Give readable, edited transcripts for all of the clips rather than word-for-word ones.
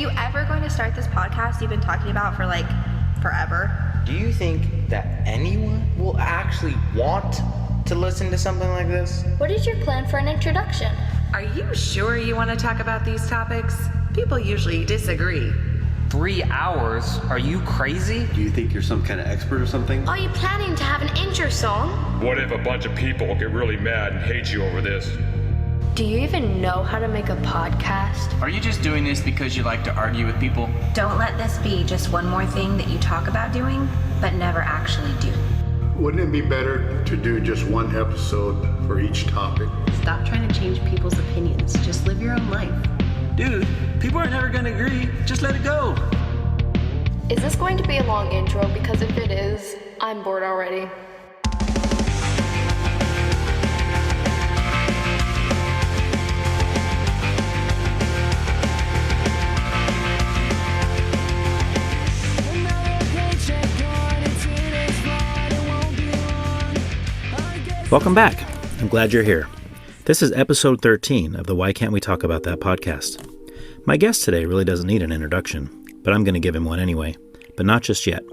you ever going to start this podcast you've been talking about for like forever? Do you think that anyone will actually want to listen to something like this? What is your plan for an introduction? Are you sure you want to talk about these topics? People usually disagree. 3 hours? Are you crazy? Do you think you're some kind of expert or something? Are you planning to have an intro song? What if a bunch of people get really mad and hate you over this? Do you even know how to make a podcast? Are you just doing this because you like to argue with people? Don't let this be just one more thing that you talk about doing, but never actually do. Wouldn't it be better to do just one episode for each topic? Stop trying to change people's opinions. Just live your own life. Dude, people are never gonna agree. Just let it go. Is this going to be a long intro? Because if it is, I'm bored already. Welcome back. I'm glad you're here. This is episode 13 of the Why Can't We Talk About That podcast. My guest today really doesn't need an introduction, but I'm going to give him one anyway, but not just yet.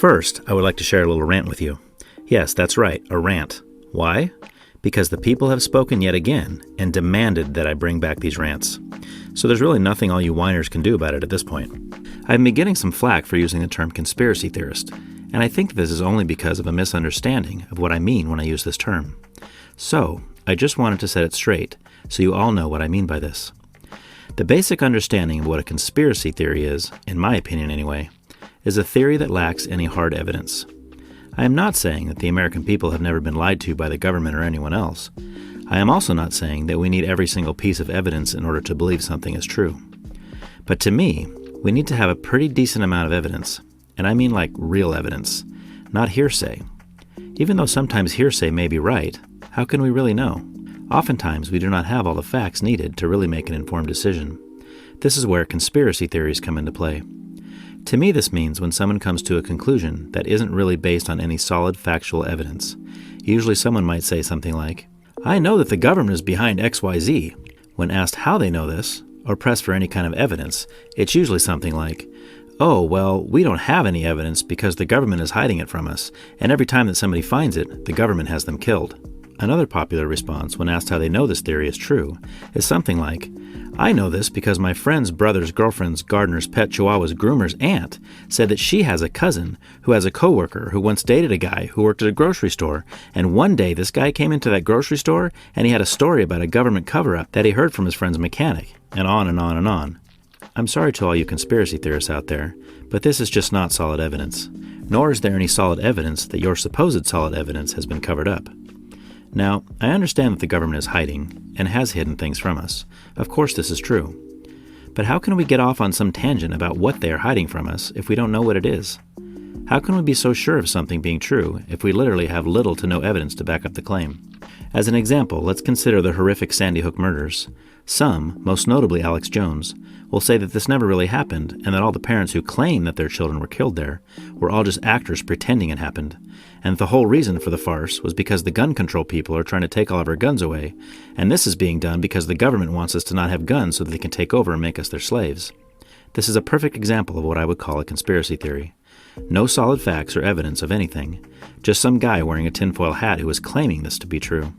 First, I would like to share a little rant with you. Yes, that's right, a rant. Why? Because the people have spoken yet again and demanded that I bring back these rants. So there's really nothing all you whiners can do about it at this point. I've been getting some flack for using the term conspiracy theorist, and I think this is only because of a misunderstanding of what I mean when I use this term. So, I just wanted to set it straight, so you all know what I mean by this. The basic understanding of what a conspiracy theory is, in my opinion anyway, is a theory that lacks any hard evidence. I am not saying that the American people have never been lied to by the government or anyone else. I am also not saying that we need every single piece of evidence in order to believe something is true. But to me, we need to have a pretty decent amount of evidence, and I mean like real evidence, not hearsay. Even though sometimes hearsay may be right, how can we really know? Oftentimes, we do not have all the facts needed to really make an informed decision. This is where conspiracy theories come into play. To me, this means when someone comes to a conclusion that isn't really based on any solid factual evidence. Usually someone might say something like, "I know that the government is behind XYZ." When asked how they know this, or pressed for any kind of evidence, it's usually something like, "Oh, well, we don't have any evidence because the government is hiding it from us, and every time that somebody finds it, the government has them killed." Another popular response when asked how they know this theory is true is something like, "I know this because my friend's brother's girlfriend's gardener's pet chihuahua's groomer's aunt said that she has a cousin who has a coworker who once dated a guy who worked at a grocery store, and one day this guy came into that grocery store and he had a story about a government cover-up that he heard from his friend's mechanic," and on and on and on. I'm sorry to all you conspiracy theorists out there, but this is just not solid evidence. Nor is there any solid evidence that your supposed solid evidence has been covered up. Now, I understand that the government is hiding, and has hidden things from us. Of course this is true. But how can we get off on some tangent about what they are hiding from us if we don't know what it is? How can we be so sure of something being true if we literally have little to no evidence to back up the claim? As an example, let's consider the horrific Sandy Hook murders. Some, most notably Alex Jones, will say that this never really happened and that all the parents who claim that their children were killed there were all just actors pretending it happened, and the whole reason for the farce was because the gun control people are trying to take all of our guns away, and this is being done because the government wants us to not have guns so that they can take over and make us their slaves. This is a perfect example of what I would call a conspiracy theory. No solid facts or evidence of anything, just some guy wearing a tinfoil hat who is claiming this to be true.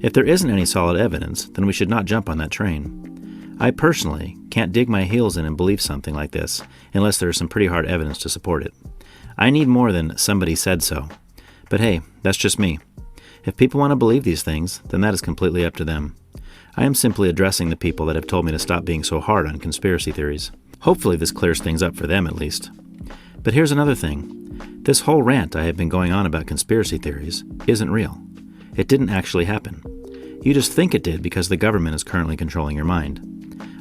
If there isn't any solid evidence, then we should not jump on that train. I personally can't dig my heels in and believe something like this unless there is some pretty hard evidence to support it. I need more than "somebody said so." But hey, that's just me. If people want to believe these things, then that is completely up to them. I am simply addressing the people that have told me to stop being so hard on conspiracy theories. Hopefully this clears things up for them at least. But here's another thing. This whole rant I have been going on about conspiracy theories isn't real. It didn't actually happen. You just think it did because the government is currently controlling your mind.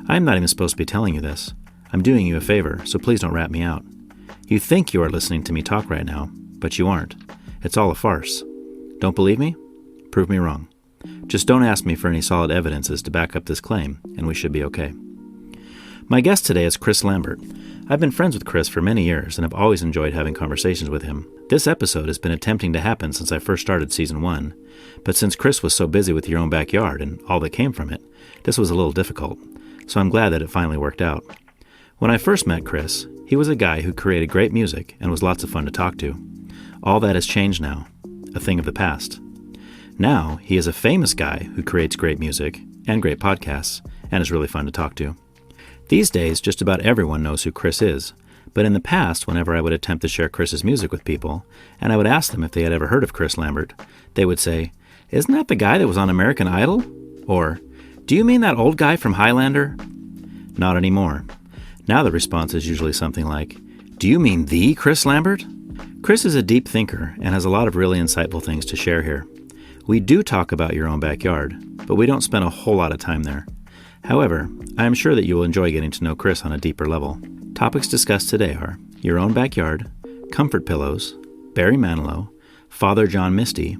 I am not even supposed to be telling you this. I'm doing you a favor, so please don't rat me out. You think you are listening to me talk right now, but you aren't. It's all a farce. Don't believe me? Prove me wrong. Just don't ask me for any solid evidences to back up this claim, and we should be okay. My guest today is Chris Lambert. I've been friends with Chris for many years and have always enjoyed having conversations with him. This episode has been attempting to happen since I first started Season 1, but since Chris was so busy with Your Own Backyard and all that came from it, this was a little difficult, so I'm glad that it finally worked out. When I first met Chris, he was a guy who created great music and was lots of fun to talk to. All that has changed now, a thing of the past. Now, he is a famous guy who creates great music and great podcasts and is really fun to talk to. These days, just about everyone knows who Chris is, but in the past, whenever I would attempt to share Chris's music with people, and I would ask them if they had ever heard of Chris Lambert, they would say, "Isn't that the guy that was on American Idol?" Or, "Do you mean that old guy from Highlander?" Not anymore. Now the response is usually something like, "Do you mean the Chris Lambert?" Chris is a deep thinker and has a lot of really insightful things to share here. We do talk about your own backyard, but we don't spend a whole lot of time there. However, I am sure that you will enjoy getting to know Chris on a deeper level. Topics discussed today are your own backyard, comfort pillows, Barry Manilow, Father John Misty,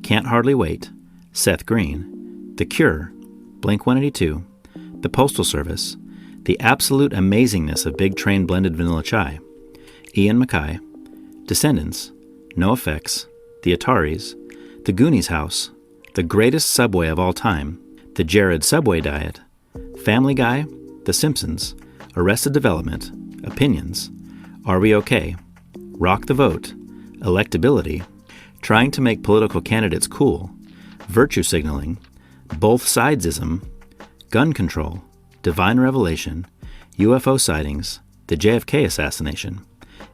Can't Hardly Wait, Seth Green, The Cure, Blink-182, the Postal Service, the absolute amazingness of Big Train blended vanilla chai, Ian MacKye, Descendents, NOFX, the Ataris, the Goonies house, the greatest Subway of all time, the Jared Subway diet, Family Guy, The Simpsons, Arrested Development, Opinions, Are We Okay, Rock the Vote, Electability, Trying to Make Political Candidates Cool, Virtue Signaling, Both Sidesism, Gun Control, Divine Revelation, UFO Sightings, the JFK Assassination,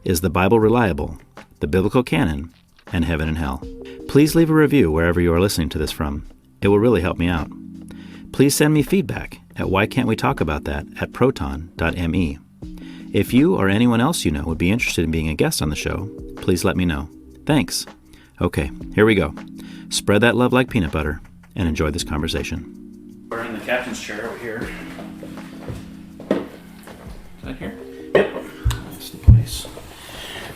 Is the Bible Reliable, the Biblical Canon, and Heaven and Hell. Please leave a review wherever you are listening to this from. It will really help me out. Please send me feedback at whycan'twetalkaboutthat@proton.me. If you or anyone else you know would be interested in being a guest on the show, please let me know. Thanks. Okay, here we go. Spread that love like peanut butter and enjoy this conversation. We're in the captain's chair over here. Is that here? Yep. That's the place.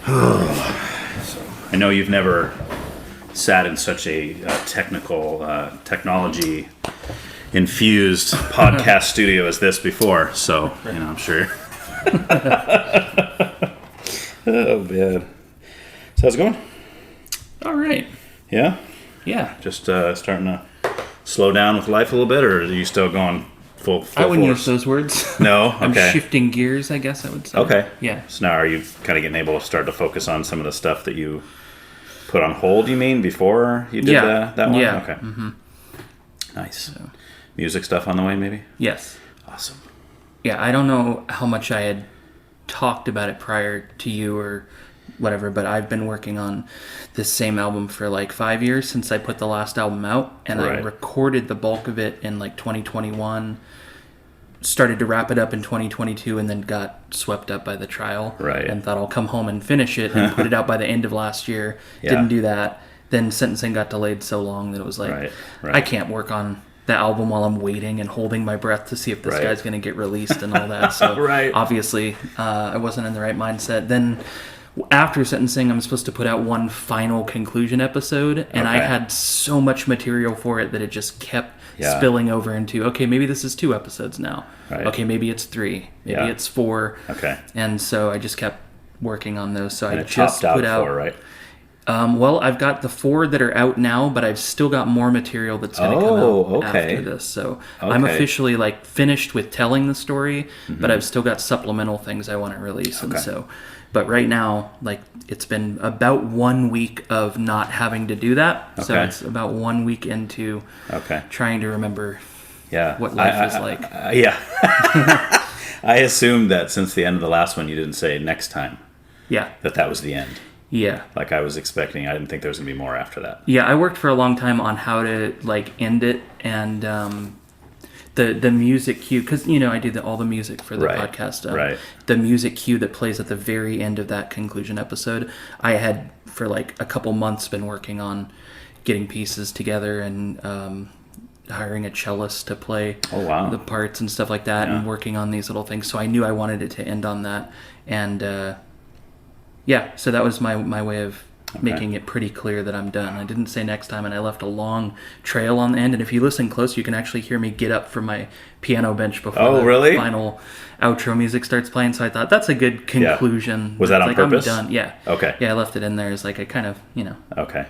So, I know you've never sat in such a technical, technology-infused podcast studio as this before, so, I'm sure. Oh, man. So how's it going? All right. Yeah? Yeah. Just starting to slow down with life a little bit, or are you still going full I wouldn't force? use those words. No? Okay. I'm shifting gears, I guess I would say. Okay. Yeah. So now are you kind of getting able to start to focus on some of the stuff that you put on hold, you mean, before you did that one? Yeah. Okay. Mm-hmm. Nice. So. Music stuff on the way, maybe? Yes. Awesome. Yeah, I don't know how much I had talked about it prior to you or whatever, but I've been working on this same album for like 5 years since I put the last album out, and I recorded the bulk of it in like 2021, started to wrap it up in 2022, and then got swept up by the trial, and thought I'll come home and finish it and put it out by the end of last year. Didn't do that. Then sentencing got delayed so long that it was like, I can't work on the album while I'm waiting and holding my breath to see if this guy's going to get released and all that. So obviously I wasn't in the right mindset. Then after sentencing, I'm supposed to put out one final conclusion episode, and I had so much material for it that it just kept spilling over into, okay, maybe this is 2 episodes now. Okay, maybe it's 3. Maybe it's 4. Okay. And so I just kept working on those. So and I just put out 4, right? Well, I've got the 4 that are out now, but I've still got more material that's going to come out after this. So I'm officially like finished with telling the story, but I've still got supplemental things I want to release. And so, but right now, like it's been about 1 week of not having to do that. So it's about 1 week into trying to remember what life is like. I assumed that since the end of the last one, you didn't say next time. Yeah. That was the end. Yeah. Like I was expecting. I didn't think there was going to be more after that. Yeah, I worked for a long time on how to like end it, and the music cue, because I do all the music for the podcast. The music cue that plays at the very end of that conclusion episode, I had for like a couple months been working on getting pieces together and hiring a cellist to play the parts and stuff like that, and working on these little things. So I knew I wanted it to end on that, and so that was my way of making it pretty clear that I'm done. I didn't say next time, and I left a long trail on the end. And if you listen close, you can actually hear me get up from my piano bench before the final outro music starts playing. So I thought that's a good conclusion. Was that on purpose? I'm done. Yeah. Okay. Yeah, I left it in there as like a kind of, Okay.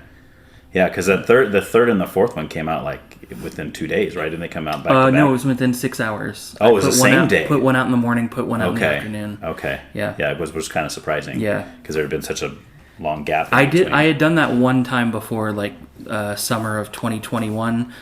Yeah, because the third and the fourth one came out like within 2 days, right? Didn't they come out back to back? No, it was within 6 hours. Oh, it was the same day. Put one out in the morning, put one out in the afternoon. Okay. Yeah. Yeah, it was kind of surprising. Yeah. Because there had been such a long gap. I had done that one time before, like summer of 2021.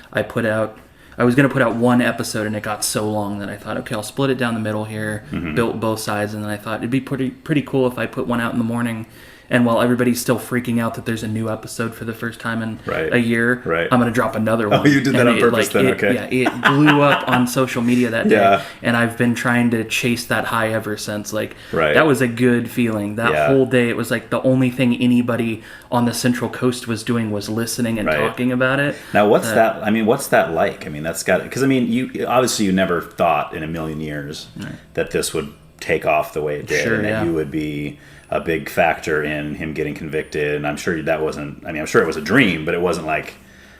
I was going to put out one episode, and it got so long that I thought, okay, I'll split it down the middle here, built both sides, and then I thought it'd be pretty cool if I put one out in the morning. And while everybody's still freaking out that there's a new episode for the first time in a year, I'm going to drop another one. Oh, you did that on purpose then, okay. Yeah, it blew up on social media that day. Yeah. And I've been trying to chase that high ever since. Like, that was a good feeling. That whole day, it was like the only thing anybody on the Central Coast was doing was listening and talking about it. Now, what's that? I mean, what's that like? I mean, that's got, because I mean, you never thought in a million years that this would take off the way it did, and that you would be a big factor in him getting convicted. And I'm sure that wasn't, I mean, I'm sure it was a dream, but it wasn't like,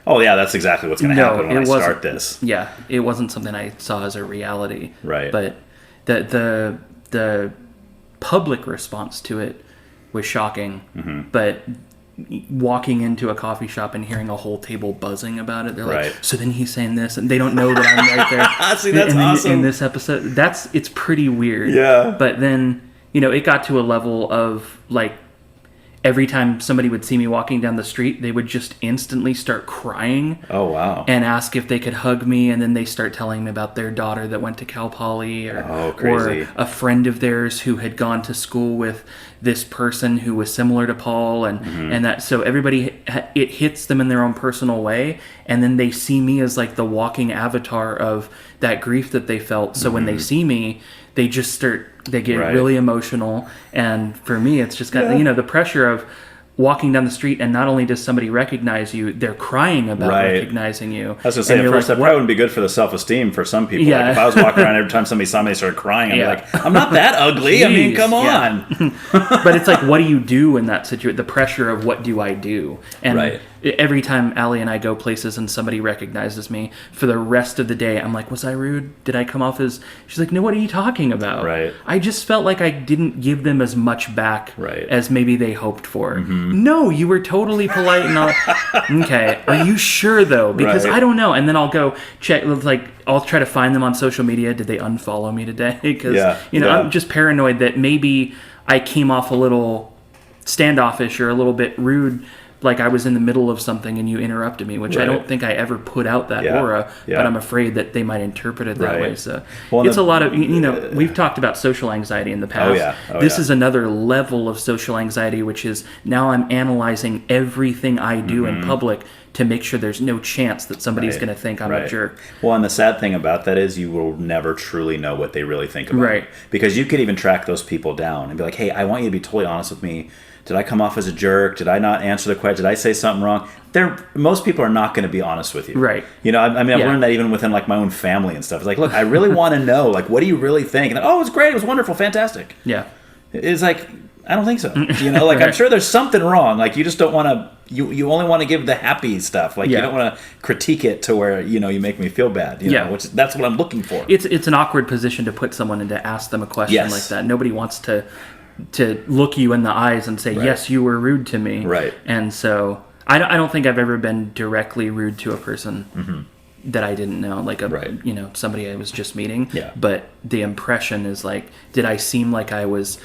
oh yeah, that's exactly what's going to happen when I start this. Yeah, it wasn't something I saw as a reality. Right. But the public response to it was shocking. But walking into a coffee shop and hearing a whole table buzzing about it, they're like, so then he's saying this, and they don't know that I'm right there. See, that's awesome. In this episode, it's pretty weird. Yeah. But then, it got to a level of, like, every time somebody would see me walking down the street, they would just instantly start crying. Oh, wow. And ask if they could hug me, and then they start telling me about their daughter that went to Cal Poly, or a friend of theirs who had gone to school with this person who was similar to Paul, and that, so everybody, it hits them in their own personal way, and then they see me as like the walking avatar of that grief that they felt. So when they see me, they get really emotional, and for me, it's just got the pressure of walking down the street, and not only does somebody recognize you, they're crying about recognizing you. I was going to say, at first, that probably wouldn't be good for the self-esteem for some people. Yeah. Like, if I was walking around every time somebody saw me, they started crying, I'd be like, I'm not that ugly. Jeez, I mean, come on. But it's like, what do you do in that situation? The pressure of what do I do? And every time Allie and I go places and somebody recognizes me, for the rest of the day, I'm like, was I rude? Did I come off as... She's like, no, what are you talking about? Right. I just felt like I didn't give them as much back as maybe they hoped for. No, you were totally polite and all. Okay, are you sure though? Because I don't know. And then I'll go check, like, I'll try to find them on social media. Did they unfollow me today? Because, I'm just paranoid that maybe I came off a little standoffish or a little bit rude, like I was in the middle of something and you interrupted me, which I don't think I ever put out that aura, but I'm afraid that they might interpret it that way. So it's a lot of, we've talked about social anxiety in the past. This is another level of social anxiety, which is now I'm analyzing everything I do in public to make sure there's no chance that somebody's going to think I'm a jerk. Well, and the sad thing about that is you will never truly know what they really think about it. Because you could even track those people down and be like, hey, I want you to be totally honest with me. Did I come off as a jerk? Did I not answer the question? Did I say something wrong? Most people are not going to be honest with you. Right. I've learned that even within like my own family and stuff. It's like, look, I really want to know, like, what do you really think? And then, oh, it was great. It was wonderful. Fantastic. Yeah. It's like, I don't think so. Like, I'm sure there's something wrong. Like, you just don't want to, you only want to give the happy stuff. Like, you don't want to critique it to where, you make me feel bad. Which that's what I'm looking for. It's an awkward position to put someone in, to ask them a question like that. Nobody wants to look you in the eyes and say, yes, you were rude to me. Right. And so I don't think I've ever been directly rude to a person that I didn't know, like somebody I was just meeting. Yeah. But the impression is like, did I seem like I was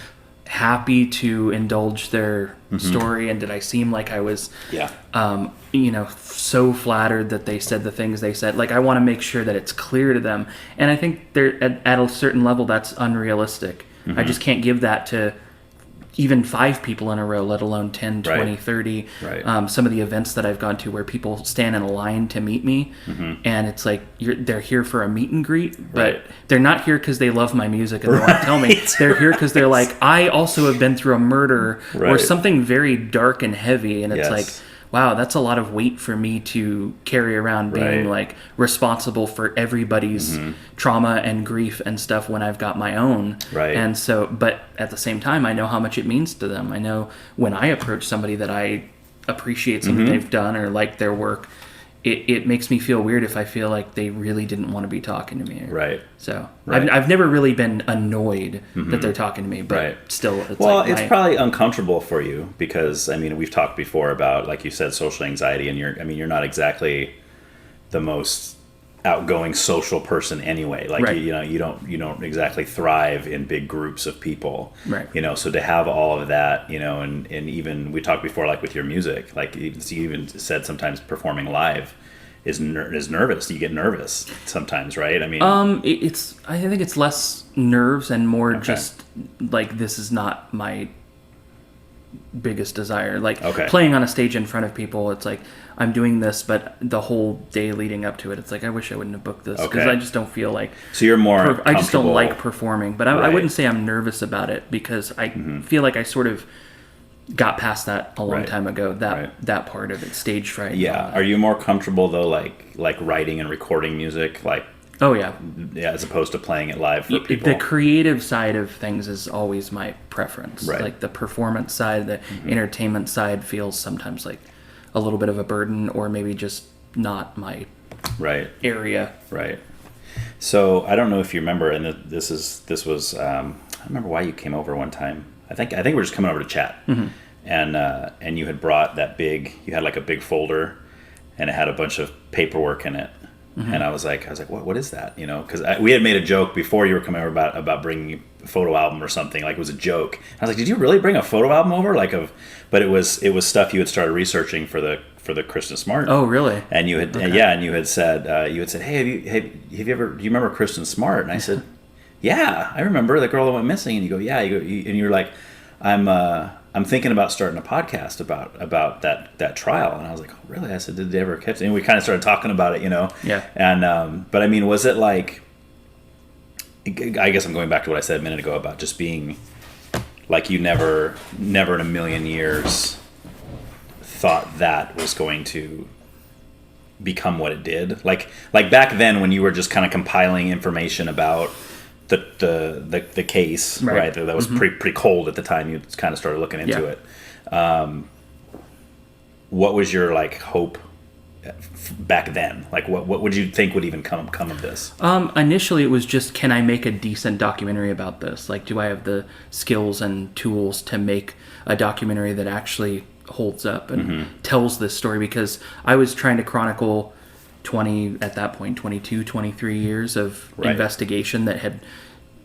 happy to indulge their story, and did I seem like I was so flattered that they said the things they said? Like, I want to make sure that it's clear to them, and I think they're at a certain level that's unrealistic. I just can't give that to even 5 people in a row, let alone 10, 20, 30. Some of the events that I've gone to where people stand in a line to meet me, and it's like they're here for a meet and greet, but they're not here because they love my music and they want to tell me. They're here because they're like, I also have been through a murder or something very dark and heavy, and it's like, wow, that's a lot of weight for me to carry around, being like responsible for everybody's trauma and grief and stuff when I've got my own. And so, but at the same time, I know how much it means to them. I know when I approach somebody that I appreciate something they've done or like their work, it makes me feel weird if I feel like they really didn't want to be talking to me. Right. So right. I've never really been annoyed that they're talking to me, but right. still, it's probably uncomfortable for you because, I mean, we've talked before about, like you said, social anxiety, and you're not exactly the most outgoing social person anyway. Like, right. you don't exactly thrive in big groups of people. Right. So to have all of that, and even we talked before, like with your music, like you even said sometimes performing live is nervous. You get nervous sometimes, right? I mean, I think it's less nerves and more just like, this is not my biggest desire. Like playing on a stage in front of people, it's like I'm doing this, but the whole day leading up to it, it's like I wish I wouldn't have booked this because I just don't feel like. So you're more. I just don't like performing, but I right. wouldn't say I'm nervous about it because I feel like I sort of got past that a long right. time ago. Right. That part of it, stage fright. Yeah. Are you more comfortable though, like writing and recording music, like? Oh yeah, as opposed to playing it live for people. The creative side of things is always my preference. Right. Like the performance side, the entertainment side feels sometimes like a little bit of a burden, or maybe just not my right area. Right. So I don't know if you remember, and this was I remember why you came over one time. I think we were just coming over to chat, and you had brought you had like a big folder, and it had a bunch of paperwork in it. And I was like, what is that? Because we had made a joke before you were coming over about bringing a photo album or something. Like, it was a joke. I was like, did you really bring a photo album over? But it was stuff you had started researching for the Kristen Smart. Oh, really? And you had and you had said, hey, have you ever? Do you remember Kristen Smart? And I said, yeah, I remember the girl that went missing. And you go, yeah. And you're like, I'm thinking about starting a podcast about that trial. And I was like, oh, really? I said, did they ever catch it? And we kind of started talking about it, Yeah. And, but I mean, was it like, I guess I'm going back to what I said a minute ago about just being like, you never in a million years thought that was going to become what it did. Like back then when you were just kind of compiling information about the case, right? That was pretty cold at the time you kind of started looking into it. What was your hope back then? Like what would you think would even come of this? Initially it was just, can I make a decent documentary about this? Like, do I have the skills and tools to make a documentary that actually holds up and tells this story? Because I was trying to chronicle 22, 23 years of investigation that had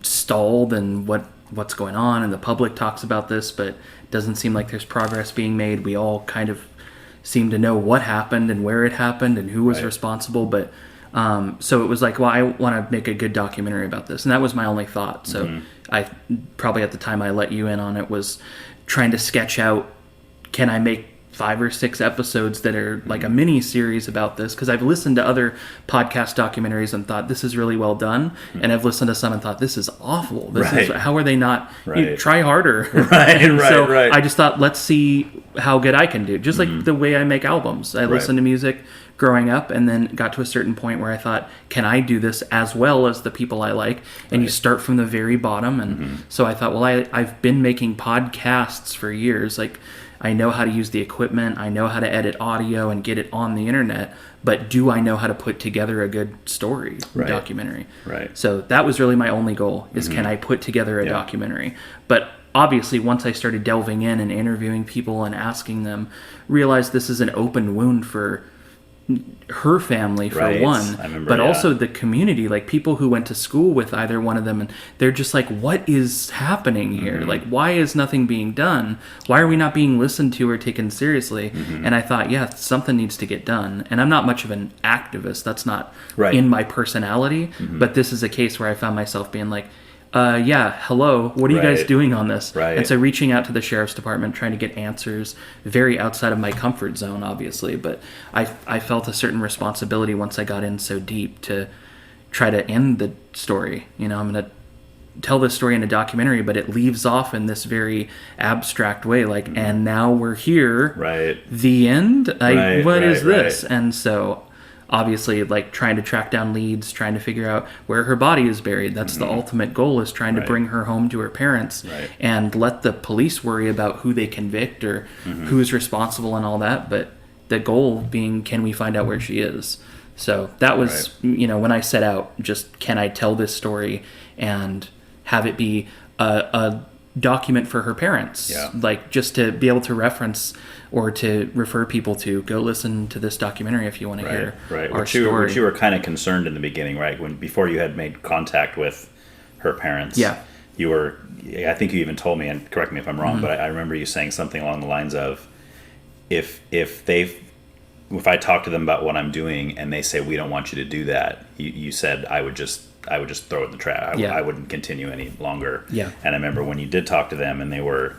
stalled, and what's going on, and the public talks about this, but it doesn't seem like there's progress being made. We all kind of seem to know what happened and where it happened and who was responsible, but so it was like, well, I want to make a good documentary about this, and that was my only thought. So I probably at the time I let you in on it was trying to sketch out, can I make 5 or 6 episodes that are like a mini series about this? Because I've listened to other podcast documentaries and thought this is really well done, and I've listened to some and thought this is awful. This is, how are they not? You try harder. So I just thought, let's see how good I can do. Just like the way I make albums. I listened to music growing up, and then got to a certain point where I thought, can I do this as well as the people I like? And you start from the very bottom. And so I thought, well, I've been making podcasts for years. Like, I know how to use the equipment, I know how to edit audio and get it on the internet, but do I know how to put together a good story documentary? Right. So that was really my only goal, is can I put together a documentary? But obviously once I started delving in and interviewing people and asking them, realized this is an open wound for her family for one, but also the community, like people who went to school with either one of them, and they're just like, what is happening here? Like, why is nothing being done? Why are we not being listened to or taken seriously? And I thought, something needs to get done. And I'm not much of an activist. That's not in my personality, but this is a case where I found myself being like, hello, what are you guys doing on this? And so reaching out to the sheriff's department, trying to get answers, very outside of my comfort zone, obviously, but I felt a certain responsibility once I got in so deep to try to end the story. I'm going to tell this story in a documentary, but it leaves off in this very abstract way, like, and now we're here, the end? What is this? And so obviously, like, trying to track down leads, trying to figure out where her body is buried. That's the ultimate goal, is trying to bring her home to her parents and let the police worry about who they convict or who's responsible and all that. But the goal being, can we find out where she is? So that was, when I set out, just can I tell this story and have it be a document for her parents? Yeah. Like, just to be able to reference or to refer people to, go listen to this documentary if you want to hear our story. Which you were kind of concerned in the beginning, right? Before you had made contact with her parents. Yeah. You were, I think you even told me, and correct me if I'm wrong, but I remember you saying something along the lines of, if I talk to them about what I'm doing and they say we don't want you to do that, you said I would just throw it in the trash. I wouldn't continue any longer. Yeah. And I remember when you did talk to them and they were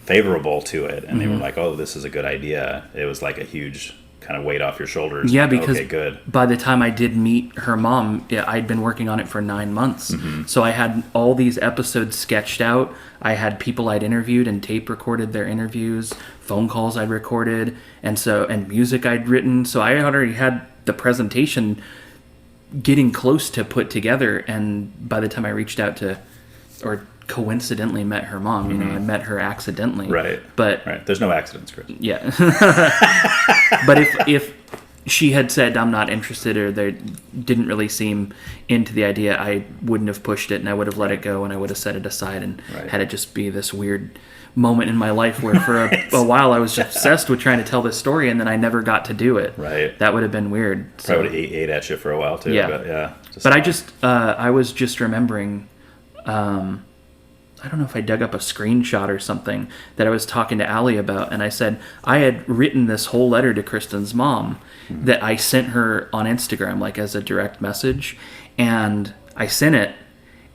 favorable to it and they were like, oh, this is a good idea, it was like a huge kind of weight off your shoulders. Yeah, because okay, good. By the time I did meet her mom, I'd been working on it for 9 months. So I had all these episodes sketched out. I had people I'd interviewed and tape recorded their interviews, phone calls I'd recorded, and music I'd written. So I already had the presentation getting close to put together. And by the time I reached out to, or coincidentally met her mom, I met her accidentally. Right. But there's no accidents, Chris. Yeah. But if she had said I'm not interested, or they didn't really seem into the idea, I wouldn't have pushed it, and I would have let it go, and I would have set it aside and had it just be this weird moment in my life where for a while I was obsessed with trying to tell this story, and then I never got to do it. Right. That would have been weird. Probably ate at you for a while too. Yeah. But I was just remembering, I don't know if I dug up a screenshot or something that I was talking to Allie about, and I said I had written this whole letter to Kristen's mom that I sent her on Instagram, like as a direct message, and I sent it,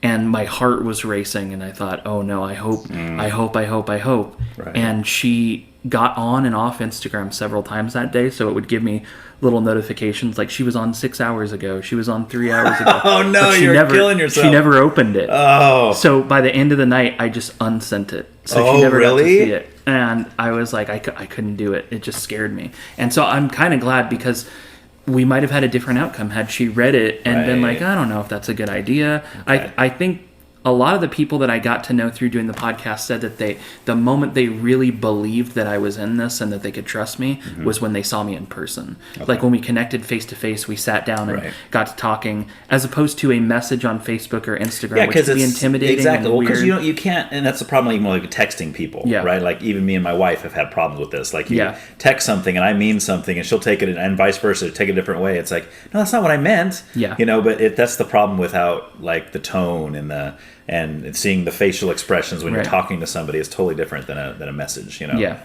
and my heart was racing, and I thought, oh no, I hope. Right. And she got on and off Instagram several times that day, so it would give me little notifications like she was on 6 hours ago, she was on 3 hours ago. Oh no, you're killing yourself. She never opened it. Oh. So by the end of the night, I just unsent it. So she never got to see it. And I was like, I couldn't do it. It just scared me. And so I'm kind of glad, because we might have had a different outcome had she read it and been like, I don't know if that's a good idea. Okay. I think a lot of the people that I got to know through doing the podcast said that the moment they really believed that I was in this and that they could trust me was when they saw me in person. Okay. Like when we connected face to face, we sat down and got to talking, as opposed to a message on Facebook or Instagram, which can be intimidating. Exactly. Well, because you can't, and that's the problem even like texting people, right? Like even me and my wife have had problems with this. Like you text something and I mean something and she'll take it, and vice versa, take it a different way. It's like, no, that's not what I meant. Yeah. But that's the problem without like the tone and seeing the facial expressions when you're talking to somebody is totally different than a message, Yeah.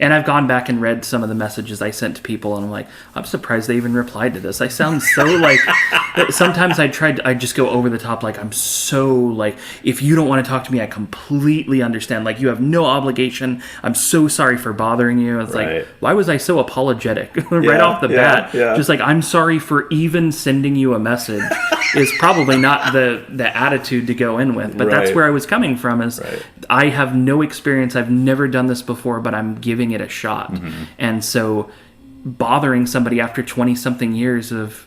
And I've gone back and read some of the messages I sent to people, and I'm like, I'm surprised they even replied to this. I sound so like, sometimes I just go over the top, like, I'm so like, if you don't want to talk to me, I completely understand. Like, you have no obligation. I'm so sorry for bothering you. It's like, why was I so apologetic right off the bat? Yeah. Just like, I'm sorry for even sending you a message is probably not the attitude to go in with. But that's where I was coming from, is I have no experience. I've never done this before, but I'm giving it a shot. And so bothering somebody after 20-something years of,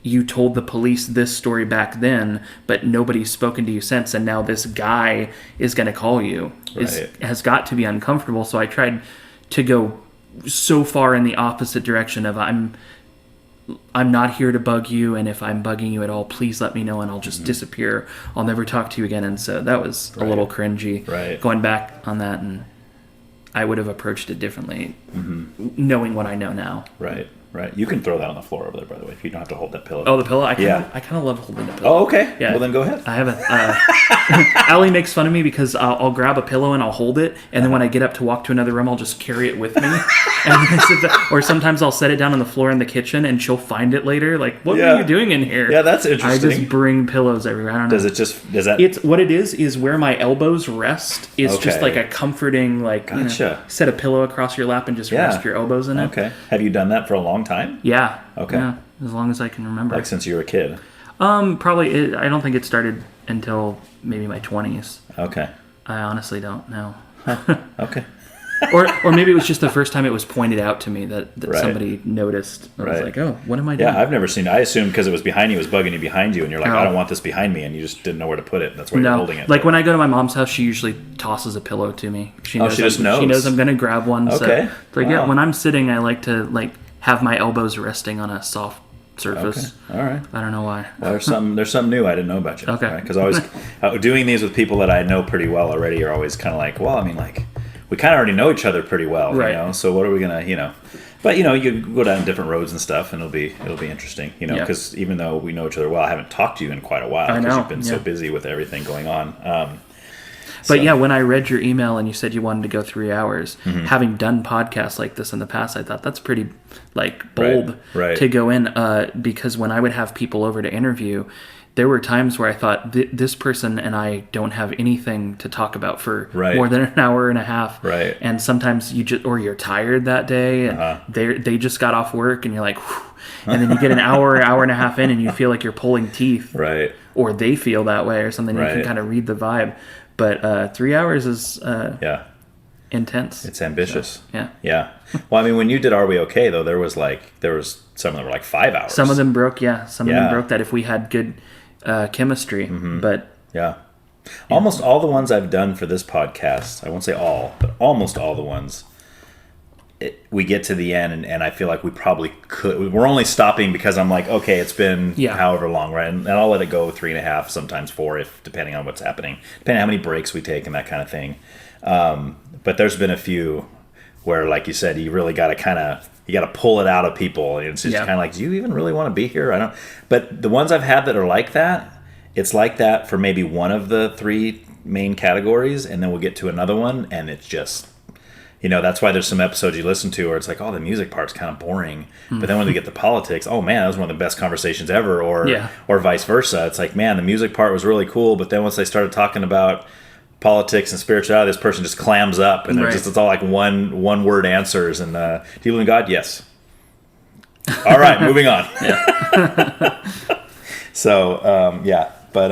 you told the police this story back then, but nobody's spoken to you since, and now this guy is going to call you, has got to be uncomfortable. So I tried to go so far in the opposite direction of, I'm not here to bug you, and if I'm bugging you at all, please let me know, and I'll just disappear. I'll never talk to you again. And so that was a little cringy going back on that, and I would have approached it differently, knowing what I know now. Right. You can throw that on the floor over there, by the way, if you don't have to hold that pillow. Oh, the pillow? I kind of love holding the pillow. Oh, okay. Yeah. Well, then go ahead. I have Allie makes fun of me because I'll grab a pillow and I'll hold it, and then when I get up to walk to another room, I'll just carry it with me. Or sometimes I'll set it down on the floor in the kitchen, and she'll find it later. Like, what were you doing in here? Yeah, that's interesting. I just bring pillows everywhere. I don't know. It's what it is where my elbows rest. Is just like a comforting, like, set a pillow across your lap and just rest your elbows in it. Okay. Have you done that for a long time? Yeah. Okay. Yeah, as long as I can remember. Like since you were a kid? Probably. I don't think it started until maybe my 20s. Okay. I honestly don't know. Okay. or maybe it was just the first time it was pointed out to me that Right. somebody noticed. I was Right. like, oh, what am I doing? Yeah, I've never seen it. I assumed because it was behind you, it was bugging you behind you, and you're like, Oh. I don't want this behind me, and you just didn't know where to put it. That's why you're holding it. Like when I go to my mom's house, she usually tosses a pillow to me. She knows she just knows. She knows I'm going to grab one. So Okay. it's like, Wow. yeah, when I'm sitting, I like to like have my elbows resting on a soft surface. Okay. All right. I don't know why. Well, there's something new I didn't know about you. Okay. Because I always doing these with people that I know pretty well already are always kind of like, well, I mean, like we kind of already know each other pretty well, Right. you know. So what are we gonna, you know? But you know, you go down different roads and stuff, and it'll be interesting, you know. Yeah. Because even though we know each other well, I haven't talked to you in quite a while I because know, you've been so yeah. busy with everything going on. But yeah, when I read your email and you said you wanted to go 3 hours, having done podcasts like this in the past, I thought that's pretty like bold Right. to go in because when I would have people over to interview, there were times where I thought this person and I don't have anything to talk about for Right. more than an hour and a half. Right. And sometimes you're tired that day and they just got off work and you're like, whew, and then you get an hour and a half in and you feel like you're pulling teeth. Right. Or they feel that way or something. You Right. can kind of read the vibe. But 3 hours is intense. It's ambitious. So, yeah. Yeah. Well, I mean, when you did Are We Okay, though, there was some that were like 5 hours. Some of them broke, Some of them broke that if we had good chemistry. But yeah. Almost all the ones I've done for this podcast, I won't say all, but almost all the ones, we get to the end and I feel like we probably could. We're only stopping because I'm like, okay, it's been however long, right? And I'll let it go 3.5, sometimes 4, if depending on what's happening, depending on how many breaks we take and that kind of thing. But there's been a few where, like you said, you really got to pull it out of people. It's just kind of like, do you even really want to be here? I don't. But the ones I've had that are like that, it's like that for maybe one of the 3 main categories, and then we'll get to another one, and it's just. You know, that's why there's some episodes you listen to where it's like, oh, the music part's kind of boring. But then when we get to politics, oh, man, that was one of the best conversations ever. Or vice versa. It's like, man, the music part was really cool. But then once they started talking about politics and spirituality, this person just clams up. And it's all like one-word answers. And do you believe in God? Yes. All right, moving on. So, yeah. But,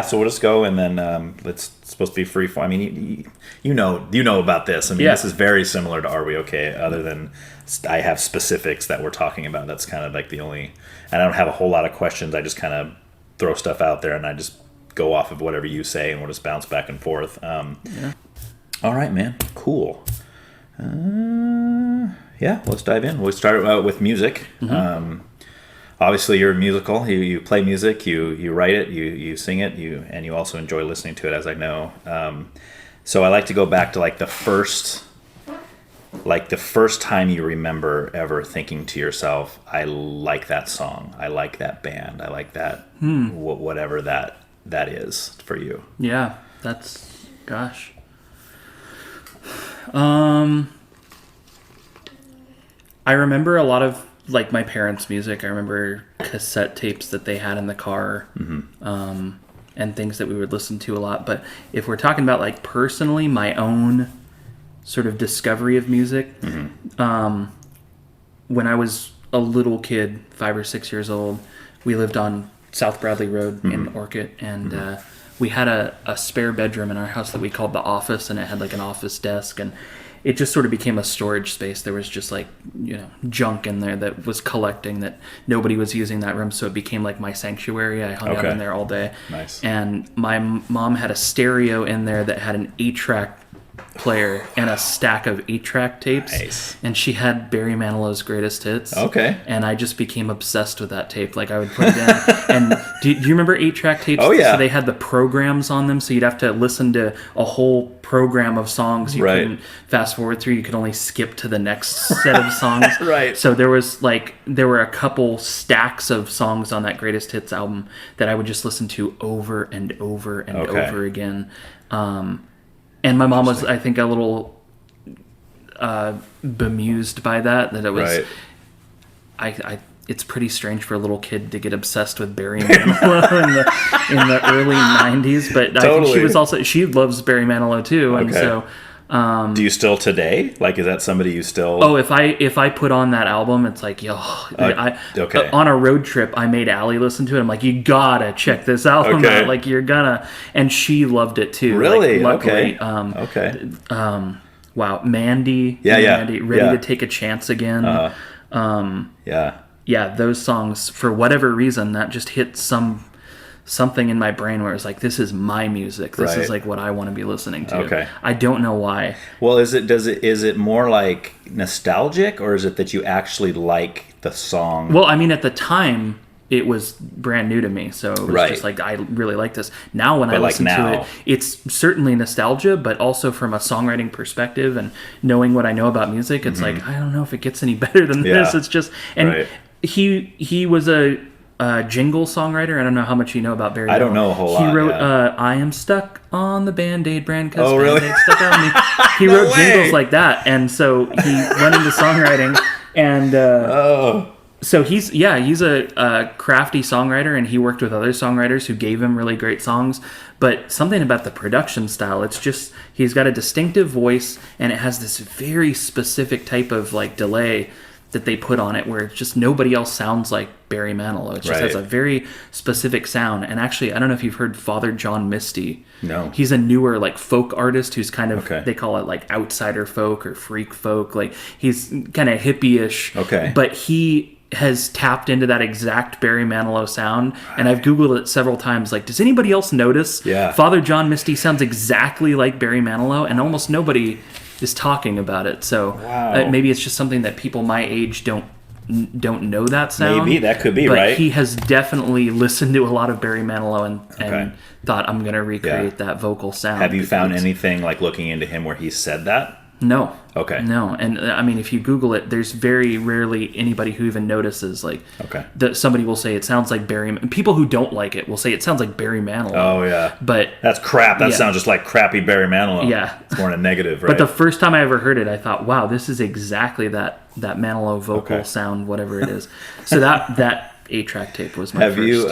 so we'll just go and then it's supposed to be free form. I mean, you know about this. I mean, this is very similar to Are We Okay? Other than I have specifics that we're talking about. That's kind of like the only. And I don't have a whole lot of questions. I just kind of throw stuff out there and I just go off of whatever you say and we'll just bounce back and forth. All right, man. Cool. Let's dive in. We'll start out with music. Obviously, you're musical. You play music. You write it. You sing it. And you also enjoy listening to it, as I know. So I like to go back to the first time you remember ever thinking to yourself, "I like that song. I like that band. I like that whatever that is for you." Yeah, that's gosh. I remember a lot of my parents' music. I remember cassette tapes that they had in the car, and things that we would listen to a lot. But if we're talking about personally, my own sort of discovery of music, when I was a little kid, 5 or 6 years old, we lived on South Bradley Road in Orchid, and we had a spare bedroom in our house that we called the office, and it had an office desk, and it just sort of became a storage space. There was just junk in there that was collecting that nobody was using that room, so it became my sanctuary. I hung out in there all day. Nice. And my mom had a stereo in there that had an 8-track player and a stack of 8-track tapes. Nice. And she had Barry Manilow's Greatest Hits. Okay. And I just became obsessed with that tape. I would put it in. And do you remember 8-track tapes? Oh, yeah. So they had the programs on them, so you'd have to listen to a whole program of songs. You couldn't fast forward through. You could only skip to the next set of songs. Right. So there were a couple stacks of songs on that Greatest Hits album that I would just listen to over and over and over again. And my mom was, I think, a little bemused by that it was. Right. It's pretty strange for a little kid to get obsessed with Barry Manilow in the early '90s, but Totally. I think she loves Barry Manilow too, and so. Do you still today? Is that somebody you still? Oh, if I put on that album, it's okay. On a road trip, I made Allie listen to it. I'm like, you gotta check this album out. You're gonna, and she loved it too. Really? Luckily, okay. wow, Mandy, Ready to Take a Chance Again. Yeah, those songs, for whatever reason, that just hit something in my brain where it's like, this is my music. This is like what I want to be listening to. Okay. I don't know why. Well, is it more like nostalgic, or is it that you actually like the song? Well, I mean, at the time, it was brand new to me, so it was just like, I really like this. Now when I listen to it, it's certainly nostalgia, but also from a songwriting perspective and knowing what I know about music, it's like, I don't know if it gets any better than this. It's just, and he was a jingle songwriter. I don't know how much you know about Barry. I don't know a whole lot. He wrote I Am Stuck on the Band-Aid brand because Band-Aid stuck on me. He wrote jingles like that, and so he went into songwriting, and so he's a crafty songwriter, and he worked with other songwriters who gave him really great songs. But something about the production style, it's just, he's got a distinctive voice, and it has this very specific type of like delay that they put on it, where it's just nobody else sounds like Barry Manilow. It just has a very specific sound. And actually, I don't know if you've heard Father John Misty. No. He's a newer like folk artist who's kind of, they call it like outsider folk or freak folk. Like he's kind of hippie-ish. Okay. But he has tapped into that exact Barry Manilow sound, and I've Googled it several times. Like, does anybody else notice? Father John Misty sounds exactly like Barry Manilow, and almost nobody is talking about it. So maybe it's just something that people my age don't know that sound. Maybe that could be, but right? He has definitely listened to a lot of Barry Manilow and thought, I'm going to recreate that vocal sound. Have you found anything like looking into him where he said that? No. Okay. No, and I mean, if you Google it, there's very rarely anybody who even notices. Like, that somebody will say it sounds like Barry. People who don't like it will say it sounds like Barry Manilow. Oh yeah, but that's crap. That sounds just like crappy Barry Manilow. Yeah, it's more in a negative, right? But the first time I ever heard it, I thought, wow, this is exactly that Manilow vocal sound, whatever it is. So that 8-track tape was my first.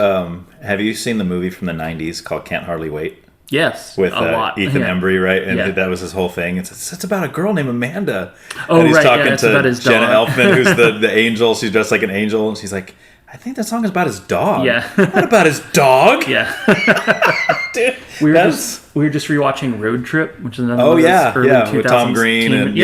Have you seen the movie from the '90s called Can't Hardly Wait? Yes, with a lot. Ethan Embry, right? And that was his whole thing. It's about a girl named Amanda. Oh, and he's right. talking It's about his to Jenna dog. Elfman, who's the angel. She's dressed like an angel, and she's like, I think that song is about his dog. Yeah. Not about his dog. Yeah. Dude, we were just rewatching Road Trip, which is another one of those early 2000s with Tom Green and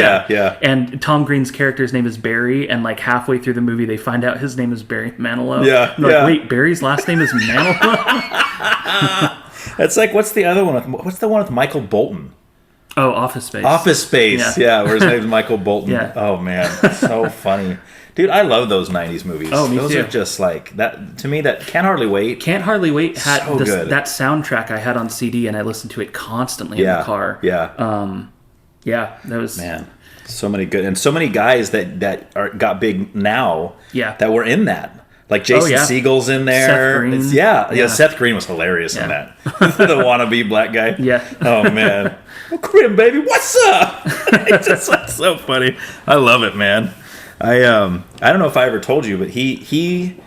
and Tom Green's character's name is Barry, and like halfway through the movie they find out his name is Barry Manilow. Yeah. And like, wait, Barry's last name is Manilow? That's like, what's the other one? What's the one with Michael Bolton? Oh, Office Space. Office Space, where his name's Michael Bolton. Yeah. Oh man, so funny. Dude, I love those 90s movies. Oh, me those too. are just like that to me. That Can't Hardly Wait. Can't Hardly Wait had so good. That soundtrack I had on CD, and I listened to it constantly in the car. Yeah. That was so many good, and so many guys that got big now. Yeah. That were in that. Like Jason Segel's in there. Seth Green. Seth Green was hilarious in that. The wannabe black guy. Yeah. Oh man. Oh, Crim, baby, what's up? It's just like so funny. I love it, man. I don't know if I ever told you, but he's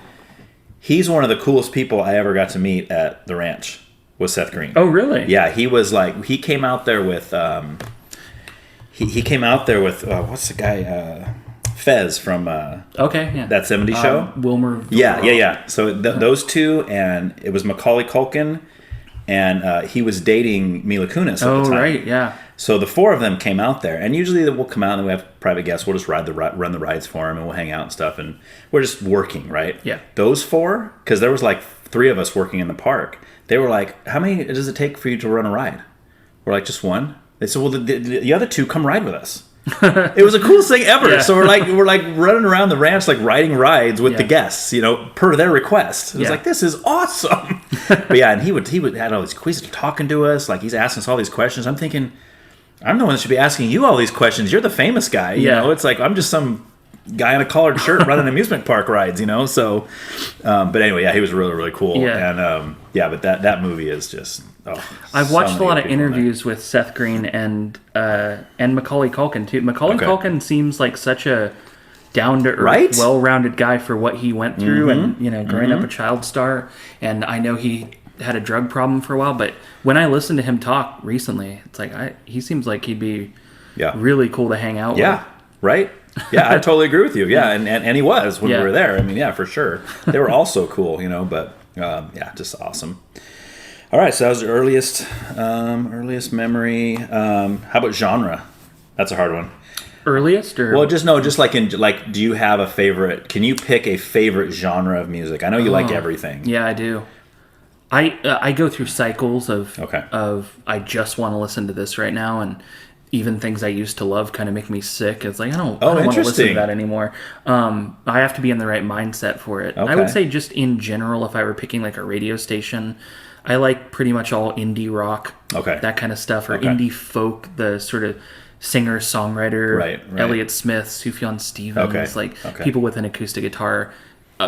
one of the coolest people I ever got to meet at the ranch. Was Seth Green. Oh really? Yeah, he was like, he came out there with he came out there with what's the guy Fez from that 70s show. Wilmer. Yeah. So those two, and it was Macaulay Culkin, and he was dating Mila Kunis at the time. Oh right, yeah. So the four of them came out there, and usually we'll come out and we have private guests. We'll just run the rides for them, and we'll hang out and stuff, and we're just working, right? Yeah. Those four, because there was like 3 of us working in the park. They were like, "How many does it take for you to run a ride?" We're like, "Just one." They said, "Well, the other 2 come ride with us." It was the coolest thing ever. Yeah. So we're like running around the ranch, like riding rides with the guests, per their request. It was like, this is awesome. But and he would had all these quizzes, talking to us, like he's asking us all these questions. I'm thinking, I'm the one that should be asking you all these questions. You're the famous guy, you know. It's like I'm just some guy in a collared shirt running amusement park rides, So, but anyway, he was really really cool. Yeah. And but that movie is just. I've watched a lot of interviews with Seth Green and Macaulay Culkin too. Macaulay Culkin seems like such a down-to-earth, well-rounded guy for what he went through, and growing up a child star. And I know he had a drug problem for a while, but when I listened to him talk recently, it's like he seems like he'd be really cool to hang out with. Yeah, right. Yeah, I totally agree with you. Yeah, and he was when we were there. I mean, for sure. They were all so cool, but just awesome. All right, so that was the earliest memory. How about genre? That's a hard one. Earliest or Well, just do you have a favorite? Can you pick a favorite genre of music? I know you like everything. Yeah, I do. I go through cycles of Okay. I just want to listen to this right now, and even things I used to love kind of make me sick. It's like I don't want to listen to that anymore. I have to be in the right mindset for it. Okay. I would say just in general, if I were picking like a radio station, I like pretty much all indie rock, that kind of stuff, or indie folk, the sort of singer-songwriter, right. Elliott Smith, Sufjan Stevens, people with an acoustic guitar,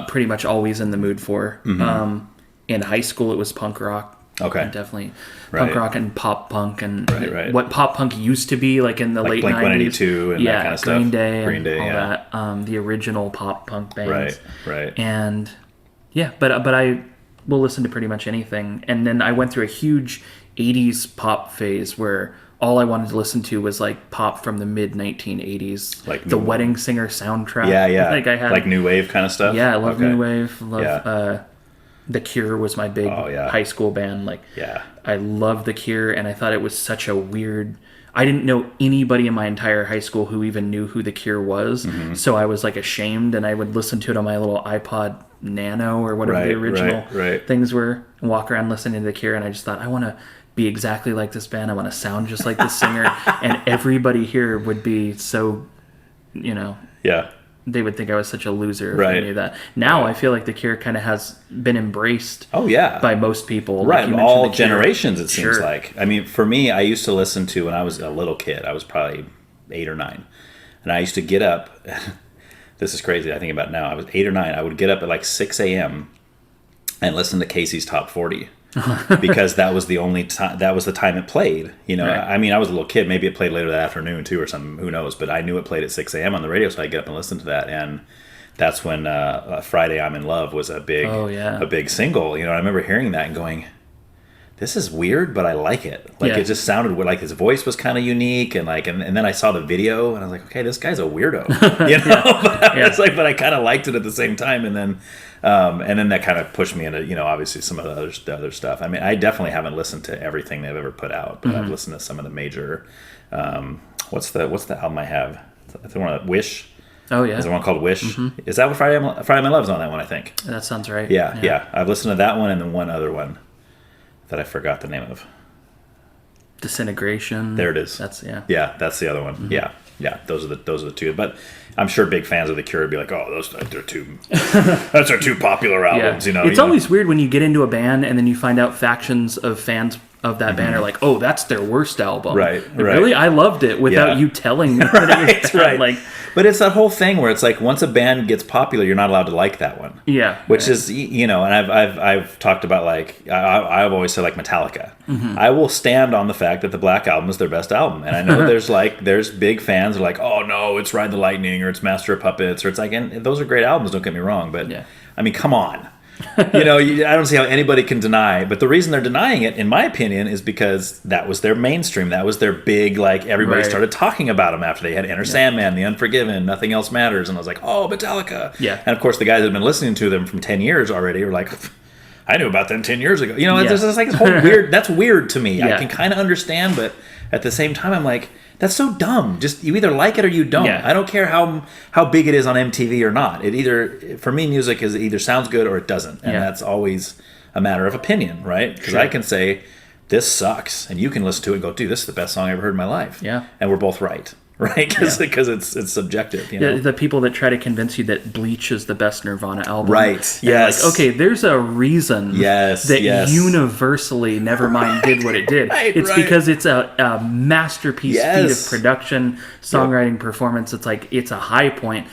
pretty much always in the mood for. Mm-hmm. In high school, it was punk rock. Okay. Definitely punk rock and pop punk and right. what pop punk used to be like in the late 90s. Blink-182 and that kind of stuff. Green Day and all yeah. that. The original pop punk bands. Right. And yeah, but I will listen to pretty much anything. And then I went through a huge 80s pop phase where all I wanted to listen to was like pop from the mid 1980s, like the Wedding Singer soundtrack. Yeah. Like I had like new wave kind of stuff. Yeah, I love new wave. The Cure was my big high school band. Like, I loved The Cure, and I thought it was such a weird. I didn't know anybody in my entire high school who even knew who The Cure was, so I was like ashamed, and I would listen to it on my little iPod Nano or whatever the original things were, and walk around listening to The Cure, and I just thought, I want to be exactly like this band. I want to sound just like this singer, and everybody here would be so, they would think I was such a loser if I knew that. Now I feel like The Cure kind of has been embraced by most people. Right, like all generations it seems like. I mean, for me, I used to listen to when I was a little kid. I was probably 8 or 9. And I used to get up. This is crazy. I think about it now. I was 8 or 9. I would get up at like 6 a.m. and listen to Casey's Top 40. Because that was the only time. That was the time it played. I mean, I was a little kid. Maybe it played later that afternoon too, or something. Who knows? But I knew it played at 6 a.m. on the radio, so I get up and listen to that. And that's when "Friday I'm in Love" was a big single. I remember hearing that and going, "This is weird, but I like it." It just sounded like his voice was kind of unique, and and then I saw the video, and I was like, "Okay, this guy's a weirdo," It's like, but I kind of liked it at the same time, and then that kind of pushed me into, obviously some of the other stuff. I mean, I definitely haven't listened to everything they've ever put out, but I've listened to some of the major. What's the album I have? It's the one Wish. Oh yeah, there's the one called Wish. Is that what Friday My Love's on that one? I think that sounds right. Yeah. I've listened to that one and then one other one that I forgot the name of. Disintegration. There it is. That's that's the other one. Yeah. Those are the two. But I'm sure big fans of The Cure would be like, "Oh, those are too those are too popular albums." It's always weird when you get into a band and then you find out factions of fans of that band are like, "Oh, that's their worst album." Right. Really, I loved it without you telling me. That it was bad. Like, but it's that whole thing where it's like once a band gets popular, you're not allowed to like that one. Yeah. Which is, and I've talked about, like, I've always said, like, Metallica. I will stand on the fact that the Black Album is their best album. And I know there's big fans who are like, "Oh no, it's Ride the Lightning," or it's Master of Puppets, or it's like, and those are great albums, don't get me wrong, but I mean, come on. I don't see how anybody can deny, but the reason they're denying it, in my opinion, is because that was their mainstream. That was their big, like, everybody started talking about them after they had Enter Sandman, The Unforgiven, Nothing Else Matters, and I was like, "Oh, Metallica." Yeah. And of course, the guys that have been listening to them from 10 years already were like, "I knew about them 10 years ago." It's just like this whole weird, that's weird to me. I can kind of understand, but at the same time, I'm like, that's so dumb. Just, you either like it or you don't. Yeah. I don't care how big it is on MTV or not. For me, music is either sounds good or it doesn't. And that's always a matter of opinion, right? Because I can say, this sucks. And you can listen to it and go, "Dude, this is the best song I ever heard in my life." Yeah. And we're both right. Right? Because it's subjective. The people that try to convince you that Bleach is the best Nirvana album. Right. Yes. Like, okay, there's a reason that universally Nevermind did what it did. It's because it's a masterpiece feat of production, songwriting, performance. It's like, it's a high point.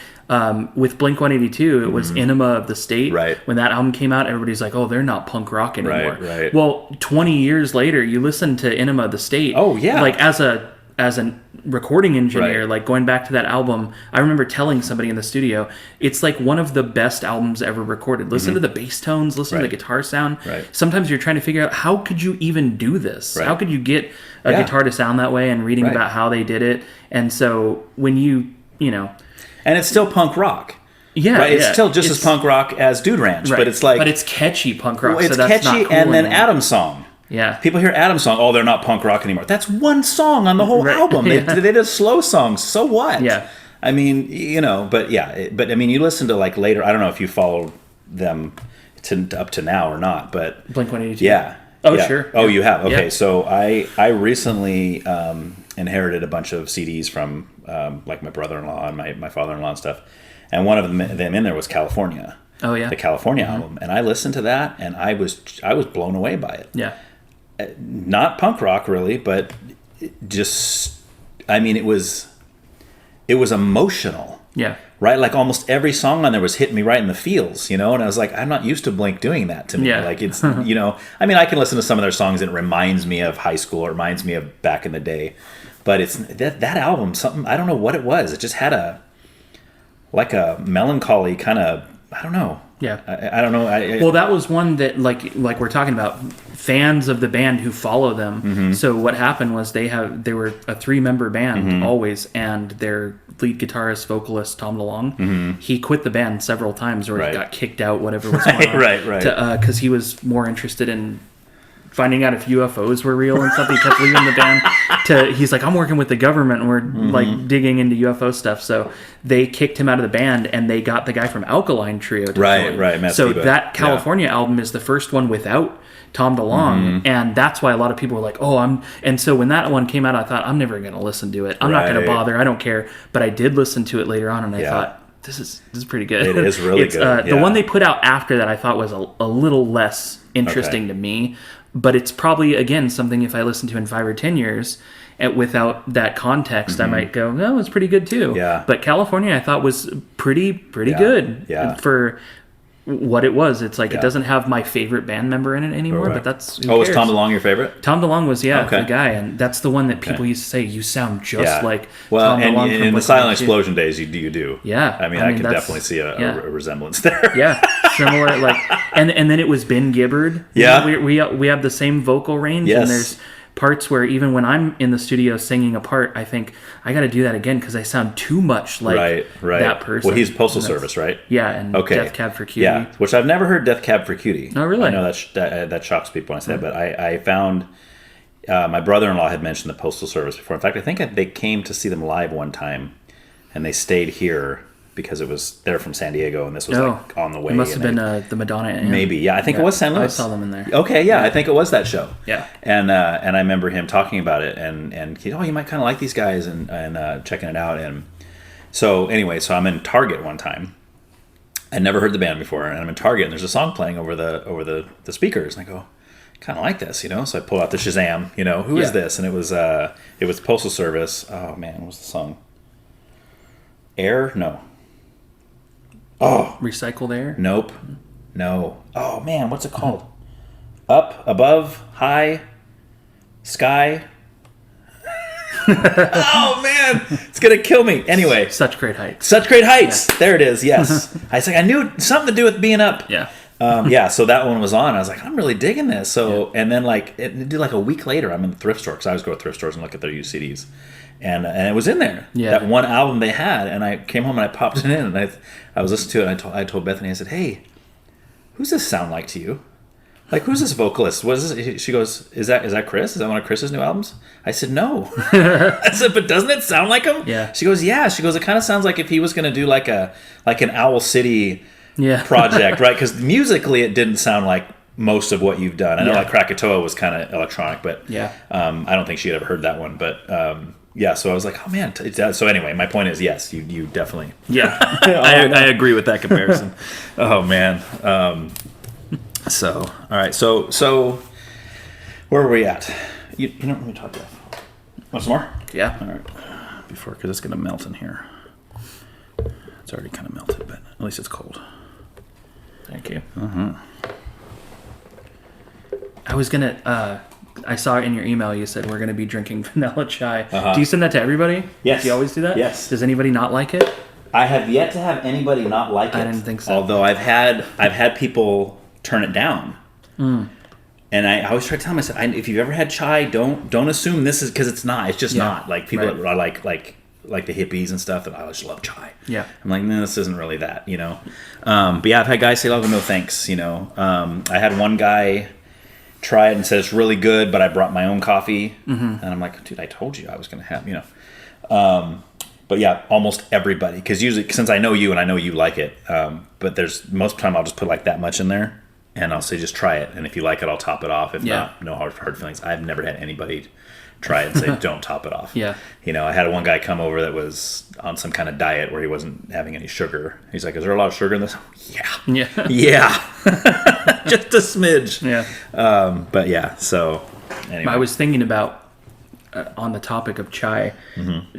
With Blink-182, it was Enema of the State. Right. When that album came out, everybody's like, "Oh, they're not punk rock anymore." Right. Well, 20 years later, you listen to Enema of the State. Oh, yeah. Like, as a recording engineer, like, going back to that album, I remember telling somebody in the studio, it's like one of the best albums ever recorded. Listen to the bass tones, listen to the guitar sound. Sometimes you're trying to figure out, how could you even do this? How could you get a guitar to sound that way, and reading about how they did it. And so when and it's still punk rock. Yeah, right? It's still just as punk rock as Dude Ranch, but it's like, but it's catchy punk rock. Well, it's so that's catchy, not cool and then anymore. Adam's Song. Yeah. People hear Adam's song, oh, they're not punk rock anymore. That's one song on the whole album. They did slow songs. So what? Yeah. I mean, but I mean, you listen to like later. I don't know if you followed them up to now or not, but Blink-182. Yeah. Oh, yeah. sure. Oh, you have. Okay, Yeah. so I recently inherited a bunch of CDs from like my brother-in-law and my father-in-law and stuff, and one of them in there was California. Oh yeah. The California album, and I listened to that, and I was blown away by it. Yeah. Not punk rock really, but just, I mean, it was emotional. Yeah. Right? Like almost every song on there was hitting me right in the feels, and I was like, I'm not used to Blink doing that to me. Yeah. Like it's, I mean, I can listen to some of their songs and it reminds me of high school, or it reminds me of back in the day, but it's that album, something, I don't know what it was. It just had a melancholy kind of, I don't know. Yeah. I don't know. Well, that was one that like we're talking about fans of the band who follow them. Mm-hmm. So what happened was they were a 3-member band always, and their lead guitarist, vocalist Tom DeLonge, he quit the band several times, or he got kicked out, whatever was going on. Right. Because he was more interested in finding out if UFOs were real and stuff. He kept leaving the band he's like, I'm working with the government and we're like digging into UFO stuff. So they kicked him out of the band, and they got the guy from Alkaline Trio to join. Right. So that California album is the first one without Tom DeLonge, and that's why a lot of people were like, and so when that one came out, I thought, I'm never going to listen to it. I'm not going to bother. I don't care. But I did listen to it later on, and I thought, this is pretty good. It is really good. The one they put out after that I thought was a little less interesting to me, but it's probably, again, something if I listen to in 5 or 10 years without that context, I might go, oh, it's pretty good too. Yeah. But California I thought was pretty good for what it was. It's like it doesn't have my favorite band member in it anymore, but that's who was cares? Tom DeLonge your favorite? Tom DeLonge was the guy, and that's the one that people used to say, you sound just like Tom DeLonge from in the Silent Blink-182. Explosion days, you do. Yeah, I mean, I can definitely see a resemblance there. Yeah, similar. Like, and then it was Ben Gibbard. Yeah, we have the same vocal range, and there's parts where even when I'm in the studio singing a part, I think I got to do that again because I sound too much like that person. Well, he's Postal Service, right? Yeah, and Death Cab for Cutie. Yeah, which I've never heard Death Cab for Cutie. Oh, really? I know that shocks people when I say that, but I found my brother-in-law had mentioned the Postal Service before. In fact, I think they came to see them live one time, and they stayed here because they're from San Diego, and this was like on the way. It must have been the Madonna Inn. Maybe, yeah. I think it was San Luis. I saw them in there. Okay, yeah, I think it was that show. Yeah. And I remember him talking about it, and he, you might kind of like these guys, and checking it out. And so anyway, so I'm in Target one time. I'd never heard the band before, and I'm in Target, and there's a song playing over the speakers, and I go, kind of like this, So I pull out the Shazam, who is this? And it was Postal Service. Oh man, what was the song? Air? No. Oh. Recycled Air? Nope. No. Oh man, what's it called? Up, above, high, sky. Oh man, it's gonna kill me. Anyway, Such Great Heights. Yeah. There it is. Yes. I was like, I knew something to do with being up. Yeah. So that one was on. I was like, I'm really digging this. So and then it did a week later. I'm in the thrift store because I always go to thrift stores and look at their used CDs. And it was in there. Yeah. That one album they had, and I came home and I popped it in, and I was listening to it, and I told Bethany, I said, hey, who's this sound like to you? Like, who's this vocalist? What is this? She goes, is that Chris? Is that one of Chris's new albums? I said, no. I said, but doesn't it sound like him? Yeah. She goes, yeah. She goes, it kind of sounds like if he was going to do like an Owl City project, right? Because musically it didn't sound like most of what you've done. I know like Krakatoa was kind of electronic, but I don't think she had ever heard that one. But so I was like, oh man. So anyway, my point is, yes, you definitely. Yeah. I agree with that comparison. Oh man. So all right. So where are we at? You don't really talk about. Want some more? Yeah. All right. Because it's gonna melt in here. It's already kind of melted, but at least it's cold. Thank you. I was gonna. I saw in your email you said we're gonna be drinking vanilla chai. Do you send that to everybody? Yes. Do you always do that? Yes. Does anybody not like it? I have yet to have anybody not like it. I didn't think so. Although I've had people turn it down. And I always try to tell them, I said, if you've ever had chai, don't assume this is, because it's not. It's just not. Like people that are like the hippies and stuff, that I just love chai. Yeah. I'm like, no, this isn't really that, But yeah, I've had guys say, oh, no thanks, I had one guy, try it and said it's really good, but I brought my own coffee. And I'm like, dude, I told you I was going to have, but yeah, almost everybody, because usually, since I know you and I know you like it, but there's most of the time I'll just put like that much in there and I'll say just try it, and if you like it I'll top it off. If not, no hard feelings. I've never had anybody try it and say don't top it off. I had one guy come over that was on some kind of diet where he wasn't having any sugar. He's like, is there a lot of sugar in this? Yeah just a smidge. But yeah, so anyway. I was thinking about on the topic of chai.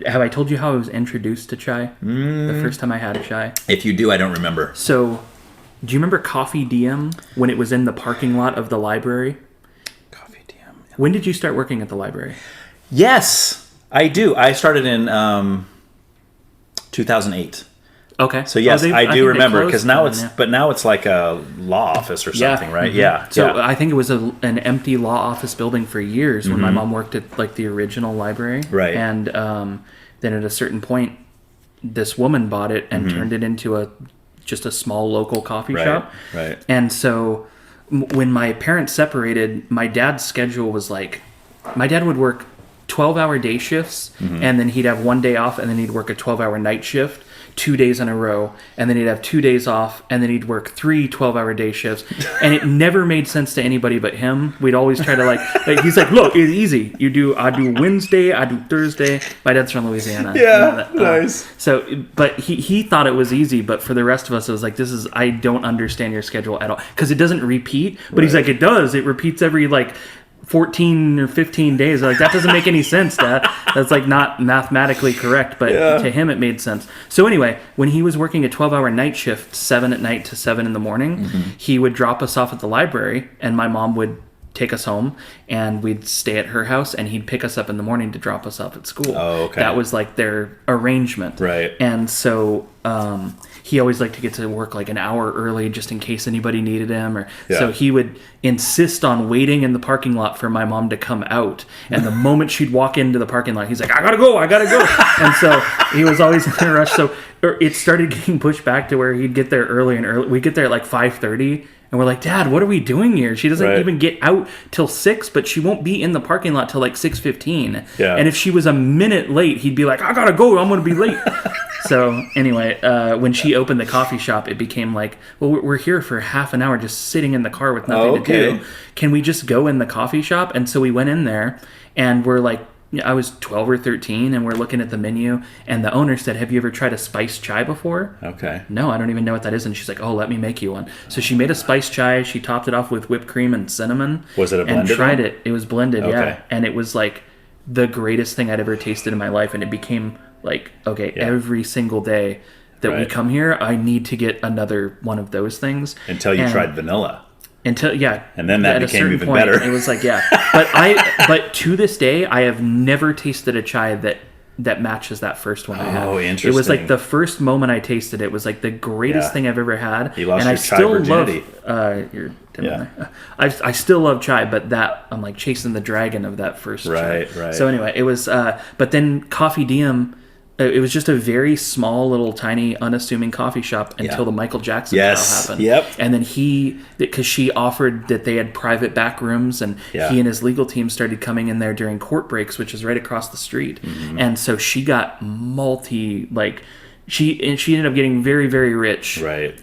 Have I told you how I was introduced to chai? The first time I had a chai? If you do, I don't remember. So do you remember Coffee DM when it was in the parking lot of the library? Coffee DM. When did you start working at the library? Yes, I do. I started in 2008. Okay. So yes, I do remember, because now it's like a law office or something, right? So I think it was an empty law office building for years when my mom worked at like the original library. Right. And then at a certain point, this woman bought it and turned it into just a small local coffee shop. Right. And so when my parents separated, my dad's schedule was like, my dad would work 12-hour day shifts, and then he'd have one day off, and then he'd work a 12-hour night shift 2 days in a row, and then he'd have 2 days off, and then he'd work 3 12-hour day shifts, and it never made sense to anybody but him. We'd always try to like he's like, look, it's easy. I do Wednesday, I do Thursday. My dad's from Louisiana. Nice. So, but he thought it was easy, but for the rest of us, it was like, I don't understand your schedule at all, because it doesn't repeat. But he's like, it does. It repeats every like 14 or 15 days. Like, that doesn't make any sense, Dad. That's like not mathematically correct, but to him it made sense. So anyway, when he was working a 12-hour night shift, 7 at night to 7 in the morning, he would drop us off at the library, and my mom would take us home, and we'd stay at her house, and he'd pick us up in the morning to drop us off at school. Oh, okay. That was like their arrangement. Right. And so he always liked to get to work like an hour early just in case anybody needed him. So he would insist on waiting in the parking lot for my mom to come out. And the moment she'd walk into the parking lot, he's like, I gotta go. And so he was always in a rush. So it started getting pushed back to where he'd get there early and early. We'd get there at like 5:30. And we're like, Dad, what are we doing here? She doesn't even get out till 6, but she won't be in the parking lot till like 6:15. And if she was a minute late, he'd be like, I gotta go, I'm gonna be late. So anyway, when she opened the coffee shop, it became like, well, we're here for half an hour just sitting in the car with nothing to do. Can we just go in the coffee shop? And so we went in there, and we're like, I was 12 or 13, and we're looking at the menu, and the owner said, have you ever tried a spiced chai before? Okay. No, I don't even know what that is. And she's like, oh, let me make you one. So she made a spiced chai. She topped it off with whipped cream and cinnamon. Was it a blended and tried one? it. It was blended, yeah. And it was like the greatest thing I'd ever tasted in my life. And it became like, every single day that we come here, I need to get another one of those things. Until you tried vanilla. And then that became even better. It was like, but to this day, I have never tasted a chai that matches that first one I had. Oh, interesting. It was like the first moment I tasted it was like the greatest thing I've ever had. You lost and your I chai still virginity. I still love chai, but that I'm like chasing the dragon of that first chai. Right. So anyway, it was but then Coffee DM, it was just a very small, little, tiny, unassuming coffee shop until the Michael Jackson trial happened. Yep. And then because she offered that they had private back rooms, and he and his legal team started coming in there during court breaks, which is right across the street. And so she got she ended up getting very, very rich,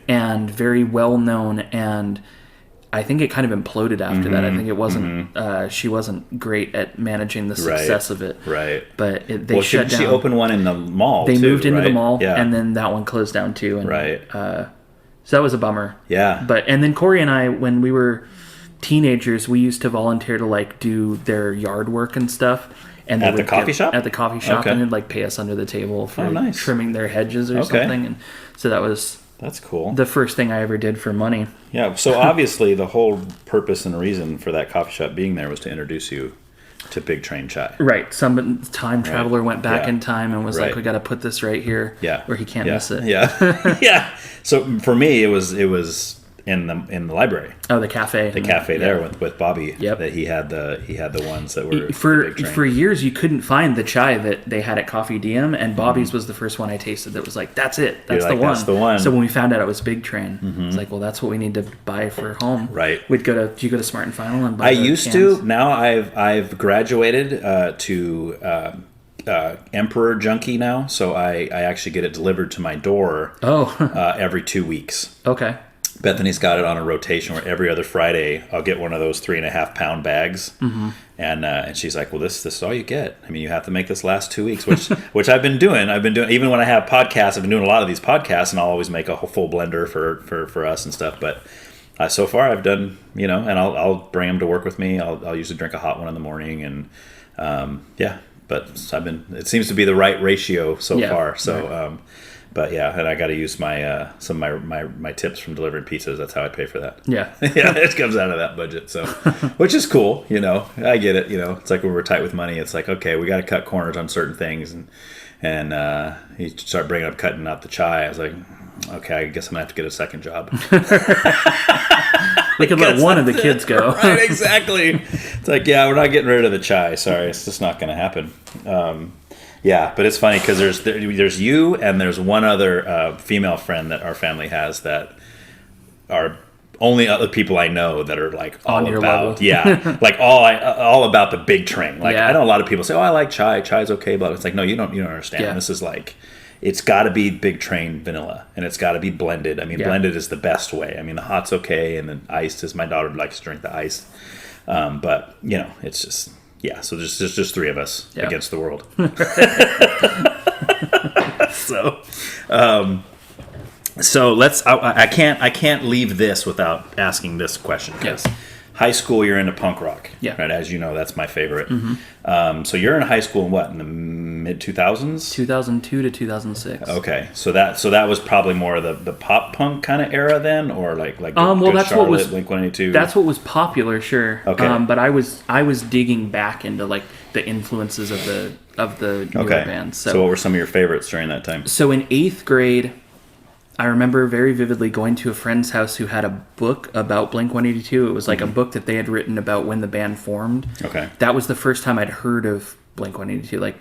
and very well known, and I think it kind of imploded after that. I think it wasn't. She wasn't great at managing the success of it. Right. But they shut down. She opened one in the mall. They moved into the mall, and then that one closed down too. And, so that was a bummer. Yeah. And then Corey and I, when we were teenagers, we used to volunteer to like do their yard work and stuff. And at the coffee shop? At the coffee shop, and they'd like pay us under the table for trimming their hedges or something. And so that's cool. The first thing I ever did for money. Yeah, so obviously the whole purpose and reason for that coffee shop being there was to introduce you to Big Train Chai. Right. Some time traveler went back in time and was like, we got to put this right here where he can't miss it. Yeah. Yeah. So for me, it was in the library. Oh, the cafe. The cafe there with Bobby. Yep. That he had the ones that were for years. You couldn't find the chai that they had at Coffee DM, and Bobby's was the first one I tasted. That was like, that's it. That's the one. That's the one. So when we found out it was Big Train, it's like, well, that's what we need to buy for home. Right. Do you go to Smart and Final and buy? I used to. Now I've graduated to Emperor Junkie now, so I actually get it delivered to my door. Every 2 weeks. Okay. Bethany's got it on a rotation where every other Friday I'll get one of those 3.5 pound bags, and she's like, "Well, this is all you get. I mean, you have to make this last 2 weeks," which I've been doing. Even when I have podcasts, I've been doing a lot of these podcasts, and I'll always make a whole full blender for us and stuff. But so far, I've done, and I'll bring them to work with me. I'll usually drink a hot one in the morning, and But it seems to be the right ratio so far. So. Right. But yeah, and I got to use some of my tips from delivering pizzas. That's how I pay for that. Yeah, yeah, it comes out of that budget. So, which is cool. I get it. It's like when we're tight with money. It's like, okay, we got to cut corners on certain things, and you start bringing up cutting out the chai. I was like, okay, I guess I'm gonna have to get a second job. We could let one of the kids go. Right, exactly. It's like, yeah, we're not getting rid of the chai. Sorry, it's just not gonna happen. Yeah, but it's funny because there's you and there's one other female friend that our family has that are only other people I know that are like all on your about level. like all about the Big Train. Like I know a lot of people say, "Oh, I like chai. Chai's okay," but it's like, no, you don't understand. Yeah. This is like, it's got to be Big Train vanilla, and it's got to be blended. I mean, blended is the best way. I mean, the hot's okay, and then iced is, my daughter likes to drink the iced, but it's just. Yeah, so there's just three of us against the world. So let's. I can't leave this without asking this question. Yes. High school, you're into punk rock. Yeah. Right. As you know, that's my favorite. So you're in high school in what, in the mid 2000s? 2002 to 2006. Okay. So that was probably more of the pop punk kind of era then, or like well, that's Charlotte, what was Blink-182. That's what was popular, sure. Okay. But I was digging back into like the influences of the newer bands. So what were some of your favorites during that time? So in 8th grade, I remember very vividly going to a friend's house who had a book about Blink-182. It was like a book that they had written about when the band formed. Okay. That was the first time I'd heard of Blink-182. Like,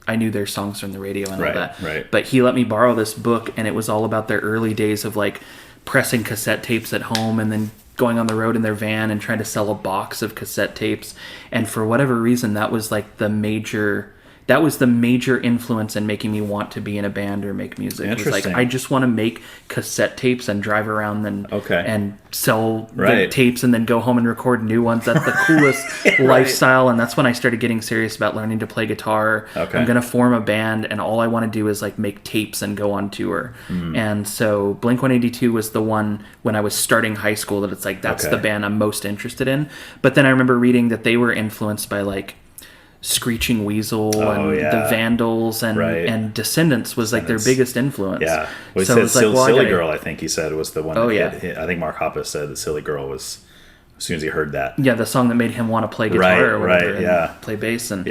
I knew their songs from the radio and all that. Right. But he let me borrow this book, and it was all about their early days of like pressing cassette tapes at home and then going on the road in their van and trying to sell a box of cassette tapes. And for whatever reason, that was like the major influence in making me want to be in a band or make music. It was like, I just want to make cassette tapes and drive around and sell the tapes and then go home and record new ones. That's the coolest lifestyle. And that's when I started getting serious about learning to play guitar. Okay. I'm going to form a band, and all I want to do is like make tapes and go on tour. And so Blink-182 was the one when I was starting high school that it's like, that's the band I'm most interested in. But then I remember reading that they were influenced by like Screeching Weasel and the Vandals and Descendents was like their biggest influence. Yeah. Well, he so said it was like, Silly Girl, I think he said, was the one. Oh, I think Mark Hoppus said that Silly Girl was, as soon as he heard that. Yeah, the song that made him want to play guitar or whatever and play bass. And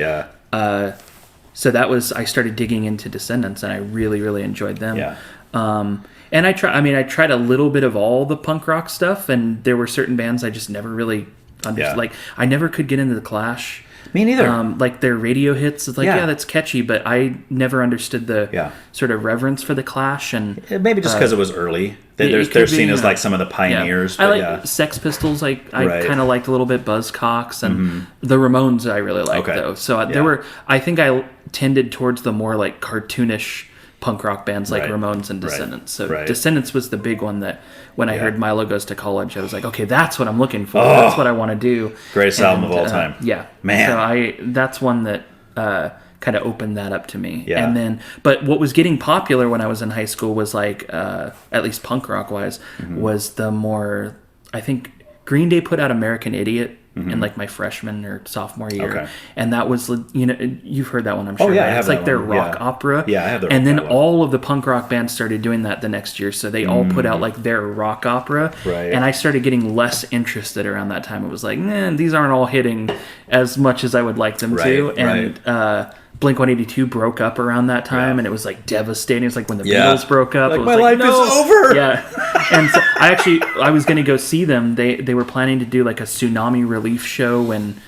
so that was, I started digging into Descendents, and I really, really enjoyed them. Yeah. And I tried a little bit of all the punk rock stuff, and there were certain bands I just never really understood. Like, I never could get into the Clash. Me neither. Like their radio hits, it's like, that's catchy, but I never understood the sort of reverence for the Clash. And maybe just because it was early. They're seen as like some of the pioneers. I but like Sex Pistols. I kind of liked a little bit Buzzcocks, and the Ramones I really liked though. So there were. I think I tended towards the more like cartoonish punk rock bands like Ramones and Descendents. So Descendents was the big one that when I heard Milo Goes to College, I was like, okay, that's what I'm looking for. That's what I want to do. Greatest album of all time. Yeah. Man. So that's one that kind of opened that up to me. Yeah. And then, but what was getting popular when I was in high school was like, at least punk rock wise, was the more, I think Green Day put out American Idiot in like my freshman or sophomore year, and that was, you've heard that one, I'm sure. Oh yeah, right? I have It's that like their one. rock opera. Yeah, I have their. And then catalog. all of the punk rock bands started doing that the next year, so they all put out like their rock opera. Right. And I started getting less interested around that time. It was like, these aren't all hitting as much as I would like them to. And Blink-182 broke up around that time, and it was like devastating. It was like when the Yeah. Beatles broke up. Like, it was my life is over! Yeah. And so I was going to go see them. They were planning to do like a tsunami relief show when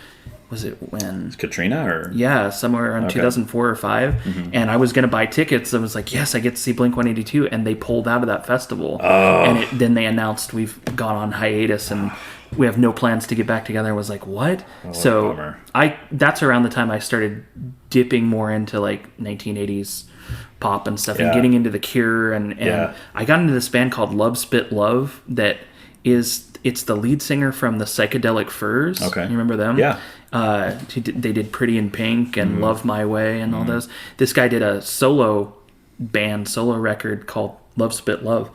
Katrina or somewhere around 2004 or 5, and I was going to buy tickets. I was like, yes, I get to see Blink-182, and they pulled out of that festival. And then they announced we've gone on hiatus and we have no plans to get back together. I was like, what? So that's around the time I started dipping more into like 1980s pop and stuff, and getting into The Cure, and I got into this band called Love Spit Love it's the lead singer from the Psychedelic Furs. Okay. You remember them? Yeah. They did Pretty in Pink and Love My Way and all those. This guy did a solo record called Love Spit Love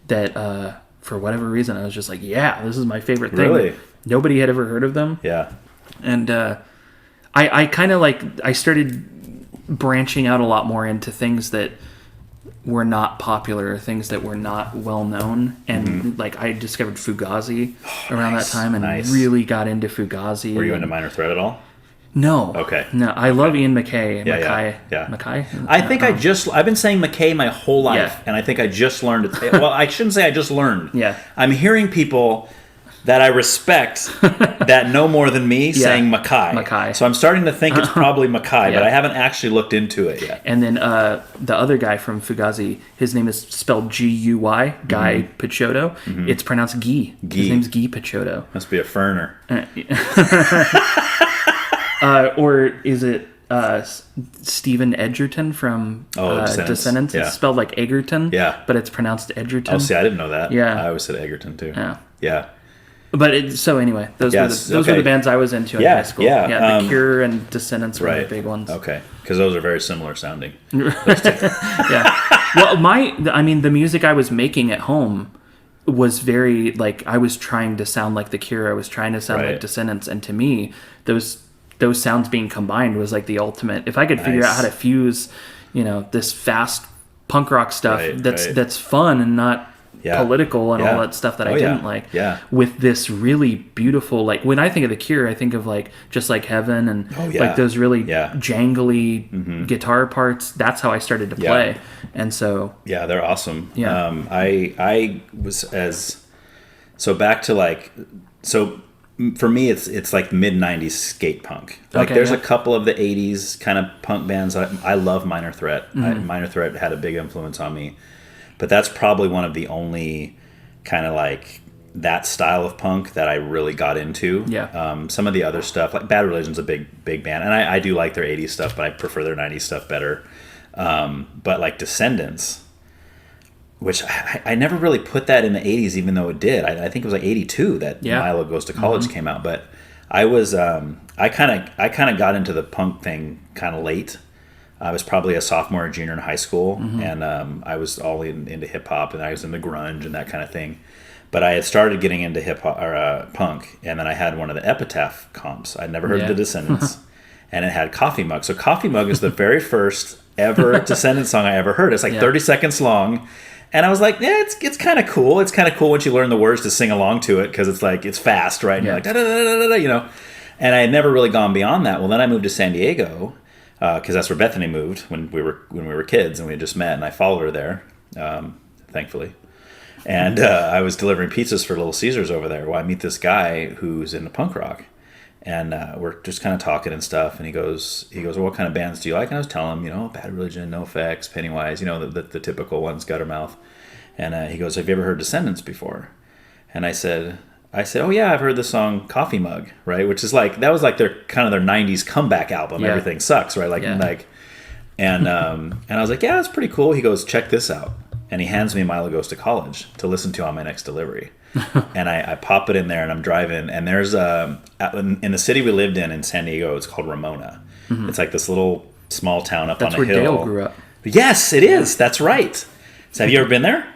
that for whatever reason I was just like, yeah, this is my favorite thing. Really? Nobody had ever heard of them. Yeah. And I kind of I started branching out a lot more into things that were not popular, things that were not well known, and like I discovered Fugazi around that time, and really got into Fugazi. Were you into Minor Threat at all? No. Okay. No, I love Ian MacKye. Yeah. MacKye? I think I've been saying MacKye my whole life, and I think I just learned it. Well, I shouldn't say I just learned. Yeah. I'm hearing people that I respect that know more than me saying MacKye. So I'm starting to think it's probably MacKye, but I haven't actually looked into it yet. And then the other guy from Fugazi, his name is spelled Guy, Guy Picciotto. It's pronounced Guy. His name's Guy Picciotto. Must be a ferner. Or is it Stephen Edgerton from Descendants? Yeah. It's spelled like Egerton, but it's pronounced Edgerton. Oh, see, I didn't know that. Yeah. I always said Egerton, too. Yeah. But so anyway, those were the bands I was into in high school. The Cure and Descendants were the big ones. Okay, because those are very similar sounding. Well, the music I was making at home was very like I was trying to sound like the Cure. I was trying to sound like Descendants, and to me, those sounds being combined was like the ultimate. If I could figure out how to fuse, this fast punk rock stuff that's fun and not political and all that stuff that I didn't like, with this really beautiful, like when I think of the Cure, I think of like Just Like Heaven and like those really jangly guitar parts. That's how I started to play, and so they're awesome. I was back to for me it's like mid 90s skate punk. There's a couple of the 80s kind of punk bands. I love Minor Threat. Minor Threat had a big influence on me. But that's probably one of the only kind of like that style of punk that I really got into. Some of the other stuff, like Bad Religion's a big band, and I do like their 80s stuff, but I prefer their 90s stuff better. But like Descendents, which I never really put that in the 80s, even though it did. I think it was like 82 that Milo Goes to College came out. But I was I kind of got into the punk thing kind of late. I was probably a sophomore or junior in high school, and I was all into hip hop, and I was into grunge and that kind of thing. But I had started getting into hip hop or punk, and then I had one of the Epitaph comps. I'd never heard of the Descendants, and it had Coffee Mug. So Coffee Mug is the very first ever Descendants song I ever heard. It's like 30 seconds long, and I was like, it's kind of cool. It's kind of cool once you learn the words to sing along to it, because it's like it's fast, right? And you're like da da da da da, And I had never really gone beyond that. Well, then I moved to San Diego. Because that's where Bethany moved when we were kids, and we had just met, and I followed her there, thankfully. And I was delivering pizzas for Little Caesars over there. Well, I meet this guy who's into punk rock, and we're just kind of talking and stuff. And he goes, well, what kind of bands do you like? And I was telling him, Bad Religion, NOFX, Pennywise, the typical ones, Guttermouth. And he goes, have you ever heard Descendants before? And I said, oh yeah, I've heard the song Coffee Mug, right? Which is like, that was like their 90s comeback album. Everything Sucks, right? And I was like, yeah, that's pretty cool. He goes, check this out. And he hands me Milo Goes to College to listen to on my next delivery. And I pop it in there, and I'm driving, and there's in the city we lived in San Diego, it's called Ramona. It's like this little small town up on a hill. That's where Dale grew up. Yes, it is. That's right. So have you ever been there?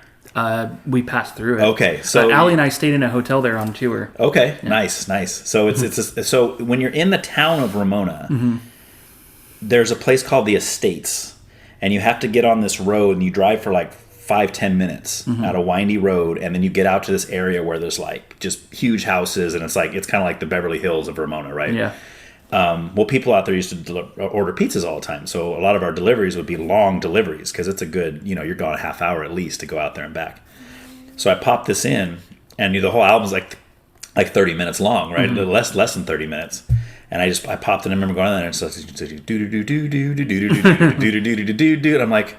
We passed through it. Okay, so Allie and I stayed in a hotel there on tour. Okay, nice. So so when you're in the town of Ramona, there's a place called the Estates, and you have to get on this road, and you drive for like 5-10 minutes at a windy road, and then you get out to this area where there's like just huge houses, and it's kind of like the Beverly Hills of Ramona, right? well, people out there used to order pizzas all the time. So a lot of our deliveries would be long deliveries because it's a good, you're gone a half hour at least to go out there and back. So I popped this in, and the whole album's like 30 minutes long, right? Less than 30 minutes. And I popped it in. I remember going on there and it's like, and I'm like,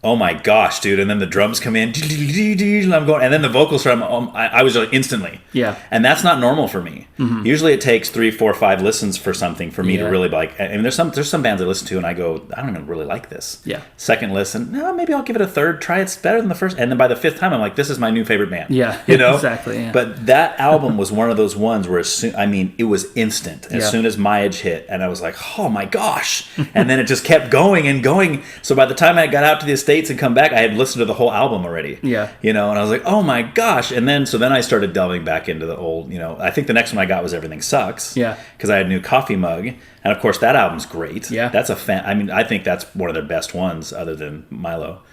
oh my gosh, dude. And then the drums come in, and I'm going, and then the vocals start. I was like instantly. Yeah. And that's not normal for me. Usually it takes 3, 4, 5 listens for something for me to really like. I mean, there's some bands I listen to and I go, I don't even really like this. Yeah. Second listen, no, maybe I'll give it a third try. It's better than the first. And then by the 5th time, I'm like, this is my new favorite band. Yeah. Exactly. Yeah. But that album was one of those ones where it was instant as soon as My Age hit, and I was like, oh my gosh. And then it just kept going and going. So by the time I got out to the States and come back, I had listened to the whole album already. Yeah. And I was like, oh my gosh. And then I started delving back into the old, I think the next one I got was Everything Sucks. Yeah. Because I had a new coffee mug. And of course that album's great. Yeah. That's I think that's one of their best ones other than Milo.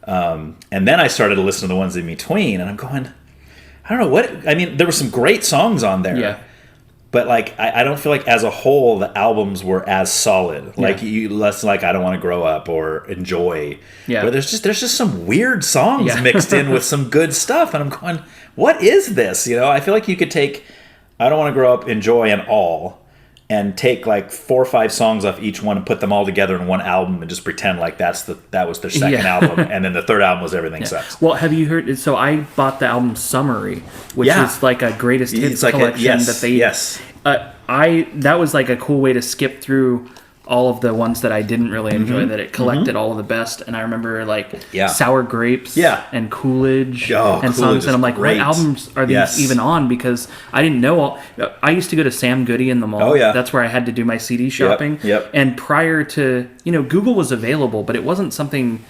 And then I started to listen to the ones in between, and I'm going, I don't know there were some great songs on there. Yeah. But I don't feel like as a whole the albums were as solid. Less like I Don't Want to Grow Up or Enjoy. Yeah. But there's just some weird songs mixed in with some good stuff, and I'm going, what is this? I feel like you could take I Don't Want to Grow Up, Enjoy, and All, and take 4 or 5 songs off each one and put them all together in one album and just pretend like that was their second album, and then the third album was Everything Sucks. Well, have you heard? So I bought the album Summary, which is like a greatest hits collection that they. Yes. That was like a cool way to skip through all of the ones that I didn't really enjoy. That it collected all of the best, and I remember Sour Grapes, and Coolidge, and songs. And I'm like, what albums are these even on? Because I didn't know I used to go to Sam Goody in the mall. Oh yeah, that's where I had to do my CD shopping. Yep. And prior to Google was available, but it wasn't something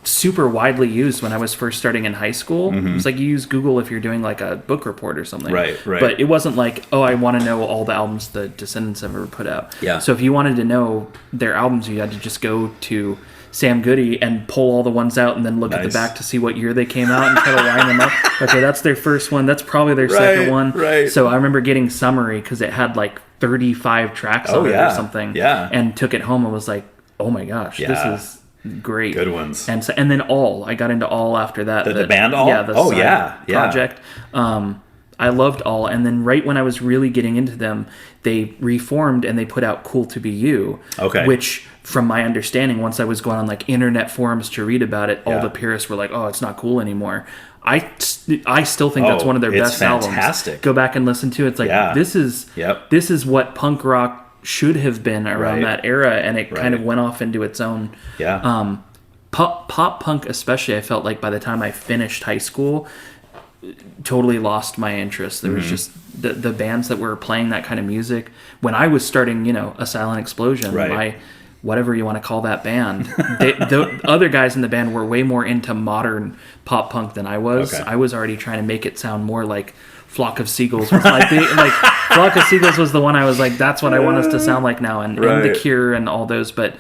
super widely used when I was first starting in high school. It was like you use Google if you're doing like a book report or something. Right. But it wasn't like, oh, I want to know all the albums the Descendents have ever put out. Yeah. So if you wanted to know their albums, you had to just go to Sam Goody and pull all the ones out and then look at the back to see what year they came out and try to line them up. Okay, that's their first one. That's probably their second one. Right. So I remember getting Summary because it had 35 tracks on it or something. Yeah. And took it home and was like, oh my gosh, this is great. Good ones. And then All. I got into All after that. The band All? Yeah, the project. I loved All. And then right when I was really getting into them, they reformed and they put out Cool to Be You. Okay. Which, from my understanding, once I was going on internet forums to read about it, all the purists were like, oh, it's not cool anymore. I still think that's one of their best albums. It's fantastic. Go back and listen to it. It's like, this is what punk rock should have been around that era, and it kind of went off into its own. Pop punk especially, I felt like by the time I finished high school, totally lost my interest. There was just the bands that were playing that kind of music when I was starting, A Silent Explosion, my whatever you want to call that band. The other guys in the band were way more into modern pop punk than I was. I was already trying to make it sound more like Flock of Seagulls was Flock of Seagulls was the one I was like, that's what I want us to sound like now, and The Cure and all those, but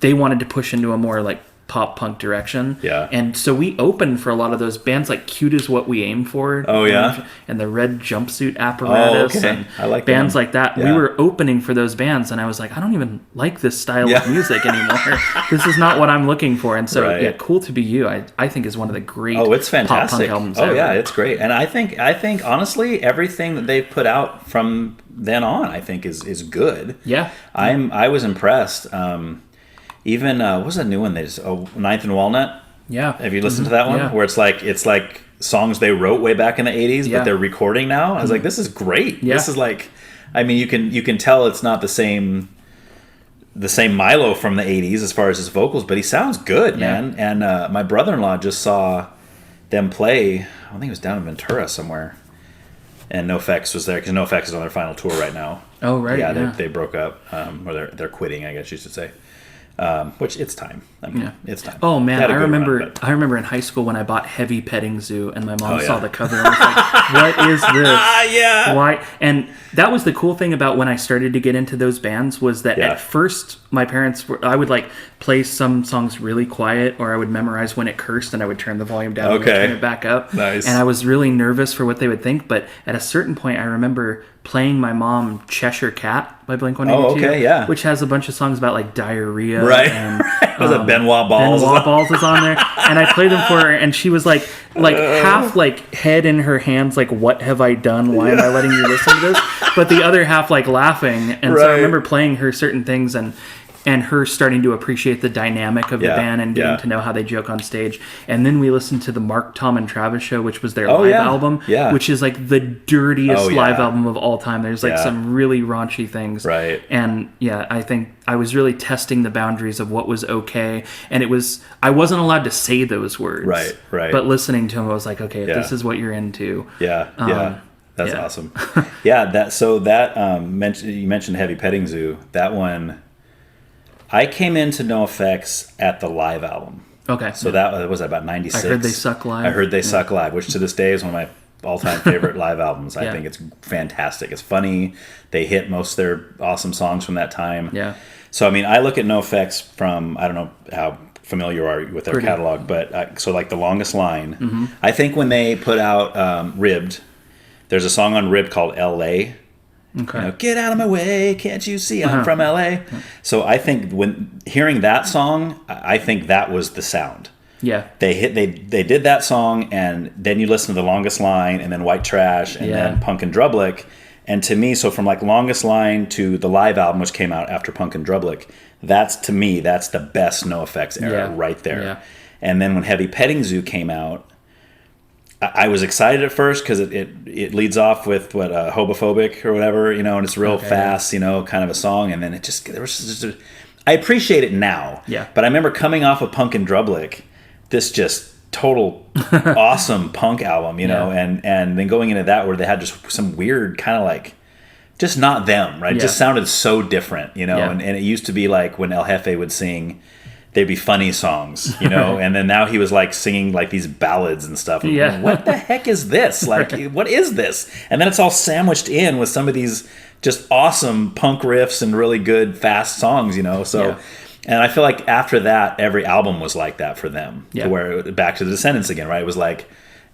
they wanted to push into a more pop punk direction. Yeah. And so we opened for a lot of those bands Cute Is What We Aim For. Oh yeah. And the Red Jumpsuit Apparatus and I like bands them. like that. Yeah. We were opening for those bands and I was like, I don't even like this style of music anymore. This is not what I'm looking for. And so Cool to Be You, I think is one of the great it's fantastic. pop punk albums ever. ever. Yeah, it's great. And I think honestly everything that they've put out from then on I think is good. Yeah. I was impressed. Even what was that new one they just Ninth and Walnut? Yeah. Have you listened to that one? Yeah. Where it's like songs they wrote way back in the 80s, but they're recording now. I was like, this is great. Yeah. This is you can tell it's not the same Milo from the 80s as far as his vocals, but he sounds good, man. And my brother-in-law just saw them play, I think it was down in Ventura somewhere. And NOFX was there because NOFX is on their final tour right now. Oh, right. Yeah, they broke up, or they're quitting, I guess you should say. Which it's time. It's time. Oh man, I remember in high school when I bought Heavy Petting Zoo and my mom saw the cover and was like, "What is this? Yeah. Why?" And that was the cool thing about when I started to get into those bands was that at first my parents I would play some songs really quiet, or I would memorize when it cursed and I would turn the volume down and turn it back up. Nice. And I was really nervous for what they would think, but at a certain point I remember playing my mom Cheshire Cat by Blink-182. Oh, okay, yeah. Which has a bunch of songs about like diarrhea. Right. And Was it Benoit Balls? Benoit Balls is on there. And I played them for her, and she was like half like head in her hands, like, what have I done? Why am I letting you listen to this? But the other half like laughing. And so I remember playing her certain things and her starting to appreciate the dynamic of the band and getting to know how they joke on stage. And then we listened to the Mark, Tom, and Travis show, which was their live album, which is like the dirtiest live album of all time. There's like some really raunchy things. Right. And I think I was really testing the boundaries of what was okay. And I wasn't allowed to say those words. Right. But listening to them, I was like, okay, if this is what you're into. That's awesome. You mentioned Heavy Petting Zoo. That one, I came into NOFX at the live album. Okay. So that was about 96. I heard They Suck Live. I heard They Suck Live, which to this day is one of my all-time favorite live albums. I think it's fantastic. It's funny. They hit most of their awesome songs from that time. Yeah. So, I mean, I look at NOFX from, I don't know how familiar you are with their catalog, but so like The Longest Line. I think when they put out Ribbed, there's a song on Ribbed called L.A., Okay. Get out of my way, can't you see I'm from LA? So I think when hearing that song, I think that was the sound. Yeah. They did that song, and then you listen to The Longest Line, and then White Trash, and then Punk and Drublick. And to me, so from like Longest Line to the live album, which came out after Punk and Drublick, that's the best NOFX era right there. Yeah. And then when Heavy Petting Zoo came out, I was excited at first because it leads off with Homophobic or whatever, and it's real fast, kind of a song, and then I appreciate it now. Yeah. But I remember coming off of Punk and Drublick, this just total awesome punk album, and then going into that where they had just some weird kind of like just not them, right? It just sounded so different, and it used to be like when El Jefe would sing, they'd be funny songs, and then now he was like singing like these ballads and stuff. Yeah. What the heck is this? Like, what is this? And then it's all sandwiched in with some of these just awesome punk riffs and really good fast songs, So, and I feel like after that, every album was like that for them. Yeah. To where back to the Descendents again, right? It was like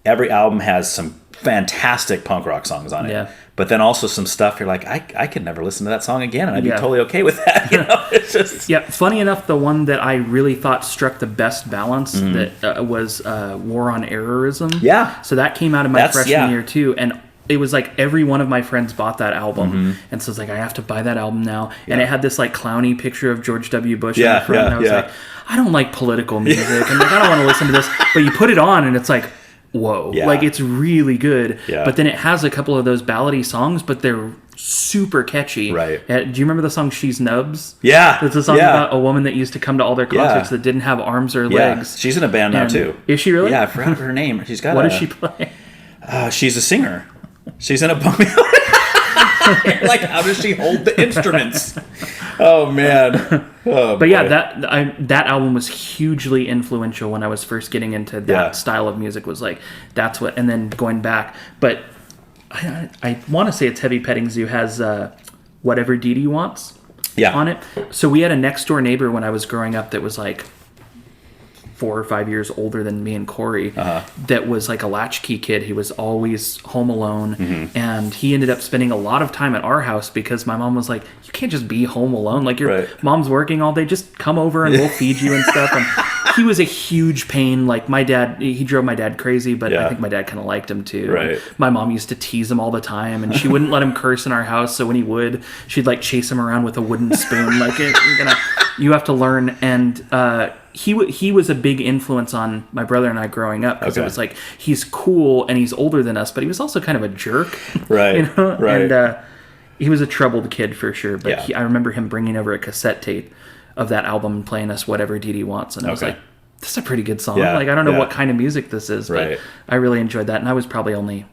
every album has some fantastic punk rock songs on it. Yeah. But then also some stuff you're like, I could never listen to that song again, and I'd be totally okay with that. It's just funny enough, the one that I really thought struck the best balance that was War on Errorism. Yeah. So that came out of my freshman year too, and it was like every one of my friends bought that album, and so it's like I have to buy that album now. And it had this like clowny picture of George W. Bush on the front, and I was like, I don't like political music, and like I don't want to listen to this. But you put it on, and it's like, whoa, like it's really good. But then it has a couple of those ballady songs, but they're super catchy. Right. Do you remember the song She's Nubs? Yeah. It's a song about a woman that used to come to all their concerts that didn't have arms or legs. She's in a band now too. Is she really? Yeah, I forgot her name. She's got what does she play? She's a singer. She's in a punk. Like, how does she hold the instruments? Oh man. Oh, but yeah, that album was hugely influential when I was first getting into that style of music. Was like that's what, and then going back. But I want to say it's Heavy Petting Zoo has Whatever Dee Dee Wants on it. So we had a next door neighbor when I was growing up that was like 4 or 5 years older than me and Corey, that was like a latchkey kid. He was always home alone, and he ended up spending a lot of time at our house because my mom was like, you can't just be home alone. Like, your mom's working all day. Just come over and we'll feed you and stuff. And he was a huge pain. Like, my dad, he drove my dad crazy, but I think my dad kind of liked him too. Right. My mom used to tease him all the time, and she wouldn't let him curse in our house. So when he would, she'd like chase him around with a wooden spoon. Like, you have to learn. And he was a big influence on my brother and I growing up, because it was like, he's cool and he's older than us, but he was also kind of a jerk, right? And he was a troubled kid for sure. But I remember him bringing over a cassette tape of that album and playing us Whatever Dee Dee Wants, and I was like, this is a pretty good song. Like, I don't know what kind of music this is, but I really enjoyed that, and I was probably only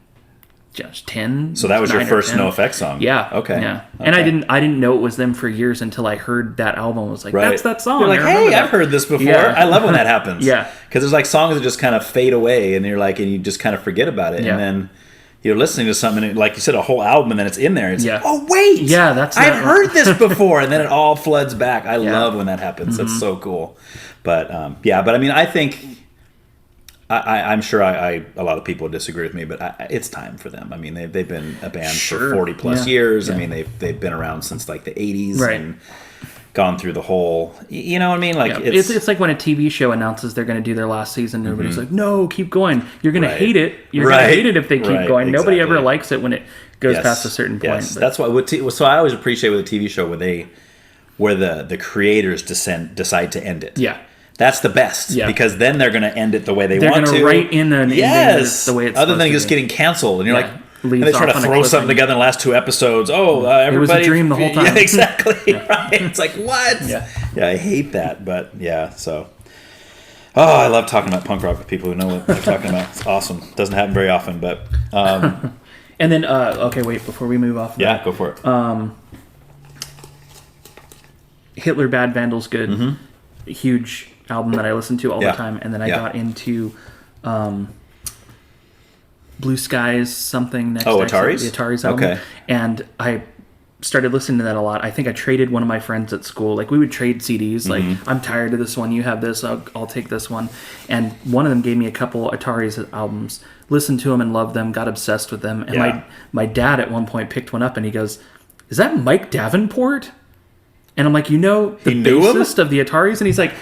just 10. So that was your first NOFX song? Yeah. Okay. Yeah. And I didn't know it was them for years until I heard that album. I was like, that's that song. You're like, hey, I've heard this before. Yeah. I love when that happens. Yeah. Because there's like songs that just kind of fade away, and you're like, and you just kind of forget about it. Yeah. And then you're listening to something, and like you said, a whole album, and then it's in there. It's like, oh, wait. Yeah, I've heard this before. And then it all floods back. I love when that happens. That's so cool. But, but I mean, I think I'm sure a lot of people disagree with me, but it's time for them. I mean, they've been a band for 40 plus years. I mean, they've been around since like the 80s and gone through the whole, you know what I mean? Like it's like when a TV show announces they're going to do their last season, everybody's like, no, keep going. You're going to hate it. You're going to hate it if they keep going. Nobody ever likes it when it goes past a certain point. Yes. That's why. So I always appreciate with a TV show where the creators decide to end it. Yeah. That's the best because then they're going to end it the way they want to. They're going to write in an ending the way it's other than just getting canceled. And you're like, and they try to throw something together in the last 2 episodes. Oh, everybody. It was a dream the whole time. Yeah, exactly. Right. It's like, what? Yeah, I hate that. But yeah, so. Oh, I love talking about punk rock with people who know what they're talking about. It's awesome. Doesn't happen very often, but. And then, okay, wait, before we move off. Yeah, go for it. Hitler Bad, Vandals Good. Huge album that I listened to all the time. And then I got into Blue Skies something next. Ataris? The Ataris album. Okay. And I started listening to that a lot. I think I traded one of my friends at school. Like, we would trade CDs. Like, I'm tired of this one. You have this. I'll take this one. And one of them gave me a couple Ataris albums. Listened to them and loved them. Got obsessed with them. And my dad at one point picked one up and he goes, "Is that Mike Davenport?" And I'm like, the bassist of the Ataris? And he's like,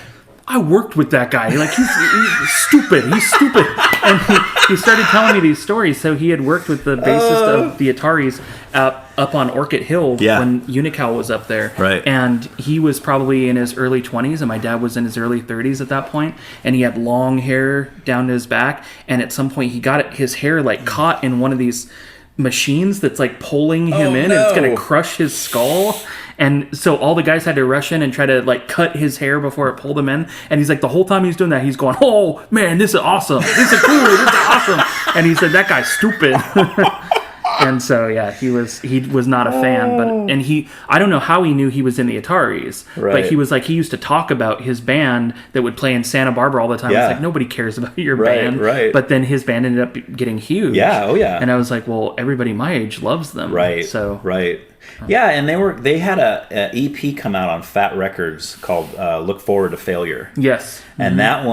"I worked with that guy. Like, he's stupid. He's stupid." And he started telling me these stories. So he had worked with the bassist of the Ataris up on Orchid Hill when Unical was up there. Right. And he was probably in his early 20s, and my dad was in his early 30s at that point. And he had long hair down to his back. And at some point, he got his hair like caught in one of these machines that's like pulling him in, and it's going to crush his skull. And so all the guys had to rush in and try to like cut his hair before it pulled him in. And he's like, the whole time he's doing that, he's going, "Oh man, this is awesome. This is cool. This is awesome." And he said, "That guy's stupid." And so he was not a fan, but I don't know how he knew he was in the Ataris, but he was like, he used to talk about his band that would play in Santa Barbara all the time. It's like, nobody cares about your band, but then his band ended up getting huge. Yeah, And I was like, well, everybody my age loves them, So yeah, and they had a EP come out on Fat Records called "Look Forward to Failure." Yes, and that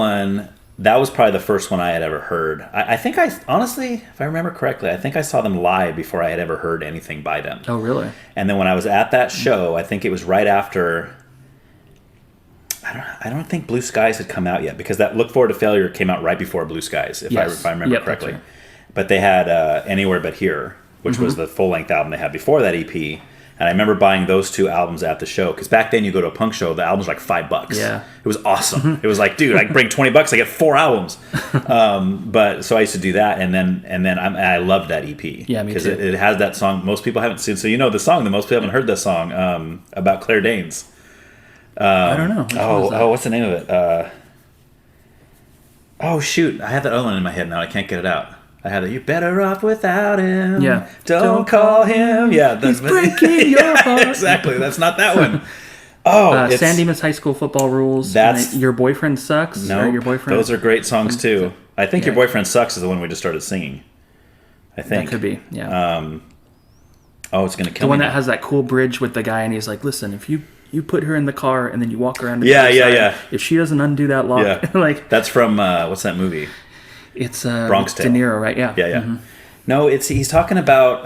was probably the first one I had ever heard. I think honestly, if I remember correctly, I think I saw them live before I had ever heard anything by them. Oh, really? And then when I was at that show, I think it was right after. I don't think Blue Skies had come out yet, because that "Look Forward to Failure" came out right before Blue Skies, if I remember correctly. Right. But they had "Anywhere But Here," which was the full length album they had before that EP. And I remember buying those 2 albums at the show, because back then you go to a punk show, the album's like $5. Yeah, it was awesome. It was like, dude, I bring $20, I get 4 albums. But so I used to do that, and then I loved that EP. Yeah, me too. Because it has that song most people haven't seen. So the song that most people haven't heard, this song about Claire Danes. I don't know. What's the name of it? Oh shoot, I have that other one in my head now. I can't get it out. I had "You're better off without him." Yeah. Don't call him. Yeah. He's breaking your heart. Exactly. That's not that one. San Dimas High School Football Rules. That's Your Boyfriend Sucks. No, Your Boyfriend. Those are great songs too. I think Your Boyfriend Sucks is the one we just started singing. I think that could be. Yeah. It's gonna kill me. The one that has that cool bridge with the guy, and he's like, "Listen, if you put her in the car and then you walk around. Yeah. If she doesn't undo that lock, like that's from what's that movie? It's Bronx Tale. De Niro, right? Yeah. Mm-hmm. No, he's talking about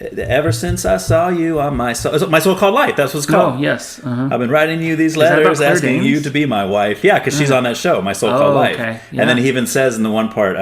ever since I saw you on my so-called life. That's what it's called. Oh, yes. I've been writing you these letters asking you to be my wife. Yeah, because she's on that show, My So-Called Life. Okay. Yeah. And then he even says in the one part,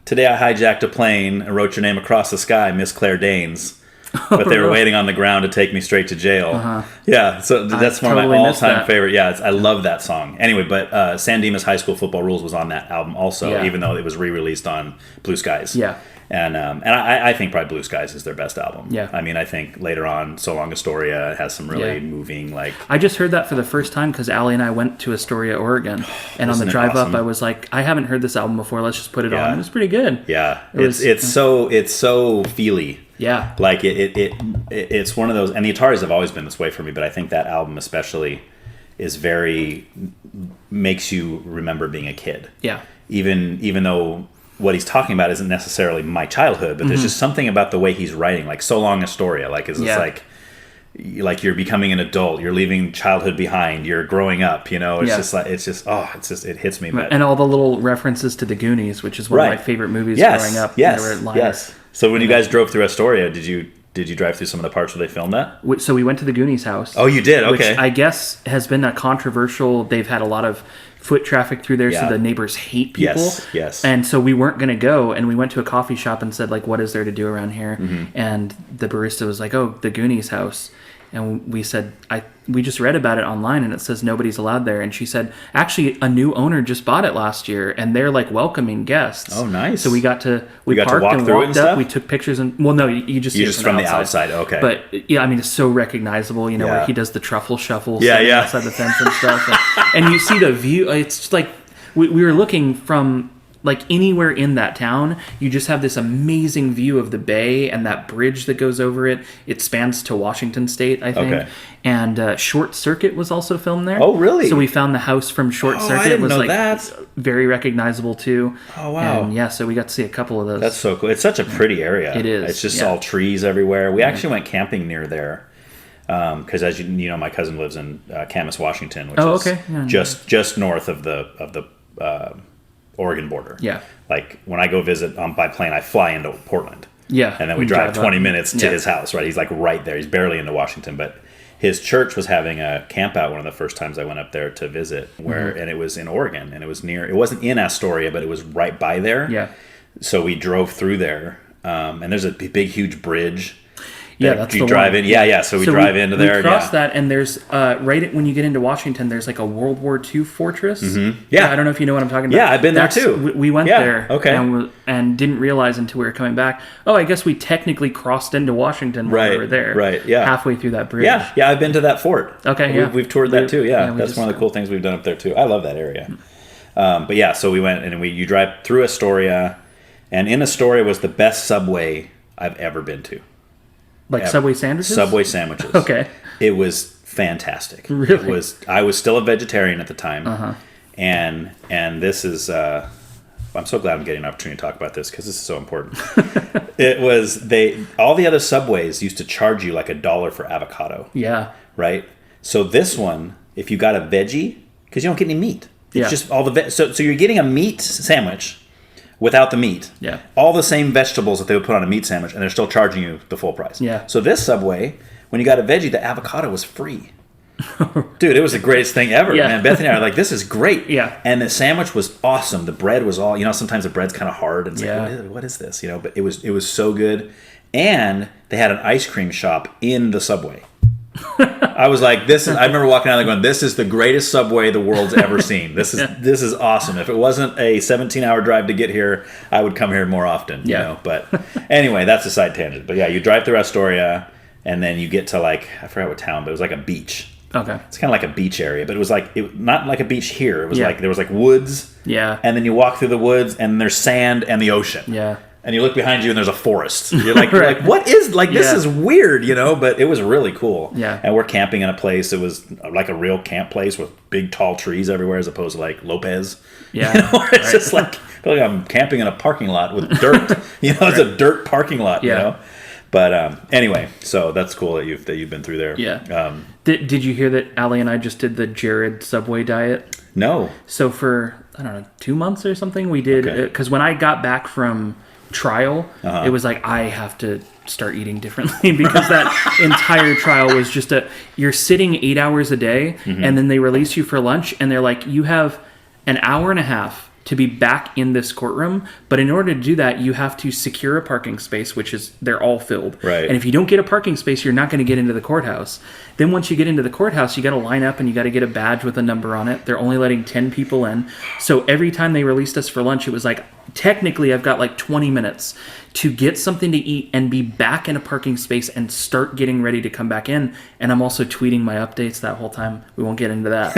"Today I hijacked a plane and wrote your name across the sky, Miss Claire Danes. But they were waiting on the ground to take me straight to jail." Yeah, so that's one of my all-time favorite. Yeah, I love that song. Anyway, but San Dimas High School Football Rules was on that album also, even though it was re-released on Blue Skies. Yeah. And I think probably Blue Skies is their best album. Yeah. I mean, I think later on, So Long Astoria has some really moving, like... I just heard that for the first time because Allie and I went to Astoria, Oregon. And on the drive up, I was like, I haven't heard this album before. Let's just put it on. It was pretty good. Yeah. It's so feely. Yeah. Like, it's one of those... And the Ataris have always been this way for me, but I think that album especially is very... makes you remember being a kid. Yeah. Even though... what he's talking about isn't necessarily my childhood, but there's just something about the way he's writing, like So Long Astoria, like it's like like you're becoming an adult, you're leaving childhood behind, you're growing up, it's just it hits me. And all the little references to the Goonies, which is one of my favorite movies growing up. Yes. So when you guys drove through Astoria, did you drive through some of the parts where they filmed that? So we went to the Goonies house. Oh, you did? Okay. Which I guess has been a controversial, they've had a lot of foot traffic through there, so the neighbors hate people. Yes. And so we weren't going to go, and we went to a coffee shop and said, like, what is there to do around here? And the barista was like, oh, the Goonies house. And we said, we just read about it online, and it says nobody's allowed there. And she said, actually, a new owner just bought it last year, and they're like welcoming guests. Oh, nice. So we parked and walked up. We took pictures, and you just see it from the outside. Okay. But yeah, I mean, it's so recognizable. Where he does the truffle shuffle, outside the fence and stuff, and you see the view. It's like we were looking from. Like anywhere in that town, you just have this amazing view of the bay and that bridge that goes over it. It spans to Washington State, I think. Okay. And Short Circuit was also filmed there. Oh, really? So we found the house from Short Circuit. I didn't was know like that. Very recognizable too. Oh, wow. And so we got to see a couple of those. That's so cool. It's such a pretty area. It is. It's just all trees everywhere. We actually went camping near there. Because as you know, my cousin lives in Camas, Washington, which is just north of the Oregon border. Yeah. Like when I go visit by plane, I fly into Portland. Yeah. And then we drive 20 minutes to his house, right? He's like right there. He's barely into Washington, but his church was having a camp out one of the first times I went up there to visit and it was in Oregon, and it wasn't in Astoria, but it was right by there. Yeah. So we drove through there. And there's a big, huge bridge. Yeah, that's you drive in. Yeah. So we drive into there. We cross that, and there's when you get into Washington, there's like a World War II fortress. Yeah, I don't know if you know what I'm talking about. Yeah, I've been there too. We went there. Okay. And didn't realize until we were coming back. Oh, I guess we technically crossed into Washington while we were there. Right. Yeah. Halfway through that bridge. Yeah. I've been to that fort. Okay. Yeah. We've toured that too. Yeah. That's one of the cool things we've done up there too. I love that area. But yeah, so we went and you drive through Astoria, and in Astoria was the best Subway I've ever been to. Like Subway sandwiches? Subway sandwiches. Okay. It was fantastic. Really? I was still a vegetarian at the time. And this is I'm so glad I'm getting an opportunity to talk about this because this is so important. All the other Subways used to charge you like $1 for avocado. Yeah. Right? So this one, if you got a veggie, because you don't get any meat. It's just all the so you're getting a meat sandwich without the meat. Yeah. All the same vegetables that they would put on a meat sandwich, and they're still charging you the full price. Yeah. So this Subway, when you got a veggie, the avocado was free. Dude, it was the greatest thing ever, man. Bethany and I were like, this is great. Yeah. And the sandwich was awesome. The bread was all, sometimes the bread's kind of hard. And it's like, what is this? But it was so good. And they had an ice cream shop in the Subway. I was like, I remember walking out there going, this is the greatest Subway the world's ever seen. This is awesome. If it wasn't a 17-hour drive to get here, I would come here more often. But anyway, that's a side tangent. But yeah, you drive through Astoria, and then you get to I forgot what town, but it was like a beach. Okay. It's kind of like a beach area, but it was not like a beach here. It was there was woods. Yeah. And then you walk through the woods, and there's sand and the ocean. Yeah. And you look behind you, and there's a forest. You're like, you're like, what is this is weird, But it was really cool. Yeah. And we're camping in a place. It was like a real camp place with big, tall trees everywhere, as opposed to like Lopez. Yeah. It's just like I'm camping in a parking lot with dirt. It's a dirt parking lot. But anyway, so that's cool that you've been through there. Yeah. Did you hear that Allie and I just did the Jared Subway diet? No. So for 2 months or something, we did because when I got back from trial, it was like I have to start eating differently because that entire trial was just you're sitting 8 hours a day, and then they release you for lunch, and they're like, you have an hour and a half to be back in this courtroom, but in order to do that, you have to secure a parking space, which is they're all filled. Right. And if you don't get a parking space, you're not going to get into the courthouse. Then once you get into the courthouse, you got to line up and you got to get a badge with a number on it. They're only letting 10 people in. So every time they released us for lunch, it was like, technically I've got 20 minutes to get something to eat and be back in a parking space and start getting ready to come back in. And I'm also tweeting my updates that whole time. We won't get into that.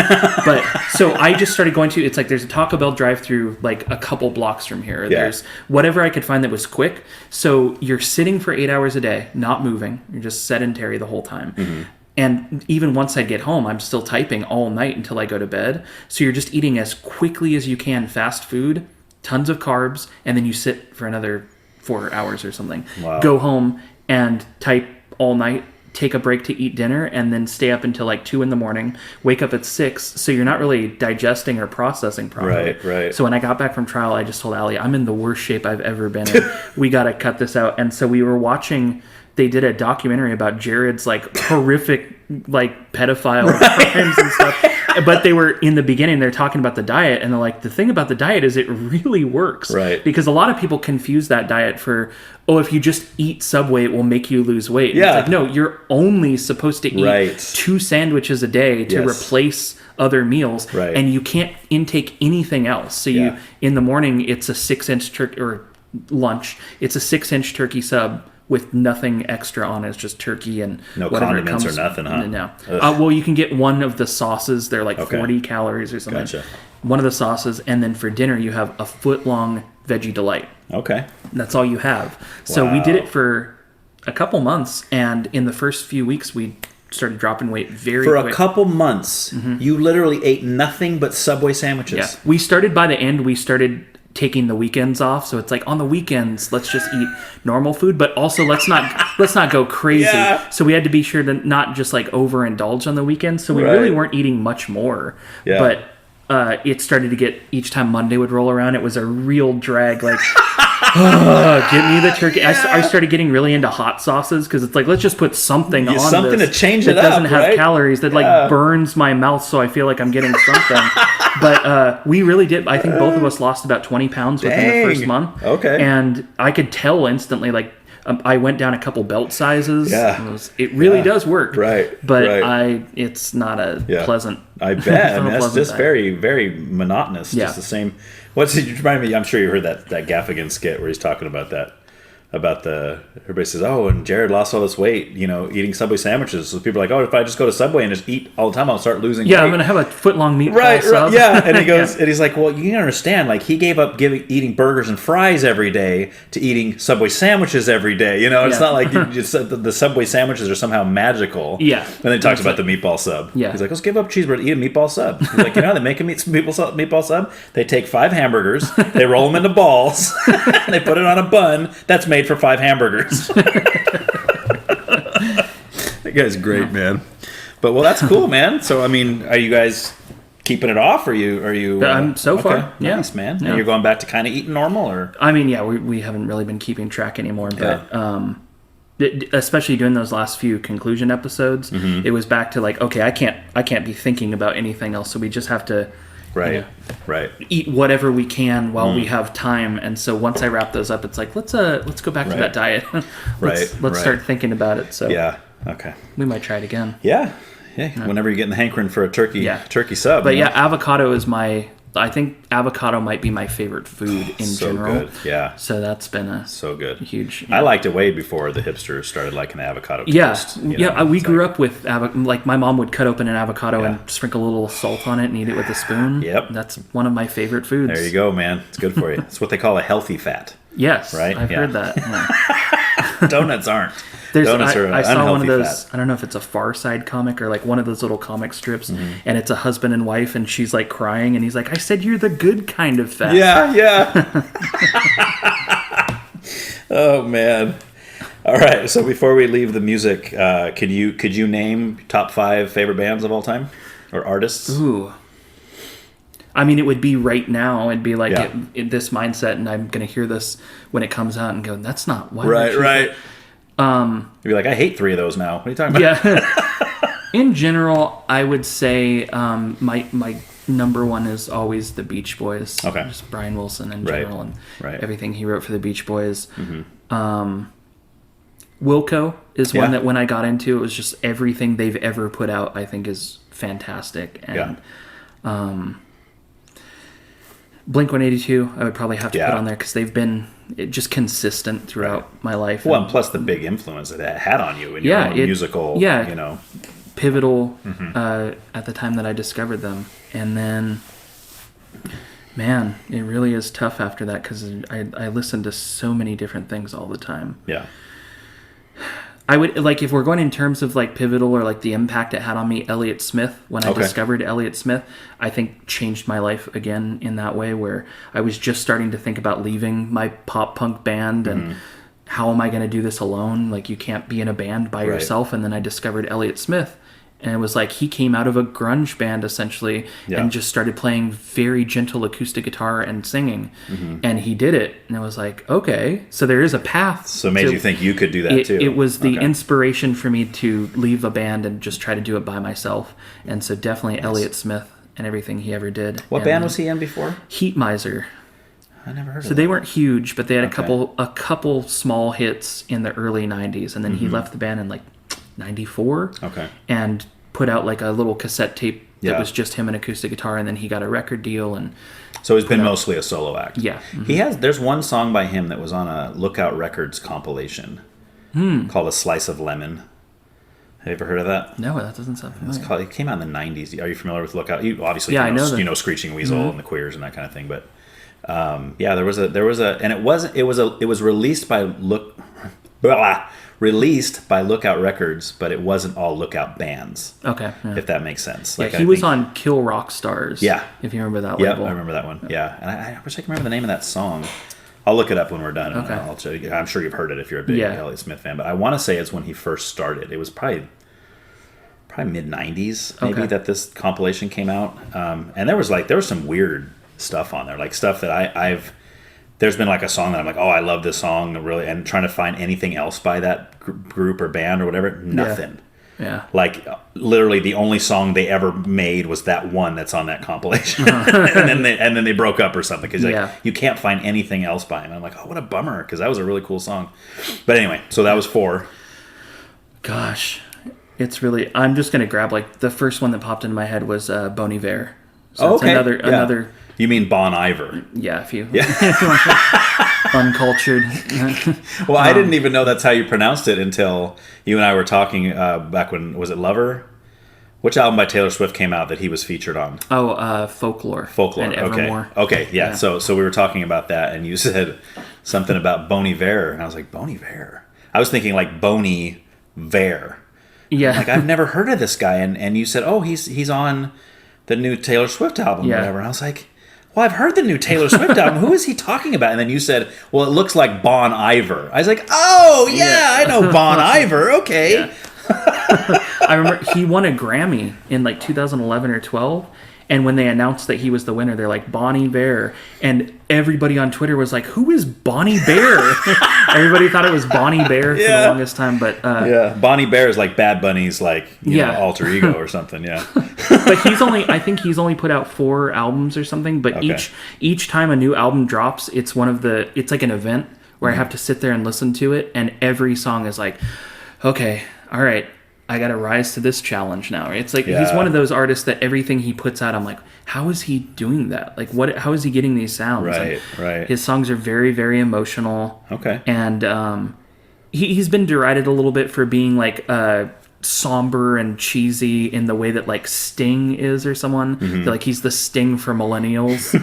But so I just started going to, it's like there's a Taco Bell drive-through a couple blocks from here. There's whatever I could find that was quick. So you're sitting for 8 hours a day, not moving. You're just sedentary the whole time. And even once I get home, I'm still typing all night until I go to bed. So you're just eating as quickly as you can fast food, tons of carbs, and then you sit for another 4 hours or something. Wow. Go home and type all night, take a break to eat dinner and then stay up until like 2 a.m, wake up at 6, so you're not really digesting or processing properly. Right. So when I got back from trial, I just told Allie, I'm in the worst shape I've ever been in. We got to cut this out. And so we were watching, they did a documentary about Jared's like horrific like pedophile crimes and stuff. But they were, in the beginning, they're talking about the diet, and they're like, the thing about the diet is it really works. Right. Because a lot of people confuse that diet for, if you just eat Subway, it will make you lose weight. And Yeah. it's like, no, you're only supposed to eat 2 sandwiches a day to replace other meals. Right. And you can't intake anything else. So you, in the morning, it's a 6-inch turkey, or lunch, it's a 6-inch turkey sub with nothing extra on it. It's just turkey and no whatever condiments it comes, or nothing, huh? No. Well, you can get one of the sauces. They're like 40 calories or something. Gotcha. One of the sauces, and then for dinner you have a foot-long veggie delight. Okay. That's all you have. So we did it for a couple months, and in the first few weeks we started dropping weight very quick. For a couple months, you literally ate nothing but Subway sandwiches. Yeah. We started, by the end, we started taking the weekends off, so it's like on the weekends let's just eat normal food, but also let's not go crazy. So we had to be sure to not just like overindulge on the weekends, so we really weren't eating much more. But it started to get, each time Monday would roll around, it was a real drag, like give me the turkey. I started getting really into hot sauces, because it's like, let's just put something on something this to change that it doesn't up, have right? calories, that like burns my mouth, so I feel like I'm getting something. But we really did. I think both of us lost about 20 pounds within the first month. Okay. And I could tell instantly, like, I went down a couple belt sizes. Yeah. It really does work. Right. But it's not a pleasant. I bet. It's not a That's pleasant just diet. very, very monotonous. Yeah. Just the same. What's it? You remind me. I'm sure you heard that Gaffigan skit where he's talking about that. About everybody says, and Jared lost all this weight, eating Subway sandwiches. So people are like, if I just go to Subway and just eat all the time, I'll start losing weight. I'm going to have a foot-long meatball sub. Right, yeah. And he goes, and he's like, well, you understand, like, he gave up eating burgers and fries every day to eating Subway sandwiches every day. It's not like the Subway sandwiches are somehow magical. Yeah. And then he talks about the meatball sub. Yeah. He's like, let's give up cheeseburger, eat a meatball sub. He's like, they make a meatball sub. They take 5 hamburgers, they roll them into balls, and they put it on a bun that's made for 5 hamburgers. That guy's great, man. But that's cool, man. So I mean, are you guys keeping it off? Are you? So far, yeah. Nice, man. Yeah. And you're going back to kind of eating normal, or? I mean, we haven't really been keeping track anymore, but especially doing those last few conclusion episodes, it was back to like, okay, I can't be thinking about anything else, so we just have to. Right. Eat whatever we can while we have time, and so once I wrap those up, it's like let's go back to that diet. let's start thinking about it. So okay, we might try it again. Yeah. Whenever you're getting the hankering for a turkey sub. But avocado is I think avocado might be my favorite food in general. Good. Yeah. So that's been so good. Huge. I liked it way before the hipsters started liking the avocado toast. We grew like, up with like my mom would cut open an avocado and sprinkle a little salt on it and eat it with a spoon. Yep. That's one of my favorite foods. There you go, man. It's good for you. It's what they call a healthy fat. Yes. Right? I've heard that. Yeah. Donuts aren't. Donuts are I saw one of those. Fat. I don't know if it's a Far Side comic or like one of those little comic strips, and it's a husband and wife, and she's like crying, and he's like, "I said you're the good kind of fat." Yeah. Oh man. All right. So before we leave the music, could you name top 5 favorite bands of all time or artists? Ooh. I mean, it would be right now. It'd be like this mindset, and I'm going to hear this when it comes out and go, "That's not why." Right. You'd be like, I hate 3 of those now. What are you talking about? Yeah. In general, I would say my number one is always the Beach Boys. Okay. Just Brian Wilson in general and everything he wrote for the Beach Boys. Wilco is one that when I got into, it was just everything they've ever put out, I think is fantastic. And Blink-182, I would probably have to put on there because they've been just consistent throughout my life. Well, and plus the big influence that it had on you in your own musical, pivotal at the time that I discovered them. And then, man, it really is tough after that because I listen to so many different things all the time. Yeah. I would, like, if we're going in terms of, like, pivotal or, like, the impact it had on me, Elliott Smith, when I discovered Elliott Smith, I think changed my life again in that way, where I was just starting to think about leaving my pop-punk band, and how am I going to do this alone? Like, you can't be in a band by yourself. And then I discovered Elliott Smith. And it was like he came out of a grunge band, essentially, and just started playing very gentle acoustic guitar and singing. And he did it. And I was like, okay, so there is a path. So it made you think you could do that too. It was the inspiration for me to leave a band and just try to do it by myself. And so definitely Elliott Smith and everything he ever did. What band was he in before? Heat Miser. I never heard of So that. they weren't huge, but they had a couple small hits in the early 90s. And then he left the band in like 94. Okay. And put out like a little cassette tape that was just him and acoustic guitar, and then he got a record deal. And so he's been mostly a solo act. Yeah. There's one song by him that was on a Lookout Records compilation called A Slice of Lemon. Have you ever heard of that? No, that doesn't sound familiar. It came out in the 90s. Are you familiar with Lookout? You obviously I know you know Screeching Weasel and the Queers and that kind of thing, but there was a and it was released by released by Lookout Records, but it wasn't all Lookout bands. Okay. Yeah. If that makes sense. Like, he was on Kill Rock Stars. Yeah. If you remember that label. label. I remember that one. Yeah. And I wish I could remember the name of that song. I'll look it up when we're done. And I'll tell you. I'm sure you've heard it if you're a big Elliott Smith fan, but I want to say it's when he first started. It was probably mid 90s maybe that this compilation came out. And there was some weird stuff on there, like stuff that I've there's been like a song that I'm like, oh, I love this song, really, and trying to find anything else by that group or band or whatever, nothing. Yeah. Like, literally the only song they ever made was that one that's on that compilation. and then they broke up or something, because you can't find anything else by him. I'm like, oh, what a bummer, because that was a really cool song. But anyway, so that was 4. Gosh, it's really, I'm just going to grab, like, the first one that popped into my head was Bon Iver. So okay. Another. You mean Bon Iver? Yeah, if you uncultured. Well, I didn't even know that's how you pronounced it until you and I were talking back when, was it Lover? Which album by Taylor Swift came out that he was featured on? Oh, Folklore. Folklore, and Evermore. Okay, yeah. So we were talking about that, and you said something about Bon Iver, and I was like, Bon Iver? I was thinking like Boney Vare. Yeah. Like, I've never heard of this guy, and you said, oh, he's on the new Taylor Swift album, or whatever. And I was like, well, I've heard the new Taylor Swift album. Who is he talking about? And then you said, well, it looks like Bon Iver. I was like, oh, yeah. I know Bon Iver. Okay. Yeah. I remember he won a Grammy in like 2011 or 12. And when they announced that he was the winner, they're like, Bonnie Bear. And everybody on Twitter was like, who is Bonnie Bear? Everybody thought it was Bonnie Bear for the longest time. But Bonnie Bear is like Bad Bunny's like you know, alter ego or something. Yeah. But I think he's only put out 4 albums or something. But each time a new album drops, it's like an event where I have to sit there and listen to it. And every song is like, okay, all right, I got to rise to this challenge now. It's like he's one of those artists that everything he puts out, I'm like, how is he doing that? Like, how is he getting these sounds? Right. His songs are very, very emotional. Okay. And he's been derided a little bit for being like somber and cheesy in the way that like Sting is, or someone. Mm-hmm. Like, he's the Sting for millennials.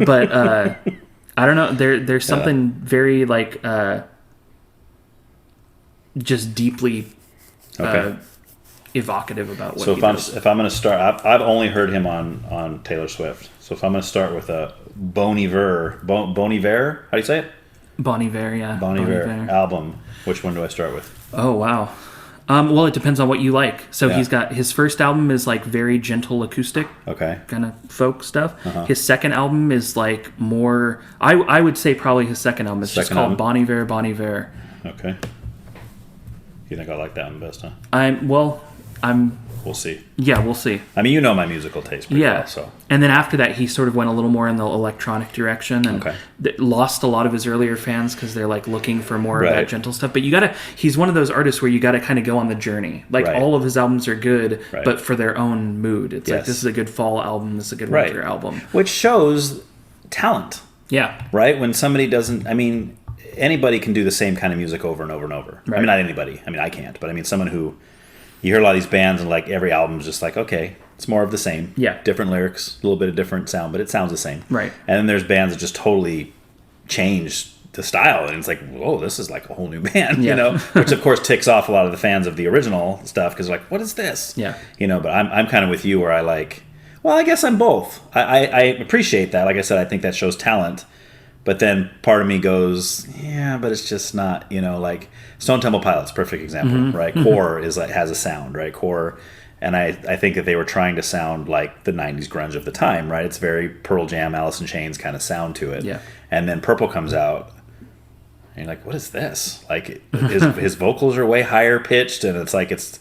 But I don't know. There's something very like just deeply evocative about what he does. If I'm going to start, I've only heard him on Taylor Swift. So if I'm going to start with a Bon Iver, how do you say it? Bon Iver, yeah. Bon Iver album. Which one do I start with? Oh, wow. Well, it depends on what you like. So he's got, his first album is like very gentle acoustic. Okay. Kind of folk stuff. His second album is like more, I would say probably his second album is just called Bon Iver, Bon Iver. Okay. You think I like that one best, huh? We'll see. Yeah, we'll see. I mean, you know my musical taste pretty well, so. And then after that, he sort of went a little more in the electronic direction, and lost a lot of his earlier fans because they're like looking for more of that gentle stuff. But he's one of those artists where you gotta kind of go on the journey. Like, all of his albums are good, but for their own mood. It's like, this is a good fall album, this is a good winter album. Which shows talent. Yeah. Right? When somebody doesn't, I mean, anybody can do the same kind of music over and over and over. Right. I mean, not anybody. I mean, I can't. But I mean, someone who, you hear a lot of these bands and like every album is just like, okay, it's more of the same. Yeah. Different lyrics, a little bit of different sound, but it sounds the same. Right. And then there's bands that just totally change the style. And it's like, whoa, this is like a whole new band, you know? Which of course ticks off a lot of the fans of the original stuff, because like, what is this? Yeah. You know, but I'm kind of with you where I like, well, I guess I'm both. I appreciate that. Like I said, I think that shows talent. But then part of me goes, yeah, but it's just not, like Stone Temple Pilots, perfect example, right? Core has a sound, right? Core, and I think that they were trying to sound like the 90s grunge of the time, right? It's very Pearl Jam, Alice in Chains kind of sound to it. Yeah. And then Purple comes out, and you're like, what is this? Like his vocals are way higher pitched, and it's like it's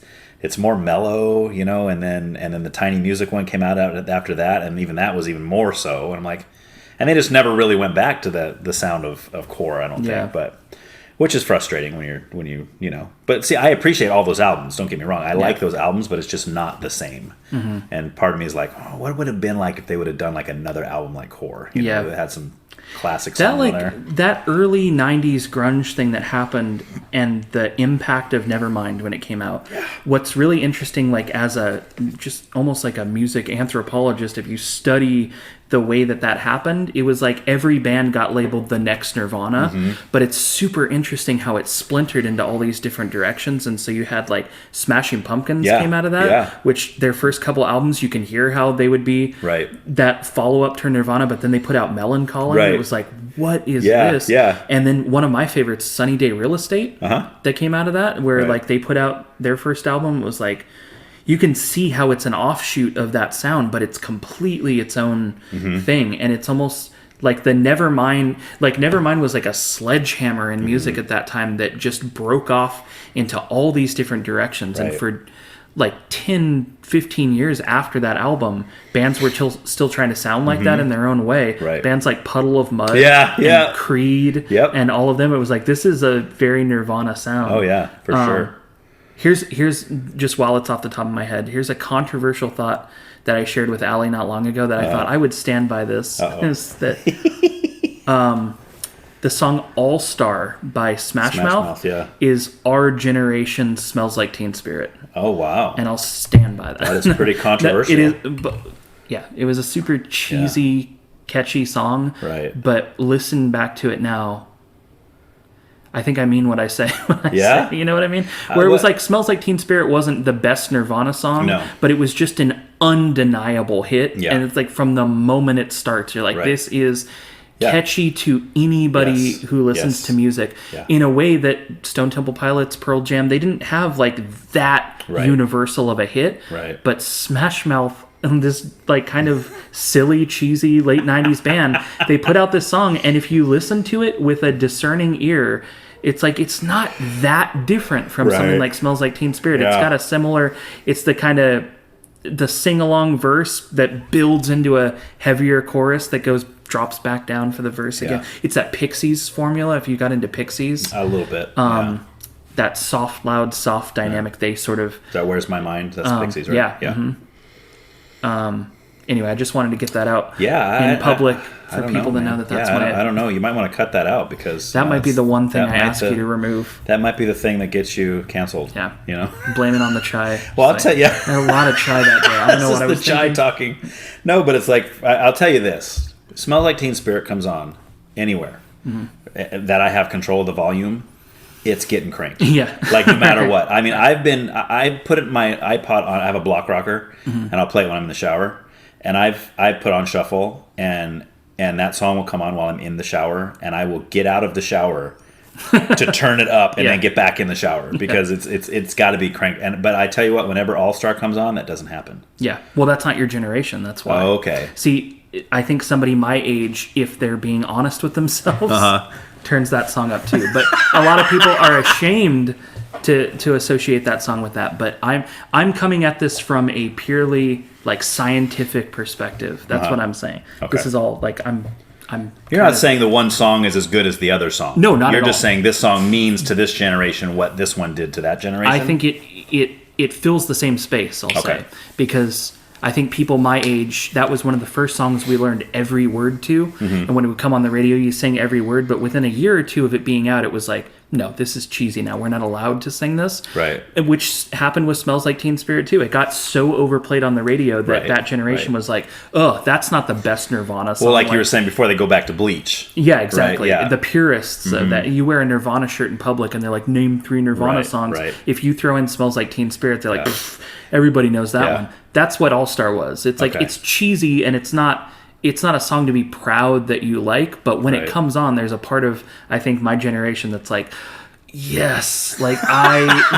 more mellow, and then the Tiny Music one came out after that, and even that was even more so. And I'm like, and they just never really went back to the sound of Core, I don't think, but which is frustrating when you But see, I appreciate all those albums. Don't get me wrong, I like those albums, but it's just not the same. And part of me is like, oh, what would it have been like if they would have done like another album like Core? That had some classic songs on there. That early 90s grunge thing that happened and the impact of Nevermind when it came out. What's really interesting, like as a just almost like a music anthropologist, if you study the way that happened, it was like every band got labeled the next Nirvana, but it's super interesting how it splintered into all these different directions. And so you had like Smashing Pumpkins came out of that, which their first couple albums, you can hear how they would be that follow-up to Nirvana, but then they put out Melancholy. It was like, what is this? And then one of my favorites, Sunny Day Real Estate, that came out of that, where like they put out their first album. It was like, you can see how it's an offshoot of that sound, but it's completely its own thing. And it's almost like the Nevermind, Nevermind was like a sledgehammer in music at that time that just broke off into all these different directions. And for like 10, 15 years after that album, bands were still trying to sound like that in their own way. Bands like Puddle of Mud and Creed and all of them. It was like, this is a very Nirvana sound. Oh yeah, for sure. Here's just while it's off the top of my head, here's a controversial thought that I shared with Allie not long ago that I thought I would stand by this. Is that the song All Star by Smash Mouth is our generation Smells Like Teen Spirit. Oh, wow. And I'll stand by that. That is pretty controversial. It is, but, it was a super cheesy, catchy song. But listen back to it now, I think I mean what I say when I say, you know what I mean? Where it was like, Smells Like Teen Spirit wasn't the best Nirvana song, but it was just an undeniable hit. And it's like from the moment it starts, you're like, this is catchy to anybody who listens to music in a way that Stone Temple Pilots, Pearl Jam, they didn't have like that universal of a hit. But Smash Mouth, and this like kind of silly, cheesy late 90s band, they put out this song, and if you listen to it with a discerning ear, it's like, it's not that different from something like Smells Like Teen Spirit. It's got a similar, it's the kind of the sing-along verse that builds into a heavier chorus that drops back down for the verse again. It's that Pixies formula, if you got into Pixies. A little bit. That soft, loud, soft dynamic, they sort of... Is that Where's My Mind? That's Pixies, right? Anyway, I just wanted to get that out in public for people to know that that's I don't know. You might want to cut that out, because... That might be the one thing I ask you to remove. That might be the thing that gets you canceled. Blame it on the chai. Well, I'll tell you. I had a lot of chai that day. I don't know what I was thinking. This is the chai talking. No, but it's like, I'll tell you this. Smell Like Teen Spirit comes on anywhere that I have control of the volume, it's getting cranked. Like, no matter what. I mean, I put it in my iPod on, I have a block rocker, and I'll play it when I'm in the shower. And I've put on shuffle, and that song will come on while I'm in the shower, and I will get out of the shower to turn it up and then get back in the shower, because it's got to be cranked. But I tell you what, whenever All Star comes on, that doesn't happen. Well, that's not your generation. That's why. Oh, okay. See, I think somebody my age, if they're being honest with themselves, turns that song up too. But a lot of people are ashamed to associate that song with that. But I'm coming at this from a purely like scientific perspective. That's what I'm saying. This is all like I'm You're not saying the one song is as good as the other song. No, not at all. You're just saying this song means to this generation what this one did to that generation. I think it fills the same space, I'll say. Because I think people my age, that was one of the first songs we learned every word to. And when it would come on the radio, you sing every word. But within a year or two of it being out, it was like, no, this is cheesy now. We're not allowed to sing this. Which happened with Smells Like Teen Spirit too. It got so overplayed on the radio that that generation was like, oh, that's not the best Nirvana song. Well, like you were saying before, they go back to Bleach. Yeah, exactly. The purists of that. You wear a Nirvana shirt in public and they're like, name 3 Nirvana songs. If you throw in Smells Like Teen Spirit, they're like, everybody knows that one. That's what All Star was. It's like, it's cheesy and it's not it's not a song to be proud that you like, but when it comes on, there's a part of, I think, my generation that's like, yes, like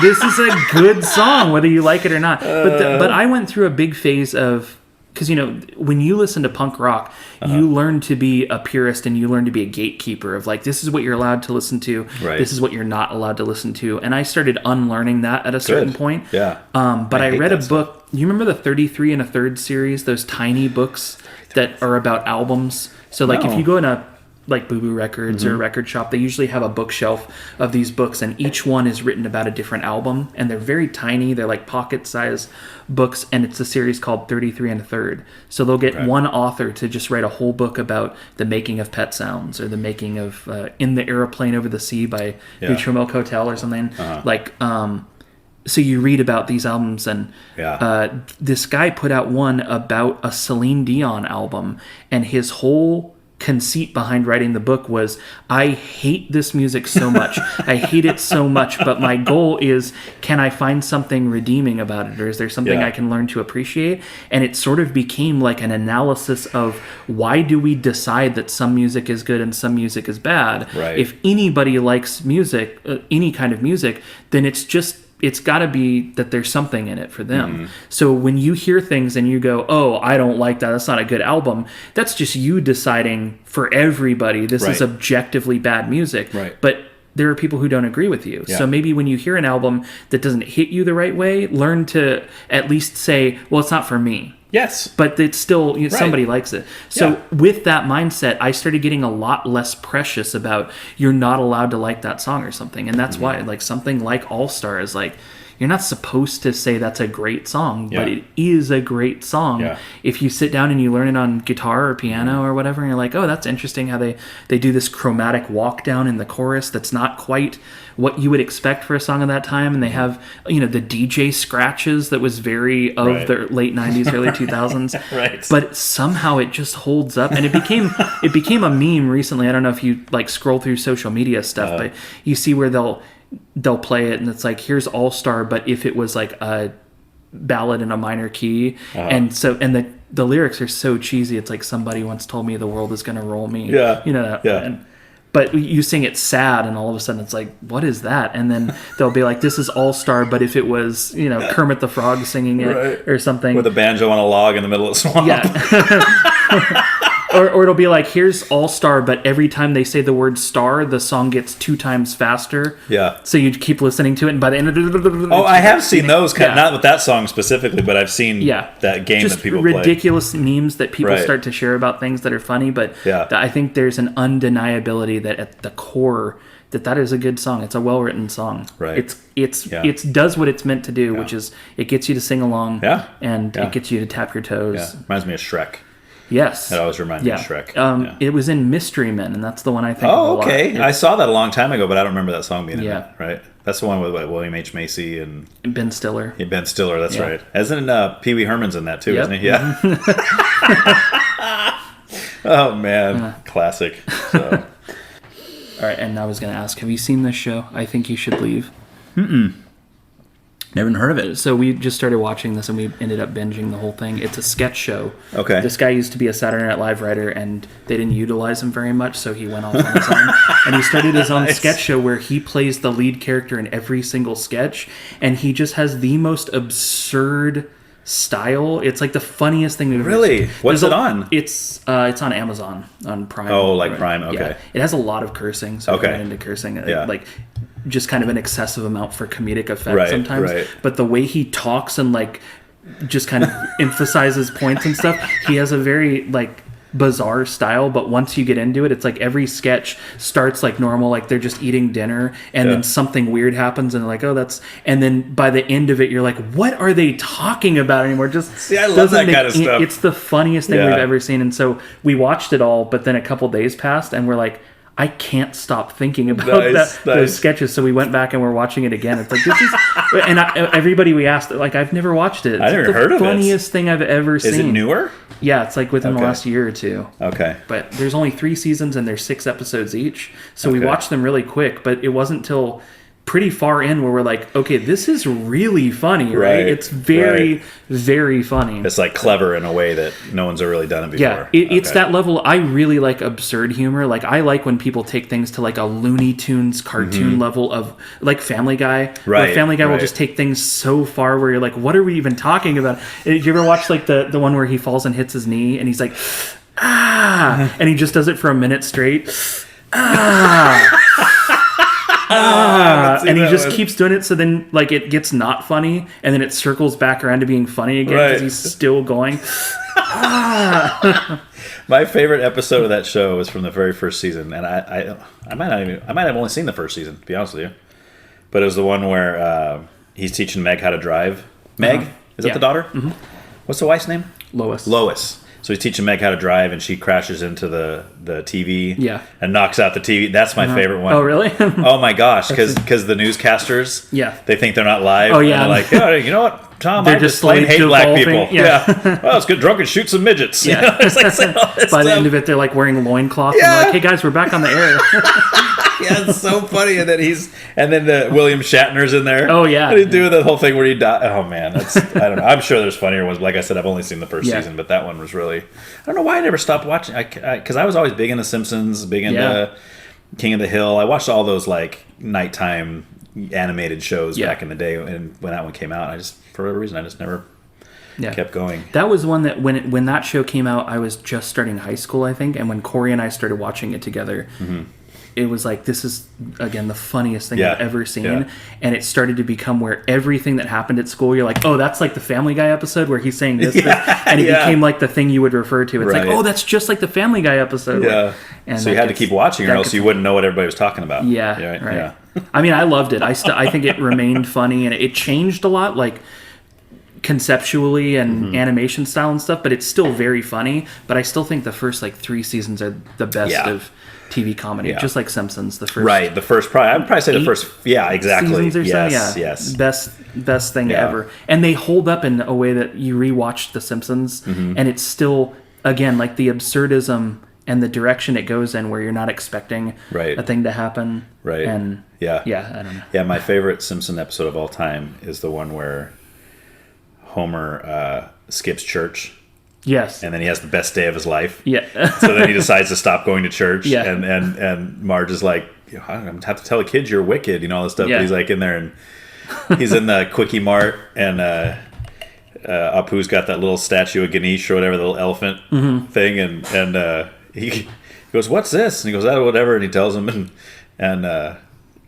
this is a good song, whether you like it or not. But I went through a big phase of, because, when you listen to punk rock, you learn to be a purist and you learn to be a gatekeeper of like, this is what you're allowed to listen to. Right. This is what you're not allowed to listen to. And I started unlearning that at a certain point. Yeah. But I read a book. You remember the 33 1/3 series, those tiny books that are about albums? So like if you go in a like Boo Boo Records or a record shop, they usually have a bookshelf of these books, and each one is written about a different album, and they're very tiny. They're like pocket-sized books, and it's a series called 33 1/3. So they'll get one author to just write a whole book about the making of Pet Sounds or the making of In the Aeroplane Over the Sea by Neutral Milk Hotel or something. So you read about these albums, and this guy put out one about a Celine Dion album, and his whole conceit behind writing the book was, I hate this music so much. I hate it so much, but my goal is, can I find something redeeming about it, or is there something I can learn to appreciate? And it sort of became like an analysis of, why do we decide that some music is good and some music is bad? If anybody likes music, any kind of music, then it's got to be that there's something in it for them. So when you hear things and you go, oh, I don't like that, that's not a good album, that's just you deciding for everybody this is objectively bad music. But there are people who don't agree with you. So maybe when you hear an album that doesn't hit you the right way, learn to at least say, well, it's not for me. Yes. But it's still, somebody likes it. So with that mindset, I started getting a lot less precious about, you're not allowed to like that song or something. And that's why, like, something like All Star is like, you're not supposed to say that's a great song, but it is a great song. If you sit down and you learn it on guitar or piano or whatever, and you're like, oh, that's interesting how they do this chromatic walk down in the chorus that's not quite what you would expect for a song of that time. And they have, the DJ scratches that was very of the late 90s, early 2000s. But somehow it just holds up. And it became a meme recently. I don't know if you like scroll through social media stuff, but you see where they'll play it and it's like, here's All Star, but if it was like a ballad in a minor key. And the lyrics are so cheesy. It's like, somebody once told me the world is going to roll me. But you sing it sad, and all of a sudden it's like, what is that? And then they'll be like, this is All Star, but if it was, Kermit the Frog singing it or something. With a banjo on a log in the middle of the swamp. Or it'll be like, here's All Star, but every time they say the word star, the song gets 2 times faster. So you keep listening to it, and by the end of it... Oh, I have seen those, not with that song specifically, but I've seen that game just that people play. Ridiculous memes that people start to share about things that are funny, but I think there's an undeniability that at the core, that is a good song. It's a well-written song. It does what it's meant to do, which is it gets you to sing along, and it gets you to tap your toes. Reminds me of Shrek. Yes. That always reminds me of Shrek. It was in Mystery Men, and that's the one I think of a lot. I saw that a long time ago, but I don't remember that song being in it, right? That's the one with William H. Macy and Ben Stiller. Yeah, Ben Stiller, that's right. Isn't Pee Wee Herman's in that too, isn't he? Yeah. Oh, man. Classic. So. All right, and I was going to ask, have you seen this show? I Think You Should Leave. Never heard of it. So we just started watching this, and we ended up binging the whole thing. It's a sketch show. Okay. This guy used to be a Saturday Night Live writer, and they didn't utilize him very much, so he went off on his own. And he started his own sketch show where he plays the lead character in every single sketch, and he just has the most absurd style. It's like the funniest thing we've ever seen. What's it on? It's on Amazon, on Prime. Oh, like Prime, okay. Yeah. It has a lot of cursing, so I went into cursing. Like, just kind of an excessive amount for comedic effect sometimes. But the way he talks and like just kind of emphasizes points and stuff, he has a very like bizarre style. But once you get into it, it's like every sketch starts like normal, like they're just eating dinner, and then something weird happens, and they're like, oh, that's, and then by the end of it, you're like, what are they talking about anymore? Just I love that kind of stuff. It's the funniest thing we've ever seen. And so we watched it all, but then a couple days passed, and we're like, I can't stop thinking about those sketches. So we went back and we're watching it again. It's like, this is, and everybody we asked, like, I've never watched it. I never heard of it. It's the funniest thing I've ever seen. Is it newer? Yeah, it's like within the last year or two. Okay. But there's only 3 seasons and there's 6 episodes each. So we watched them really quick, but it wasn't till pretty far in where we're like, okay, this is really funny, right? It's very, very funny. It's like clever in a way that no one's ever really done it before. Yeah, it's that level. I really like absurd humor. Like, I like when people take things to like a Looney Tunes cartoon level of like Family Guy. Where Family Guy will just take things so far where you're like, what are we even talking about? You ever watch like the one where he falls and hits his knee and he's like, ah, and he just does it for a minute straight. And he just keeps doing it, so then like it gets not funny, and then it circles back around to being funny again because he's still going. My favorite episode of that show was from the very first season, and I might have only seen the first season, to be honest with you, but it was the one where he's teaching Meg how to drive. Meg, is that the daughter? Mm-hmm. What's the wife's name? Lois. So he's teaching Meg how to drive, and she crashes into the TV and knocks out the TV. That's my favorite one. Oh, really? Oh, my gosh, because the newscasters, they think they're not live. Oh, yeah. And they're like, oh, you know what, Tom, they're I just plain hate black people. Yeah. Well, let's get drunk and shoot some midgets. Yeah. You know, it's like, by the end of it, they're like wearing loincloth. And they're like, hey, guys, we're back on the air. Yeah, it's so funny. And then the William Shatner's in there. Oh, yeah. And he's doing the whole thing where he died. Oh, man. I don't know. I'm sure there's funnier ones. Like I said, I've only seen the first season, but that one was really... I don't know why I never stopped watching. Because I was always big into Simpsons, big into King of the Hill. I watched all those, like, nighttime animated shows back in the day. And when that one came out, for whatever reason, I just never... kept going. That was one that when that show came out, I was just starting high school, I think, and when Corey and I started watching it together, it was like, this is again the funniest thing I've ever seen, and it started to become where everything that happened at school, you're like, oh, that's like the Family Guy episode where he's saying this, and it became like the thing you would refer to. It's like, oh, that's just like the Family Guy episode. Yeah, and so you had to keep watching, or else you wouldn't know what everybody was talking about. Yeah, right. Yeah. I mean, I loved it. I think it remained funny, and it changed a lot, like conceptually and animation style and stuff, but it's still very funny. But I still think the first like 3 seasons are the best of TV comedy, just like Simpsons. The first probably I'd probably say the first exactly seasons or yes. Best thing ever, and they hold up in a way that you rewatch The Simpsons and it's still, again, like the absurdism and the direction it goes in where you're not expecting a thing to happen, and I don't know. My favorite Simpson episode of all time is the one where Homer skips church. Yes. And then he has the best day of his life. Yeah. So then he decides to stop going to church. Yeah. And Marge is like, I'm going to have to tell the kids you're wicked, all this stuff. Yeah. But he's like in there, and he's in the Quickie Mart, and Apu's got that little statue of Ganesh or whatever, the little elephant thing. And he goes, what's this? And he goes, oh, whatever. And he tells him, and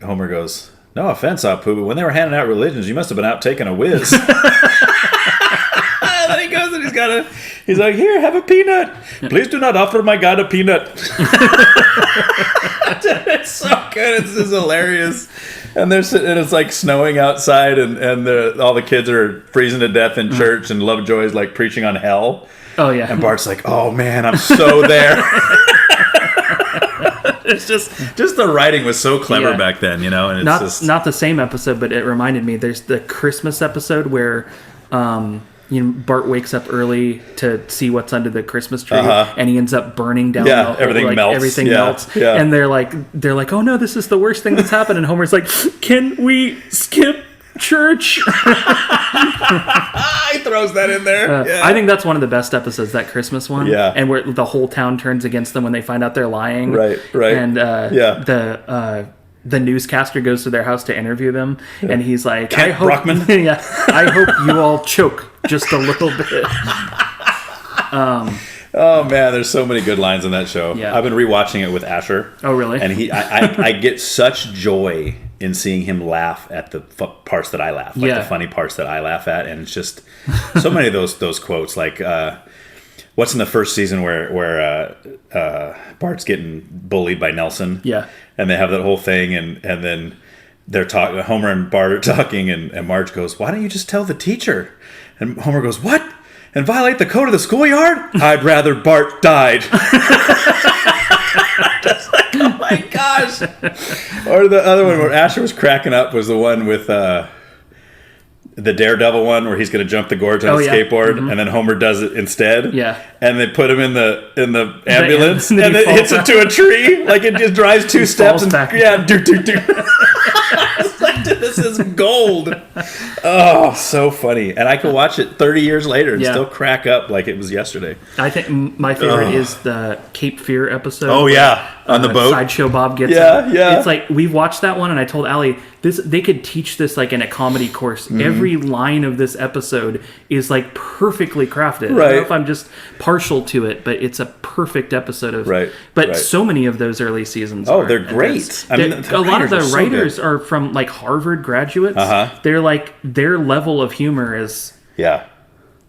Homer goes, no offense, Apu, but when they were handing out religions, you must have been out taking a whiz. And then he goes and he's like, here, have a peanut. Please do not offer my God a peanut. It's so good. It's just hilarious. And it's like snowing outside, and all the kids are freezing to death in church, and Lovejoy is like preaching on hell. Oh, yeah. And Bart's like, oh, man, I'm so there. It's just the writing was so clever back then, and it's not the same episode, but it reminded me. There's the Christmas episode where Bart wakes up early to see what's under the Christmas tree, and he ends up burning down. Everything melts. Everything melts, and they're like, oh no, this is the worst thing that's happened. And Homer's like, can we skip church? He throws that in there. I think that's one of the best episodes, that Christmas one. Yeah. And where the whole town turns against them when they find out they're lying. Right. And the newscaster goes to their house to interview them, and he's like, Kent Brockman? I hope you all choke just a little bit. Oh man, there's so many good lines in that show. Yeah. I've been rewatching it with Asher. Oh really? And I get such joy in seeing him laugh at the parts that I laugh, like the funny parts that I laugh at, and it's just so many of those quotes, like what's in the first season where Bart's getting bullied by Nelson, and they have that whole thing, and then they're talking. Homer and Bart are talking, and Marge goes, "Why don't you just tell the teacher?" And Homer goes, "What? And violate the code of the schoolyard? I'd rather Bart died." Just like, oh my gosh. Or the other one where Asher was cracking up was the one with the the Daredevil one where he's going to jump the gorge on a skateboard, and then Homer does it instead. Yeah. And they put him in the ambulance, and it hits into a tree. Like, it just drives 2 steps and back. Yeah, do. It's like, this is gold. Oh, so funny. And I could watch it 30 years later and still crack up like it was yesterday. I think my favorite is the Cape Fear episode. Oh, yeah. On the boat. Sideshow Bob gets it. Yeah. It's like, we've watched that one, and I told Allie, they could teach this like in a comedy course. Every line of this episode is like perfectly crafted. Right. I don't know if I'm just partial to it, but it's a perfect episode of. Right. But so many of those early seasons. They're great. I mean, a lot of the writers are from like Harvard graduates. They're like, their level of humor is. Yeah.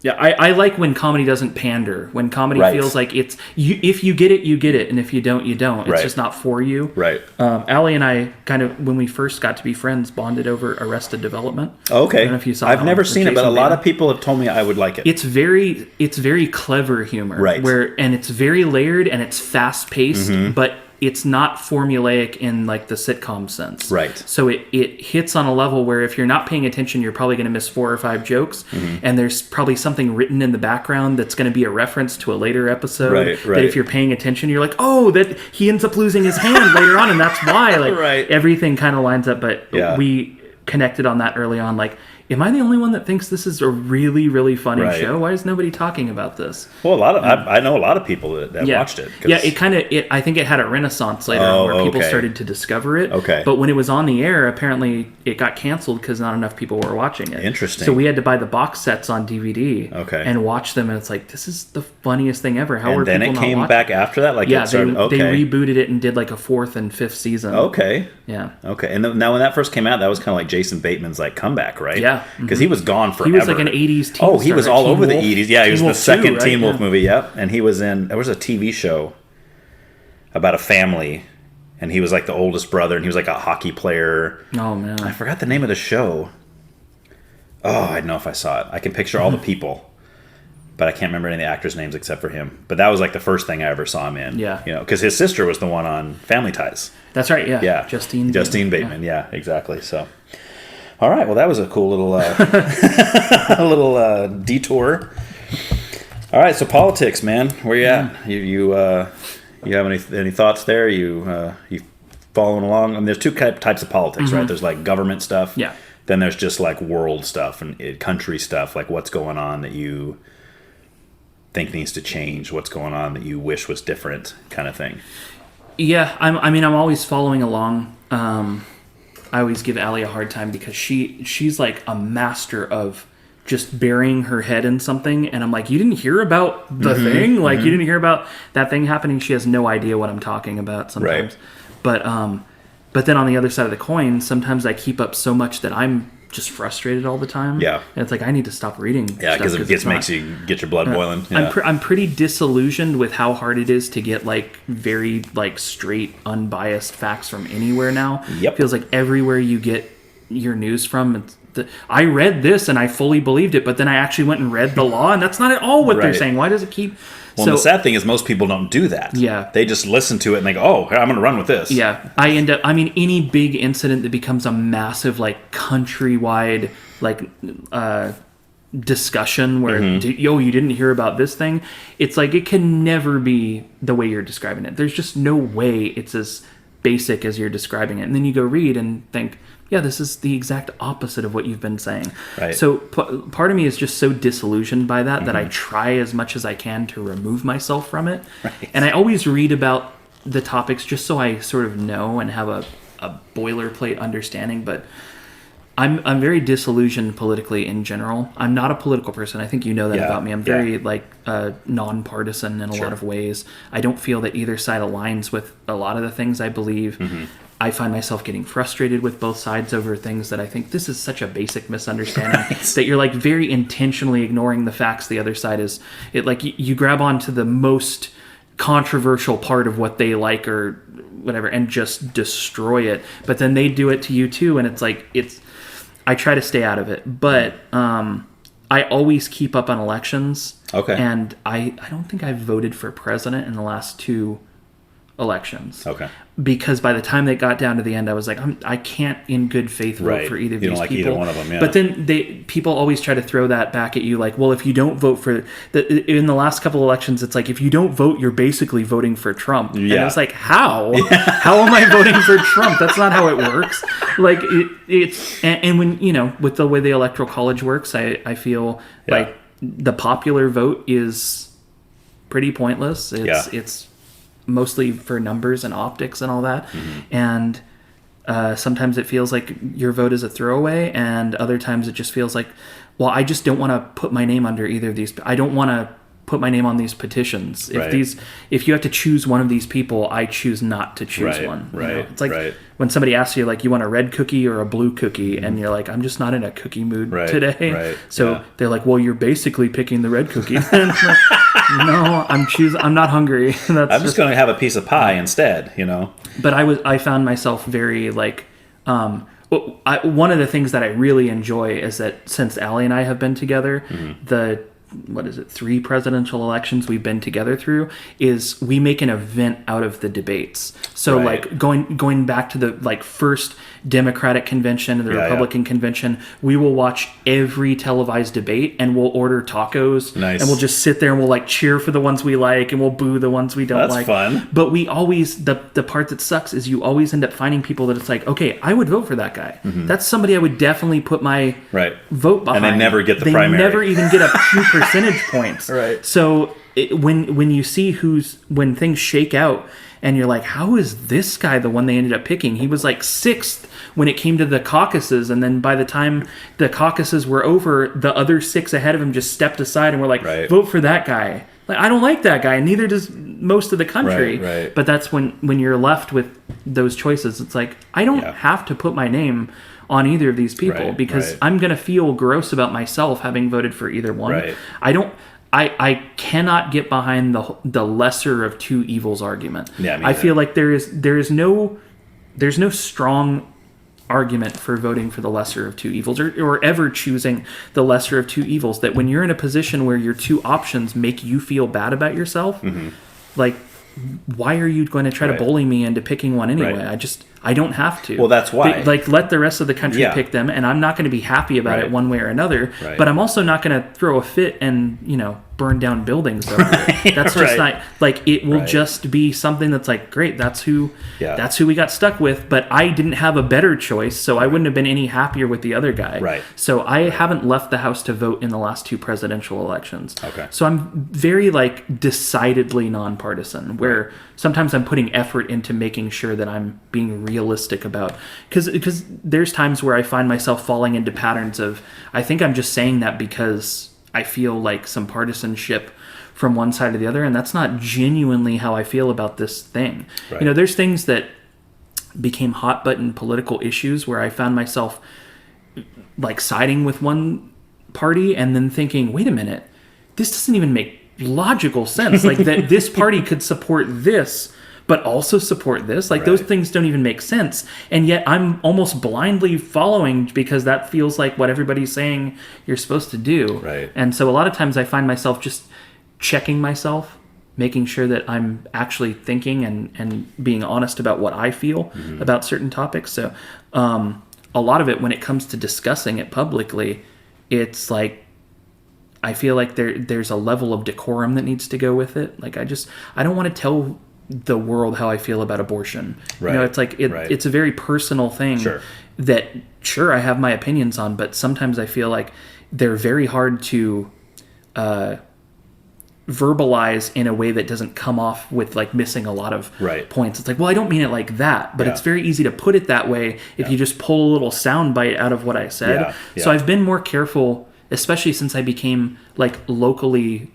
Yeah, I like when comedy doesn't pander. When comedy feels like it's if you get it, you get it, and if you don't, you don't. It's just not for you. Right. Allie and I kind of, when we first got to be friends, bonded over Arrested Development. Okay. I don't know if you saw I've never with seen it, but Jason a lot Bateman. of people have told me I would like it. It's very clever humor. Right. And it's very layered and it's fast paced, but it's not formulaic in like the sitcom sense. Right. So it hits on a level where if you're not paying attention, you're probably going to miss 4 or 5 jokes, and there's probably something written in the background that's going to be a reference to a later episode. Right. That if you're paying attention, you're like, oh, that he ends up losing his hand later on, and that's why. Like everything kind of lines up. But we connected on that early on. Like, am I the only one that thinks this is a really, really funny show? Why is nobody talking about this? Well, I know a lot of people that watched it. Yeah, I think it had a renaissance later on where people started to discover it. Okay. But when it was on the air, apparently it got canceled because not enough people were watching it. Interesting. So we had to buy the box sets on DVD and watch them, and it's like, this is the funniest thing ever. How were people not watching? And then it came back after that? Like, yeah, they rebooted it and did like a 4th and 5th season. Okay. Yeah. Okay. And now when that first came out, that was kind of like Jason Bateman's like comeback, right? Yeah. Because he was gone forever. He was like an 80s teen he was star, all Teen over Wolf. the 80s. Yeah, he was Teen the Wolf second 2, Teen right? Wolf movie, yep. And he was in, there was a TV show about a family, and he was like the oldest brother, and he was like a hockey player. Oh, man. I forgot the name of the show. Oh, I don't know if I saw it. I can picture all the people, but I can't remember any of the actors' names except for him. But that was like the first thing I ever saw him in. Yeah. You know, because his sister was the one on Family Ties. That's right, yeah. Yeah. Justine Bateman, yeah, exactly. So, all right, well, that was a cool little a little detour. All right, so politics, man, where you at? You have any thoughts there? You following along? I mean, there's 2 types of politics, right? There's like government stuff. Yeah. Then there's just like world stuff and country stuff, like what's going on that you think needs to change, what's going on that you wish was different, kind of thing. Yeah, I'm always following along. I always give Allie a hard time because she's like a master of just burying her head in something, and I'm like, you didn't hear about the thing? Like, you didn't hear about that thing happening? She has no idea what I'm talking about sometimes. Right. But then on the other side of the coin, sometimes I keep up so much that I'm just frustrated all the time. Yeah. And it's like, I need to stop reading. Yeah, because it makes you get your blood boiling. Yeah. I'm pretty disillusioned with how hard it is to get like very like straight, unbiased facts from anywhere now. Yep. It feels like everywhere you get your news from, I read this and I fully believed it, but then I actually went and read the law, and that's not at all what they're saying. Why does it keep... Well, the sad thing is most people don't do that. Yeah. They just listen to it and they go, oh, I'm going to run with this. Yeah. Any big incident that becomes a massive, like, countrywide, like, discussion where, you didn't hear about this thing. It's like, it can never be the way you're describing it. There's just no way it's as basic as you're describing it. And then you go read and think, yeah, this is the exact opposite of what you've been saying. Right. So part of me is just so disillusioned by that that I try as much as I can to remove myself from it. Right. And I always read about the topics just so I sort of know and have a boilerplate understanding. But I'm very disillusioned politically in general. I'm not a political person. I think you know that about me. I'm very nonpartisan in a lot of ways. I don't feel that either side aligns with a lot of the things I believe. I find myself getting frustrated with both sides over things that I think this is such a basic misunderstanding that you're like very intentionally ignoring the facts the other side is. It like you grab onto the most controversial part of what they like or whatever and just destroy it. But then they do it to you too, and it's like I try to stay out of it, but I always keep up on elections. Okay. And I don't think I've voted for president in the last 2 elections. Okay. Because by the time they got down to the end, I was like, I can't in good faith vote for either of these people. You don't like either one of them, yeah. But then people always try to throw that back at you, like, well, if you don't vote for in the last couple elections, it's like if you don't vote, you're basically voting for Trump. And I was like, how? How am I voting for Trump? That's not how it works. Like it's and when with the way the Electoral College works, I feel like the popular vote is pretty pointless. It's mostly for numbers and optics and all that. And sometimes it feels like your vote is a throwaway, and other times it just feels like, well, I just don't want to put my name under either of these. I don't want to put my name on these petitions. If you have to choose one of these people, I choose not to choose one. It's like when somebody asks you, like, you want a red cookie or a blue cookie, and you're like, I'm just not in a cookie mood today. So they're like, well, you're basically picking the red cookie. And like, no, I'm not hungry. I'm just going to have a piece of pie instead, But I found myself very like, one of the things that I really enjoy is that since Allie and I have been together, the 3 presidential elections we've been together through, is we make an event out of the debates. So like going back to the first Democratic convention and the Republican convention, we will watch every televised debate and we'll order tacos. Nice. And we'll just sit there and we'll like cheer for the ones we like and we'll boo the ones we don't like. That's fun. But we always, the part that sucks is you always end up finding people that it's like, okay, I would vote for that guy. That's somebody I would definitely put my vote behind. And they never get the primary. They never even get a few percentage points. So when you see when things shake out and you're like, how is this guy the one they ended up picking? He was like 6th when it came to the caucuses, and then by the time the caucuses were over, the other 6 ahead of him just stepped aside and were like, vote for that guy. Like, I don't like that guy, and neither does most of the country. But that's when you're left with those choices. It's like, I don't have to put my name on either of these people because I'm going to feel gross about myself having voted for either one. I cannot get behind the lesser of two evils argument. I feel like there is no strong argument for voting for the lesser of two evils or ever choosing the lesser of two evils. That when you're in a position where your two options make you feel bad about yourself, like, why are you going to try to bully me into picking one anyway? I don't have to. Well, that's why. Let the rest of the country pick them, and I'm not going to be happy about it one way or another. But I'm also not going to throw a fit and burn down buildings over it. That's just not like it will just be something that's like, great, that's who we got stuck with. But I didn't have a better choice, so I wouldn't have been any happier with the other guy. So I haven't left the house to vote in the llast 2 presidential elections. So I'm very decidedly nonpartisan. Where sometimes I'm putting effort into making sure that I'm being realistic about, because there's times where I find myself falling into patterns of, I think I'm just saying that because I feel like some partisanship from one side or the other, and that's not genuinely how I feel about this thing. There's things that became hot button political issues where I found myself siding with one party and then thinking, wait a minute, this doesn't even make logical sense. That this party could support this but also support this. Those things don't even make sense. And yet I'm almost blindly following because that feels like what everybody's saying you're supposed to do. And so a lot of times I find myself just checking myself, making sure that I'm actually thinking and being honest about what I feel about certain topics. So a lot of it, when it comes to discussing it publicly, it's like, I feel like there's a level of decorum that needs to go with it. I don't want to tell the world how I feel about abortion. It's like it's a very personal thing that I have my opinions on, but sometimes I feel like they're very hard to verbalize in a way that doesn't come off with missing a lot of points. It's like, well, I don't mean it like that, but it's very easy to put it that way if you just pull a little sound bite out of what I said. So I've been more careful, especially since I became locally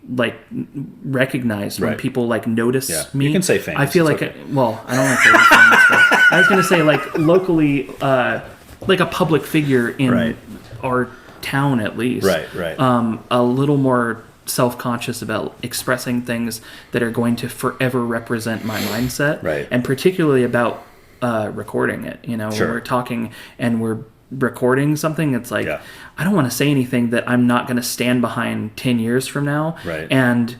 recognized when people notice me. You can say famous. I feel like, I don't want to say famous, but I was going to say locally, a public figure in our town at least. A little more self-conscious about expressing things that are going to forever represent my mindset, and particularly about recording it. When we're talking and we're recording something, it's like, I don't want to say anything that I'm not going to stand behind 10 years from now. And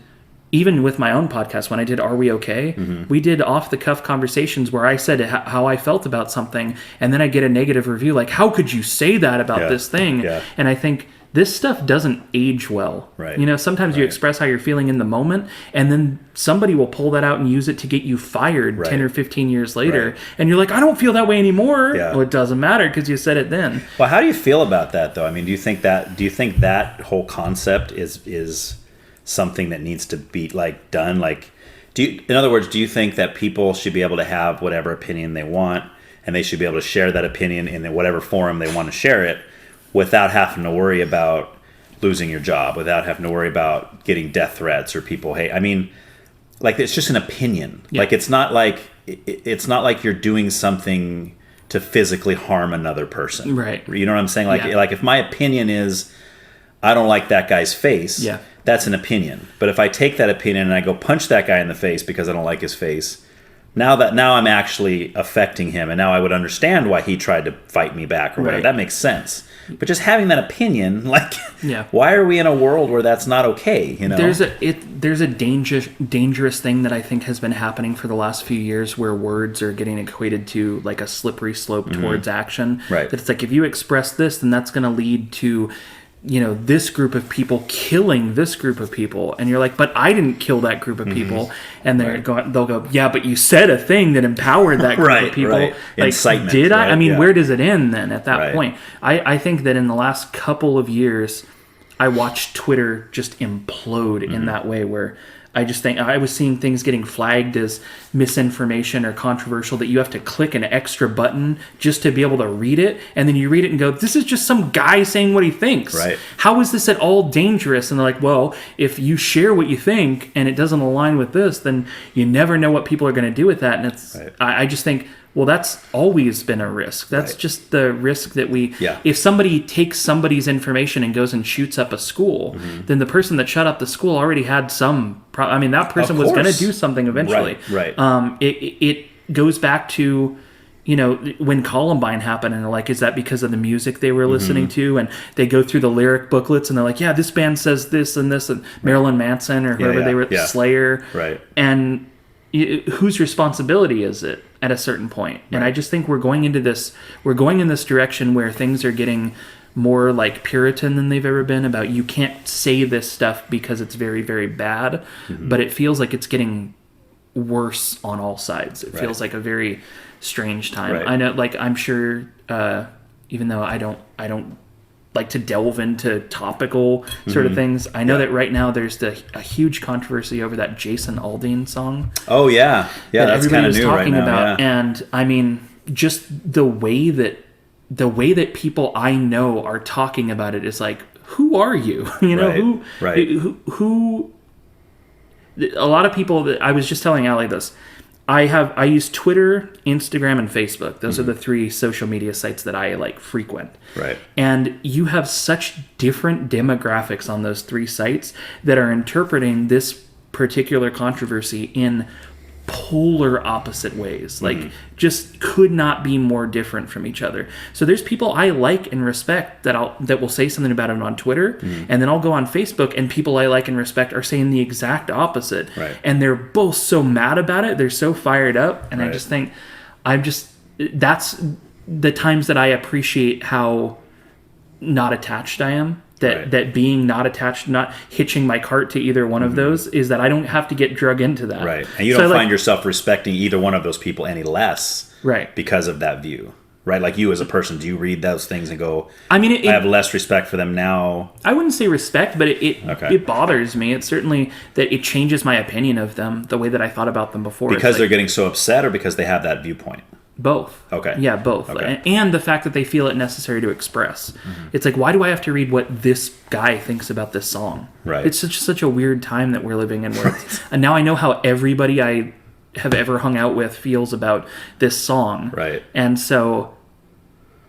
even with my own podcast, when I did Are We Okay? We did off-the-cuff conversations where I said how I felt about something, and then I get a negative review, like, how could you say that about this thing? Yeah. And I think this stuff doesn't age well. Right. You know, sometimes you express how you're feeling in the moment, and then somebody will pull that out and use it to get you fired 10 or 15 years later. And you're like, I don't feel that way anymore. Yeah. Well, it doesn't matter because you said it then. Well, how do you feel about that, though? I mean, do you think that whole concept is something that needs to be like done? Like, in other words, do you think that people should be able to have whatever opinion they want, and they should be able to share that opinion in whatever forum they want to share it, without having to worry about losing your job, without having to worry about getting death threats or people hate? I mean, like, it's just an opinion. Yeah. Like, it's not like you're doing something to physically harm another person. Right. You know what I'm saying? Like if my opinion is, I don't like that guy's face, that's an opinion. But if I take that opinion and I go punch that guy in the face because I don't like his face, now I'm actually affecting him, and now I would understand why he tried to fight me back or whatever. That makes sense. But just having that opinion, like, why are we in a world where that's not okay? You know, there's a dangerous thing that I think has been happening for the last few years, where words are getting equated to like a slippery slope towards action. Right. That it's like, if you express this, then that's going to lead to, you know, this group of people killing this group of people, and you're like, but I didn't kill that group of people, and they'll go, yeah, but you said a thing that empowered that group of people. Like, incitement, did I? Right? I mean, where does it end then at that point? I think that in the last couple of years, I watched Twitter just implode in that way, where I just think I was seeing things getting flagged as misinformation or controversial, that you have to click an extra button just to be able to read it. And then you read it and go, this is just some guy saying what he thinks. Right. How is this at all dangerous? And they're like, well, if you share what you think and it doesn't align with this, then you never know what people are going to do with that. And it's, I just think, well, that's always been a risk. That's just the risk that if somebody takes somebody's information and goes and shoots up a school, then the person that shut up the school already had some I mean, that person was going to do something eventually. Right. It goes back to, you know, when Columbine happened, and they're like, is that because of the music they were listening to? And they go through the lyric booklets, and they're like, yeah, this band says this and this, and Marilyn Manson or whoever they were, Slayer. Right. And whose responsibility is it at a certain point? And I just think we're going in this direction where things are getting more like Puritan than they've ever been, about you can't say this stuff because it's very, very bad. But it feels like it's getting worse on all sides. It feels like a very strange time. I know, like, I'm sure, even though I don't like to delve into topical sort of things, I know that right now there's a huge controversy over that Jason Aldean song. Oh yeah, that's kind of new right now. About. And I mean, just the way that people I know are talking about it is like, who are you? You know, who a lot of people that I was just telling Allie this. I use Twitter, Instagram, and Facebook. Those are the three social media sites that I like frequent. Right. And you have such different demographics on those three sites that are interpreting this particular controversy in polar opposite ways. Like, just could not be more different from each other. So there's people I like and respect that will say something about it on Twitter, and then I'll go on Facebook, and people I like and respect are saying the exact opposite. Right. And they're both so mad about it. They're so fired up. And I just think, that's the times that I appreciate how not attached I am. That being not attached, not hitching my cart to either one of those, is that I don't have to get drug into that. Right. And you don't find yourself respecting either one of those people any less because of that view. Right? Like, you as a person, do you read those things and go, I mean, I have less respect for them now? I wouldn't say respect, but it bothers me. It's certainly that it changes my opinion of them, the way that I thought about them before. Because they're getting so upset, or because they have that viewpoint? Both. Okay. Yeah, both. Okay. And the fact that they feel it necessary to express. It's like, why do I have to read what this guy thinks about this song? Right. It's such a weird time that we're living in. And now I know how everybody I have ever hung out with feels about this song. Right. And so,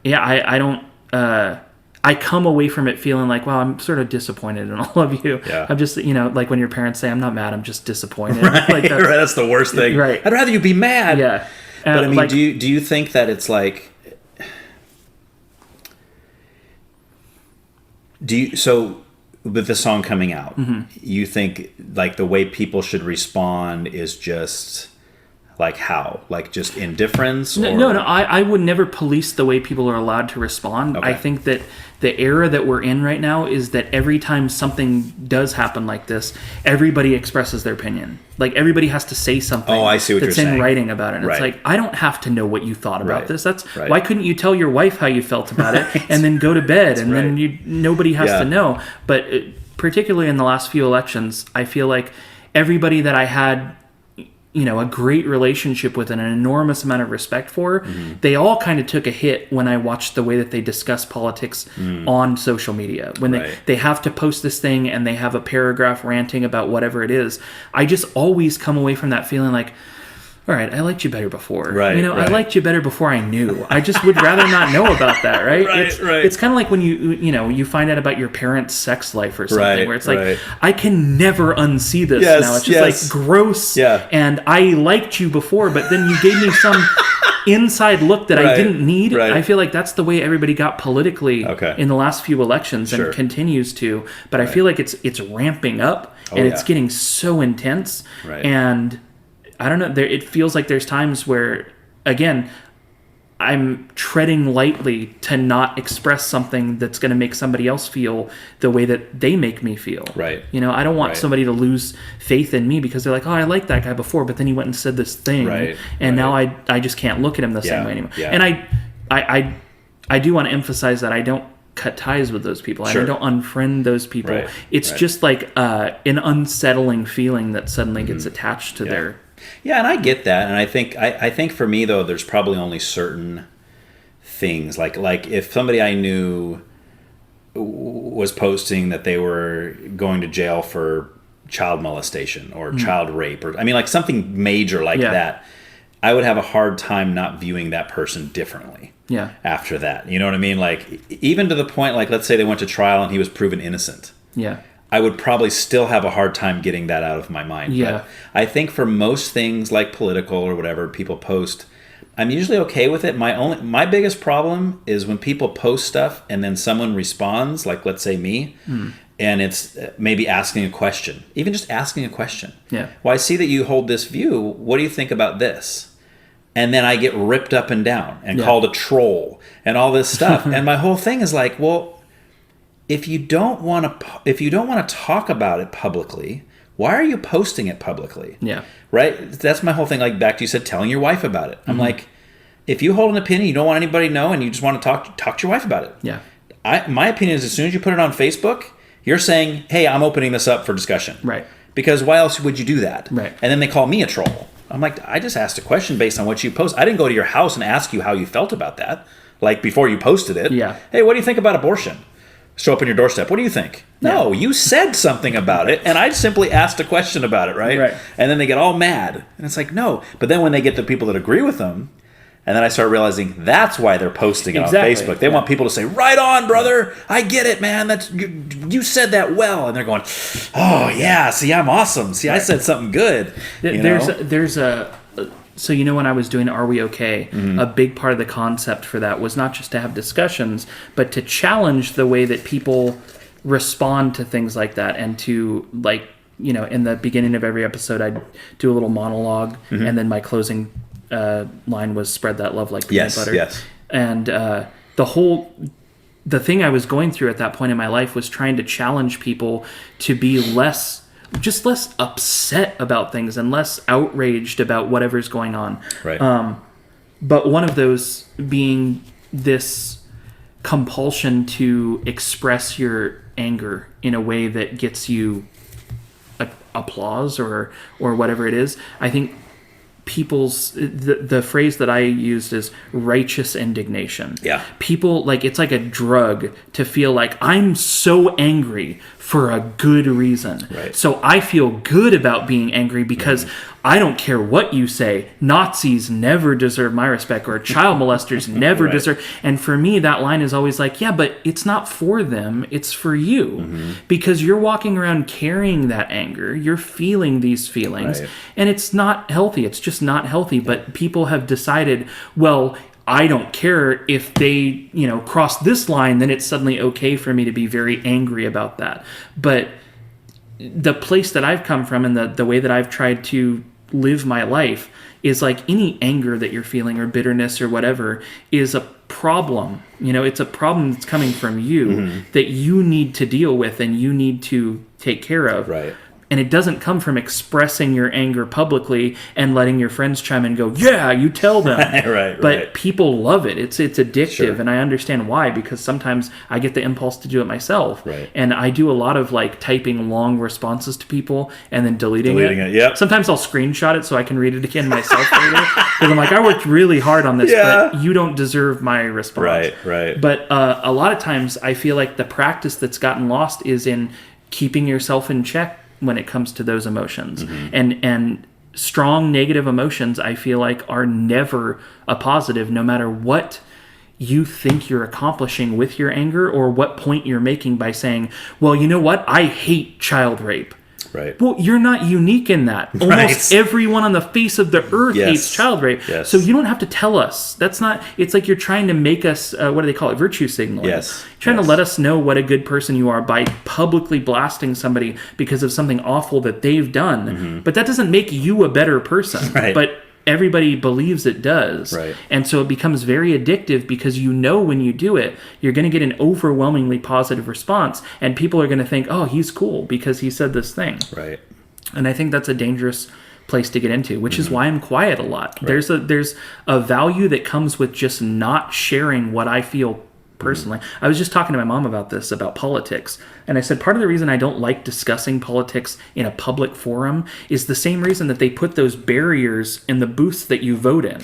yeah, I don't... I come away from it feeling like, wow, I'm sort of disappointed in all of you. Yeah. I'm just, you know, like when your parents say, I'm not mad, I'm just disappointed. Right. Like that's the worst thing. Right. I'd rather you be mad. Yeah. But I mean, do you think that it's like, so with the song coming out, you think like the way people should respond is just like how? Like just indifference? Or? No. I would never police the way people are allowed to respond. Okay. I think that the era that we're in right now is that every time something does happen like this, everybody expresses their opinion. Like everybody has to say something I see what that's you're in saying. writing about it. And it's Right. like, I don't have to know what you thought about Right. this. That's Right. why couldn't you tell your wife how you felt about it and then go to bed and then nobody has to know. But particularly in the last few elections, I feel like everybody that I had a great relationship with and an enormous amount of respect for, they all kind of took a hit when I watched the way that they discuss politics on social media. When they have to post this thing and they have a paragraph ranting about whatever it is, I just always come away from that feeling like, all right, I liked you better before. Right, I liked you better before I knew. I just would rather not know about that, right? It's kind of like when you find out about your parents' sex life or something, where it's like, I can never unsee this now. It's just like gross. Yeah. And I liked you before, but then you gave me some inside look that I didn't need. I feel like that's the way everybody got politically in the last few elections and continues to. But I feel like it's ramping up and it's getting so intense. And I don't know. It feels like there's times where, again, I'm treading lightly to not express something that's going to make somebody else feel the way that they make me feel. Right. I don't want somebody to lose faith in me because they're like, oh, I liked that guy before, but then he went and said this thing, and now I just can't look at him the same way anymore. Yeah. And I do want to emphasize that I don't cut ties with those people. I don't unfriend those people. It's just like an unsettling feeling that suddenly gets attached to their. Yeah, and I get that, and I think for me though, there's probably only certain things like if somebody I knew was posting that they were going to jail for child molestation or child rape, or like something major like that, I would have a hard time not viewing that person differently. Yeah. After that, you know what I mean? Like even to the point, like let's say they went to trial and he was proven innocent. Yeah. I would probably still have a hard time getting that out of my mind. Yeah. But I think for most things like political or whatever people post, I'm usually okay with it. My biggest problem is when people post stuff and then someone responds, like let's say me, and it's maybe asking a question, even just asking a question. Yeah. Well, I see that you hold this view. What do you think about this? And then I get ripped up and down and called a troll and all this stuff. And my whole thing is like, well, if you don't want to talk about it publicly, why are you posting it publicly? Yeah. Right? That's my whole thing. Like back to you said, telling your wife about it. I'm like, if you hold an opinion, you don't want anybody to know, and you just want to talk to your wife about it. Yeah. My opinion is as soon as you put it on Facebook, you're saying, hey, I'm opening this up for discussion. Right. Because why else would you do that? Right. And then they call me a troll. I'm like, I just asked a question based on what you post. I didn't go to your house and ask you how you felt about that. Like before you posted it. Yeah. Hey, what do you think about abortion? Show up on your doorstep. What do you think? No, you said something about it, and I simply asked a question about it, right? And then they get all mad, and it's like, no. But then when they get the people that agree with them, and then I start realizing that's why they're posting it on Facebook. They want people to say, right on, brother. I get it, man. That's you said that well. And they're going, oh, yeah. See, I'm awesome. See, I said something good. There's a... So, when I was doing Are We Okay, a big part of the concept for that was not just to have discussions, but to challenge the way that people respond to things like that, and to, in the beginning of every episode, I'd do a little monologue, and then my closing line was spread that love like peanut butter. Yes. And the thing I was going through at that point in my life was trying to challenge people to be less upset about things and less outraged about whatever's going on. Right. But one of those being this compulsion to express your anger in a way that gets you applause or whatever it is. I think the phrase that I used is righteous indignation. Yeah. People, it's like a drug to feel like I'm so angry for a good reason. Right. So I feel good about being angry because I don't care what you say. Nazis never deserve my respect, or child molesters never deserve. And for me, that line is always like, yeah, but it's not for them. It's for you. Because you're walking around carrying that anger. You're feeling these feelings. And it's not healthy. It's just not healthy. But people have decided, well, I don't care if they, cross this line, then it's suddenly okay for me to be very angry about that. But the place that I've come from and the way that I've tried to live my life is like any anger that you're feeling or bitterness or whatever is a problem. It's a problem that's coming from you that you need to deal with and you need to take care of. Right. And it doesn't come from expressing your anger publicly and letting your friends chime in and go, yeah, you tell them. But people love it. It's addictive, and I understand why, because sometimes I get the impulse to do it myself. Right. And I do a lot of like typing long responses to people and then deleting it. Yep. Sometimes I'll screenshot it so I can read it again myself later. Because I'm like, I worked really hard on this, but you don't deserve my response. Right. But a lot of times I feel like the practice that's gotten lost is in keeping yourself in check when it comes to those emotions. And strong negative emotions, I feel like, are never a positive, no matter what you think you're accomplishing with your anger or what point you're making by saying, well, you know what? I hate child rape. Right. Well, you're not unique in that. Almost everyone on the face of the earth hates child rape. Yes. So you don't have to tell us. That's not, it's like you're trying to make us, what do they call it? Virtue signaling. Yes. You're trying to let us know what a good person you are by publicly blasting somebody because of something awful that they've done. But that doesn't make you a better person. But everybody believes it does. And so it becomes very addictive because when you do it, you're going to get an overwhelmingly positive response, and people are going to think, oh, he's cool because he said this thing. And I think that's a dangerous place to get into, which is why I'm quiet a lot. There's a value that comes with just not sharing what I feel personally. I was just talking to my mom about politics, and I said part of the reason I don't like discussing politics in a public forum is the same reason that they put those barriers in the booths that you vote in.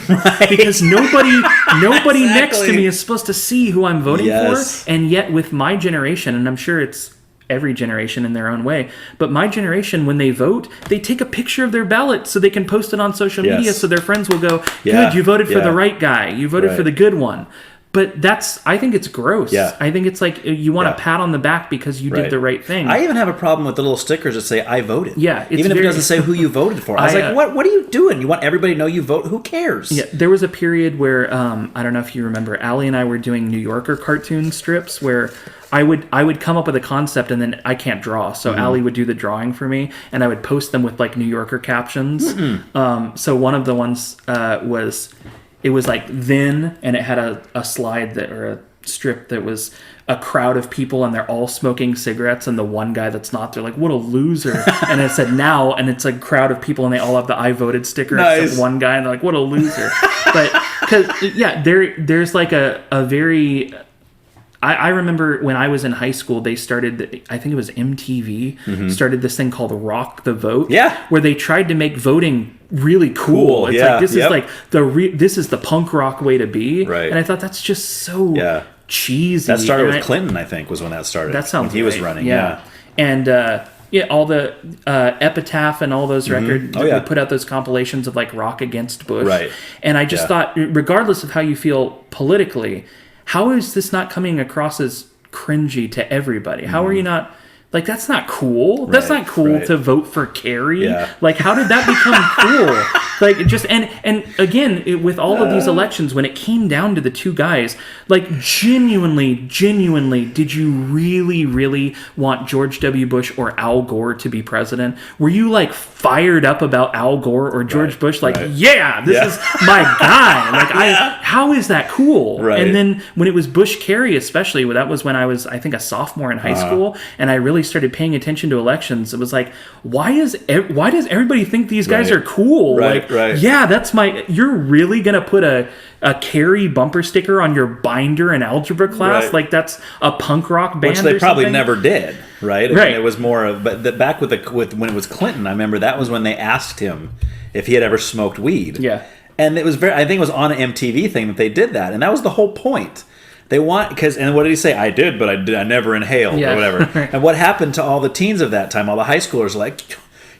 Because nobody next to me is supposed to see who I'm voting for, and yet with my generation, and I'm sure it's every generation in their own way, but my generation, when they vote, they take a picture of their ballot so they can post it on social media so their friends will go, good, you voted for the right guy, you voted for the good one. But I think it's gross. I think it's like you want a pat on the back because you did the right thing. I even have a problem with the little stickers that say, I voted. Even if it doesn't say who you voted for. I was like, what are you doing? You want everybody to know you vote? Who cares? There was a period where, I don't know if you remember, Allie and I were doing New Yorker cartoon strips where I would come up with a concept and then I can't draw. So Allie would do the drawing for me and I would post them with like New Yorker captions. So one of the ones it was like then, and it had a slide or a strip that was a crowd of people and they're all smoking cigarettes, and the one guy that's not, they're like, what a loser. And it said now, and it's a crowd of people and they all have the I voted sticker. Except one guy, and they're like, what a loser. But there's like a very... I remember when I was in high school, they started, I think it was MTV, started this thing called Rock the Vote. Where they tried to make voting really cool. It's like, this is like this is the punk rock way to be. And I thought that's just so cheesy. That started with Clinton, I think, was when that started. That sounds when he was running. And all the Epitaph and all those records, we put out those compilations of like Rock Against Bush. And I just thought, regardless of how you feel politically, how is this not coming across as cringy to everybody? How are you not... Like, that's not cool. That's not cool to vote for Kerry. Like, how did that become cool? Like, just... And again, with all of these elections, when it came down to the two guys, like, genuinely, did you really, really want George W. Bush or Al Gore to be president? Were you, like, fired up about Al Gore or George Bush? Like, this is my guy. Like, how is that cool? And then when it was Bush-Kerry especially, that was when I was, I think, a sophomore in high school, and I really started paying attention to elections. It was like, why does everybody think these guys are cool? That's you're really gonna put a Kerry bumper sticker on your binder in algebra class? Like, that's a punk rock band, which they probably never did, right? I mean, it was more of, but back with when it was Clinton, I remember that was when they asked him if he had ever smoked weed. And it was I think it was on an MTV thing that they did that, and that was the whole point. They want, and what did he say? I did, but I never inhaled or whatever. And what happened to all the teens of that time? All the high schoolers were like,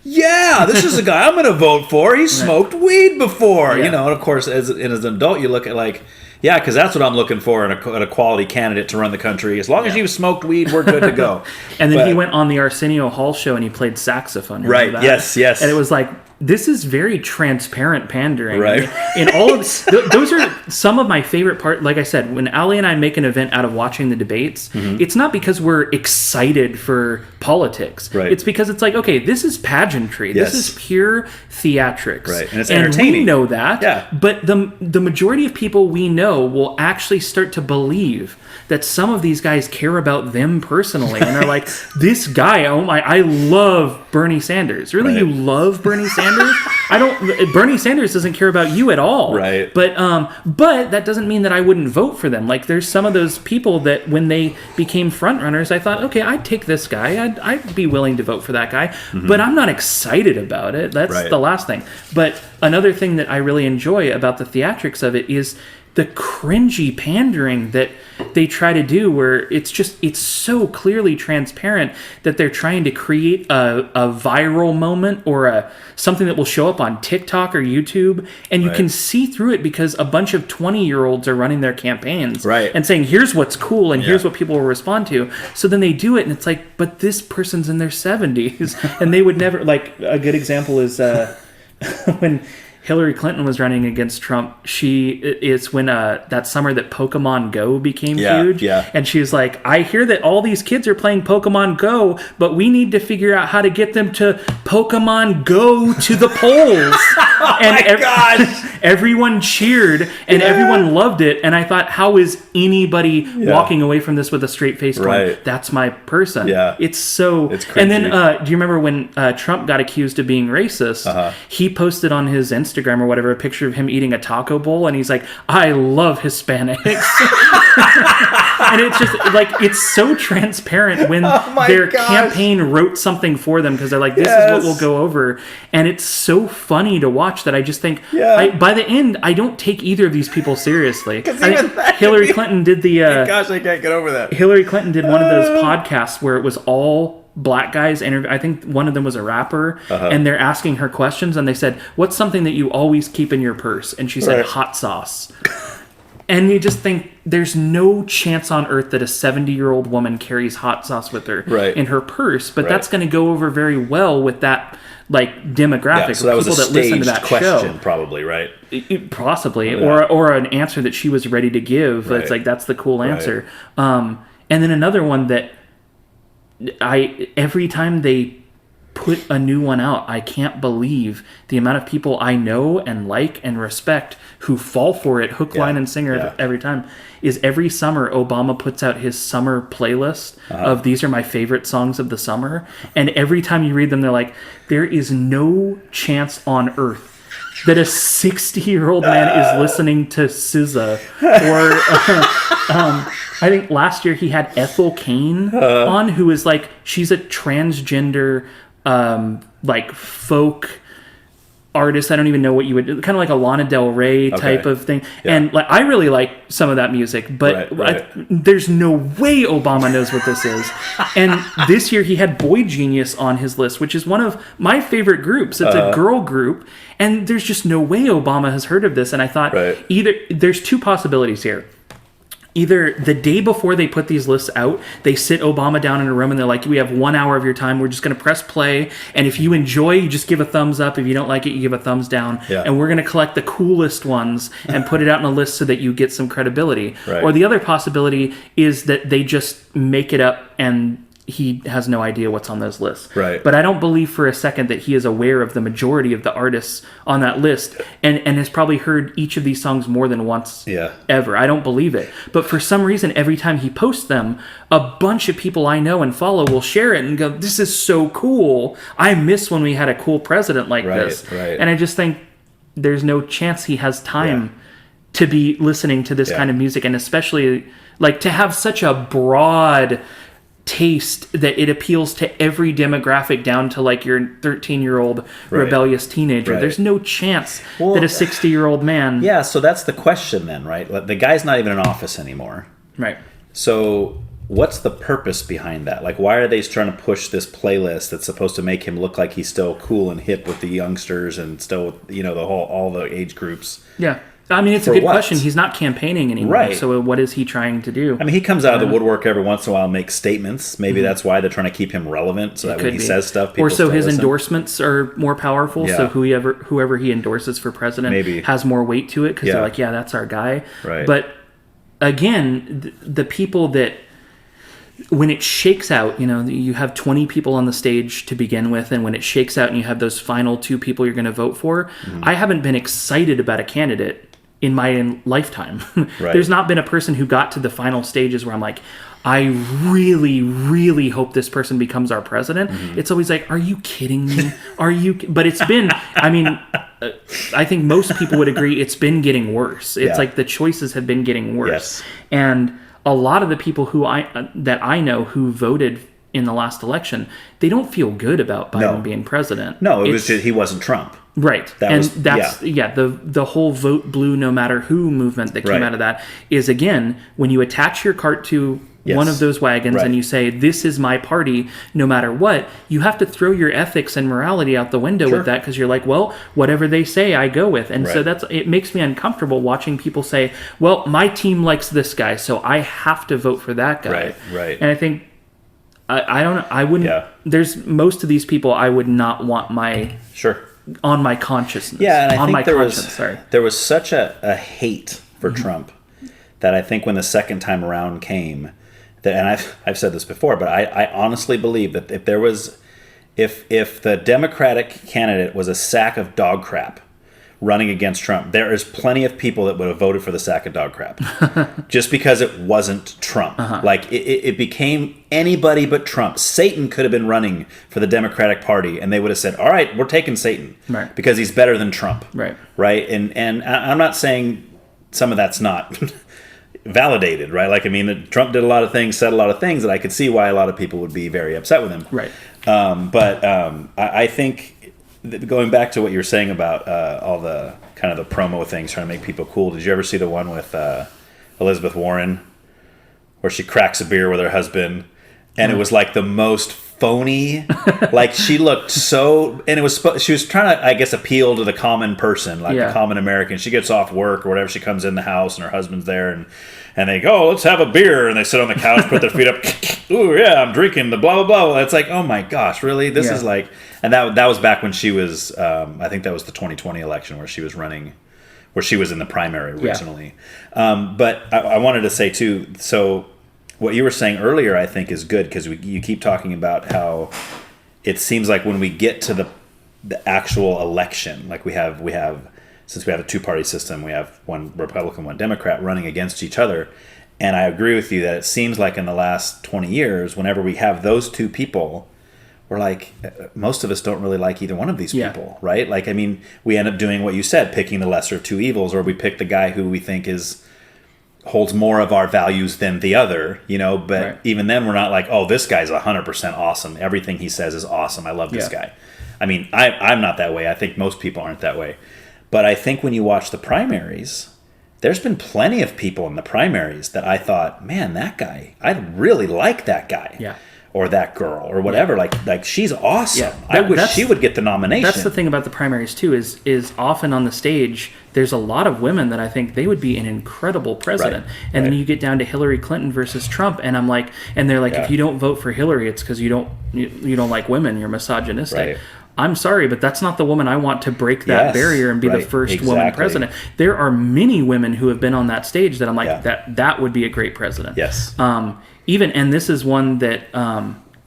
this is a guy I'm going to vote for. He smoked weed before. You know, and of course, as an adult, you look at like, because that's what I'm looking for in a quality candidate to run the country. As long as you've smoked weed, we're good to go. And then he went on the Arsenio Hall show and he played saxophone. Yes. And it was like, this is very transparent pandering. Right. In all of those are some of my favorite part. Like I said, when Ali and I make an event out of watching the debates, it's not because we're excited for politics. Right. It's because it's like, okay, this is pageantry. Yes. This is pure theatrics. Right. And it's entertaining. And we know that. Yeah. But the majority of people we know will actually start to believe that some of these guys care about them personally. And they're like, this guy, oh my, I love Bernie Sanders. Really? Right. You love Bernie Sanders? Bernie Sanders doesn't care about you at all. Right. But that doesn't mean that I wouldn't vote for them. Like, there's some of those people that when they became front runners, I thought, okay, I'd take this guy. I'd be willing to vote for that guy. But I'm not excited about it. That's the last thing. But another thing that I really enjoy about the theatrics of it is the cringy pandering that they try to do, where it's so clearly transparent that they're trying to create a viral moment or something that will show up on TikTok or YouTube, and you can see through it because a bunch of 20-year-olds are running their campaigns and saying, here's what's cool and here's what people will respond to. So then they do it, and it's like, but this person's in their 70s and they would never. Like, a good example is when Hillary Clinton was running against Trump, it's when that summer that Pokemon Go became huge. Yeah. And she was like, I hear that all these kids are playing Pokemon Go, but we need to figure out how to get them to Pokemon Go to the polls. Everyone cheered and everyone loved it. And I thought, how is anybody walking away from this with a straight face going, that's my person? Yeah. It's crazy. And then, do you remember when Trump got accused of being racist? He posted on his Instagram or whatever a picture of him eating a taco bowl, and he's like, I love Hispanics. And it's just like, it's so transparent when their campaign wrote something for them, because they're like, this is what we'll go over. And it's so funny to watch that I just think, by the end, I don't take either of these people seriously. Hillary Clinton did I can't get over that. Hillary Clinton did one of those podcasts where it was all black guys interview. I think one of them was a rapper, and they're asking her questions, and they said, what's something that you always keep in your purse? And she said, hot sauce. And you just think, there's no chance on earth that a 70-year-old woman carries hot sauce with her in her purse, but that's going to go over very well with that demographic. Yeah, so that was people a that listen to that question, show. probably, right? Possibly, or an answer that she was ready to give. It's like, that's the cool answer. And then another one that every time they put a new one out, I can't believe the amount of people I know and like and respect who fall for it, hook, line, and sinker every time. Is every summer Obama puts out his summer playlist of these are my favorite songs of the summer, and every time you read them, they're like, there is no chance on earth that a 60-year-old man is listening to SZA. Or I think last year he had Ethel Cain on, who is like, she's a transgender folk artist. I don't even know what you would, kind of like a Lana Del Rey type of thing. And I really like some of that music, but there's no way Obama knows what this is. And this year he had Boy Genius on his list, which is one of my favorite groups. It's a girl group, and there's just no way Obama has heard of this. And I thought, either there's two possibilities here. Either the day before they put these lists out, they sit Obama down in a room and they're like, we have 1 hour of your time. We're just going to press play. And if you enjoy, you just give a thumbs up. If you don't like it, you give a thumbs down. And we're going to collect the coolest ones and put it out in a list so that you get some credibility. Or the other possibility is that they just make it up and he has no idea what's on those lists. But I don't believe for a second that he is aware of the majority of the artists on that list and has probably heard each of these songs more than once ever. I don't believe it. But for some reason, every time he posts them, a bunch of people I know and follow will share it and go, this is so cool. I miss when we had a cool president like this. And I just think there's no chance he has time to be listening to this kind of music, and especially to have such a broad taste that it appeals to every demographic down to your 13-year-old rebellious teenager. There's no chance that a 60-year-old man... Yeah, so that's the question then, right? The guy's not even in office anymore. Right. So what's the purpose behind that? Why are they trying to push this playlist that's supposed to make him look like he's still cool and hip with the youngsters and still with, all the age groups? Yeah. I mean, it's a For good what? question. He's not campaigning anymore. Right. So what is he trying to do? I mean, he comes out of the woodwork every once in a while and makes statements. Maybe that's why they're trying to keep him relevant, so that when he says stuff, people or so still his listen. endorsements are more powerful. Yeah. So whoever he endorses for president Maybe. has more weight to it because they're like, yeah, that's our guy. Right. But again, the people that when it shakes out, you have 20 people on the stage to begin with, and when it shakes out and you have those final 2 people you're going to vote for, I haven't been excited about a candidate in my lifetime. Right. There's not been a person who got to the final stages where I'm like, I really, really hope this person becomes our president. It's always like, are you kidding me? But it's been, I mean, I think most people would agree it's been getting worse. It's like the choices have been getting worse. Yes. And a lot of the people that I know who voted in the last election, they don't feel good about Biden being president. No, it was just, he wasn't Trump. Right. The whole vote blue no matter who movement that came out of that is, again, when you attach your cart to one of those wagons and you say, this is my party no matter what, you have to throw your ethics and morality out the window with that, because you're like, well, whatever they say, I go with. And so it makes me uncomfortable watching people say, well, my team likes this guy, so I have to vote for that guy. Right. And I think, I don't know, I wouldn't, there's most of these people I would not want on my consciousness. Yeah, and I think there was such a hate for Trump that I think when the second time around came, and I've said this before, but I honestly believe that if the Democratic candidate was a sack of dog crap running against Trump, there is plenty of people that would have voted for the sack of dog crap just because it wasn't Trump. Like it became anybody but Trump. Satan could have been running for the Democratic Party, and they would have said, all right, we're taking Satan because he's better than Trump. Right. And I'm not saying some of that's not validated, right? Like, I mean, Trump did a lot of things, said a lot of things that I could see why a lot of people would be very upset with him. Right. I think going back to what you were saying about all the kind of the promo things trying to make people cool, did you ever see the one with Elizabeth Warren where she cracks a beer with her husband and it was like the most phony, like she looked so, and she was trying to, I guess, appeal to the common person, like the common American. She gets off work or whatever, she comes in the house and her husband's there, and they go, oh, let's have a beer, and they sit on the couch, put their feet up, ooh yeah, I'm drinking the blah blah blah. It's like, oh my gosh, really? This is like, and that was back when she was, I think that was the 2020 election where she was running, where she was in the primary originally. But I wanted to say too, so what you were saying earlier, I think, is good, because you keep talking about how it seems like when we get to the actual election, like we have since we have a two-party system, we have one Republican, one Democrat running against each other, and I agree with you that it seems like in the last 20 years, whenever we have those two people, we're like, most of us don't really like either one of these people, right? Like, I mean, we end up doing what you said, picking the lesser of two evils, or we pick the guy who we think holds more of our values than the other, but even then we're not like, oh, this guy's 100% awesome. Everything he says is awesome. I love this guy. I mean, I'm not that way. I think most people aren't that way. But I think when you watch the primaries, there's been plenty of people in the primaries that I thought, man, that guy, I really like that guy. Yeah. Or that girl, or whatever. Like she's awesome. Yeah. I wish she would get the nomination. That's the thing about the primaries too, is often on the stage, there's a lot of women that I think they would be an incredible president. And then you get down to Hillary Clinton versus Trump, and I'm like, and they're like, if you don't vote for Hillary, it's because you don't like women, you're misogynistic. Right. I'm sorry, but that's not the woman I want to break that barrier and be the first woman president. There are many women who have been on that stage that I'm like, that would be a great president. Yes. And this is one that,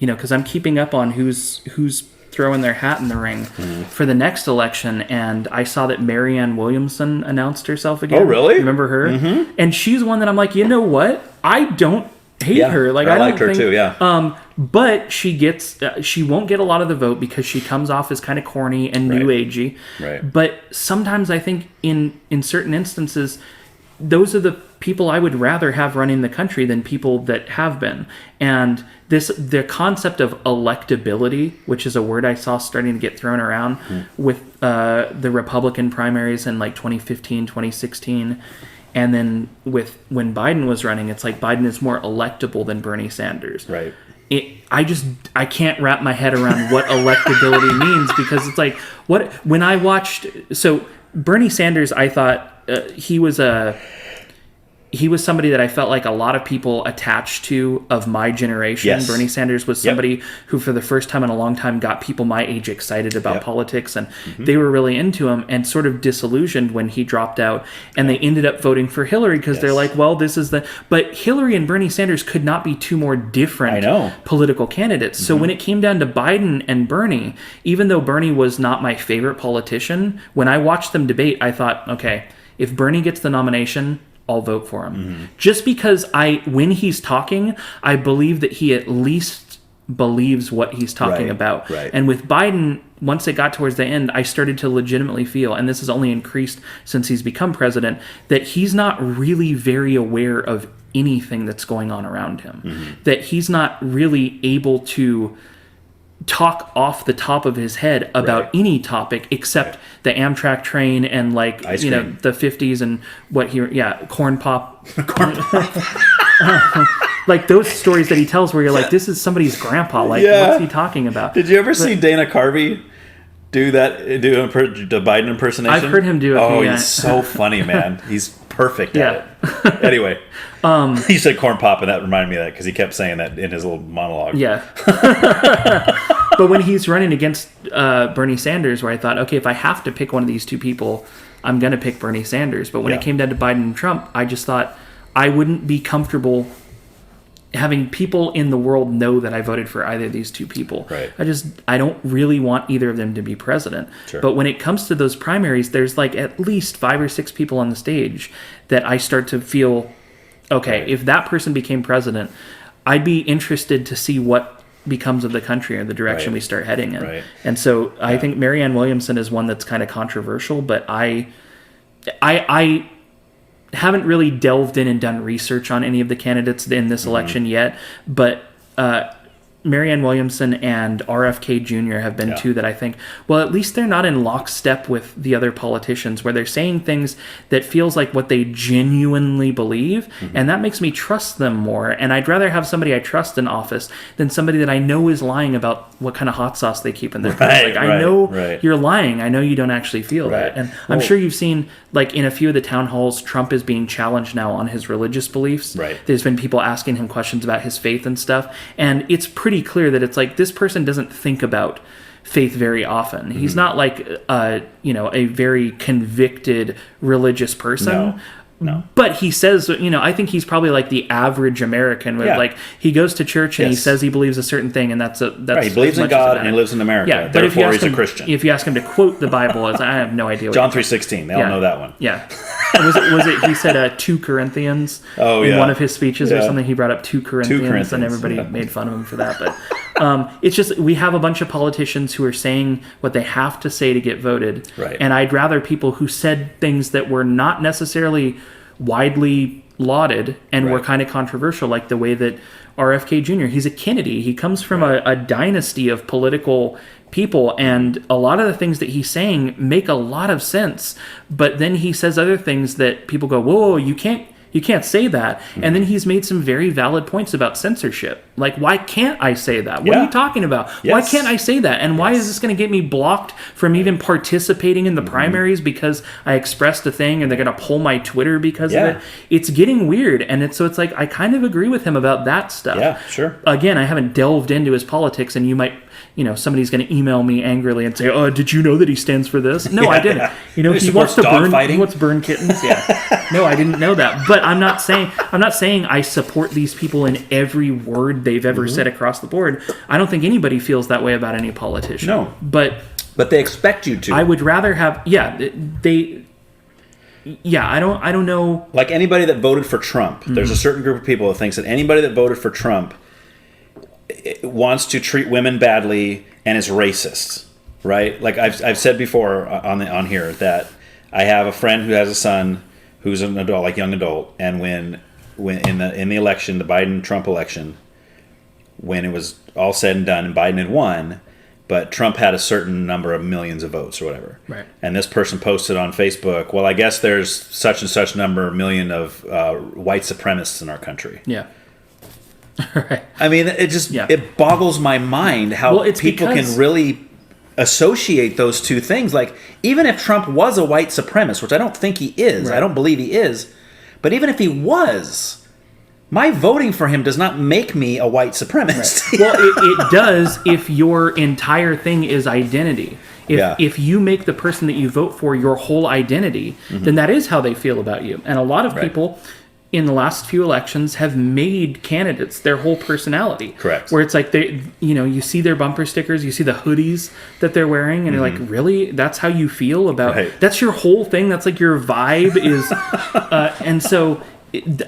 because I'm keeping up on who's throwing their hat in the ring for the next election, and I saw that Marianne Williamson announced herself again. Oh, really? Remember her? Mm-hmm. And she's one that I'm like, you know what? I don't hate her. Like, I liked her too. Yeah. But she won't get a lot of the vote because she comes off as kind of corny and new agey. Right. But sometimes I think in certain instances, those are the people I would rather have running the country than people that have been. And the concept of electability, which is a word I saw starting to get thrown around with the Republican primaries in like 2015, 2016. And then when Biden was running, it's like Biden is more electable than Bernie Sanders. Right. I can't wrap my head around what electability means, because it's like, when I watched, so Bernie Sanders, I thought, he was somebody that I felt like a lot of people attached to of my generation. Yes. Bernie Sanders was somebody who for the first time in a long time got people my age excited about politics, and they were really into him, and sort of disillusioned when he dropped out, and they ended up voting for Hillary because they're like, well, this is but Hillary and Bernie Sanders could not be two more different political candidates. So when it came down to Biden and Bernie, even though Bernie was not my favorite politician, when I watched them debate, I thought, okay, if Bernie gets the nomination, I'll vote for him. Just because when he's talking, I believe that he at least believes what he's talking about. Right. And with Biden, once it got towards the end, I started to legitimately feel, and this has only increased since he's become president, that he's not really very aware of anything that's going on around him. That he's not really able to talk off the top of his head about any topic except the Amtrak train and like Ice you know cream. the 50s and what he corn pop like those stories that he tells where you're like, this is somebody's grandpa, like what's he talking about? Did you ever see Dana Carvey do the Biden impersonation? I've heard him do it. He's so funny, man. He's perfect at it. Anyway, he said corn pop, and that reminded me of that because he kept saying that in his little monologue. Yeah. But when he's running against Bernie Sanders, where I thought, okay, if I have to pick one of these two people, I'm going to pick Bernie Sanders. But when it came down to Biden and Trump, I just thought I wouldn't be comfortable having people in the world know that I voted for either of these two people. Right. I don't really want either of them to be president. Sure. But when it comes to those primaries, there's like at least 5 or 6 people on the stage that I start to feel, okay, if that person became president, I'd be interested to see what becomes of the country or the direction we start heading in. Right. And so I think Marianne Williamson is one that's kind of controversial, but I haven't really delved in and done research on any of the candidates in this election yet, but Marianne Williamson and RFK Jr. have been two that I think, well, at least they're not in lockstep with the other politicians where they're saying things that feels like what they genuinely believe, and that makes me trust them more. And I'd rather have somebody I trust in office than somebody that I know is lying about what kind of hot sauce they keep in their food. Like, I know you're lying. I know you don't actually feel that. And I'm sure you've seen, like, in a few of the town halls, Trump is being challenged now on his religious beliefs. Right. There's been people asking him questions about his faith and stuff, and it's pretty clear that it's like this person doesn't think about faith very often. He's not like a very convicted religious person. No. But he says, I think he's probably like the average American where like he goes to church and he says he believes a certain thing, and that's he believes in God and he lives in America. Yeah, but therefore he's a Christian. If you ask him to quote the Bible, I have no idea. John 3:16. They all know that one. Yeah. Was it? He said 2 Corinthians in one of his speeches or something. He brought up 2 Corinthians, and everybody made fun of him for that. But it's just we have a bunch of politicians who are saying what they have to say to get voted, and I'd rather people who said things that were not necessarily widely lauded and were kind of controversial, like the way that RFK Jr. He's a Kennedy. He comes from a dynasty of political people, and a lot of the things that he's saying make a lot of sense, but then he says other things that people go, whoa, you can't say that. And then he's made some very valid points about censorship. Like, why can't I say that? What are you talking about? Why can't I say that? And why is this going to get me blocked from even participating in the primaries because I expressed a thing and they're going to pull my Twitter because of it? It's getting weird. And it's like, I kind of agree with him about that stuff. Yeah, sure. Again, I haven't delved into his politics, and you might, somebody's going to email me angrily and say, "Oh, did you know that he stands for this?" No, I didn't. He wants to burn fighting. He wants to burn kittens. Yeah. No, I didn't know that. But I'm not saying I support these people in every word they've ever said across the board. I don't think anybody feels that way about any politician. No. But they expect you to. I would rather have I don't know. Like anybody that voted for Trump, there's a certain group of people that thinks that anybody that voted for Trump wants to treat women badly and is racist, right? Like I've said before on here that I have a friend who has a son who's an adult, like young adult, and when in the election, the Biden-Trump election, when it was all said and done and Biden had won, but Trump had a certain number of millions of votes or whatever. Right. And this person posted on Facebook, well, I guess there's such and such million of white supremacists in our country. Yeah. Right. I mean, it just it boggles my mind how people can really associate those two things. Like, even if Trump was a white supremacist, which I don't think he is, I don't believe he is, but even if he was, my voting for him does not make me a white supremacist. Well, it does if your entire thing is identity. If you make the person that you vote for your whole identity, then that is how they feel about you. And a lot of people in the last few elections have made candidates their whole personality. Correct. Where it's like you see their bumper stickers, you see the hoodies that they're wearing, and you're like, really? That's how you feel about? That's your whole thing. That's like your vibe is, and so.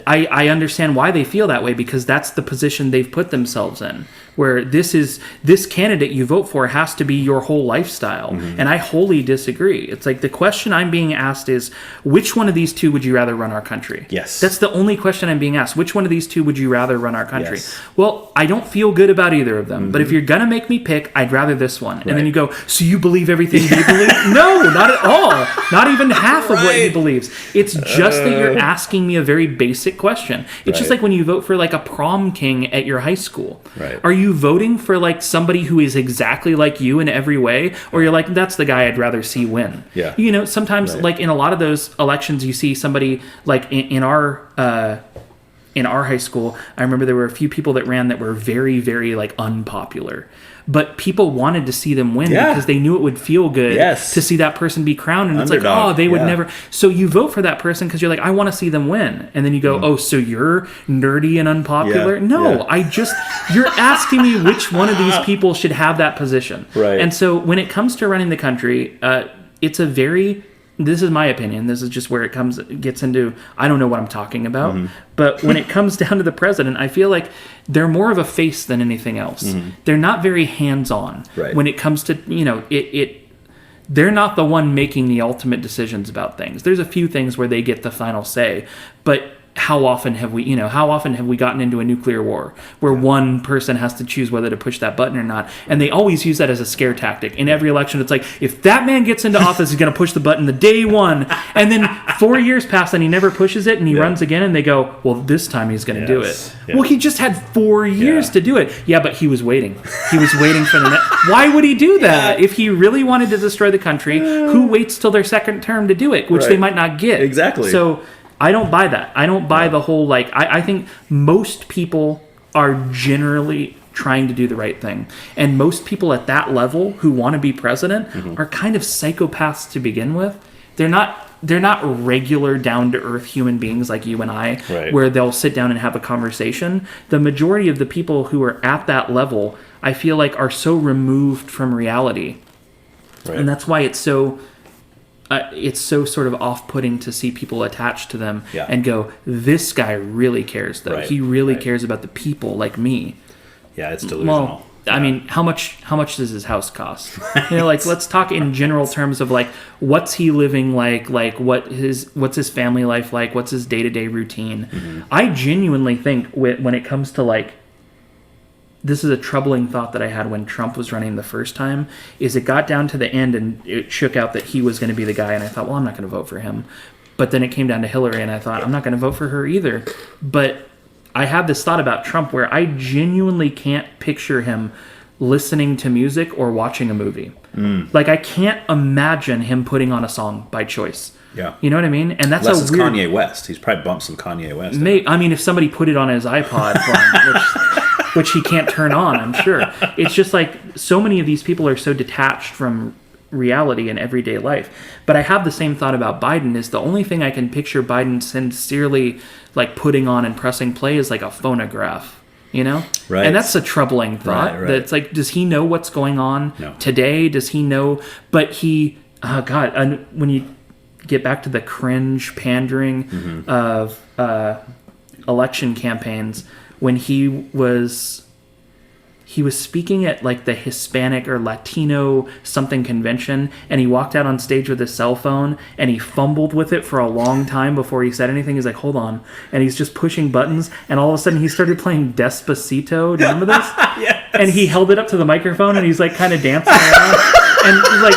I understand why they feel that way, because that's the position they've put themselves in, where this candidate you vote for has to be your whole lifestyle. And I wholly disagree. It's like the question I'm being asked is, which one of these two would you rather run our country? Yes. That's the only question I'm being asked. Which one of these two would you rather run our country? Yes. Well, I don't feel good about either of them, but if you're going to make me pick, I'd rather this one. And then you go, so you believe everything he believes? No, not at all. Not even half of what he believes. It's just that you're asking me a very basic question. It's just like when you vote for like a prom king at your high school. Are you voting for like somebody who is exactly like you in every way, or you're like, that's the guy I'd rather see win? You know, sometimes like in a lot of those elections you see somebody like in our high school, I remember there were a few people that ran that were very, very like unpopular. But people wanted to see them win because they knew it would feel good to see that person be crowned. And it's like, oh, they would never. So you vote for that person because you're like, I want to see them win. And then you go, oh, so you're nerdy and unpopular? No, you're asking me which one of these people should have that position. And so when it comes to running the country, it's a very... This is my opinion. This is just where it gets into, I don't know what I'm talking about. But when it comes down to the president, I feel like they're more of a face than anything else. They're not very hands-on when it comes to, they're not the one making the ultimate decisions about things. There's a few things where they get the final say, but how often have we gotten into a nuclear war where one person has to choose whether to push that button or not? And they always use that as a scare tactic. In every election, it's like, if that man gets into office, he's going to push the button the day one. And then 4 years pass and he never pushes it and he runs again, and they go, well, this time he's going to do it. Well, he just had 4 years to do it. Yeah, but he was waiting. He was waiting for the next. Why would he do that? If he really wanted to destroy the country, who waits till their second term to do it, which they might not get? Exactly. So I don't buy that. I don't buy the whole, like, I think most people are generally trying to do the right thing. And most people at that level who want to be president are kind of psychopaths to begin with. They're not regular down-to-earth human beings like you and I, where they'll sit down and have a conversation. The majority of the people who are at that level, I feel like, are so removed from reality. And that's why it's so sort of off-putting to see people attached to them and go, this guy really cares, though. He really cares about the people like me. Yeah, it's delusional. Well, I mean, how much does his house cost? Like, let's talk in general terms of like, what's he living like what's his family life like, what's his day-to-day routine. I genuinely think when it comes to like, this is a troubling thought that I had when Trump was running the first time, is it got down to the end and it shook out that he was going to be the guy, and I thought, well, I'm not going to vote for him. But then it came down to Hillary, and I thought, I'm not going to vote for her either. But I had this thought about Trump where I genuinely can't picture him listening to music or watching a movie. Like, I can't imagine him putting on a song by choice. Yeah. You know what I mean? And that's unless a weird... Kanye West. He's probably bumped some Kanye West. I mean, if somebody put it on his iPod, which he can't turn on, I'm sure. It's just like, so many of these people are so detached from reality in everyday life. But I have the same thought about Biden. Is the only thing I can picture Biden sincerely like putting on and pressing play is like a phonograph, you know? Right. And that's a troubling thought. That it's like, does he know what's going on today? Does he know? But he, oh God, and when you get back to the cringe pandering of election campaigns, when he was speaking at like the Hispanic or Latino something convention, and he walked out on stage with his cell phone and he fumbled with it for a long time before he said anything. He's like, hold on. And he's just pushing buttons, and all of a sudden he started playing Despacito. Do you remember this? Yes. And he held it up to the microphone and he's like kind of dancing around. And like,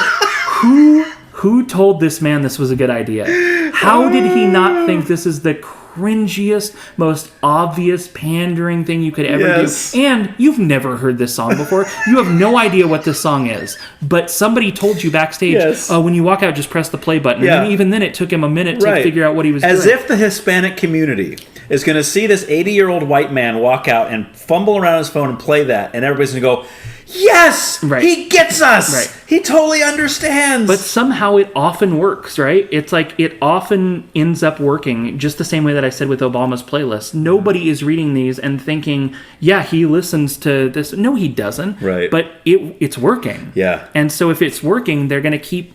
who told this man this was a good idea? How did he not think this is the cringiest, most obvious pandering thing you could ever Yes. do. And you've never heard this song before. You have no idea what this song is. But somebody told you backstage, Yes. when you walk out, just press the play button. Yeah. And even then, it took him a minute to figure out what he was doing. As if the Hispanic community is going to see this 80-year-old white man walk out and fumble around his phone and play that, and everybody's going to go, yes, he gets us. Right. He totally understands. But somehow it often works, right? It's like it often ends up working just the same way that I said with Obama's playlist. Nobody is reading these and thinking, yeah, he listens to this. No, he doesn't. Right. But it's working. Yeah. And so if it's working, they're going to keep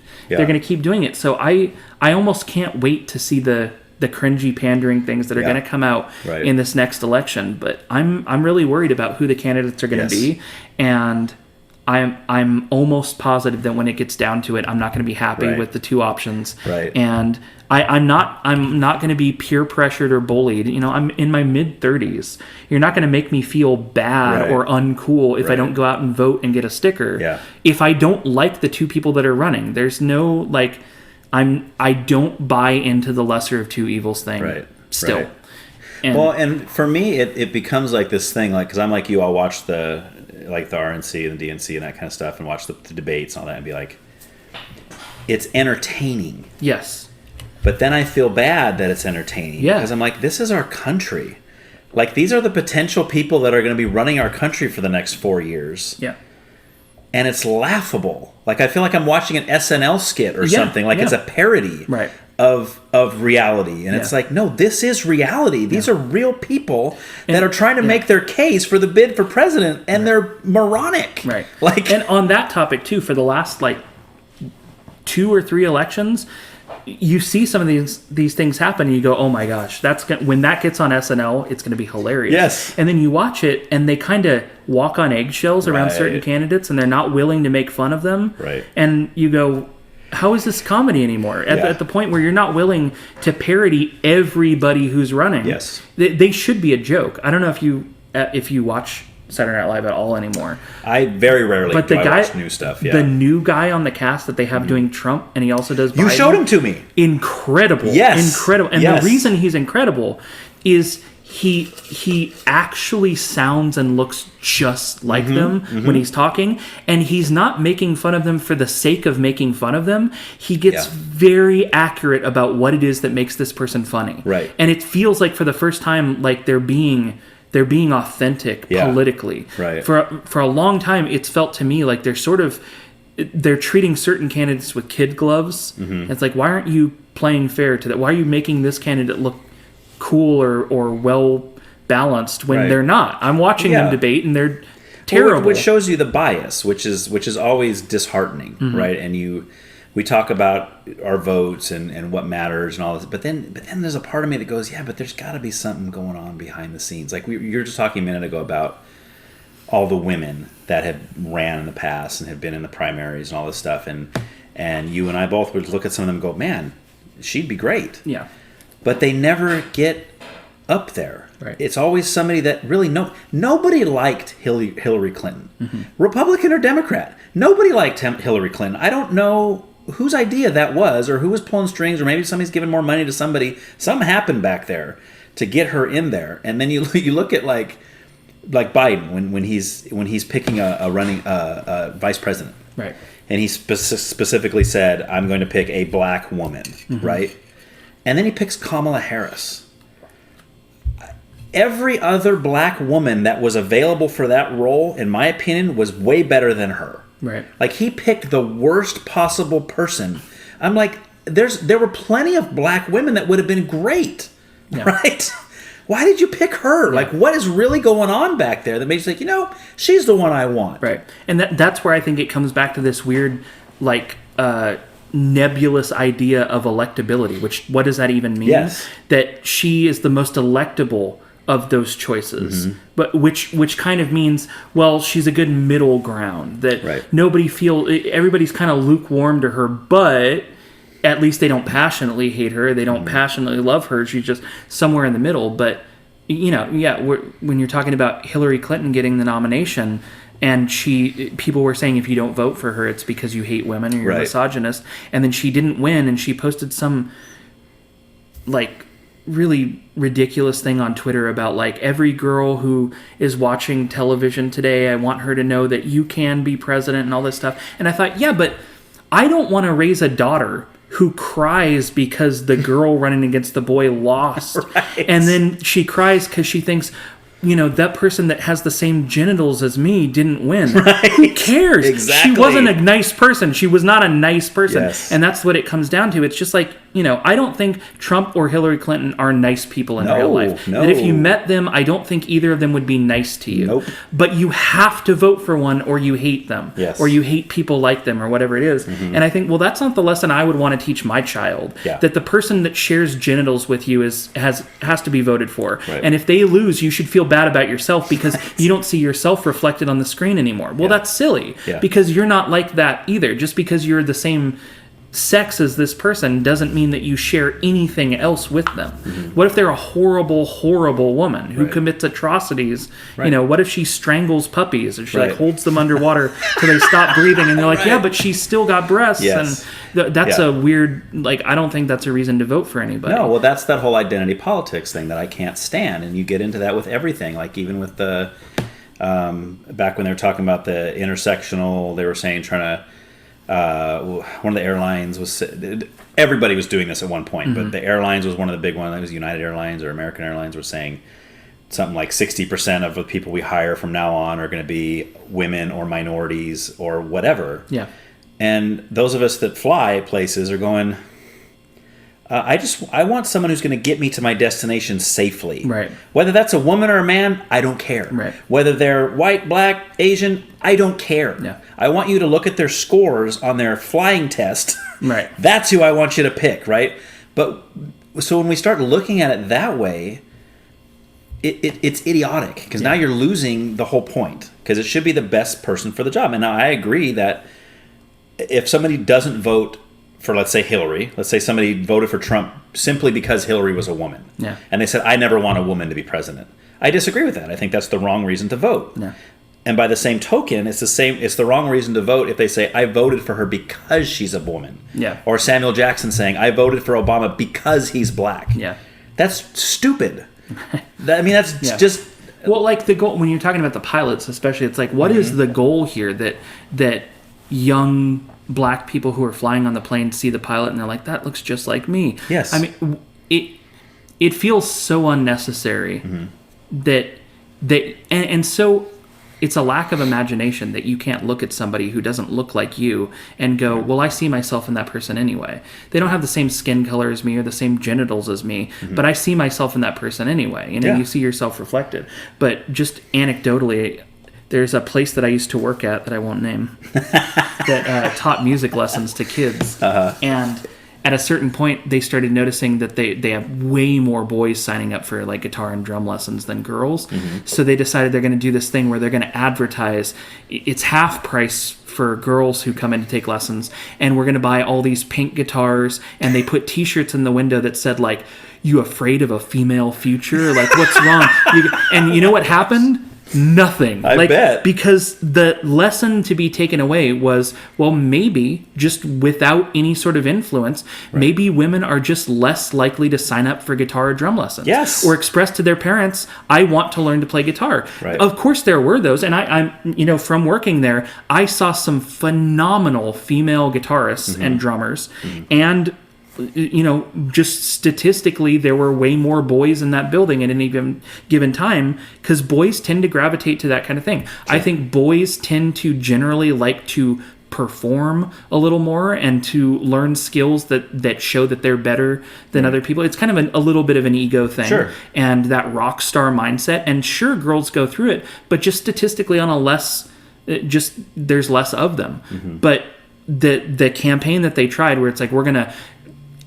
doing it. So I almost can't wait to see the cringy pandering things that are going to come out in this next election. But I'm really worried about who the candidates are going to be, and I'm almost positive that when it gets down to it, I'm not going to be happy with the two options. Right. And I'm not going to be peer pressured or bullied. You know, I'm in my mid-30s. You're not going to make me feel bad or uncool if I don't go out and vote and get a sticker. Yeah. If I don't like the two people that are running, there's no I don't buy into the lesser of two evils thing still. Right. And for me, it becomes like this thing, like, because I'm like you, I'll watch the RNC and the DNC and that kind of stuff, and watch the debates and all that, and be like, it's entertaining. Yes. But then I feel bad that it's entertaining. Yeah. Because I'm like, this is our country. Like, these are the potential people that are going to be running our country for the next 4 years. Yeah. And it's laughable. Like, I feel like I'm watching an SNL skit or something. Like, it's a parody of reality. And it's like, no, this is reality. These are real people that are trying to make their case for the bid for president, and they're moronic. Right. Like, and on that topic, too, for the last, 2 or 3 elections, you see some of these things happen, and you go, "Oh my gosh, when that gets on SNL, it's going to be hilarious." Yes. And then you watch it, and they kind of walk on eggshells around certain candidates, and they're not willing to make fun of them. Right. And you go, "How is this comedy anymore?" At the point where you're not willing to parody everybody who's running. Yes. They should be a joke. I don't know if you watch Saturday Night Live at all anymore. I very rarely But the guy, watch new stuff. Yeah. The new guy on the cast that they have doing Trump, and he also does Biden. You showed him to me. Incredible. Yes. Incredible. And the reason he's incredible is he actually sounds and looks just like them when he's talking, and he's not making fun of them for the sake of making fun of them. He gets very accurate about what it is that makes this person funny. Right. And it feels like for the first time, like they're being authentic politically. Right. For a long time, it's felt to me like they're treating certain candidates with kid gloves. It's like, why aren't you playing fair to that? Why are you making this candidate look cool or well balanced when they're not? I'm watching them debate, and they're terrible. Which shows you the bias, which is always disheartening, right? And we talk about our votes and what matters and all this, but then there's a part of me that goes, yeah, but there's got to be something going on behind the scenes. Like you were just talking a minute ago about all the women that have ran in the past and have been in the primaries and all this stuff, and you and I both would look at some of them and go, man, she'd be great. Yeah. But they never get up there. Right. It's always somebody that really nobody liked Hillary Clinton, Republican or Democrat. Nobody liked Hillary Clinton. I don't know whose idea that was, or who was pulling strings, or maybe somebody's giving more money to somebody. Something happened back there to get her in there. And then you look at like Biden when he's picking a running vice president, right? And he specifically said, "I'm going to pick a black woman," right? And then he picks Kamala Harris. Every other black woman that was available for that role, in my opinion, was way better than her. Right. Like, he picked the worst possible person. I'm like, there were plenty of black women that would have been great, right? Why did you pick her? Like, what is really going on back there that makes you think, she's the one I want? Right. And that's where I think it comes back to this weird, nebulous idea of electability, what does that even mean? Yes. That she is the most electable of those choices, but which kind of means, well, she's a good middle ground, that everybody's kind of lukewarm to her, but at least they don't passionately hate her, they don't passionately love her, she's just somewhere in the middle. But when you're talking about Hillary Clinton getting the nomination, and people were saying, if you don't vote for her, it's because you hate women or you're a misogynist, and then she didn't win, and she posted some really ridiculous thing on Twitter about like every girl who is watching television today, I want her to know that you can be president and all this stuff. And I thought, yeah, but I don't want to raise a daughter who cries because the girl running against the boy lost. Right. And then she cries because she thinks, you know, that person that has the same genitals as me didn't win. Right. Who cares? Exactly. She wasn't a nice person. She was not a nice person. Yes. And that's what it comes down to. It's just like, you know, I don't think Trump or Hillary Clinton are nice people in real life. No. That if you met them, I don't think either of them would be nice to you. Nope. But you have to vote for one or you hate them. Yes. Or you hate people like them or whatever it is. Mm-hmm. And I think, well, that's not the lesson I would want to teach my child. Yeah. That the person that shares genitals with you has to be voted for. Right. And if they lose, you should feel bad about yourself because you don't see yourself reflected on the screen anymore. Well, that's silly because you're not like that either. Just because you're the same sex as this person doesn't mean that you share anything else with them. Mm-hmm. What if they're a horrible, horrible woman who commits atrocities? Right. You know, what if she strangles puppies or she like holds them underwater till they stop breathing and they're like, yeah, but she's still got breasts. Yes. And that's a weird, like, I don't think that's a reason to vote for anybody. No, well, that's that whole identity politics thing that I can't stand. And you get into that with everything. Like even with the, back when they were talking about the intersectional, they were saying trying to, one of the airlines was, everybody was doing this at one point, but the airlines was one of the big ones. It was United Airlines or American Airlines were saying something like 60% of the people we hire from now on are going to be women or minorities or whatever. Yeah. And those of us that fly places are going, I want someone who's going to get me to my destination safely. Right. Whether that's a woman or a man, I don't care. Right. Whether they're white, black, Asian, I don't care. Yeah. I want you to look at their scores on their flying test. Right. That's who I want you to pick, right? But so when we start looking at it that way, it's idiotic because now you're losing the whole point because it should be the best person for the job. And now I agree that if somebody doesn't vote for, let's say, Hillary, let's say somebody voted for Trump simply because Hillary was a woman. Yeah. And they said, I never want a woman to be president. I disagree with that. I think that's the wrong reason to vote. Yeah. And by the same token, it's the wrong reason to vote if they say, I voted for her because she's a woman. Yeah. Or Samuel Jackson saying, I voted for Obama because he's black. Yeah. That's stupid. That's just... Well, like the goal, when you're talking about the pilots especially, it's like, what is the goal here that young black people who are flying on the plane see the pilot and they're like, that looks just like me. Yes. I mean, it feels so unnecessary and so it's a lack of imagination that you can't look at somebody who doesn't look like you and go, well, I see myself in that person anyway. They don't have the same skin color as me or the same genitals as me, but I see myself in that person anyway. You know, you see yourself reflected. But just anecdotally, there's a place that I used to work at that I won't name that taught music lessons to kids. And at a certain point, they started noticing that they have way more boys signing up for like guitar and drum lessons than girls. So they decided they're going to do this thing where they're going to advertise. It's half price for girls who come in to take lessons, and we're going to buy all these pink guitars. And they put T-shirts in the window that said like, "You afraid of a female future? Like, what's wrong?" And you know what happened? Nothing. I bet. Because the lesson to be taken away was, well, maybe just without any sort of influence, maybe women are just less likely to sign up for guitar or drum lessons. Yes. Or express to their parents, I want to learn to play guitar. Right. Of course there were those. And I'm from working there, I saw some phenomenal female guitarists and drummers. And just statistically, there were way more boys in that building at any given time because boys tend to gravitate to that kind of thing. Sure. I think boys tend to generally like to perform a little more and to learn skills that show that they're better than other people. It's kind of a little bit of an ego thing. Sure. And that rock star mindset. And sure, girls go through it, but just statistically on a less, there's less of them. But the campaign that they tried where it's like, we're going to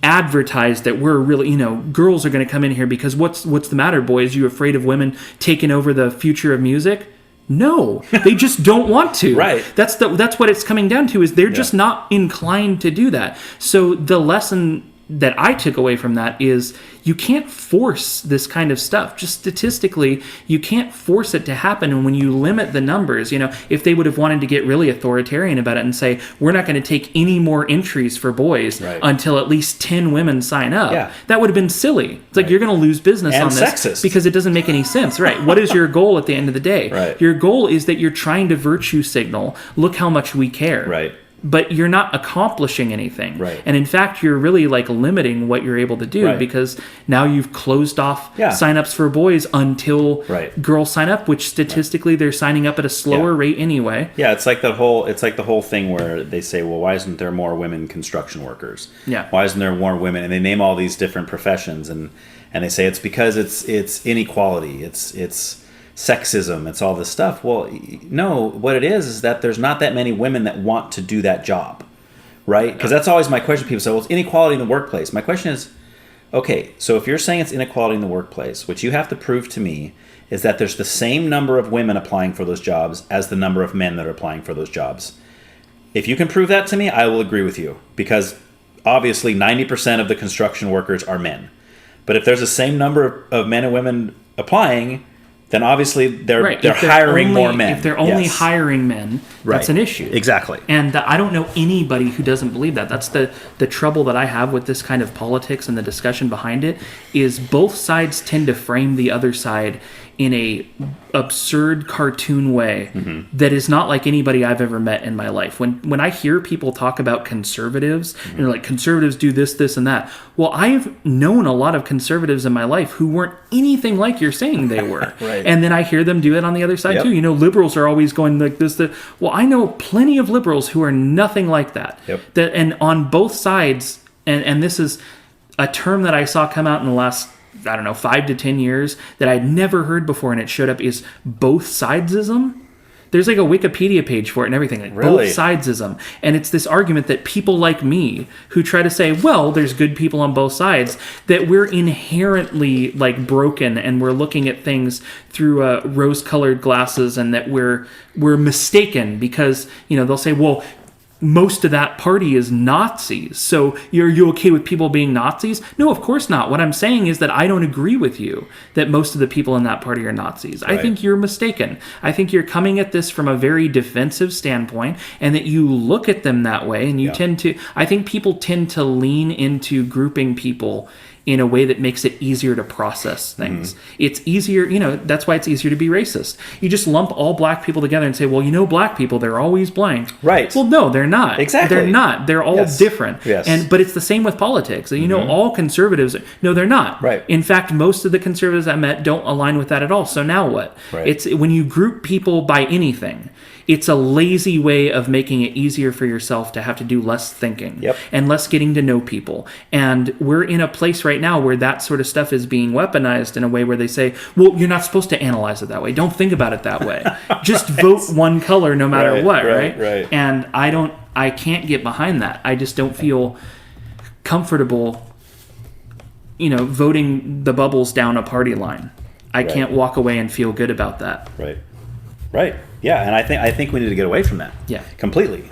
advertise that we're really, girls are going to come in here because what's the matter, boys? You afraid of women taking over the future of music? No, they just don't want to. Right. That's what it's coming down to is they're just not inclined to do that. So the lesson that I took away from that is you can't force this kind of stuff. Just statistically, you can't force it to happen. And when you limit the numbers, if they would have wanted to get really authoritarian about it and say, we're not going to take any more entries for boys until at least 10 women sign up, that would have been silly. It's like you're going to lose business and on this sexist. because it doesn't make any sense. Right. What is your goal at the end of the day? Right. Your goal is that you're trying to virtue signal, look how much we care. Right. But you're not accomplishing anything. Right. And in fact, you're really like limiting what you're able to do because now you've closed off signups for boys until girls sign up, which statistically they're signing up at a slower rate anyway. Yeah, it's like the whole thing where they say, well, why isn't there more women construction workers? Yeah. Why isn't there more women? And they name all these different professions and they say it's because it's inequality. It's sexism, it's all this stuff. Well, no, what it is that there's not that many women that want to do that job, right? Because that's always my question. People say, well, it's inequality in the workplace. My question is, okay, so if you're saying it's inequality in the workplace, what you have to prove to me is that there's the same number of women applying for those jobs as the number of men that are applying for those jobs. If you can prove that to me, I will agree with you, because obviously 90% of the construction workers are men. But if there's the same number of men and women applying, then obviously they're hiring more men. If they're only hiring men, that's an issue. Exactly. And I don't know anybody who doesn't believe that. That's the trouble that I have with this kind of politics and the discussion behind it, is both sides tend to frame the other side in a absurd cartoon way that is not like anybody I've ever met in my life. When I hear people talk about conservatives, and they're like, conservatives do this, this, and that. Well, I've known a lot of conservatives in my life who weren't anything like you're saying they were. And then I hear them do it on the other side too. Liberals are always going like this. Well, I know plenty of liberals who are nothing like that. And on both sides, and this is a term that I saw come out in the last 5 to 10 years that I'd never heard before, and it showed up, is both sidesism. There's like a Wikipedia page for it and everything, like both sidesism. And it's this argument that people like me who try to say, well, there's good people on both sides, that we're inherently like broken and we're looking at things through rose-colored glasses, and that we're mistaken because, they'll say, well, most of that party is Nazis. So are you okay with people being Nazis? No, of course not. What I'm saying is that I don't agree with you that most of the people in that party are Nazis. I think you're mistaken. I think you're coming at this from a very defensive standpoint, and that you look at them that way, and you I think people tend to lean into grouping people in a way that makes it easier to process things. It's easier, that's why it's easier to be racist. You just lump all black people together and say, well, black people, they're always blank. Right. Well, no, they're not. Exactly. They're not. They're all different. Yes. But it's the same with politics. All conservatives, no, they're not. Right. In fact, most of the conservatives I met don't align with that at all. So now what? Right. It's when you group people by anything, it's a lazy way of making it easier for yourself to have to do less thinking and less getting to know people. And we're in a place right now where that sort of stuff is being weaponized in a way where they say, well, you're not supposed to analyze it that way. Don't think about it that way. Just vote one color no matter what, right? And I can't get behind that. I just don't feel comfortable, voting the bubbles down a party line. I can't walk away and feel good about that. Right. Yeah, and I think we need to get away from that. Yeah. Completely.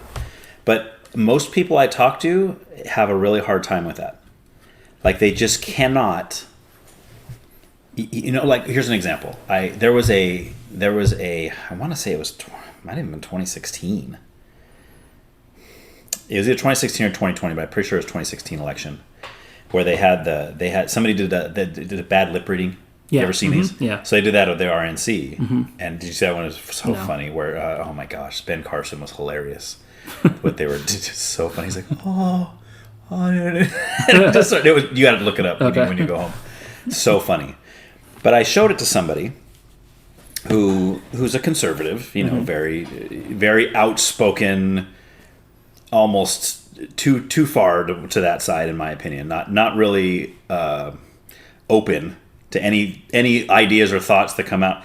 But most people I talk to have a really hard time with that. Like, they just cannot. Like, here's an example. There was a I want to say might have been 2016. It was either 2016 or 2020, but I'm pretty sure it was 2016 election, where they had somebody did a bad lip reading. You ever seen these? Yeah. So they did that at their RNC. And did you see that one? It was so funny where, oh my gosh, Ben Carson was hilarious. What they were just so funny. He's like, you got to look it up when you go home. So funny. But I showed it to somebody who's a conservative, very, very outspoken, almost too far to that side, in my opinion. Not really open to any ideas or thoughts that come out.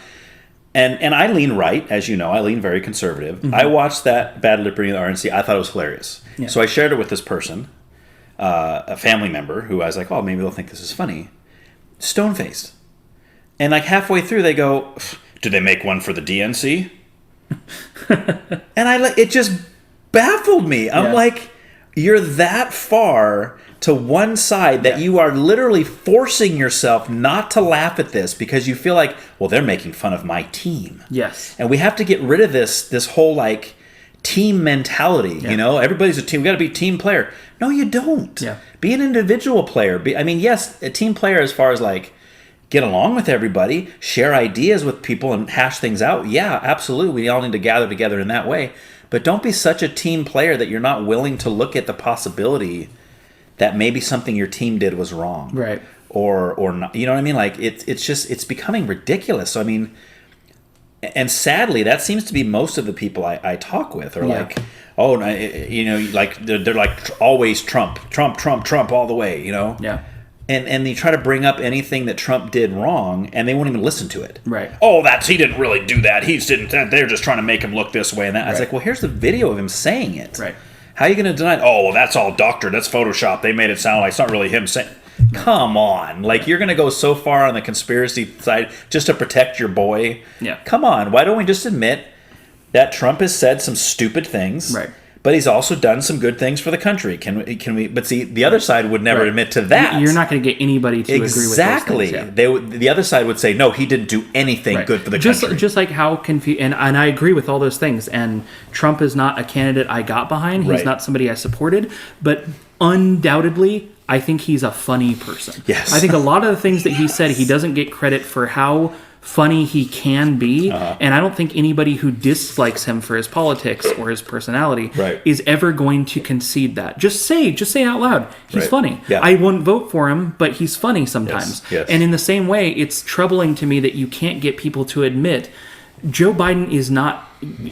And I lean right, as you know. I lean very conservative. I watched that bad lip reading of the RNC. I thought it was hilarious. Yeah. So I shared it with this person, a family member, who I was like, oh, maybe they'll think this is funny. Stone-faced. And like halfway through, they go, did they make one for the DNC? And it just baffled me. I'm like, you're that far to one side that you are literally forcing yourself not to laugh at this because you feel like, well, they're making fun of my team. Yes. And we have to get rid of this whole like team mentality. You know, everybody's a team. We got to be a team player. No, you don't. Yeah. Be an individual player. Yes, a team player as far as like get along with everybody, share ideas with people, and hash things out. Yeah, absolutely. We all need to gather together in that way. But don't be such a team player that you're not willing to look at the possibility that maybe something your team did was wrong. Right. Or not. You know what I mean? Like, it's becoming ridiculous. So, I mean, and sadly, that seems to be most of the people I talk with are like, oh, you know, like, they're like always Trump all the way, you know? Yeah. And they try to bring up anything that Trump did wrong, and they won't even listen to it. Right. Oh, he didn't really do that. They're just trying to make him look this way and that. I was like, well, here's the video of him saying it. Right. How are you going to deny it? Oh, well, that's all doctored. That's Photoshop. They made it sound like it's not really him saying. Come on. Like, you're going to go so far on the conspiracy side just to protect your boy? Yeah. Come on. Why don't we just admit that Trump has said some stupid things? Right. But he's also done some good things for the country. Can we? But see, the other side would never admit to that. You're not going to get anybody to agree with those things. Exactly. The other side would say, no, he didn't do anything good for the country. Just like how and I agree with all those things. And Trump is not a candidate I got behind. He's not somebody I supported. But undoubtedly, I think he's a funny person. Yes. I think a lot of the things that he said, he doesn't get credit for how funny he can be, and I don't think anybody who dislikes him for his politics or his personality is ever going to concede that. Just say out loud, he's funny. Yeah. I wouldn't vote for him, but he's funny sometimes. Yes. And in the same way, it's troubling to me that you can't get people to admit Joe Biden is not,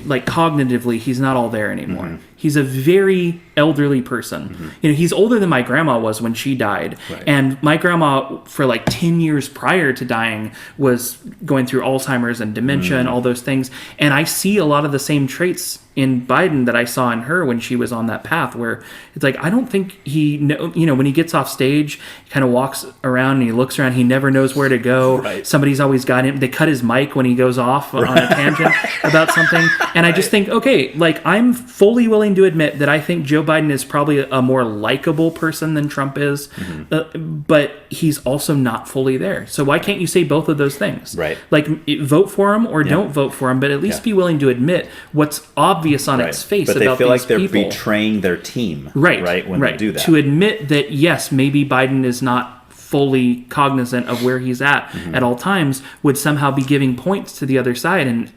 like, cognitively, he's not all there anymore. Mm-hmm. He's a very elderly person. Mm-hmm. You know, he's older than my grandma was when she died. Right. And my grandma, for like 10 years prior to dying, was going through Alzheimer's and dementia and all those things. And I see a lot of the same traits in Biden that I saw in her when she was on that path, where it's like, I don't think when he gets off stage, he kind of walks around and he looks around, he never knows where to go. Right. Somebody's always got him. They cut his mic when he goes off on a tangent about something. And I just think, okay, like, I'm fully willing to admit that I think Joe Biden is probably a more likable person than Trump is, but he's also not fully there. So why can't you say both of those things? Right. Like, vote for him or don't vote for him, but at least be willing to admit what's obvious on its face about these people. But they feel like they're betraying their team, right? When they do that. To admit that, yes, maybe Biden is not fully cognizant of where he's at all times, would somehow be giving points to the other side and,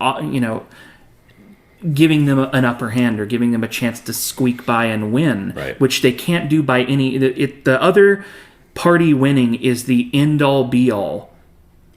giving them an upper hand or giving them a chance to squeak by and win, which they can't do by any... The other party winning is the end-all, be-all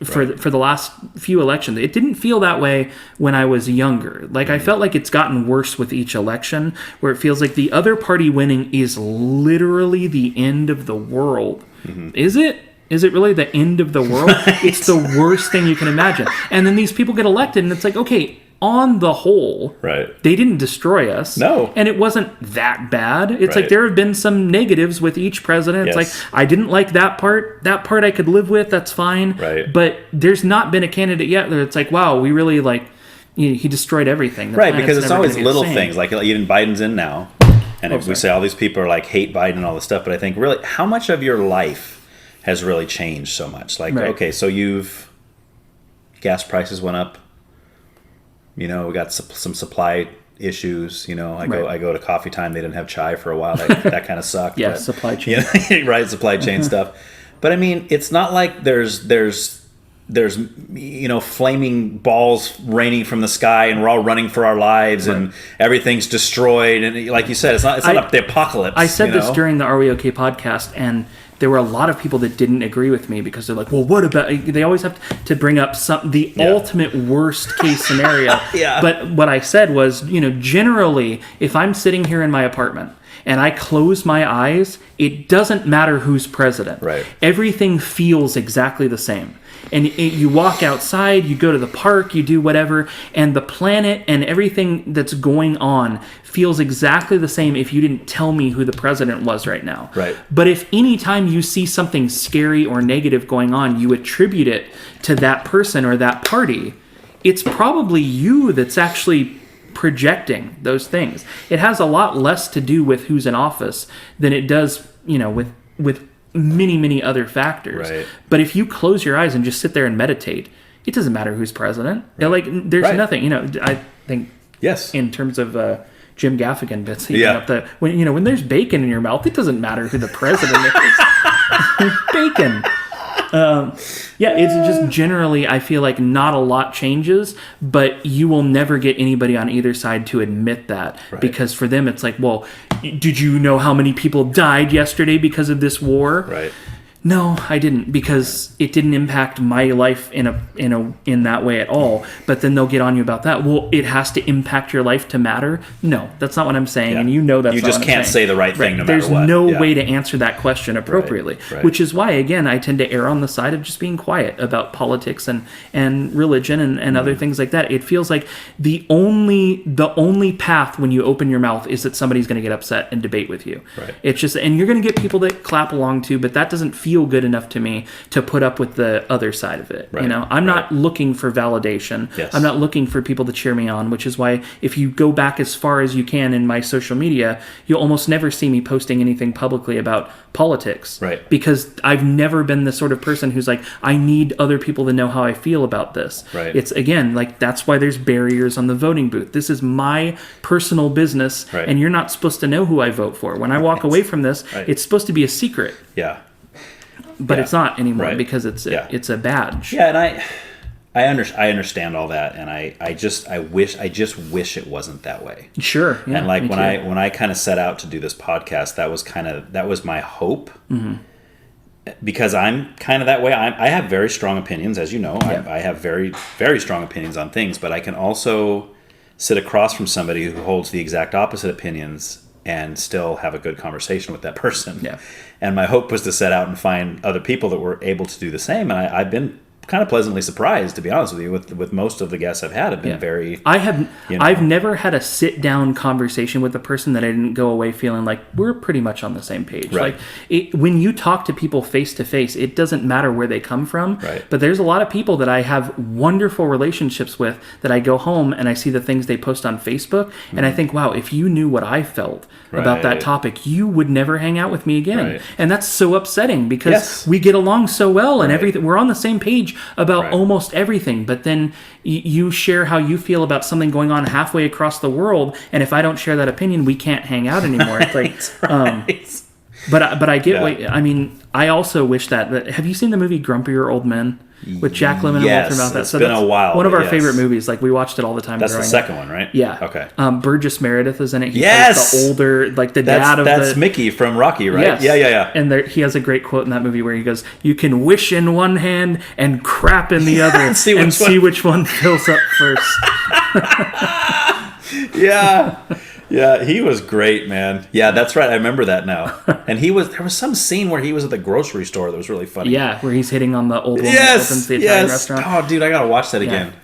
for the last few elections. It didn't feel that way when I was younger. Like, I felt like it's gotten worse with each election, where it feels like the other party winning is literally the end of the world. Is it? Is it really the end of the world? It's the worst thing you can imagine. And then these people get elected, and it's like, okay, on the whole, they didn't destroy us. No. And it wasn't that bad. It's like there have been some negatives with each president. It's like, I didn't like that part. That part I could live with. That's fine. But there's not been a candidate yet where it's like, wow, we really, like, he destroyed everything. Because it's always little things. Like, even Biden's in now. And we say all these people are like, hate Biden and all this stuff. But I think, really, how much of your life has really changed so much? Like, okay, so gas prices went up. We got some supply issues. I go to Coffee Time. They didn't have chai for a while. That kind of sucked. Yeah, but, supply chain. Supply chain stuff. But I mean, it's not like there's flaming balls raining from the sky and we're all running for our lives and everything's destroyed. And like you said, it's not the apocalypse. I said this during the Are We Okay podcast, and there were a lot of people that didn't agree with me because they're like, well, what about... They always have to bring up the ultimate worst case scenario. But what I said was, generally, if I'm sitting here in my apartment and I close my eyes, it doesn't matter who's president. Everything feels exactly the same. And you walk outside, you go to the park, you do whatever, and the planet and everything that's going on feels exactly the same if you didn't tell me who the president was right now. But if any time you see something scary or negative going on, you attribute it to that person or that party, it's probably you that's actually projecting those things. It has a lot less to do with who's in office than it does, with many other factors. Right. But if you close your eyes and just sit there and meditate, it doesn't matter who's president. Right. There's nothing. I think. Yes. In terms of Jim Gaffigan bits, when there's bacon in your mouth, it doesn't matter who the president is. Bacon. It's just generally, I feel like not a lot changes, but you will never get anybody on either side to admit that. Right. Because for them, it's like, well, did you know how many people died yesterday because of this war? Right. No, I didn't, because it didn't impact my life in that way at all. But then they'll get on you about that. Well, it has to impact your life to matter. No, that's not what I'm saying, and that's not what I'm saying. You just can't say the right thing, no matter There's what. no way to answer that question appropriately, Right. which is why, again, I tend to err on the side of just being quiet about politics and religion and other things like that. It feels like the only path when you open your mouth is that somebody's going to get upset and debate with you. Right. It's just, and you're going to get people that clap along too, but that doesn't feel good enough to me to put up with the other side of it. Right. I'm not looking for validation. Yes. I'm not looking for people to cheer me on, which is why if you go back as far as you can in my social media, you'll almost never see me posting anything publicly about politics. Right. Because I've never been the sort of person who's like, I need other people to know how I feel about this. Right. It's, again, like, that's why there's barriers on the voting booth. This is my personal business, and you're not supposed to know who I vote for. When I walk away from this, it's supposed to be a secret. Yeah. But it's not anymore because it's a badge. Yeah, and I understand all that, and I just wish it wasn't that way. Sure. Yeah, and like when I kind of set out to do this podcast, that was my hope. Mm-hmm. Because I'm kind of that way. I have very strong opinions, as you know. Yeah. I have very, very strong opinions on things, but I can also sit across from somebody who holds the exact opposite opinions and still have a good conversation with that person. Yeah. And my hope was to set out and find other people that were able to do the same. And I've been kind of pleasantly surprised, to be honest with you, with most of the guests I've had have been very... I've never had a sit-down conversation with a person that I didn't go away feeling like we're pretty much on the same page. Right. Like, when you talk to people face-to-face, it doesn't matter where they come from. Right. But there's a lot of people that I have wonderful relationships with that I go home and I see the things they post on Facebook, and I think, wow, if you knew what I felt about that topic, you would never hang out with me again. Right. And that's so upsetting because we get along so well and everything. We're on the same page about almost everything, but then you share how you feel about something going on halfway across the world, and if I don't share that opinion, we can't hang out anymore. It's like, but I get what I mean. I also wish that have you seen the movie Grumpier Old Men with Jack Lemmon and Walter Matthau? It's been a while. One of our favorite movies. Like, we watched it all the time. That's the second one, right? Yeah. Okay. Burgess Meredith is in it. He plays the older, like the dad of that's Mickey from Rocky, right? Yes. Yeah. And he has a great quote in that movie where he goes, "You can wish in one hand and crap in the other, and see which one fills up first." Yeah, he was great, man. Yeah, that's right. I remember that now. And there was some scene where he was at the grocery store that was really funny. Yeah, where he's hitting on the old woman that opens the Italian restaurant. Oh, dude, I gotta watch that again.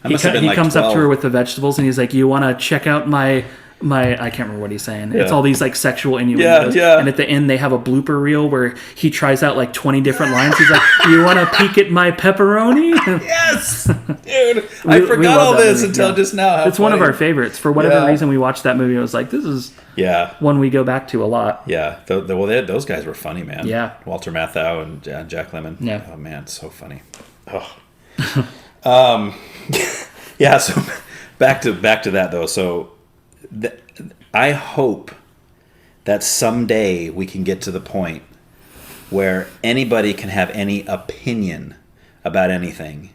He comes up to her with the vegetables and he's like, "You want to check out my I can't remember what he's saying. It's all these like sexual innuendos. Yeah. And at the end they have a blooper reel where he tries out like 20 different lines. He's like, "You want to peek at my pepperoni?" Yes, dude. I forgot all this until just now. It's one of our favorites. For whatever reason, we watched that movie. I was like, this is one we go back to a lot. Yeah. Those guys were funny, man. Yeah. Walter Matthau and Jack Lemmon. Yeah. Oh man, so funny. Oh. Yeah. So back to that though. So. I hope that someday we can get to the point where anybody can have any opinion about anything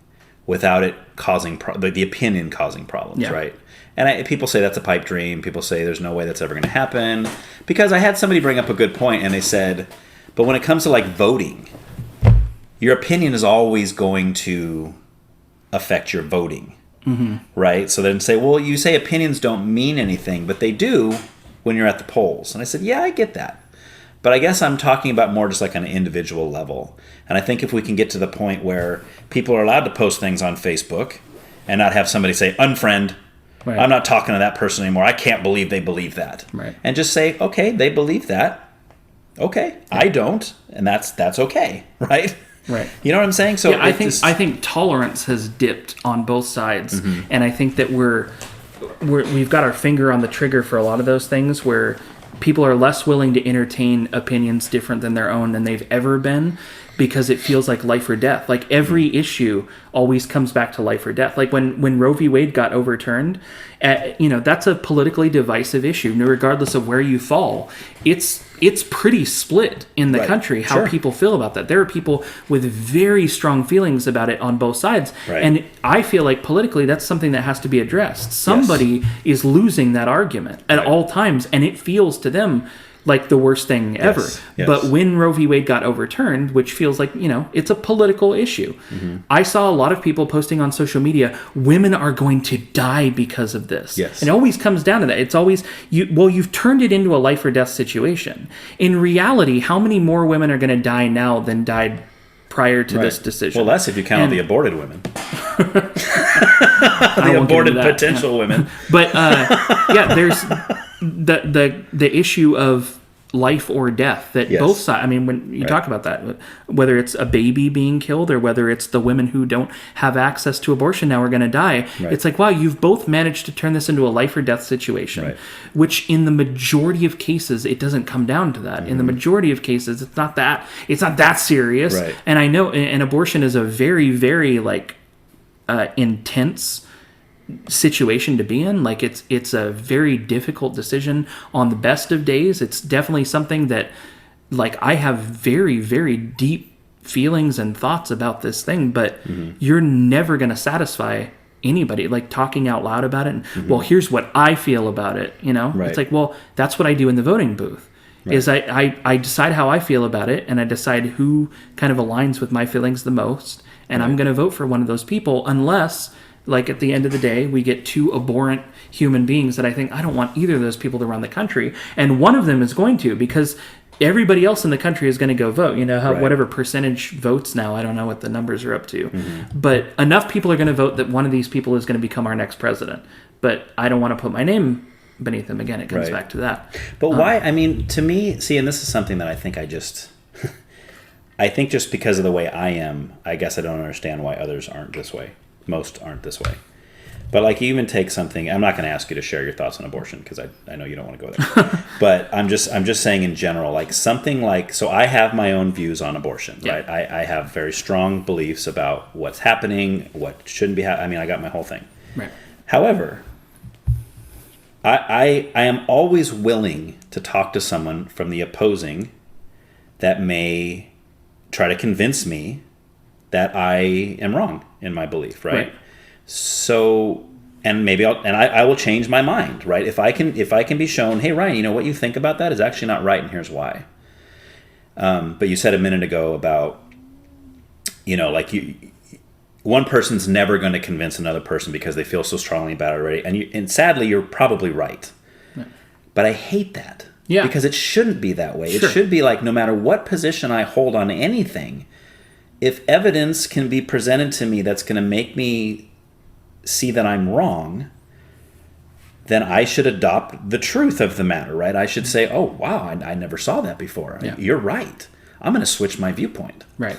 without it causing the opinion causing problems, right? And people say that's a pipe dream. People say there's no way that's ever going to happen. Because I had somebody bring up a good point, and they said, but when it comes to like voting, your opinion is always going to affect your voting. Mm-hmm. Right? So then say, well, you say opinions don't mean anything, but they do when you're at the polls. And I said, yeah, I get that. But I guess I'm talking about more just like on an individual level. And I think if we can get to the point where people are allowed to post things on Facebook and not have somebody say, unfriend, I'm not talking to that person anymore. I can't believe they believe that. Right. And just say, okay, they believe that. Okay, I don't. And that's okay, right? Right. You know what I'm saying? So yeah, I think tolerance has dipped on both sides, and I think that we're we've got our finger on the trigger for a lot of those things where people are less willing to entertain opinions different than their own than they've ever been, because it feels like life or death. Like every issue always comes back to life or death. Like when Roe v. Wade got overturned, that's a politically divisive issue. Regardless of where you fall, it's pretty split in the country how people feel about that. There are people with very strong feelings about it on both sides. Right. And I feel like politically that's something that has to be addressed. Somebody is losing that argument at all times, and it feels to them like the worst thing ever. Yes. But when Roe v. Wade got overturned, which feels like, it's a political issue. Mm-hmm. I saw a lot of people posting on social media, women are going to die because of this. Yes. And it always comes down to that. It's always, you've turned it into a life or death situation. In reality, how many more women are going to die now than died prior to this decision? Well, that's if you count the aborted women. The aborted potential women. But there's the issue of life or death that both sides. I mean, when you talk about that, whether it's a baby being killed or whether it's the women who don't have access to abortion now are going to die, it's like, wow, you've both managed to turn this into a life or death situation, which in the majority of cases, it doesn't come down to that. Mm-hmm. In the majority of cases, it's not that serious. Right. And I know an abortion is a very, very intense situation to be in. Like it's a very difficult decision on the best of days. It's definitely something that I have very, very deep feelings and thoughts about this thing, but you're never going to satisfy anybody talking out loud about it. And well, here's what I feel about it. It's like, well, that's what I do in the voting booth. Is I decide how I feel about it, and I decide who kind of aligns with my feelings the most, and I'm going to vote for one of those people, unless at the end of the day, we get two abhorrent human beings that I think I don't want either of those people to run the country. And one of them is going to, because everybody else in the country is going to go vote. Whatever percentage votes now, I don't know what the numbers are up to. Mm-hmm. But enough people are going to vote that one of these people is going to become our next president. But I don't want to put my name beneath them. Again, it comes back to that. But why? I mean, to me, and this is something that I think I think just because of the way I am, I guess I don't understand why others aren't this way. Most aren't this way. But you even take something, I'm not going to ask you to share your thoughts on abortion because I know you don't want to go there. But I'm just saying in general, something so I have my own views on abortion, right? I have very strong beliefs about what's happening, what shouldn't be happening. I mean, I got my whole thing. Right. However, I am always willing to talk to someone from the opposing that may try to convince me that I am wrong in my belief, right? So, and maybe I will change my mind, right? If I can be shown, hey Ryan, what you think about that is actually not right, and here's why. But you said a minute ago about, one person's never going to convince another person because they feel so strongly about it already, and sadly, you're probably right. But I hate that. Yeah. Because it shouldn't be that way. Sure. It should be no matter what position I hold on anything, if evidence can be presented to me that's going to make me see that I'm wrong, then I should adopt the truth of the matter, right? I should say, oh, wow, I never saw that before. Yeah. You're right. I'm going to switch my viewpoint. Right.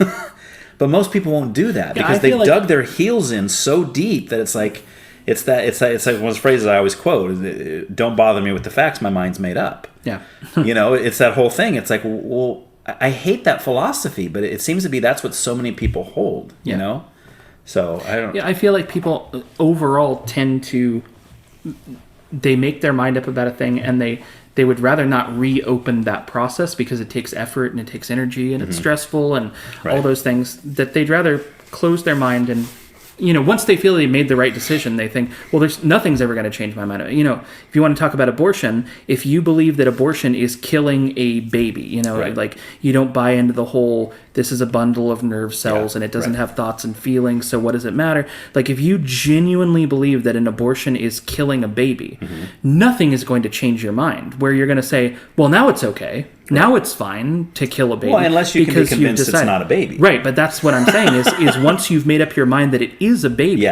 But most people won't do that because they dug their heels in so deep that it's like one of those phrases I always quote, don't bother me with the facts, my mind's made up. Yeah. It's that whole thing. It's well, I hate that philosophy, but it seems to be that's what so many people hold, So I don't. Yeah, I feel like people overall tend to, they make their mind up about a thing, and they would rather not reopen that process because it takes effort and it takes energy and it's stressful and all those things, that they'd rather close their mind and, once they feel they made the right decision, they think, well, nothing's ever going to change my mind. If you want to talk about abortion, if you believe that abortion is killing a baby, you don't buy into the whole, this is a bundle of nerve cells and it doesn't have thoughts and feelings, so what does it matter? If you genuinely believe that an abortion is killing a baby, nothing is going to change your mind, where you're going to say, well, now it's okay. Now it's fine to kill a baby. Well, unless you can be convinced it's not a baby. Right, but that's what I'm saying is once you've made up your mind that it is a baby,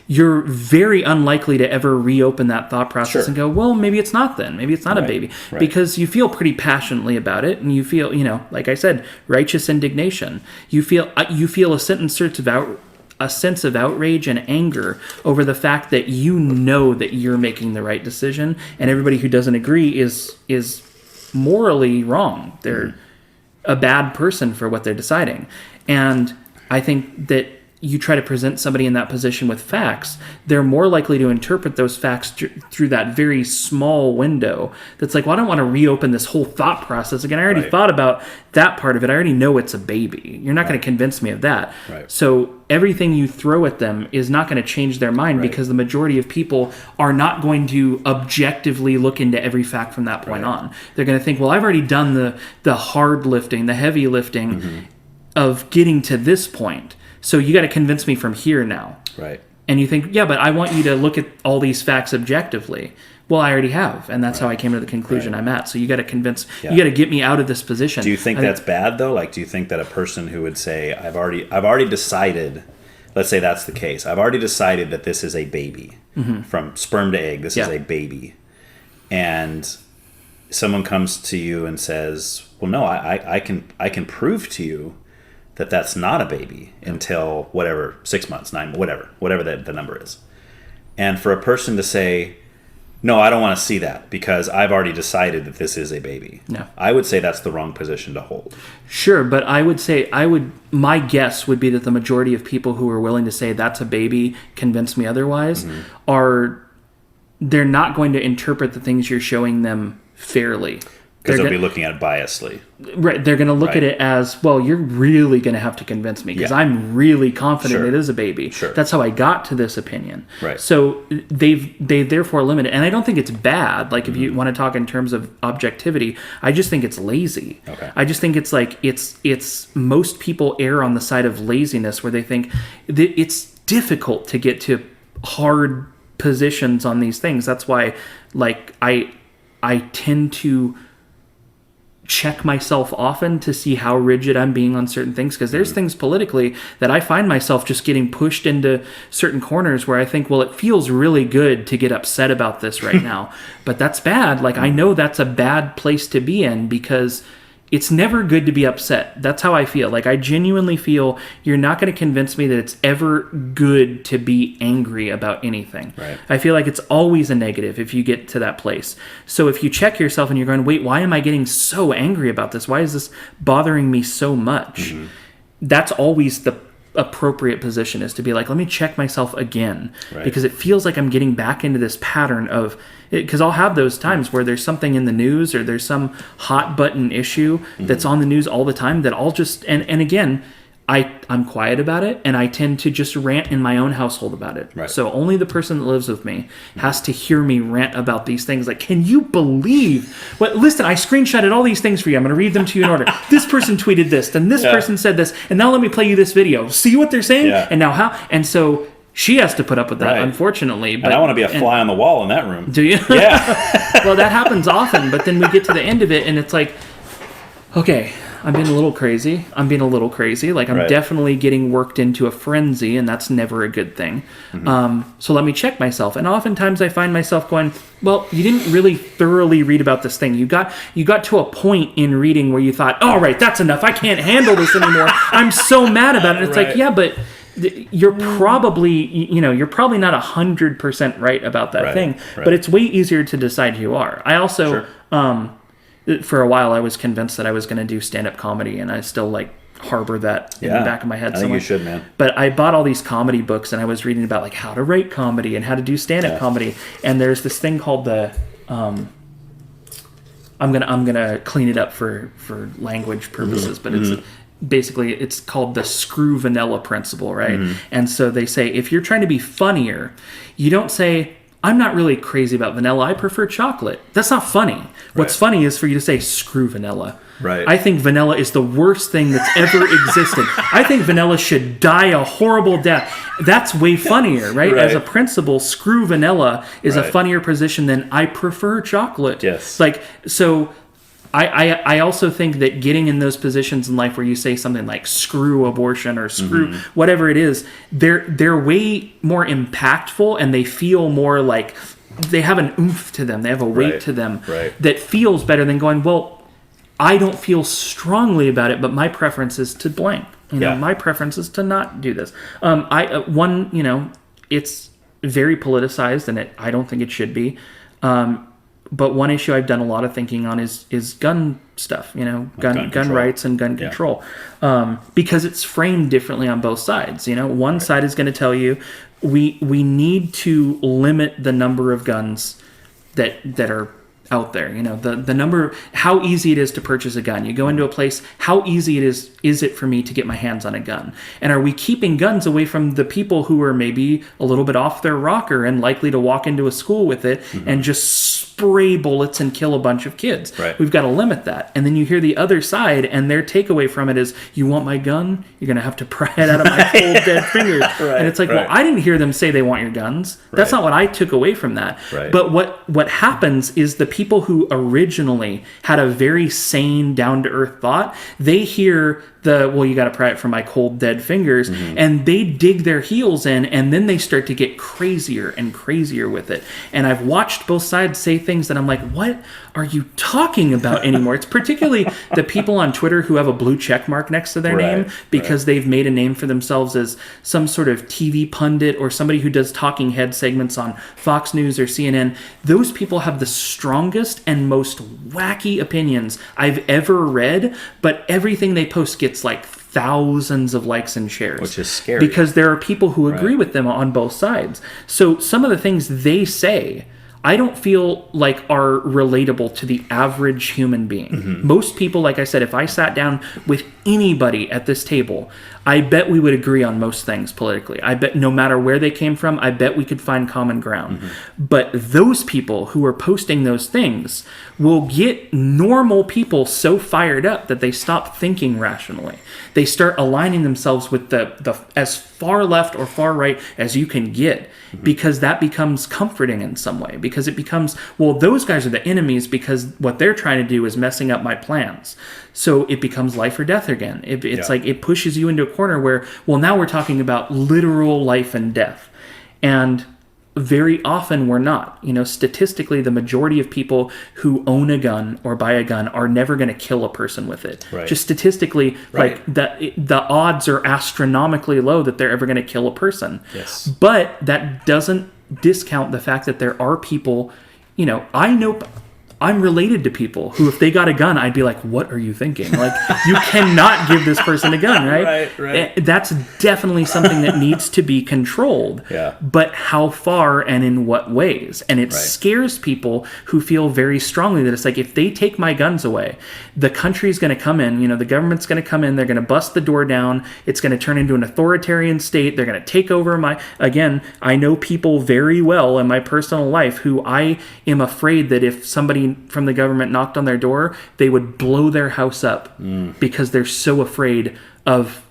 you're very unlikely to ever reopen that thought process and go, well, maybe it's not then. Maybe it's not a baby. Right. Because you feel pretty passionately about it, and you feel, like I said, righteous indignation. You feel a sentence starts about a sense of outrage and anger over the fact that you know that you're making the right decision, and everybody who doesn't agree is morally wrong. They're a bad person for what they're deciding. And I think that you try to present somebody in that position with facts, they're more likely to interpret those facts through that very small window. That's like, well, I don't want to reopen this whole thought process again. I already thought about that part of it. I already know it's a baby. You're not going to convince me of that. Right. So everything you throw at them is not going to change their mind because the majority of people are not going to objectively look into every fact from that point on. They're going to think, well, I've already done the hard lifting, the heavy lifting of getting to this point. So you got to convince me from here now. Right. And you think, yeah, but I want you to look at all these facts objectively. Well, I already have, and that's how I came to the conclusion I'm at. So you got to convince, you got to get me out of this position. Do you think that's bad though? Like, do you think that a person who would say, I've already decided, let's say that's the case, I've already decided that this is a baby, from sperm to egg, this is a baby, and someone comes to you and says, well, no, I can prove to you that that's not a baby until whatever, 6 months, 9, whatever the number is. And for a person to say, no, I don't want to see that because I've already decided that this is a baby. No. I would say that's the wrong position to hold. Sure, but I would say, my guess would be that the majority of people who are willing to say that's a baby, convince me otherwise, they're not going to interpret the things you're showing them fairly. Because they'll be looking at it biasly. Right. They're going to look at it as, well, you're really going to have to convince me because I'm really confident it is a baby. Sure. That's how I got to this opinion. Right. So they therefore limit it. And I don't think it's bad. Like if you want to talk in terms of objectivity, I just think it's lazy. Okay. I just think it's like, it's most people err on the side of laziness where they think that it's difficult to get to hard positions on these things. That's why like I tend to check myself often to see how rigid I'm being on certain things, because there's things politically that I find myself just getting pushed into certain corners where I think, well, it feels really good to get upset about this right now, but that's bad. Like I know that's a bad place to be in because it's never good to be upset. That's how I feel. Like I genuinely feel you're not going to convince me that it's ever good to be angry about anything. Right. I feel like it's always a negative if you get to that place. So if you check yourself and you're going, wait, why am I getting so angry about this? Why is this bothering me so much? That's always the appropriate position, is to be like, let me check myself again, because it feels like I'm getting back into this pattern of, because I'll have those times where there's something in the news or there's some hot button issue that's on the news all the time that I'll just, and again, I'm quiet about it, and I tend to just rant in my own household about it. Right. So only the person that lives with me has to hear me rant about these things. Like, can you believe what? Listen, I screenshotted all these things for you. I'm going to read them to you in order. This person tweeted this, then this person said this, and now let me play you this video. See what they're saying? Yeah. And now how? And so she has to put up with that, unfortunately. But, and I want to be a fly on the wall in that room. Do you? Yeah. Well, that happens often, but then we get to the end of it, and it's like, okay, I'm being a little crazy. Like, I'm definitely getting worked into a frenzy, and that's never a good thing. So let me check myself. And oftentimes I find myself going, well, you didn't really thoroughly read about this thing. You got to a point in reading where you thought, all right, that's enough. I can't handle this anymore. I'm so mad about it. It's like, yeah, but you're probably not 100% right about that thing. But it's way easier to decide who you are. I also... for a while, I was convinced that I was going to do stand-up comedy, and I still harbor that in the back of my head. I think you should, man. But I bought all these comedy books, and I was reading about how to write comedy and how to do stand-up comedy. And there's this thing called the I'm gonna clean it up for language purposes, but it's basically it's called the screw vanilla principle, right? And so they say if you're trying to be funnier, you don't say, I'm not really crazy about vanilla. I prefer chocolate. That's not funny. What's funny is for you to say, screw vanilla. Right. I think vanilla is the worst thing that's ever existed. I think vanilla should die a horrible death. That's way funnier, right? As a principle, screw vanilla is a funnier position than I prefer chocolate. Yes. So I also think that getting in those positions in life where you say something like screw abortion or screw whatever it is, they're way more impactful, and they feel more like they have an oomph to them. They have a weight to them that feels better than going, well, I don't feel strongly about it, but my preference is to blank. Yeah. My preference is to not do this. It's very politicized, and I don't think it should be. But one issue I've done a lot of thinking on is gun stuff, gun rights and gun control, because it's framed differently on both sides. One side is going to tell you we need to limit the number of guns that are out there. The number, how easy it is to purchase a gun. You go into a place, how easy is it for me to get my hands on a gun? And are we keeping guns away from the people who are maybe a little bit off their rocker and likely to walk into a school with it and just spray bullets and kill a bunch of kids? Right. We've got to limit that. And then you hear the other side, and their takeaway from it is, you want my gun? You're going to have to pry it out of my cold dead fingers. And it's like, well, I didn't hear them say they want your guns. That's not what I took away from that. Right. But what happens is the people who originally had a very sane, down-to-earth thought, they hear you got to pry it from my cold dead fingers, and they dig their heels in, and then they start to get crazier and crazier with it. And I've watched both sides say things that I'm like, what are you talking about anymore? It's particularly the people on Twitter who have a blue check mark next to their name because they've made a name for themselves as some sort of TV pundit or somebody who does talking head segments on Fox News or CNN. Those people have the strongest and most wacky opinions I've ever read, but everything they post gets like thousands of likes and shares. Which is scary. Because there are people who agree with them on both sides. So some of the things they say, I don't feel like are relatable to the average human being. Most people, like I said, if I sat down with anybody at this table, I bet we would agree on most things politically. I bet no matter where they came from, I bet we could find common ground. But those people who are posting those things will get normal people so fired up that they stop thinking rationally. They start aligning themselves with the as far left or far right as you can get, because that becomes comforting in some way, because it becomes, well, those guys are the enemies because what they're trying to do is messing up my plans. So it becomes life or death again. It's like it pushes you into a corner where, well, now we're talking about literal life and death. And very often we're not. Statistically, the majority of people who own a gun or buy a gun are never going to kill a person with it. Right. Just statistically, like the odds are astronomically low that they're ever going to kill a person. Yes. But that doesn't discount the fact that there are people, I know I'm related to people who, if they got a gun, I'd be like, what are you thinking? Like, you cannot give this person a gun, right? Right. That's definitely something that needs to be controlled. Yeah. But how far and in what ways? And it scares people who feel very strongly that it's like, if they take my guns away, the country's going to come in, the government's going to come in, they're going to bust the door down, it's going to turn into an authoritarian state, they're going to take over again, I know people very well in my personal life who I am afraid that if somebody from the government knocked on their door, they would blow their house up because they're so afraid of,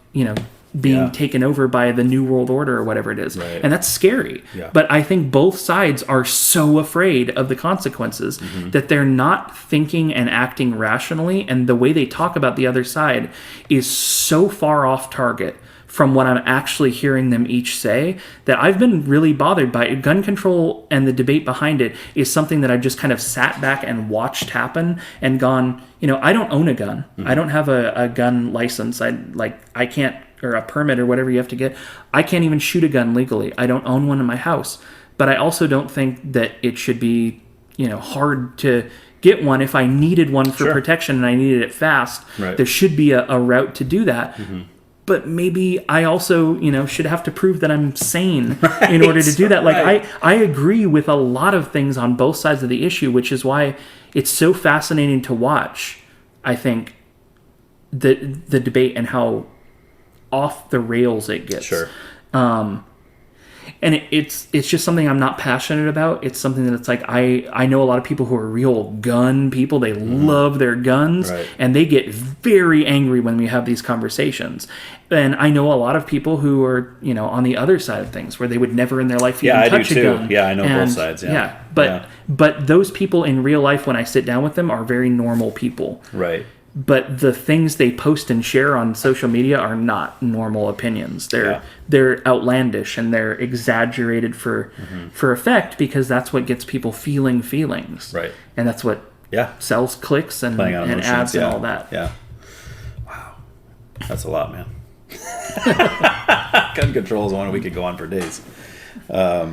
being taken over by the New World Order or whatever it is. Right. And that's scary. Yeah. But I think both sides are so afraid of the consequences that they're not thinking and acting rationally. And the way they talk about the other side is so far off target from what I'm actually hearing them each say that I've been really bothered by it. Gun control and the debate behind it is something that I've just kind of sat back and watched happen and gone, I don't own a gun. I don't have a gun license. I can't, or a permit or whatever you have to get. I can't even shoot a gun legally. I don't own one in my house. But I also don't think that it should be, hard to get one if I needed one for protection and I needed it fast. Right. There should be a route to do that. But maybe I also, should have to prove that I'm sane in order to do that. Like, I agree with a lot of things on both sides of the issue, which is why it's so fascinating to watch, I think, the debate and how off the rails it gets. Sure. And it's just something I'm not passionate about. It's something that it's like, I know a lot of people who are real gun people. They love their guns, and they get very angry when we have these conversations. And I know a lot of people who are, on the other side of things, where they would never in their life even touch a gun. Yeah, I know both sides. Yeah. But those people in real life, when I sit down with them, are very normal people. Right. But the things they post and share on social media are not normal opinions. They're outlandish and they're exaggerated for effect, because that's what gets people feeling feelings. Right. And that's what sells clicks and ads and all that. Yeah. Wow. That's a lot, man. Gun control is one we could go on for days. But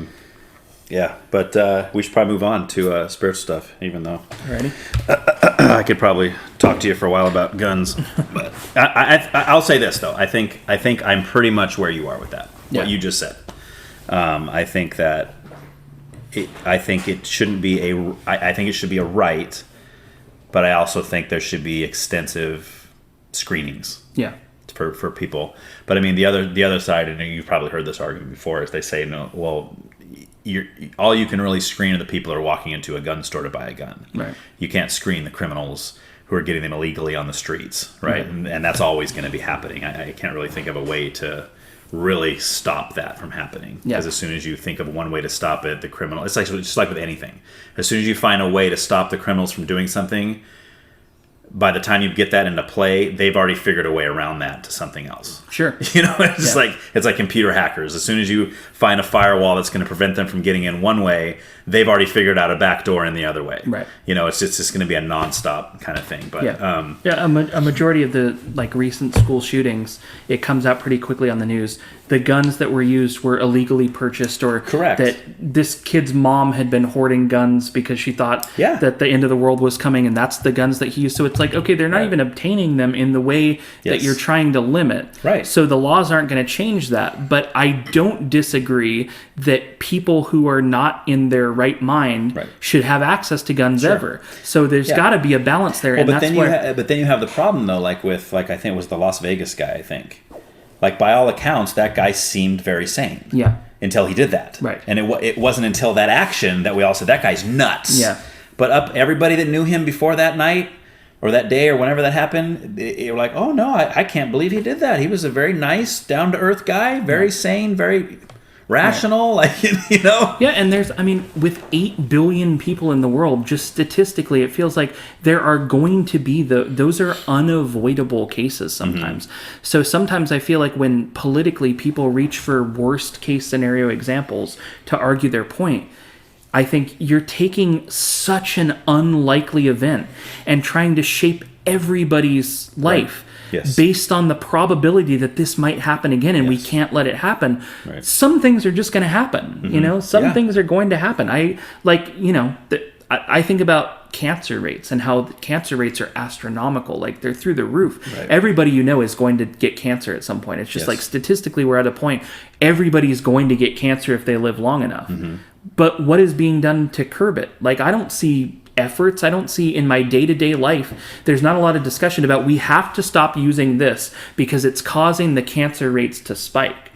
we should probably move on to spiritual stuff, even though Ready? I could probably talk to you for a while about guns. But I'll say this though. I think I'm pretty much where you are with that. What you just said. I think that it shouldn't be I think it should be a right, but I also think there should be extensive screenings. Yeah. For people. But I mean the other side, and you've probably heard this argument before, is they say no. Well, all you can really screen are the people who are walking into a gun store to buy a gun. Right. You can't screen the criminals who are getting them illegally on the streets, right? And that's always going to be happening. I can't really think of a way to really stop that from happening. Because as soon as you think of one way to stop it, the criminal, it's just like with anything. As soon as you find a way to stop the criminals from doing something, by the time you get that into play, they've already figured a way around that to something else. Sure. It's like computer hackers. As soon as you find a firewall that's going to prevent them from getting in one way, they've already figured out a back door in the other way. Right. It's just going to be a nonstop kind of thing. But a majority of the recent school shootings, it comes out pretty quickly on the news. The guns that were used were illegally purchased, or that this kid's mom had been hoarding guns because she thought that the end of the world was coming, and that's the guns that he used. So it's like, okay, they're not even obtaining them in the way that you're trying to limit. Right. So the laws aren't going to change that. But I don't disagree that people who are not in their right mind should have access to guns ever. So there's got to be a balance there. Well, but then you have the problem though, like with I think it was the Las Vegas guy. I think, by all accounts, that guy seemed very sane. Yeah. Until he did that. Right. And it wasn't until that action that we all said that guy's nuts. Yeah. But everybody that knew him before that night, or that day, or whenever that happened, they were like, "Oh no, I can't believe he did that. He was a very nice, down to earth guy, very sane, very rational." Yeah, and with 8 billion people in the world, just statistically, it feels like there are going to be those are unavoidable cases sometimes. So sometimes I feel like when politically people reach for worst case scenario examples to argue their point, I think you're taking such an unlikely event and trying to shape everybody's life based on the probability that this might happen again, and we can't let it happen. Right. Some things are just going to happen. Some things are going to happen. I think about cancer rates and how cancer rates are astronomical. Like, they're through the roof. Right. Everybody is going to get cancer at some point. It's just like statistically we're at a point everybody's going to get cancer if they live long enough. But what is being done to curb it? Like, I don't see efforts. I don't see in my day-to-day life, there's not a lot of discussion about we have to stop using this because it's causing the cancer rates to spike.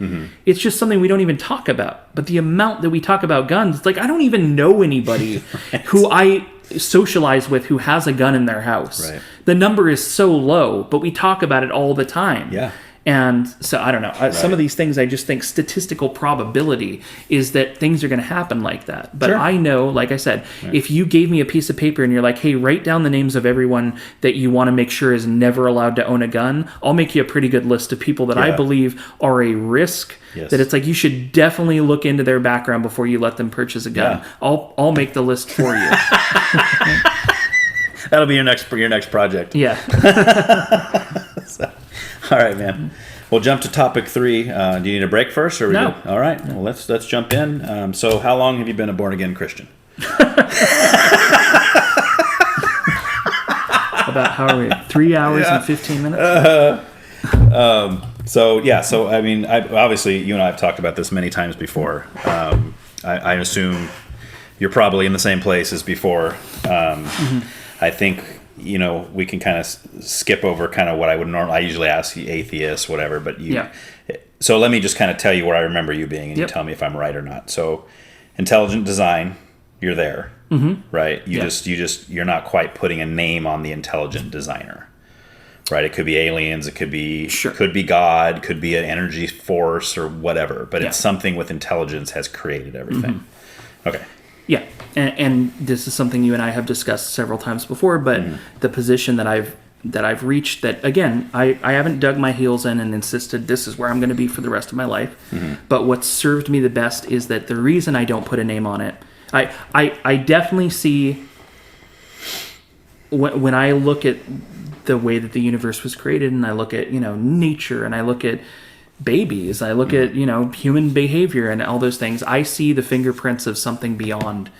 It's just something we don't even talk about. But the amount that we talk about guns, it's like I don't even know anybody who I socialize with who has a gun in their house. Right. The number is so low, but we talk about it all the time. Yeah. And so, I don't know. Some of these things, I just think statistical probability is that things are going to happen like that. But I know, like I said, if you gave me a piece of paper and you're like, hey, write down the names of everyone that you want to make sure is never allowed to own a gun, I'll make you a pretty good list of people that I believe are a risk. That it's like you should definitely look into their background before you let them purchase a gun. I'll make the list for you. That'll be your next project. Yeah. All right, man. We'll jump to topic 3. Do you need a break first, or no? All right. Well, let's jump in. So, how long have you been a born again Christian? About how are we? 3 hours and 15 minutes. So I mean, obviously, you and I have talked about this many times before. I assume you're probably in the same place as before. I think, we can kind of skip over kind of what I would normally. I usually ask you atheists, whatever, but you. Yeah. So let me just kind of tell you where I remember you being, and you tell me if I'm right or not. So, intelligent design, you're there, right? You're not quite putting a name on the intelligent designer, right? It could be aliens, it could be could be God, could be an energy force or whatever, but it's something with intelligence has created everything. Okay. Yeah, and this is something you and I have discussed several times before, but the position that I've reached, that again, I haven't dug my heels in and insisted this is where I'm going to be for the rest of my life, but what served me the best is that the reason I don't put a name on it, I definitely see when I look at the way that the universe was created, and I look at, nature, and I look at babies, I look at, human behavior and all those things, I see the fingerprints of something beyond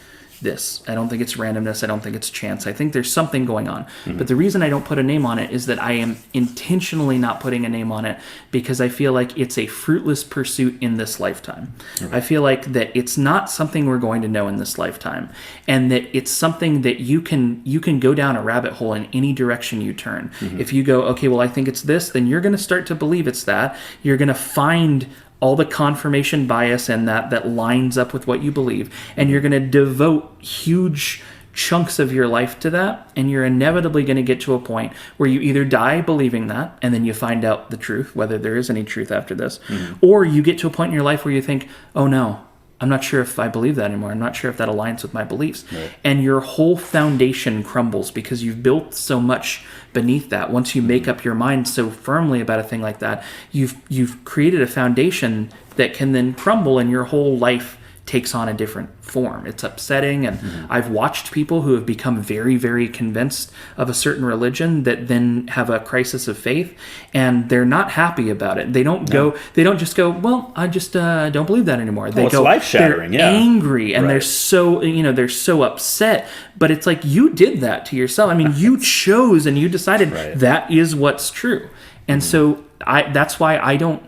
this. I don't think it's randomness. I don't think it's chance. I think there's something going on. But the reason I don't put a name on it is that I am intentionally not putting a name on it because I feel like it's a fruitless pursuit in this lifetime. I feel like that it's not something we're going to know in this lifetime, and that it's something that you can go down a rabbit hole in any direction you turn. If you go, okay, well, I think it's this, then you're going to start to believe it's that. You're going to find all the confirmation bias in that lines up with what you believe, and you're going to devote huge chunks of your life to that, and you're inevitably going to get to a point where you either die believing that, and then you find out the truth, whether there is any truth after this, or you get to a point in your life where you think, oh no, I'm not sure if I believe that anymore. I'm not sure if that aligns with my beliefs. And your whole foundation crumbles because you've built so much beneath that. Once you make up your mind so firmly about a thing like that, you've created a foundation that can then crumble, and your whole life takes on a different form. It's upsetting, and I've watched people who have become very, very convinced of a certain religion that then have a crisis of faith, and they're not happy about it. They don't just go, well, I just don't believe that anymore. They it's life-shattering, they're angry, and they're so upset, but it's like, you did that to yourself. I mean, you chose and you decided that is what's true. And so that's why I don't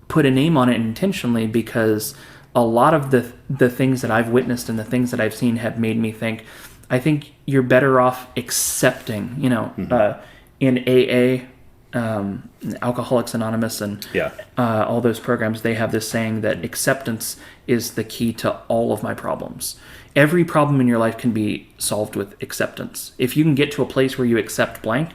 put a name on it intentionally, because a lot of the things that I've witnessed and the things that I've seen have made me think, I think you're better off accepting, in AA, Alcoholics Anonymous, and all those programs, they have this saying that acceptance is the key to all of my problems. Every problem in your life can be solved with acceptance. If you can get to a place where you accept blank,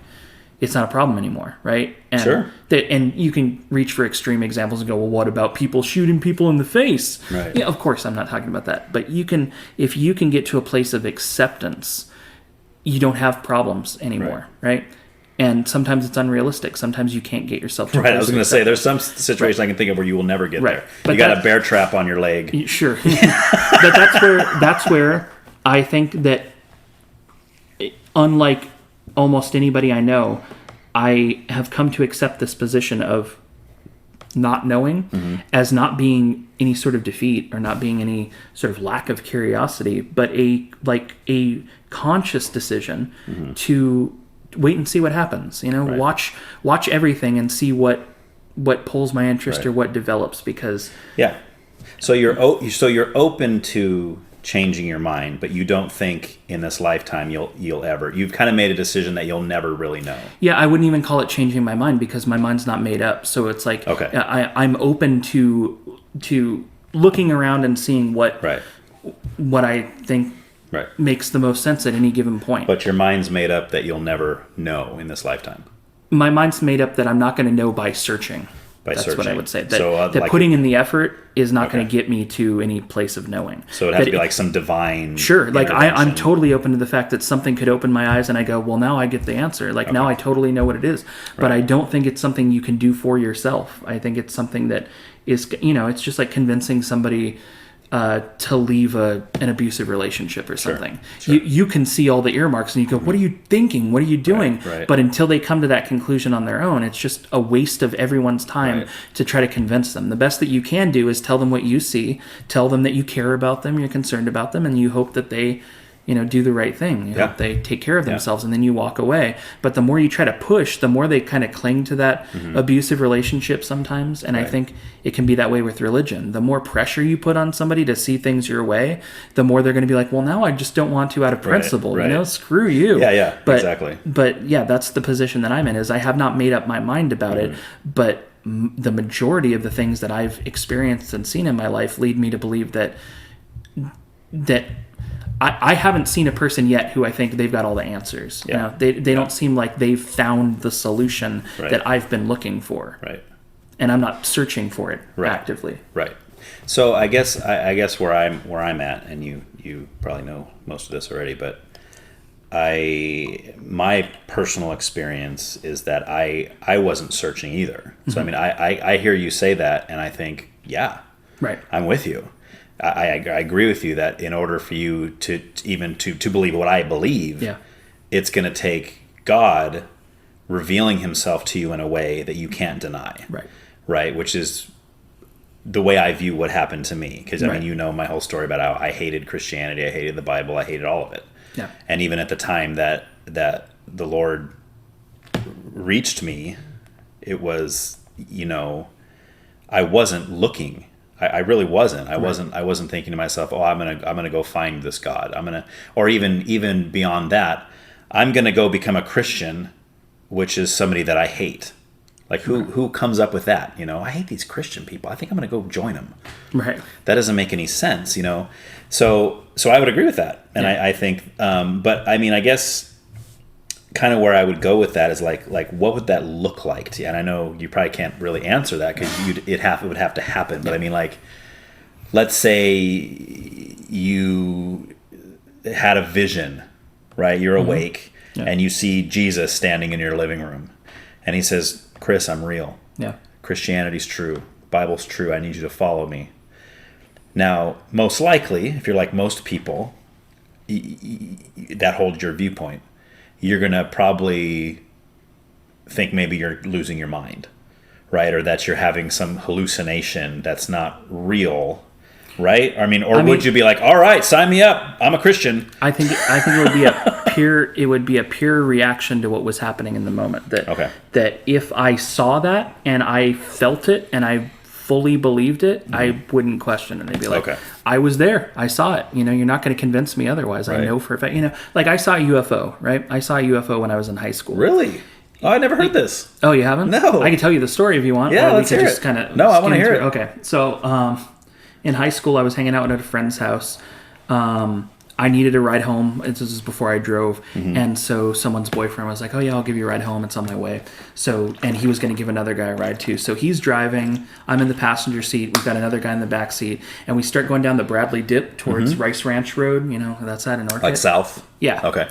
it's not a problem anymore, right? And and you can reach for extreme examples and go, well, what about people shooting people in the face? Right. Yeah, of course, I'm not talking about that. But if you can get to a place of acceptance, you don't have problems anymore, right? And sometimes it's unrealistic. Sometimes you can't get yourself to a place. I was going to say, there's some situations I can think of where you will never get there. But you got a bear trap on your leg. Sure. But that's where I think that, unlike almost anybody I know, I have come to accept this position of not knowing as not being any sort of defeat or not being any sort of lack of curiosity, but a conscious decision to wait and see what happens. Watch everything and see what pulls my interest or what develops, because so you're open to changing your mind, but you don't think in this lifetime you'll ever. You've kind of made a decision that you'll never really know. Yeah, I wouldn't even call it changing my mind, because my mind's not made up. So it's like, I'm open to looking around and seeing what I think makes the most sense at any given point. But your mind's made up that you'll never know in this lifetime. My mind's made up that I'm not going to know by searching. That's what I would say. That putting in the effort is not going to get me to any place of knowing. So it has to be like some divine. Sure. Like I'm totally open to the fact that something could open my eyes and I go, well, now I get the answer. Like now I totally know what it is. But I don't think it's something you can do for yourself. I think it's something that is, it's just like convincing somebody to leave an abusive relationship or something. Sure. You can see all the earmarks and you go, what are you thinking? What are you doing? But until they come to that conclusion on their own, it's just a waste of everyone's time to try to convince them. The best that you can do is tell them what you see, tell them that you care about them, you're concerned about them, and you hope that they do the right thing. You hope they take care of themselves, and then you walk away. But the more you try to push, the more they kind of cling to that abusive relationship sometimes. And I think it can be that way with religion. The more pressure you put on somebody to see things your way, the more they're going to be like, well, now I just don't want to out of principle. Screw you. Exactly. But yeah, that's the position that I'm in, is I have not made up my mind about it, but the majority of the things that I've experienced and seen in my life lead me to believe that I haven't seen a person yet who I think they've got all the answers. They don't seem like they've found the solution that I've been looking for. And I'm not searching for it actively. So I guess where I'm at, and you probably know most of this already, but my personal experience is that I wasn't searching either. So I mean, I hear you say that, and I think, I'm with you. I agree with you that in order for you to even to believe what I believe, it's going to take God revealing himself to you in a way that you can't deny. Right? Which is the way I view what happened to me. Because, I mean, you know my whole story about how I hated Christianity, I hated the Bible, I hated all of it. Yeah. And even at the time that the Lord reached me, it was, you know, I wasn't looking. I really wasn't. I wasn't thinking to myself, oh, I'm gonna go find this God. Or even beyond that, I'm gonna go become a Christian, which is somebody that I hate. Like who comes up with that? You know, I hate these Christian people. I think I'm gonna go join them. Right. That doesn't make any sense, you know. So I would agree with that, and I think, but I mean, I guess kind of where I would go with that is like what would that look like to you? And I know you probably can't really answer that because it would have to happen. But I mean, like, let's say you had a vision, right? You're awake and you see Jesus standing in your living room, and he says, "Chris, I'm real. Yeah, Christianity's true. Bible's true. I need you to follow me." Now, most likely, if you're like most people that hold your viewpoint, you're going to probably think maybe you're losing your mind, right? Or that you're having some hallucination that's not real, right? I mean, would you be like, all right, sign me up, I'm a Christian? I think it would be a pure reaction to what was happening in the moment. That if I saw that and I felt it and I fully believed it, I wouldn't question it. I'd be like, I was there, I saw it. You know, you're not going to convince me otherwise. Right. I know for a fact. You know, like I saw a UFO, right? I saw a UFO when I was in high school. Really? Oh, I never heard this. Oh, you haven't? No. I can tell you the story if you want. Yeah, let's hear it. No, I want to hear it. Okay, so in high school, I was hanging out at a friend's house. I needed a ride home. This was before I drove. And so someone's boyfriend was like, oh yeah, I'll give you a ride home. It's on my way. So, and he was going to give another guy a ride too. So he's driving. I'm in the passenger seat. We've got another guy in the back seat. And we start going down the Bradley Dip towards Rice Ranch Road. You know, that's that in Orchid. Like south? Yeah. Okay.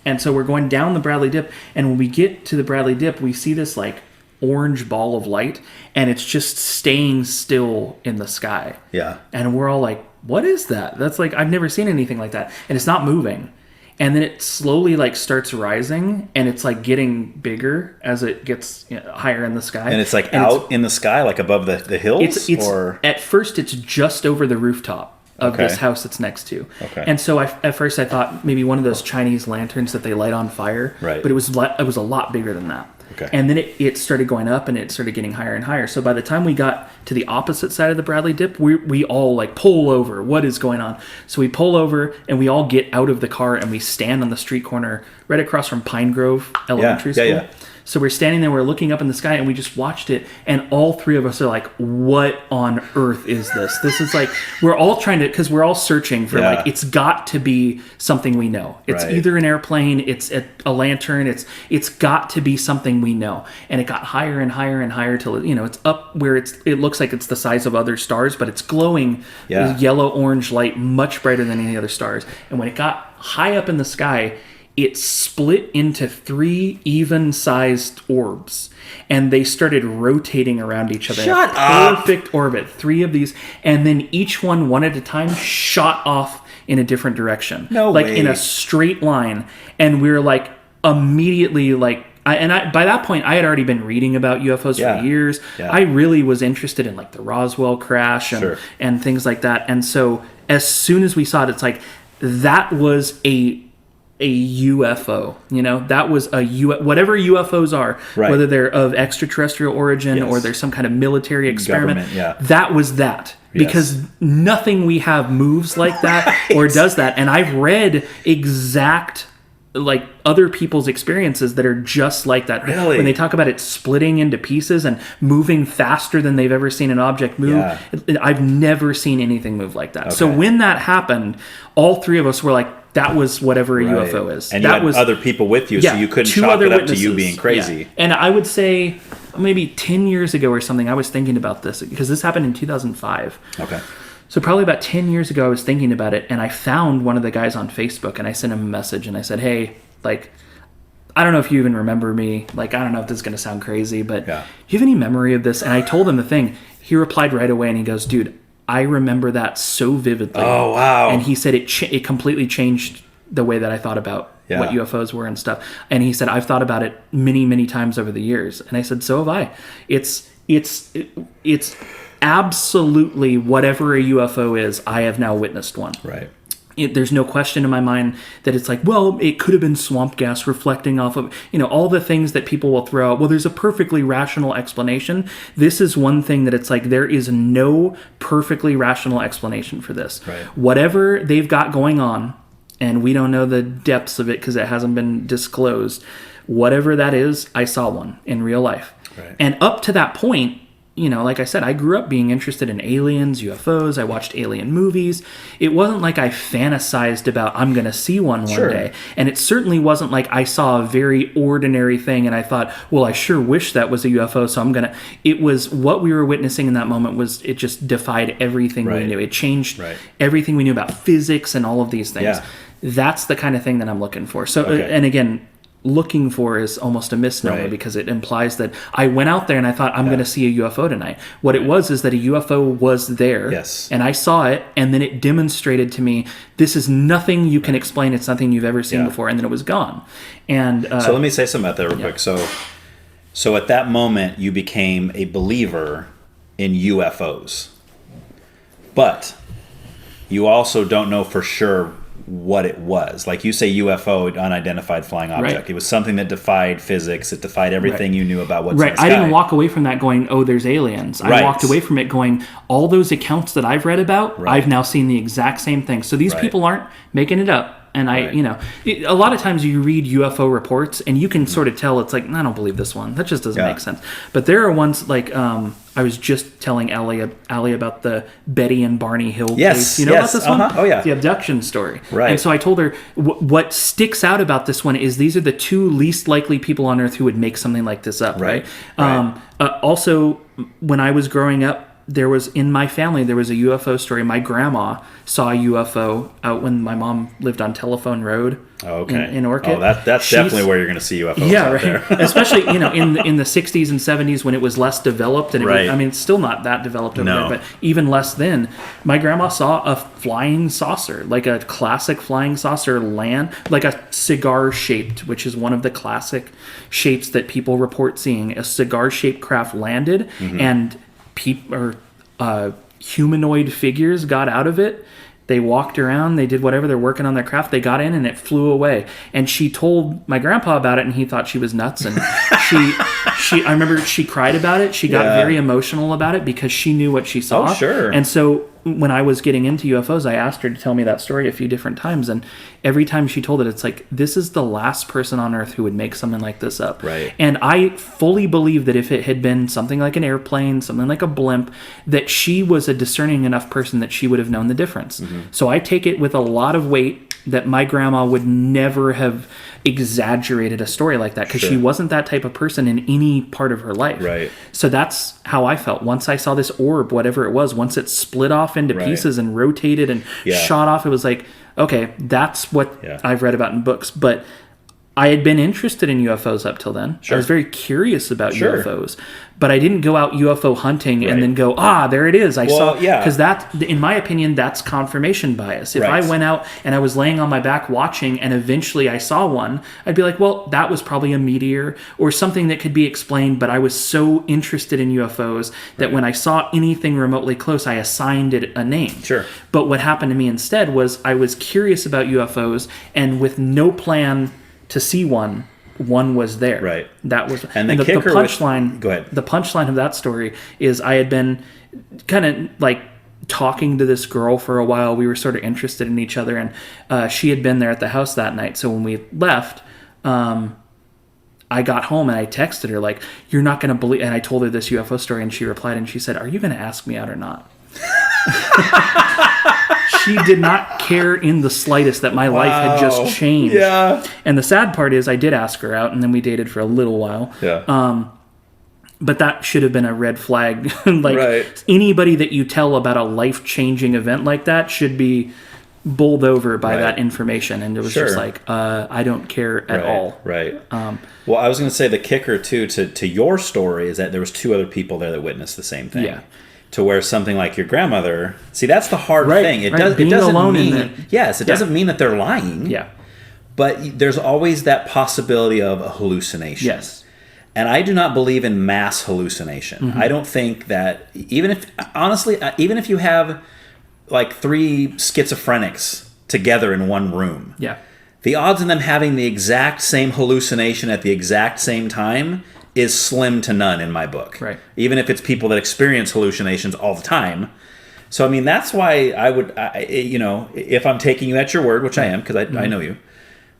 And so we're going down the Bradley Dip. And when we get to the Bradley Dip, we see this like orange ball of light. And it's just staying still in the sky. Yeah. And we're all like, what is that? That's like, I've never seen anything like that. And it's not moving. And then it slowly like starts rising, and it's like getting bigger as it gets higher in the sky. And it's like out in the sky, like above the hills? Or At first, it's just over the rooftop of this house it's next to. Okay. And so at first I thought maybe one of those Chinese lanterns that they light on fire. Right. But it was a lot bigger than that. Okay. And then it started going up, and it started getting higher and higher. So by the time we got to the opposite side of the Bradley Dip, we all like pull over. What is going on? So we pull over, and we all get out of the car, and we stand on the street corner right across from Pine Grove Elementary School. Yeah. So we're standing there, we're looking up in the sky, and we just watched it, and all three of us are like, what on earth is this? This is like, we're all trying to, because we're all searching for like, it's got to be something we know. It's either an airplane, it's a lantern, it's got to be something we know. And it got higher and higher and higher till, you know, it's up where it looks like it's the size of other stars, but it's glowing with yellow-orange light, much brighter than any other stars. And when it got high up in the sky, it split into 3 even-sized orbs, and they started rotating around each other. Shut up! Perfect orbit. 3 of these, and then each one at a time shot off in a different direction. No like way. In a straight line, and we were like immediately like. By that point, I had already been reading about UFOs for years. Yeah. I really was interested in like the Roswell crash and things like that. And so as soon as we saw it, it's like that was a UFO, you know, that was whatever UFOs are, whether they're of extraterrestrial origin or there's some kind of military experiment, that was that. Because nothing we have moves like that or does that. And I've read exact like other people's experiences that are just like that. Really? When they talk about it splitting into pieces and moving faster than they've ever seen an object move. I've never seen anything move like that. Okay. So when that happened, all 3 of us were like, that was whatever a UFO is. And that you had other people with you, so you couldn't chalk it up to you being crazy. Yeah. And I would say maybe 10 years ago or something, I was thinking about this, because this happened in 2005. Okay. So probably about 10 years ago, I was thinking about it, and I found one of the guys on Facebook, and I sent him a message, and I said, hey, like, I don't know if you even remember me. Like, I don't know if this is going to sound crazy, but do you have any memory of this? And I told him the thing. He replied right away, and he goes, dude, I remember that so vividly. Oh, wow. And he said it completely changed the way that I thought about what UFOs were and stuff. And he said, I've thought about it many, many times over the years. And I said, so have I. It's absolutely whatever a UFO is, I have now witnessed one. Right. There's no question in my mind that it's like, well, it could have been swamp gas reflecting off of, all the things that people will throw out. Well, there's a perfectly rational explanation. This is one thing that it's like, there is no perfectly rational explanation for this. Right. Whatever they've got going on, and we don't know the depths of it because it hasn't been disclosed, whatever that is, I saw one in real life. Right. And up to that point, like I said, I grew up being interested in aliens, UFOs. I watched alien movies. It wasn't like I fantasized about I'm going to see one day. And it certainly wasn't like I saw a very ordinary thing and I thought, well, I sure wish that was a UFO, so I'm going to... It was what we were witnessing in that moment was it just defied everything we knew. It changed everything we knew about physics and all of these things. Yeah. That's the kind of thing that I'm looking for. So, and again... looking for is almost a misnomer because it implies that I went out there and I thought I'm going to see a UFO tonight. What it was is that a UFO was there and I saw it, and then it demonstrated to me, this is nothing you can explain. It's nothing you've ever seen before. And then it was gone. And so let me say something about that real quick. So at that moment you became a believer in UFOs, but you also don't know for sure what it was. Like you say, UFO, unidentified flying object. It was something that defied physics. It defied everything you knew about what's in the sky. I didn't walk away from that going, oh, there's aliens. I walked away from it going, all those accounts that I've read about, I've now seen the exact same thing. So these people aren't making it up. And a lot of times you read UFO reports and you can sort of tell it's like, I don't believe this one. That just doesn't make sense. But there are ones like, I was just telling Allie about the Betty and Barney Hill case. You know about this one? Oh, yeah. The abduction story. Right. And so I told her, what sticks out about this one is these are the two least likely people on Earth who would make something like this up. Right. Also, when I was growing up, in my family, there was a UFO story. My grandma saw a UFO out when my mom lived on Telephone Road in Orchid. Oh, that's definitely where you're going to see UFOs out there. Especially, in the 60s and 70s when it was less developed. And it's still not that developed over there, but even less then. My grandma saw a flying saucer, like a classic flying saucer land, like a cigar-shaped, which is one of the classic shapes that people report seeing. A cigar-shaped craft landed, and humanoid figures got out of it. They walked around, they did whatever, they're working on their craft, they got in and it flew away. And she told my grandpa about it and he thought she was nuts. And I remember she cried about it. She got very emotional about it because she knew what she saw. Oh, sure. And so when I was getting into UFOs, I asked her to tell me that story a few different times. And every time she told it, it's like, this is the last person on Earth who would make something like this up. Right. And I fully believe that if it had been something like an airplane, something like a blimp, that she was a discerning enough person that she would have known the difference. So I take it with a lot of weight that my grandma would never have exaggerated a story like that because she wasn't that type of person in any part of her life. Right. So that's how I felt. Once I saw this orb, whatever it was, once it split off into pieces and rotated and shot off, it was like, okay, that's what I've read about in books. But I had been interested in UFOs up till then. I was very curious about UFOs, but I didn't go out UFO hunting and then go, there it is. I saw, because that, in my opinion, that's confirmation bias. If I went out and I was laying on my back watching and eventually I saw one, I'd be like, well, that was probably a meteor or something that could be explained, but I was so interested in UFOs that when I saw anything remotely close, I assigned it a name. Sure. But what happened to me instead was I was curious about UFOs and with no plan to see one was there. Right. That was, and the punchline. Go ahead. The punchline of that story is I had been kind of like talking to this girl for a while. We were sort of interested in each other, and she had been there at the house that night. So when we left, I got home and I texted her like, "You're not going to believe." And I told her this UFO story, and she replied and she said, "Are you going to ask me out or not?" She did not care in the slightest that my life had just changed. Yeah. And the sad part is I did ask her out, and then we dated for a little while. Yeah. But that should have been a red flag. Anybody that you tell about a life-changing event like that should be bowled over by that information. And it was just like, I don't care at all. Right. Well, I was going to say the kicker, too, to your story is that there was two other people there that witnessed the same thing. Yeah. to where something like your grandmother, see, that's the hard thing. It Being doesn't alone mean, in it. yes, it doesn't mean that they're lying. Yeah. But there's always that possibility of a hallucination. Yes. And I do not believe in mass hallucination. I don't think that, even if you have like 3 schizophrenics together in one room, the odds of them having the exact same hallucination at the exact same time is slim to none in my book. Right. Even if it's people that experience hallucinations all the time. So, I mean, that's why I would, if I'm taking you at your word, which I am, because I know you,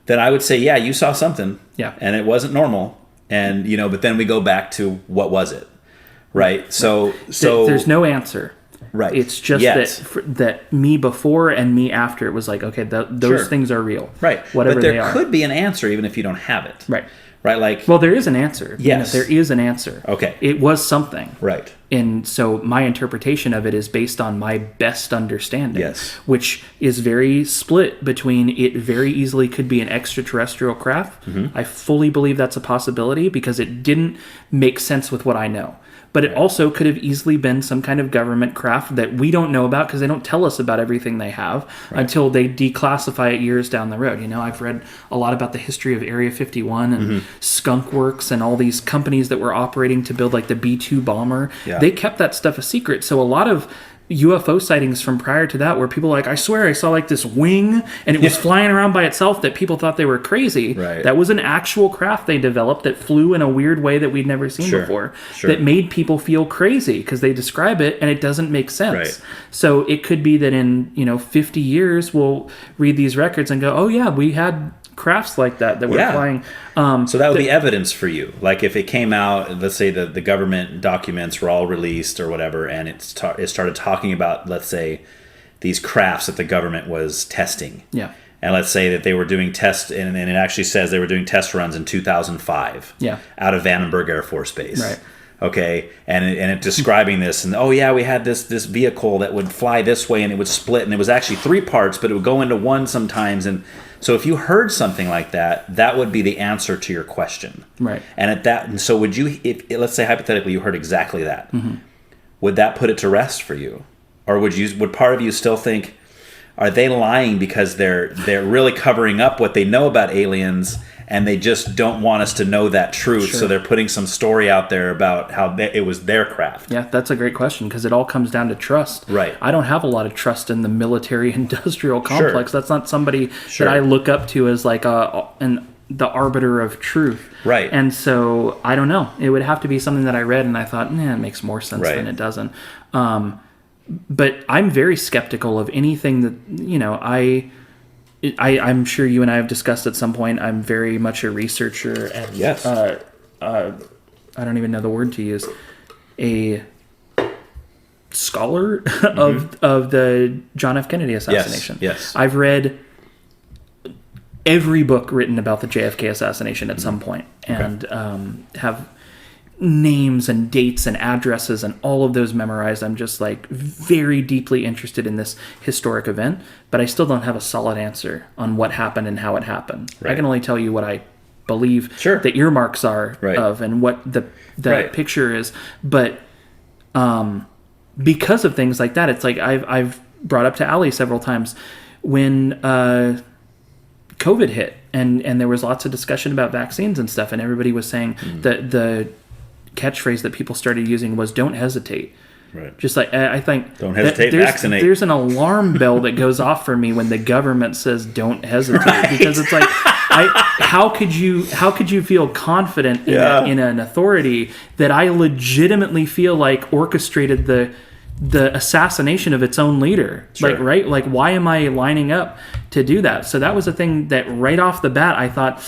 then I would say, yeah, you saw something. Yeah. And it wasn't normal. And, but then we go back to what was it? Right. So there's no answer. Right. It's just that me before and me after, it was like, okay, those things are real. Right. Whatever they are. But there could be an answer even if you don't have it. Right. Right, like... Well, there is an answer. Yes. There is an answer. Okay. It was something. Right. And so my interpretation of it is based on my best understanding. Yes. Which is very split between it very easily could be an extraterrestrial craft. I fully believe that's a possibility because it didn't make sense with what I know. But it also could have easily been some kind of government craft that we don't know about because they don't tell us about everything they have until they declassify it years down the road. I've read a lot about the history of Area 51 and Skunk Works and all these companies that were operating to build like the B-2 bomber. Yeah. They kept that stuff a secret. So a lot of UFO sightings from prior to that where people are like, I swear I saw like this wing and it was flying around by itself that people thought they were crazy. Right. That was an actual craft they developed that flew in a weird way that we'd never seen before. That made people feel crazy because they describe it and it doesn't make sense. Right. So it could be that in 50 years we'll read these records and go, oh yeah, we had crafts like that were flying. So that would be evidence for you. Like if it came out, let's say the government documents were all released or whatever, and it started talking about, let's say, these crafts that the government was testing. Yeah. And let's say that they were doing tests, and it actually says they were doing test runs in 2005. Yeah. Out of Vandenberg Air Force Base. Right. Okay, and it describing this, and we had this vehicle that would fly this way, and it would split, and it was actually 3 parts, but it would go into one sometimes, and so if you heard something like that, that would be the answer to your question, right? And so would you, if let's say hypothetically you heard exactly that, would that put it to rest for you, or would part of you still think, are they lying because they're really covering up what they know about aliens? And they just don't want us to know that truth, so they're putting some story out there about how it was their craft. Yeah, that's a great question because it all comes down to trust. Right. I don't have a lot of trust in the military-industrial complex. That's not somebody that I look up to as like the arbiter of truth. Right. And so I don't know. It would have to be something that I read and I thought, it makes more sense than it doesn't. But I'm very skeptical of anything that I'm sure you and I have discussed at some point. I'm very much a researcher and I don't even know the word to use. A scholar of the John F. Kennedy assassination. Yes. I've read every book written about the JFK assassination at some point and have names and dates and addresses and all of those memorized. I'm just like very deeply interested in this historic event, but I still don't have a solid answer on what happened and how it happened. I can only tell you what I believe the earmarks are of and what the picture is. But because of things like that, it's like I've brought up to Allie several times when COVID hit and there was lots of discussion about vaccines and stuff, and everybody was saying that the catchphrase that people started using was "Don't hesitate." Right. Just like I think, don't hesitate, vaccinate. There's an alarm bell that goes off for me when the government says "Don't hesitate," because it's like, how could you feel confident in an authority that I legitimately feel like orchestrated the assassination of its own leader? Like why am I lining up to do that? So that was a thing that right off the bat I thought,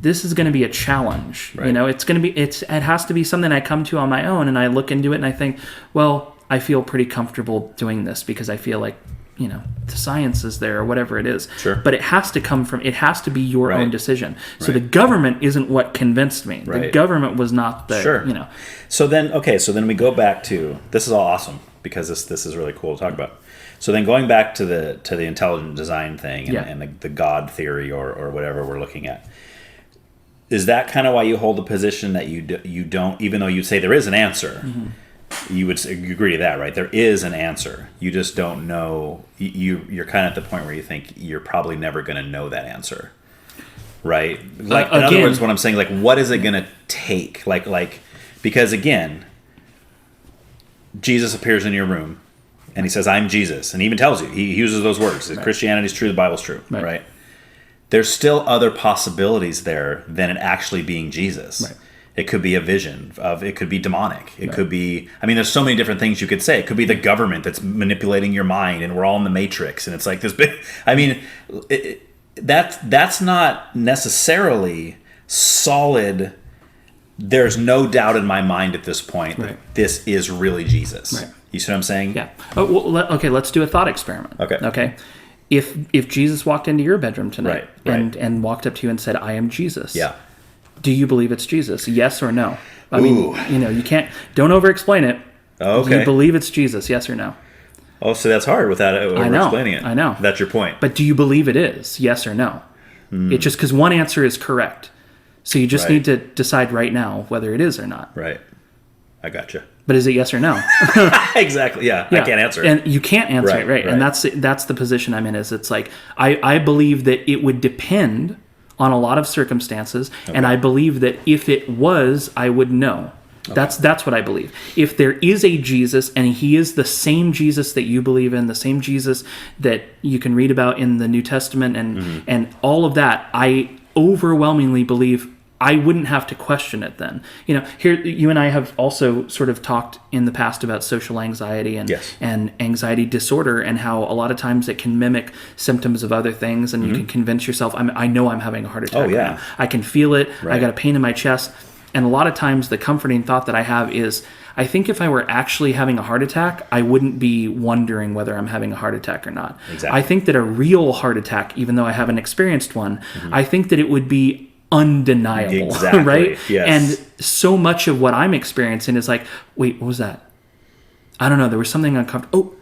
this is going to be a challenge. Right. It has to be something I come to on my own, and I look into it and I think, well, I feel pretty comfortable doing this because I feel like, the science is there or whatever it is. Sure. But it has to be your own decision. So the government isn't what convinced me. Right. The government was not the, So then we go back to, this is all awesome because this is really cool to talk about. So then going back to the intelligent design thing and the God theory or whatever we're looking at. Is that kind of why you hold the position that you don't, even though you say there is an answer, you would agree to that, right? There is an answer. You just don't know. You're kind of at the point where you think you're probably never going to know that answer, right? Like in other words, what I'm saying, like, what is it going to take? Like, because again, Jesus appears in your room, and he says, "I'm Jesus," and he even tells you. He uses those words. Right. Christianity's true. The Bible's true. Right? There's still other possibilities there than it actually being Jesus. Right. It could be a vision of. It could be demonic. It could be. I mean, there's so many different things you could say. It could be the government that's manipulating your mind, and we're all in the Matrix, and it's like this big. I mean, that's not necessarily solid. There's no doubt in my mind at this point that this is really Jesus. Right. You see what I'm saying? Yeah. Oh, well, okay, let's do a thought experiment. Okay. If Jesus walked into your bedroom tonight and walked up to you and said, "I am Jesus," do you believe it's Jesus? Yes or no? I mean, you can't. Don't over-explain it. Okay. Do you believe it's Jesus? Yes or no? Oh, so that's hard without over-explaining it. I know. That's your point. But do you believe it is? Yes or no? It's just because one answer is correct. So you just need to decide right now whether it is or not. Right. I gotcha. But is it yes or no? Exactly. Yeah. I can't answer it. And you can't answer it, right? And that's the position I'm in. Is it's like I believe that it would depend on a lot of circumstances, and I believe that if it was, I would know. That's what I believe. If there is a Jesus, and he is the same Jesus that you believe in, the same Jesus that you can read about in the New Testament, and all of that, I overwhelmingly believe I wouldn't have to question it then. Here you and I have also sort of talked in the past about social anxiety and anxiety disorder, and how a lot of times it can mimic symptoms of other things, and you can convince yourself, I know I'm having a heart attack right now. I can feel it. I got a pain in my chest. And a lot of times the comforting thought that I have is, I think if I were actually having a heart attack, I wouldn't be wondering whether I'm having a heart attack or not. Exactly. I think that a real heart attack, even though I haven't experienced one, I think that it would be undeniable, right? Yes. And so much of what I'm experiencing is like, wait, what was that? I don't know. There was something uncomfortable. Oh,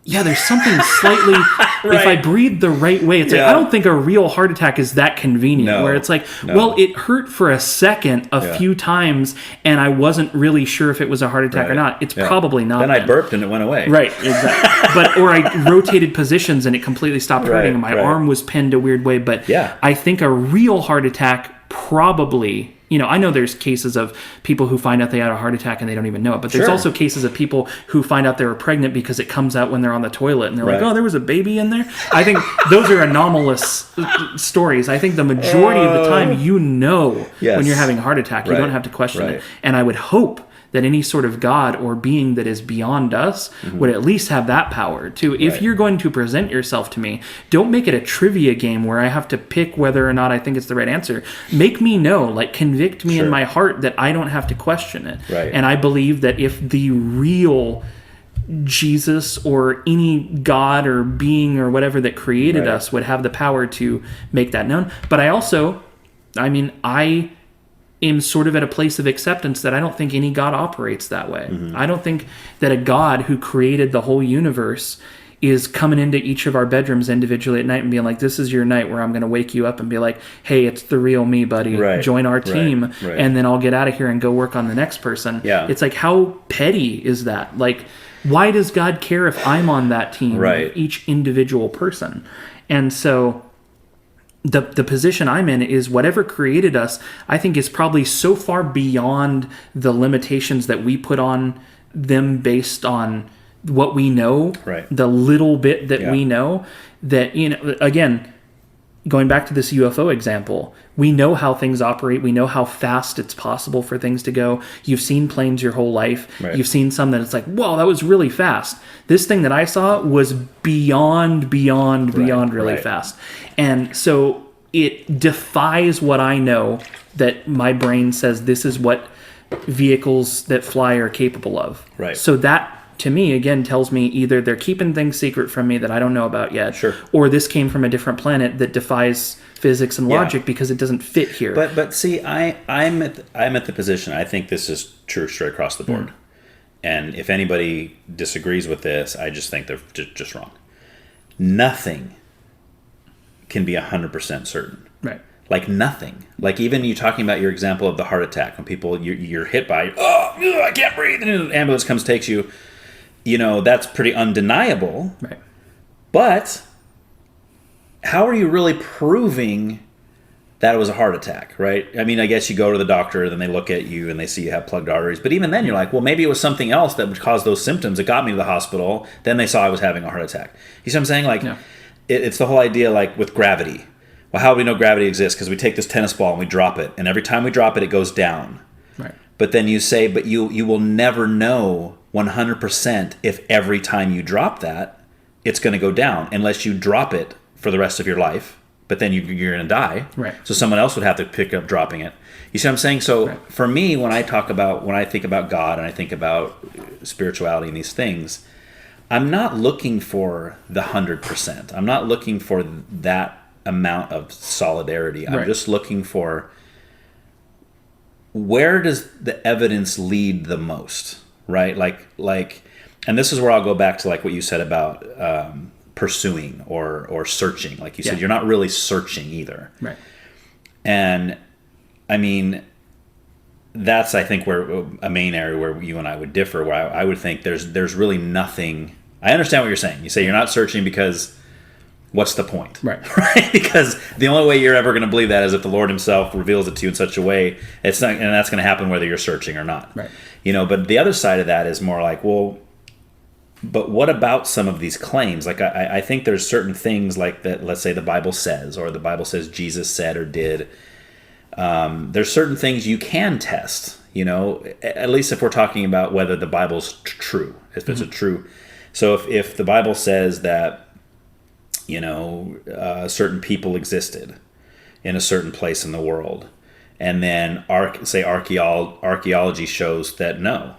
yeah, there's something slightly, if I breathe the right way, it's like, I don't think a real heart attack is that convenient, where it's like, well, it hurt for a second a few times, and I wasn't really sure if it was a heart attack or not. It's probably not. Then I burped and it went away. Right, exactly. Or I rotated positions and it completely stopped hurting, and my arm was pinned a weird way. But I think a real heart attack probably, I know there's cases of people who find out they had a heart attack and they don't even know it, but there's also cases of people who find out they were pregnant because it comes out when they're on the toilet and they're like, oh, there was a baby in there. I think those are anomalous stories. I think the majority of the time, when you're having a heart attack, you don't have to question it. And I would hope that any sort of God or being that is beyond us would at least have that power too. If you're going to present yourself to me, don't make it a trivia game where I have to pick whether or not I think it's the right answer. Make me know, like convict me in my heart that I don't have to question it. And I believe that if the real Jesus or any God or being or whatever that created us would have the power to make that known. But I also, I am sort of at a place of acceptance that I don't think any God operates that way. I don't think that a God who created the whole universe is coming into each of our bedrooms individually at night and being like, this is your night where I'm going to wake you up and be like, hey, it's the real me, buddy. Join our team. And then I'll get out of here and go work on the next person. It's like, how petty is that? Like, why does God care if I'm on that team? Each individual person. And so the position I'm in is whatever created us, I think is probably so far beyond the limitations that we put on them based on what we know, the little bit that we know, that, again, going back to this UFO example, we know how things operate. We know how fast it's possible for things to go. You've seen planes your whole life. You've seen some that it's like, whoa, that was really fast. This thing that I saw was beyond really fast. And so it defies what I know that my brain says this is what vehicles that fly are capable of. So that, to me, again, tells me either they're keeping things secret from me that I don't know about yet, or this came from a different planet that defies physics and logic because it doesn't fit here. But see, I'm at the position, I think this is true straight across the board. And if anybody disagrees with this, I just think they're just wrong. Nothing can be 100% certain. like nothing. Like even you talking about your example of the heart attack, when people you're hit by, I can't breathe, and an ambulance comes, takes you. That's pretty undeniable. Right. But how are you really proving that it was a heart attack, right? I mean, I guess you go to the doctor, then they look at you and they see you have plugged arteries. But even then, you're like, well, maybe it was something else that would cause those symptoms that got me to the hospital. Then they saw I was having a heart attack. You see what I'm saying? Like, it's the whole idea, like with gravity. Well, how do we know gravity exists? Because we take this tennis ball and we drop it, and every time we drop it, it goes down. Right. But then you say, but you will never know 100% if every time you drop that, it's going to go down, unless you drop it for the rest of your life. But then you're going to die. Right. So someone else would have to pick up dropping it. You see what I'm saying? So for me, when I think about God and I think about spirituality and these things, I'm not looking for the 100%. I'm not looking for that amount of solidarity. I'm just looking for, where does the evidence lead the most, right? Like, and this is where I'll go back to like what you said about pursuing or searching. Like you said, you're not really searching either. Right. And I mean, that's, I think, where a main area where you and I would differ, where I would think there's really nothing. I understand what you're saying. You say you're not searching because what's the point? Right. Right? Because the only way you're ever going to believe that is if the Lord himself reveals it to you in such a way. It's not, and that's going to happen whether you're searching or not. Right. But the other side of that is more like, well, but what about some of these claims? Like I think there's certain things like that, let's say the Bible says, or the Bible says Jesus said or did. There's certain things you can test, at least if we're talking about whether the Bible's true, if it's a true. So if the Bible says that, certain people existed in a certain place in the world, and then archaeology shows that no,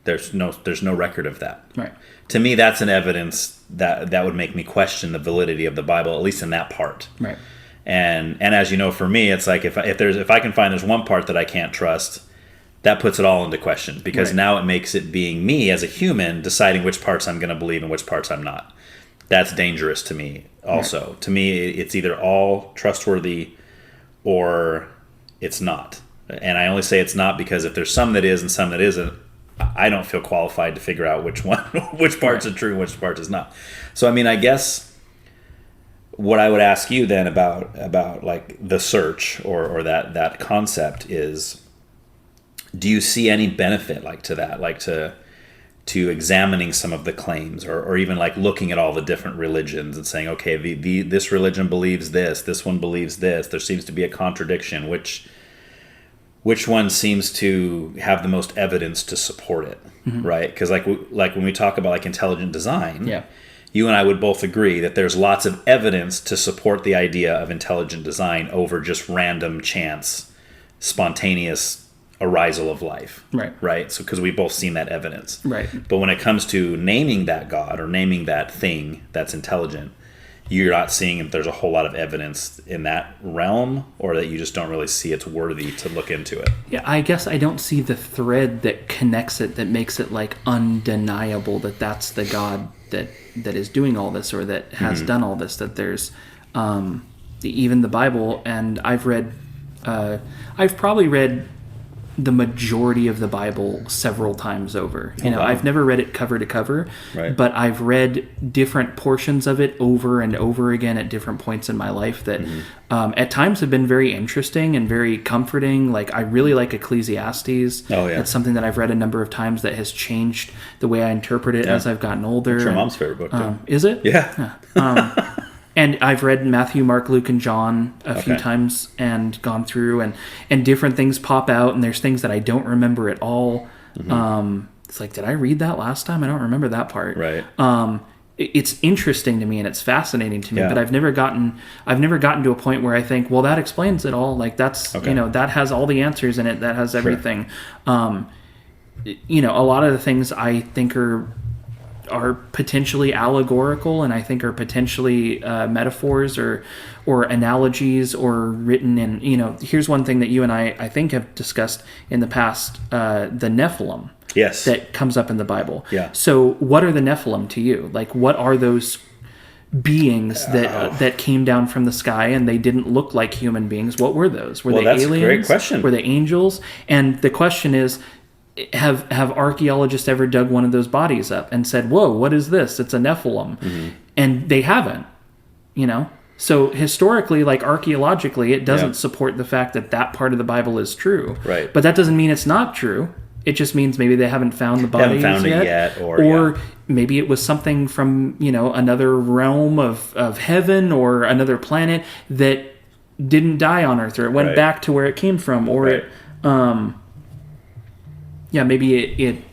there's no record of that. Right. To me, that's an evidence that would make me question the validity of the Bible, at least in that part. Right. And as you know, for me, it's like if I can find there's one part that I can't trust, that puts it all into question, because now it makes it being me as a human deciding which parts I'm going to believe and which parts I'm not. That's dangerous to me also. Right. To me, it's either all trustworthy or it's not. And I only say it's not because if there's some that is and some that isn't, I don't feel qualified to figure out which parts are true and which parts is not. So, I mean, I guess what I would ask you then about like the search or that concept is, do you see any benefit like to that, like to examining some of the claims, or even like looking at all the different religions and saying, okay, this religion believes this one believes this, there seems to be a contradiction, which one seems to have the most evidence to support it, right? Because like when we talk about like intelligent design, you and I would both agree that there's lots of evidence to support the idea of intelligent design over just random chance, spontaneous arisal of life. Right. So because we've both seen that evidence. Right. But when it comes to naming that God or naming that thing that's intelligent, you're not seeing if there's a whole lot of evidence in that realm, or that you just don't really see it's worthy to look into it. Yeah, I guess I don't see the thread that connects it, that makes it like undeniable that that's the God that is doing all this, or that has done all this, that there's even the Bible. And I've probably read the majority of the Bible several times over. I've never read it cover to cover, but I've read different portions of it over and over again at different points in my life that at times have been very interesting and very comforting. Like I really like Ecclesiastes. Oh yeah, it's something that I've read a number of times that has changed the way I interpret it as I've gotten older. It's your mom's favorite book too. Is it? Yeah. And I've read Matthew, Mark, Luke, and John a few times and gone through, and different things pop out, and there's things that I don't remember at all. It's like, did I read that last time? I don't remember that part. Right. It's interesting to me and it's fascinating to me, but I've never gotten to a point where I think, well, that explains it all. Like that's that has all the answers in it. That has everything. A lot of the things I think are potentially allegorical, and I think are potentially metaphors or analogies, or written in, here's one thing that you and I think have discussed in the past, the Nephilim. Yes. That comes up in the Bible. Yeah. So what are the Nephilim to you? Like, what are those beings that came down from the sky and they didn't look like human beings. What were those? Were they that's aliens? A great question. Were they angels? And the question is, have archaeologists ever dug one of those bodies up and said, whoa, what is this? It's a Nephilim. Mm-hmm. And they haven't, So historically, like archaeologically, it doesn't support the fact that part of the Bible is true. Right. But that doesn't mean it's not true. It just means maybe they haven't found the bodies yet. Or maybe it was something from, another realm of heaven or another planet that didn't die on Earth, or it went back to where it came from, or it maybe it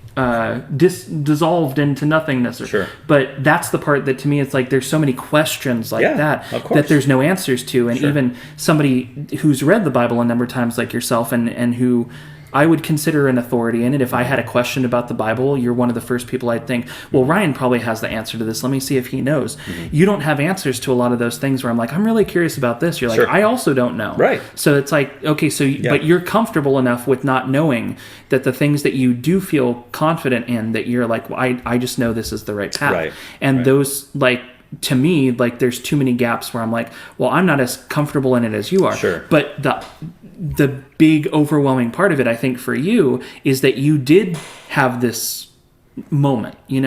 dissolved into nothingness. Sure. But that's the part that to me, it's like there's so many questions like that there's no answers to. And even somebody who's read the Bible a number of times like yourself and who I would consider an authority in it. If I had a question about the Bible, you're one of the first people I'd think, well, Ryan probably has the answer to this. Let me see if he knows. Mm-hmm. You don't have answers to a lot of those things where I'm like, I'm really curious about this. You're like, I also don't know. Right. So it's like, okay, but you're comfortable enough with not knowing that the things that you do feel confident in, that you're like, well, I just know this is the right path. Right. And those, like, to me, like, there's too many gaps where I'm like, well, I'm not as comfortable in it as you are. Sure. But the big overwhelming part of it, I think, for you is that you did have this moment. You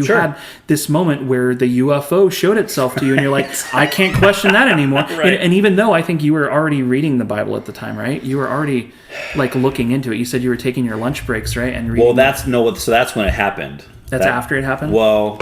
had this moment where the UFO showed itself to you, and you're like, I can't question that anymore. And even though I think you were already reading the Bible at the time, right? You were already like looking into it. You said you were taking your lunch breaks, right? And reading. Well, so that's when it happened. That's after it happened? Well,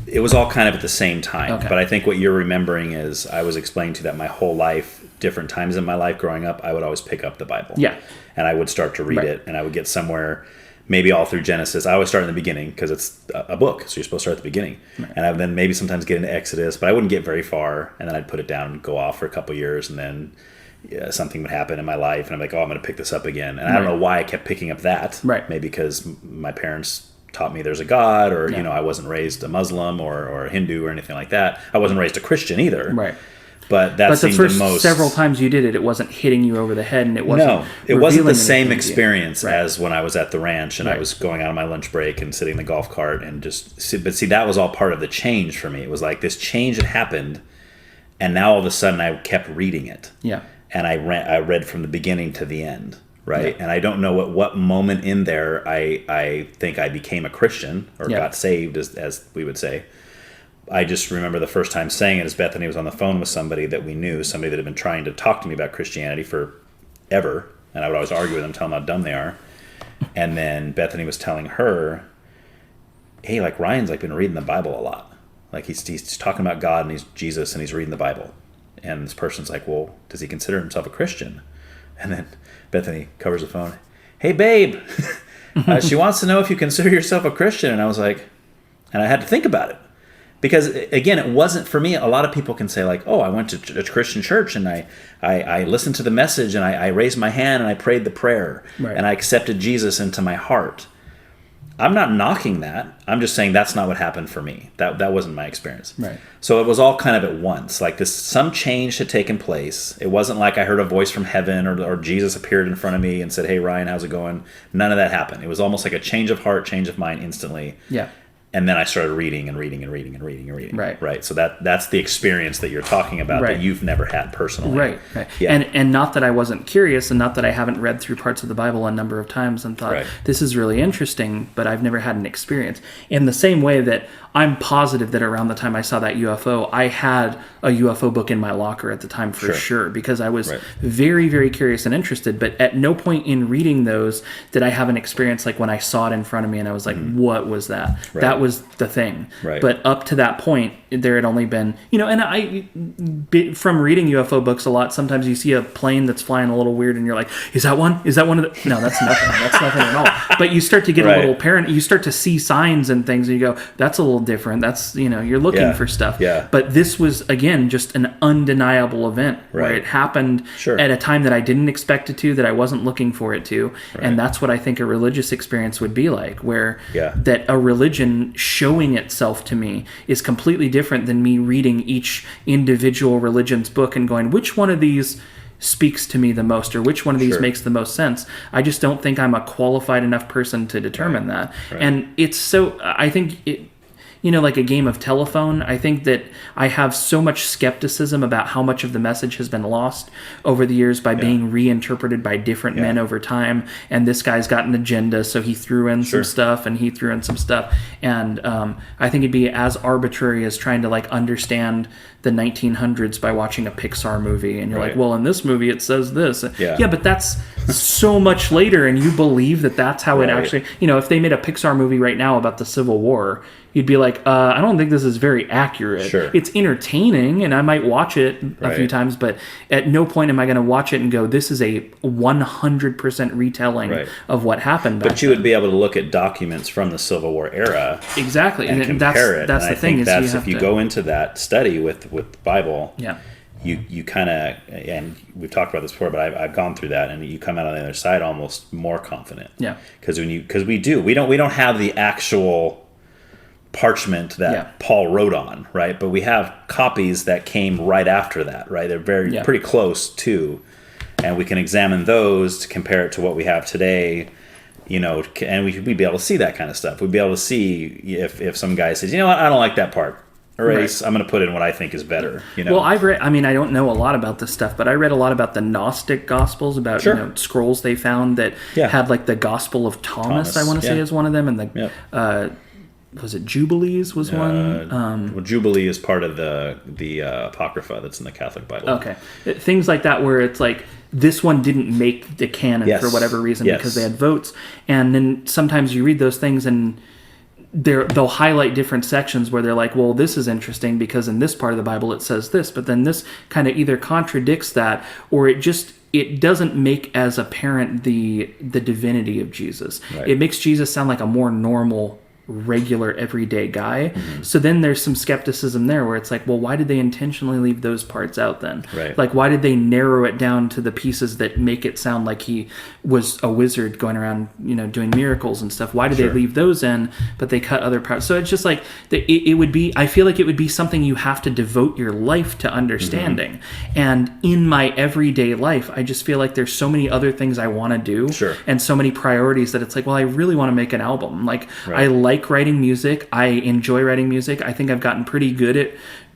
it was all kind of at the same time. Okay. But I think what you're remembering is I was explaining to you that my whole life, different times in my life growing up, I would always pick up the Bible. Yeah. And I would start to read it, and I would get somewhere, maybe all through Genesis. I always start in the beginning because it's a book, so you're supposed to start at the beginning. Right. And I would then maybe sometimes get into Exodus, but I wouldn't get very far, and then I'd put it down and go off for a couple years, and then something would happen in my life, and I'm like, oh, I'm going to pick this up again. And I don't know why I kept picking up that. Right. Maybe because my parents taught me there's a God, or I wasn't raised a Muslim or a Hindu or anything like that. I wasn't raised a Christian either. Right. But that seemed the most. But the first several times you did it, it wasn't hitting you over the head, and it wasn't. No, it wasn't the same experience as when I was at the ranch and I was going out on my lunch break and sitting in the golf cart and but see, that was all part of the change for me. It was like this change had happened, and now all of a sudden I kept reading it. Yeah. And I read from the beginning to the end. Right. Yeah. And I don't know at what moment in there I think I became a Christian or got saved, as we would say. I just remember the first time saying it as Bethany was on the phone with somebody that we knew, somebody that had been trying to talk to me about Christianity forever. And I would always argue with them, tell them how dumb they are. And then Bethany was telling her, hey, like Ryan's like been reading the Bible a lot. Like he's talking about God and he's Jesus and he's reading the Bible. And this person's like, well, does he consider himself a Christian? And then Bethany covers the phone. Hey, babe, she wants to know if you consider yourself a Christian. And I was like, and I had to think about it. Because, again, it wasn't for me. A lot of people can say, like, oh, I went to a Christian church and I listened to the message and I raised my hand and I prayed the prayer and I accepted Jesus into my heart. I'm not knocking that. I'm just saying that's not what happened for me. That wasn't my experience. Right. So it was all kind of at once. Like some change had taken place. It wasn't like I heard a voice from heaven or Jesus appeared in front of me and said, hey, Ryan, how's it going? None of that happened. It was almost like a change of heart, change of mind instantly. Yeah. And then I started reading and reading and reading and reading and reading. Right. Right. So that's the experience that you're talking about that you've never had personally. Right. Yeah. And not that I wasn't curious and not that I haven't read through parts of the Bible a number of times and thought, this is really interesting, but I've never had an experience. In the same way that I'm positive that around the time I saw that UFO, I had a UFO book in my locker at the time for sure because I was very, very curious and interested. But at no point in reading those did I have an experience like when I saw it in front of me and I was like, what was that? Right. That was the thing. Right. But up to that point, there had only been, and from reading UFO books a lot, sometimes you see a plane that's flying a little weird and you're like, is that one? Is that one of the... No, that's nothing. That's nothing at all. But you start to get a little paranoid. You start to see signs and things and you go, that's a little different. That's, you're looking for stuff. Yeah. But this was, again, just an undeniable event where it happened at a time that I didn't expect it to, that I wasn't looking for it to. Right. And that's what I think a religious experience would be like, where that a religion showing itself to me is completely different than me reading each individual religion's book and going, which one of these speaks to me the most or which one of these makes the most sense. I just don't think I'm a qualified enough person to determine that. Right. And it's so, I think it, like a game of telephone. I think that I have so much skepticism about how much of the message has been lost over the years by being reinterpreted by different men over time. And this guy's got an agenda, so he threw in some stuff, and he threw in some stuff. And I think it'd be as arbitrary as trying to like understand the 1900s by watching a Pixar movie, and you're like, well, in this movie it says this. Yeah, but that's so much later, and you believe that that's how it actually, if they made a Pixar movie right now about the Civil War, you'd be like, I don't think this is very accurate. It's entertaining, and I might watch it a few times, but at no point am I going to watch it and go, this is a 100% retelling of what happened back But you would be able to look at documents from the Civil War era. Exactly. And compare it. That's and the thing. If you go into that study with the Bible, you kind of, and we've talked about this before, but I've gone through that, and you come out on the other side almost more confident. Because we don't have the actual parchment that Paul wrote on, right? But we have copies that came right after that, right? They're pretty close to, and we can examine those to compare it to what we have today, and we'd be able to see that kind of stuff. We'd be able to see if some guy says, you know what, I don't like that part. Erase. I'm going to put in what I think is better. Well, I've read. I mean, I don't know a lot about this stuff, but I read a lot about the Gnostic Gospels, about scrolls they found that had like the Gospel of Thomas I want to say is one of them, and the was it Jubilees was one? Well, Jubilee is part of the Apocrypha that's in the Catholic Bible. Okay, things like that where it's like this one didn't make the canon for whatever reason because they had votes, and then sometimes you read those things and they'll highlight different sections where they're like, well, this is interesting because in this part of the Bible it says this, but then this kind of either contradicts that or it doesn't make as apparent the divinity of Jesus. It makes Jesus sound like a more normal, regular, everyday guy. So then there's some skepticism there where it's like, well, why did they intentionally leave those parts out then? Like, why did they narrow it down to the pieces that make it sound like he was a wizard going around, doing miracles and stuff? Why did they leave those in, but they cut other parts? So it's just like, it would be, I feel like it would be something you have to devote your life to understanding. And in my everyday life, I just feel like there's so many other things I want to do and so many priorities that it's like, well, I really want to make an album. Like, I like writing music. I enjoy writing music. I think I've gotten pretty good at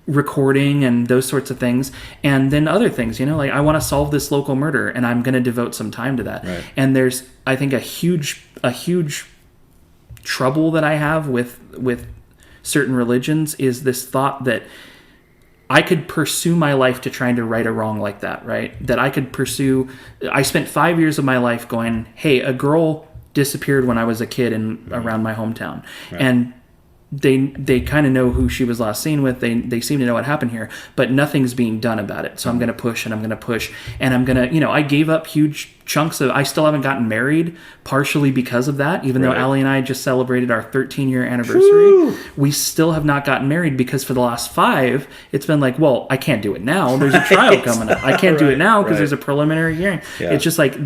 recording and those sorts of things. And then other things, like I want to solve this local murder and I'm going to devote some time to that. And there's, I think, a huge trouble that I have with certain religions is this thought that I could pursue my life to trying to right a wrong like that, right? That I spent 5 years of my life going, hey, a girl disappeared when I was a kid around my hometown. And they kind of know who she was last seen with. They seem to know what happened here, but nothing's being done about it. So I'm going to push and I'm going to push and I'm going to, I gave up huge chunks of, I still haven't gotten married partially because of that. Even though Allie and I just celebrated our 13-year anniversary, we still have not gotten married because for the last 5, it's been like, well, I can't do it now. There's a trial coming up. I can't do it now because there's a preliminary hearing. It's just like,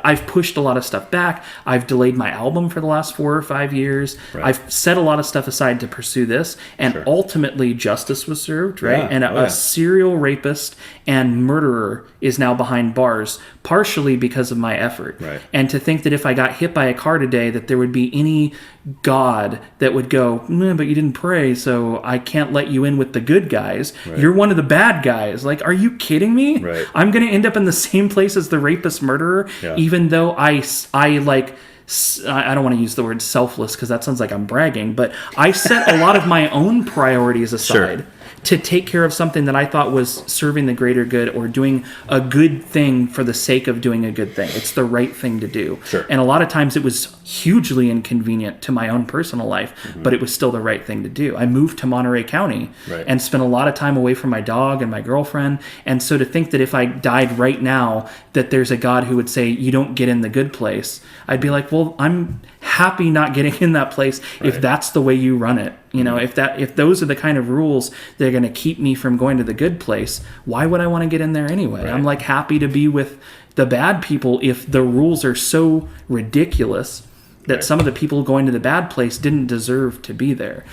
I've pushed a lot of stuff back. I've delayed my album for the last 4 or 5 years. I've set a lot of stuff aside to pursue this, and ultimately justice was served, and a serial rapist and murderer is now behind bars, partially because of my effort. And to think that if I got hit by a car today, that there would be any God that would go, but you didn't pray, so I can't let you in with the good guys. You're one of the bad guys. Like, are you kidding me? I'm going to end up in the same place as the rapist murderer, even though I don't want to use the word selfless because that sounds like I'm bragging, but I set a lot of my own priorities aside to take care of something that I thought was serving the greater good or doing a good thing for the sake of doing a good thing. It's the right thing to do. And a lot of times it was hugely inconvenient to my own personal life, but it was still the right thing to do. I moved to Monterey County and spent a lot of time away from my dog and my girlfriend. And so to think that if I died right now, that there's a God who would say, you don't get in the good place, I'd be like, well, I'm happy not getting in that place if that's the way you run it. If those are the kind of rules that are going to keep me from going to the good place, why would I want to get in there anyway? I'm like happy to be with the bad people if the rules are so ridiculous that some of the people going to the bad place didn't deserve to be there.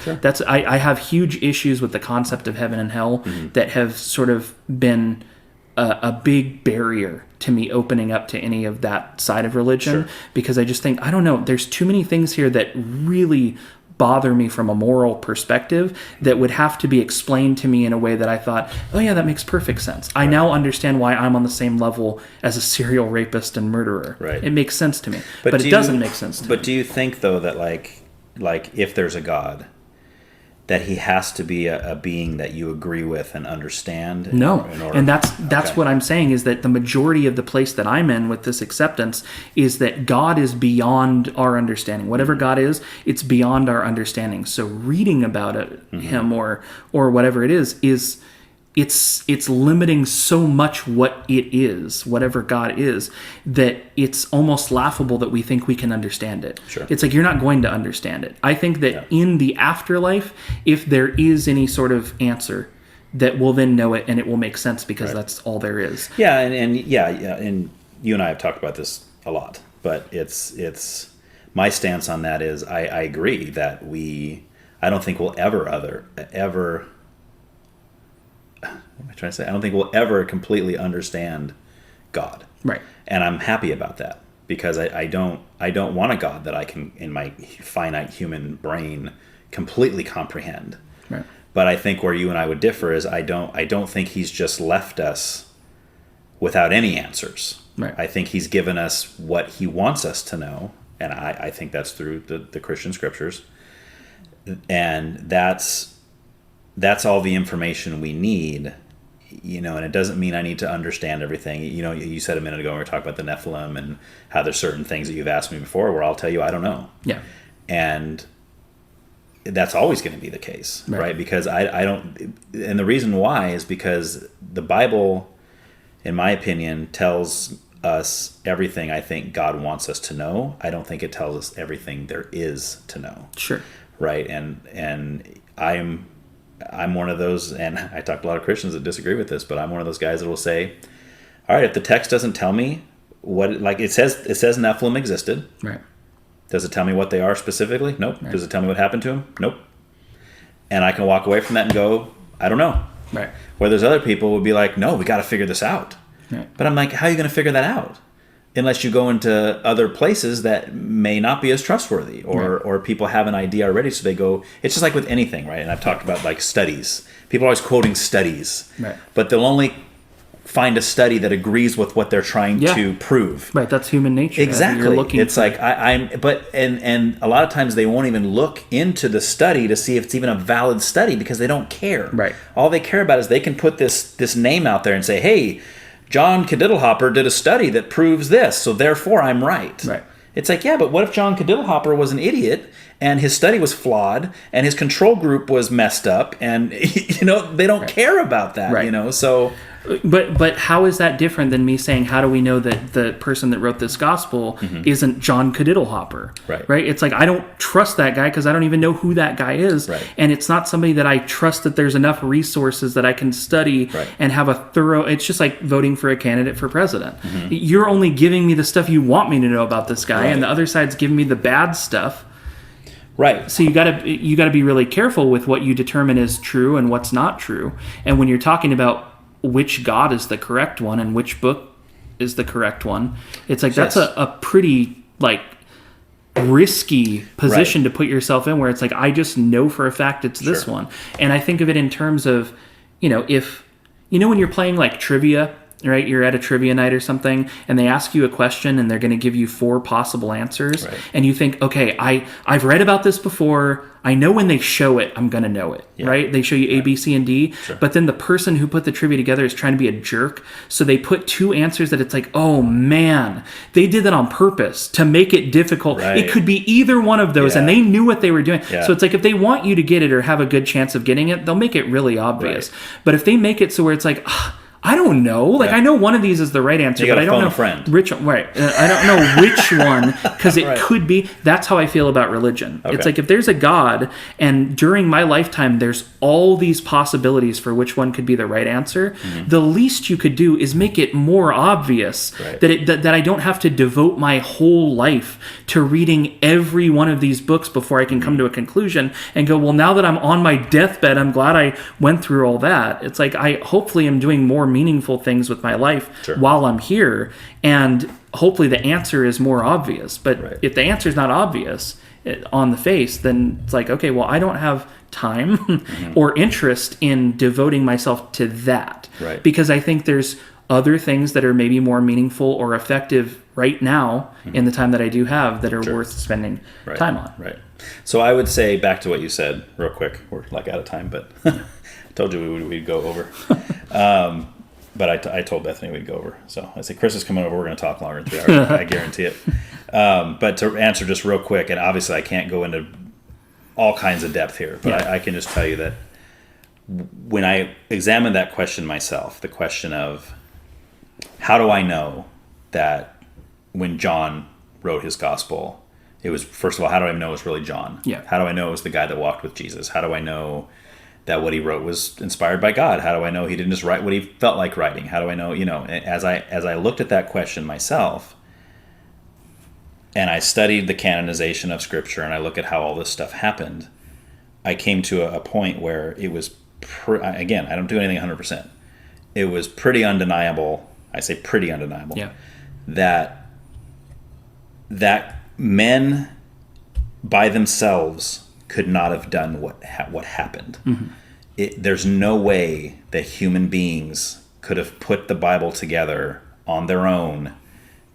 I have huge issues with the concept of heaven and hell that have sort of been a big barrier to me opening up to any of that side of religion because I just think, I don't know, there's too many things here that really bother me from a moral perspective that would have to be explained to me in a way that I thought, oh yeah, that makes perfect sense. I now understand why I'm on the same level as a serial rapist and murderer. Right. It makes sense to me. But it doesn't make sense to me. But do you think, though, that like if there's a God, that he has to be a being that you agree with and understand? No. And that's what I'm saying, is that the majority of the place that I'm in with this acceptance is that God is beyond our understanding. Whatever God is, it's beyond our understanding. So reading about it, him or whatever it is it's limiting so much what it is, whatever God is, that it's almost laughable that we think we can understand it. Sure. It's like, you're not going to understand it. I think that in the afterlife, if there is any sort of answer, that we'll then know it and it will make sense, because that's all there is. Yeah, and you and I have talked about this a lot, but it's my stance on that is I agree that I don't think we'll ever what am I trying to say? I don't think we'll ever completely understand God. Right. And I'm happy about that, because I don't want a God that I can, in my finite human brain, completely comprehend. Right. But I think where you and I would differ is I don't think he's just left us without any answers. Right. I think he's given us what he wants us to know, and I think that's through the Christian scriptures. And that's all the information we need, and it doesn't mean I need to understand everything. You said a minute ago when we were talking about the Nephilim and how there's certain things that you've asked me before where I'll tell you I don't know. Yeah. And that's always going to be the case, right? Because I don't, and the reason why is because the Bible, in my opinion, tells us everything I think God wants us to know. I don't think it tells us everything there is to know. Sure. Right. And I'm one of those, and I talk to a lot of Christians that disagree with this, but I'm one of those guys that will say, all right, if the text doesn't tell me what, like it says Nephilim existed. Right. Does it tell me what they are specifically? Nope. Right. Does it tell me what happened to them? Nope. And I can walk away from that and go, I don't know. Right. Where there's other people who would be like, no, we got to figure this out. Right. But I'm like, how are you going to figure that out? Unless you go into other places that may not be as trustworthy, or people have an idea already, so they go. It's just like with anything, right? And I've talked about like studies. People are always quoting studies, right? But they'll only find a study that agrees with what they're trying to prove. Right, that's human nature. Exactly. You're looking it's like and a lot of times they won't even look into the study to see if it's even a valid study, because they don't care. Right. All they care about is they can put this name out there and say, hey, John Kadiddlehopper did a study that proves this, so therefore I'm right. Right. It's like, yeah, but what if John Kadiddlehopper was an idiot and his study was flawed and his control group was messed up, and they don't care about that, right. So But how is that different than me saying, how do we know that the person that wrote this gospel isn't John Kadiddlehopper? Right. It's like, I don't trust that guy because I don't even know who that guy is. Right. And it's not somebody that I trust that there's enough resources that I can study and have a thorough... It's just like voting for a candidate for president. You're only giving me the stuff you want me to know about this guy, and the other side's giving me the bad stuff. Right. So you gotta be really careful with what you determine is true and what's not true. And when you're talking about which God is the correct one and which book is the correct one, it's like that's a pretty like risky position to put yourself in, where it's like, I just know for a fact it's this one. And I think of it in terms of, if when you're playing like trivia, right? You're at a trivia night or something, and they ask you a question, and they're going to give you 4 possible answers, and you think, okay, I've read about this before. I know when they show it, I'm going to know it, right? They show you A, B, C, and D, but then the person who put the trivia together is trying to be a jerk, so they put 2 answers that it's like, oh man, they did that on purpose to make it difficult. It could be either one of those, and they knew what they were doing. So it's like, if they want you to get it or have a good chance of getting it, they'll make it really obvious. But if they make it so where it's like, I don't know. Like, I know one of these is the right answer, but I don't know which one. Right. I don't know which one, because it could be. That's how I feel about religion. It's like, if there's a God, and during my lifetime there's all these possibilities for which one could be the right answer, the least you could do is make it more obvious that I don't have to devote my whole life to reading every one of these books before I can come to a conclusion and go, well, now that I'm on my deathbed, I'm glad I went through all that. It's like, I hopefully am doing more meaningful things with my life while I'm here, and hopefully the answer is more obvious. But if the answer is not obvious, on the face, then it's like, okay, well, I don't have time or interest in devoting myself to that. Right. Because I think there's other things that are maybe more meaningful or effective right now in the time that I do have that are worth spending time on. Right. So I would say, back to what you said real quick, we're like out of time, but I told you we'd go over. But I told Bethany we'd go over. So I said, Chris is coming over. We're going to talk longer than 3 hours. I guarantee it. But to answer just real quick, and obviously I can't go into all kinds of depth here, but I can just tell you that when I examined that question myself, the question of how do I know that when John wrote his gospel, it was, first of all, how do I know it was really John? Yeah. How do I know it was the guy that walked with Jesus? How do I know that what he wrote was inspired by God? How do I know he didn't just write what he felt like writing? How do I know, as I looked at that question myself, and I studied the canonization of Scripture, and I look at how all this stuff happened, I came to a point where it was, again, I don't do anything 100%. It was pretty undeniable, I say pretty undeniable, that men by themselves could not have done what happened. There's no way that human beings could have put the Bible together on their own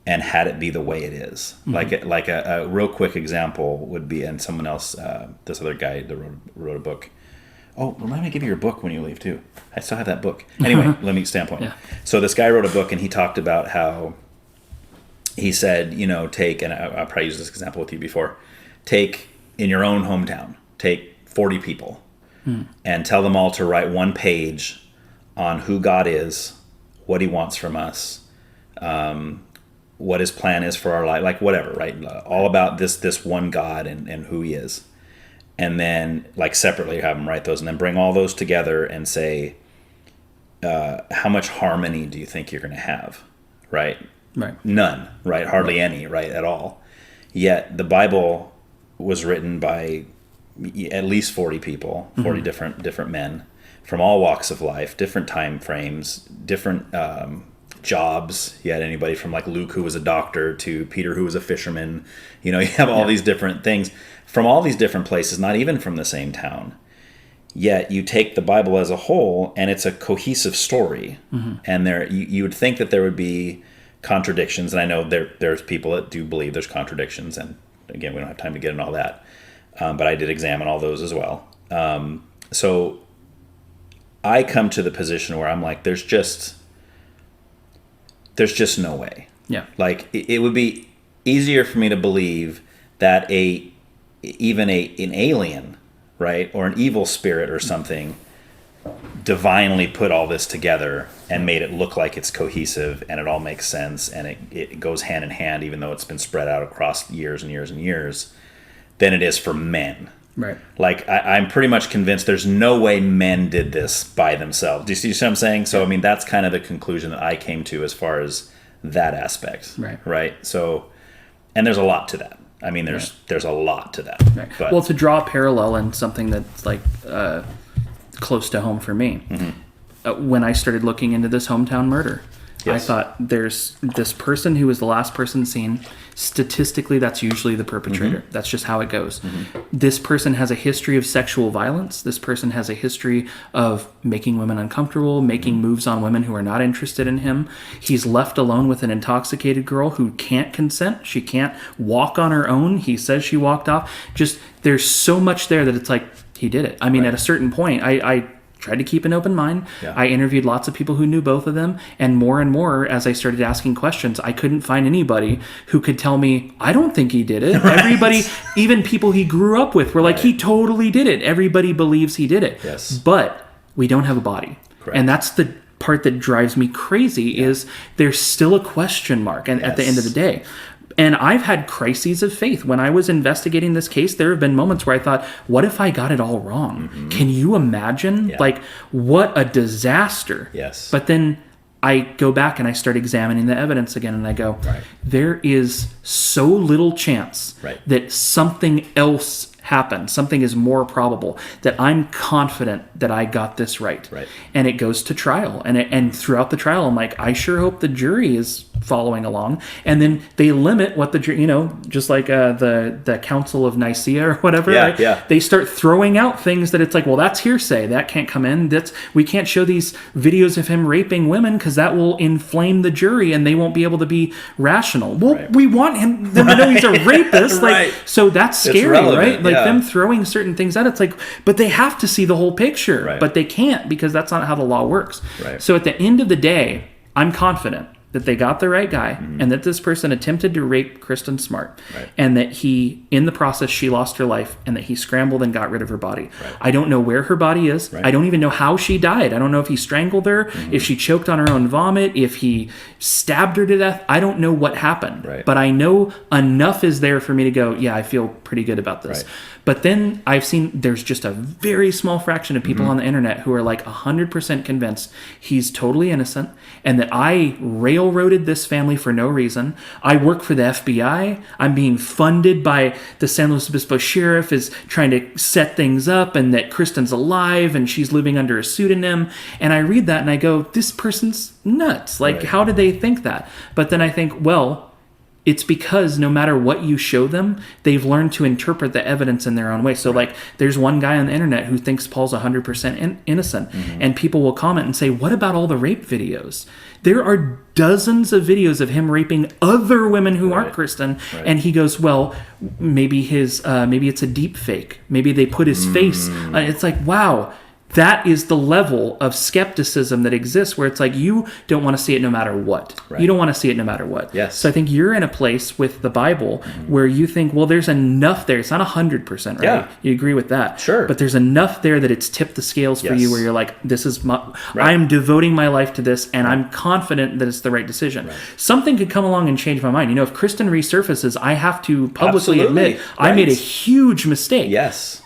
and had it be the way it is. Like a real quick example would be, and someone else, this other guy that wrote a book. Oh, remind me to give you your book when you leave too. I still have that book. Anyway, let me standpoint. So this guy wrote a book, and he talked about how he said, take, and I'll probably used this example with you before, take in your own hometown, take 40 people and tell them all to write one page on who God is, what he wants from us, what his plan is for our life, like whatever, right? All about this one God and who he is. And then like separately have them write those, and then bring all those together and say, how much harmony do you think you're going to have? Right? None, right? Hardly any, right? At all. Yet the Bible was written by at least 40 people, 40 different men from all walks of life, different time frames, different jobs. You had anybody from like Luke, who was a doctor, to Peter, who was a fisherman. You have all these different things from all these different places, not even from the same town. Yet you take the Bible as a whole, and it's a cohesive story. And you would think that there would be contradictions, and I know there's people that do believe there's contradictions, and again, we don't have time to get into all that, but I did examine all those as well. So I come to the position where I'm like, there's just no way. Like it would be easier for me to believe that even an alien, right, or an evil spirit or something divinely put all this together and made it look like it's cohesive and it all makes sense and it goes hand in hand, even though it's been spread out across years and years and years, than it is for men. Right. Like I'm pretty much convinced there's no way men did this by themselves. Do you see what I'm saying? So I mean, that's kind of the conclusion that I came to as far as that aspect. Right. So, and there's a lot to that. I mean, there's a lot to that. Right. But, well, to draw a parallel and something that's like close to home for me, when I started looking into this hometown murder, I thought there's this person who was the last person seen. Statistically, that's usually the perpetrator. That's just how it goes. This person has a history of sexual violence. This person has a history of making women uncomfortable, making moves on women who are not interested in him. He's left alone with an intoxicated girl who can't consent. She can't walk on her own. He says she walked off. Just, there's so much there that it's like, he did it. I mean, at a certain point, I tried to keep an open mind. I interviewed lots of people who knew both of them, and more as I started asking questions, I couldn't find anybody who could tell me, I don't think he did it. Everybody, even people he grew up with, were like, he totally did it. Everybody believes he did it. But we don't have a body. And that's the part that drives me crazy, is there's still a question mark at the end of the day. And I've had crises of faith. When I was investigating this case, there have been moments where I thought, what if I got it all wrong? Can you imagine? Like, what a disaster. But then I go back and I start examining the evidence again, and I go, there is so little chance that something else happened. Something is more probable, that I'm confident that I got this right. And it goes to trial. And throughout the trial, I'm like, I sure hope the jury is following along, and then they limit what the just like the Council of Nicaea or whatever. They start throwing out things that it's like, well, that's hearsay, that can't come in. We can't show these videos of him raping women because that will inflame the jury and they won't be able to be rational. Well, we want them to know he's a rapist, so that's scary, right? Like them throwing certain things out. It's like, but they have to see the whole picture, but they can't because that's not how the law works. So at the end of the day, I'm confident that they got the right guy and that this person attempted to rape Kristen Smart and that in the process, she lost her life and that he scrambled and got rid of her body. I don't know where her body is. I don't even know how she died. I don't know if he strangled her, if she choked on her own vomit, if he stabbed her to death. I don't know what happened, but I know enough is there for me to go, yeah, I feel pretty good about this. But then I've seen there's just a very small fraction of people on the internet who are like 100% convinced he's totally innocent and that I railroaded this family for no reason. I work for the FBI. I'm being funded by the San Luis Obispo sheriff is trying to set things up and that Kristen's alive and she's living under a pseudonym. And I read that and I go, this person's nuts. Like, how did they think that? But then I think, well, it's because no matter what you show them, they've learned to interpret the evidence in their own way. So, like, there's one guy on the internet who thinks Paul's 100% innocent. And people will comment and say, what about all the rape videos? There are dozens of videos of him raping other women who aren't Kristen. And he goes, well, maybe maybe it's a deep fake. Maybe they put his face. It's like, wow. That is the level of skepticism that exists where it's like you don't want to see it no matter what. You don't want to see it no matter what. So I think you're in a place with the Bible where you think, well, there's enough there. It's not 100%, right? You agree with that. Sure. But there's enough there that it's tipped the scales for you where you're like, this is I'm devoting my life to this and I'm confident that it's the right decision. Something could come along and change my mind. You know, if Kristen resurfaces, I have to publicly admit I made a huge mistake.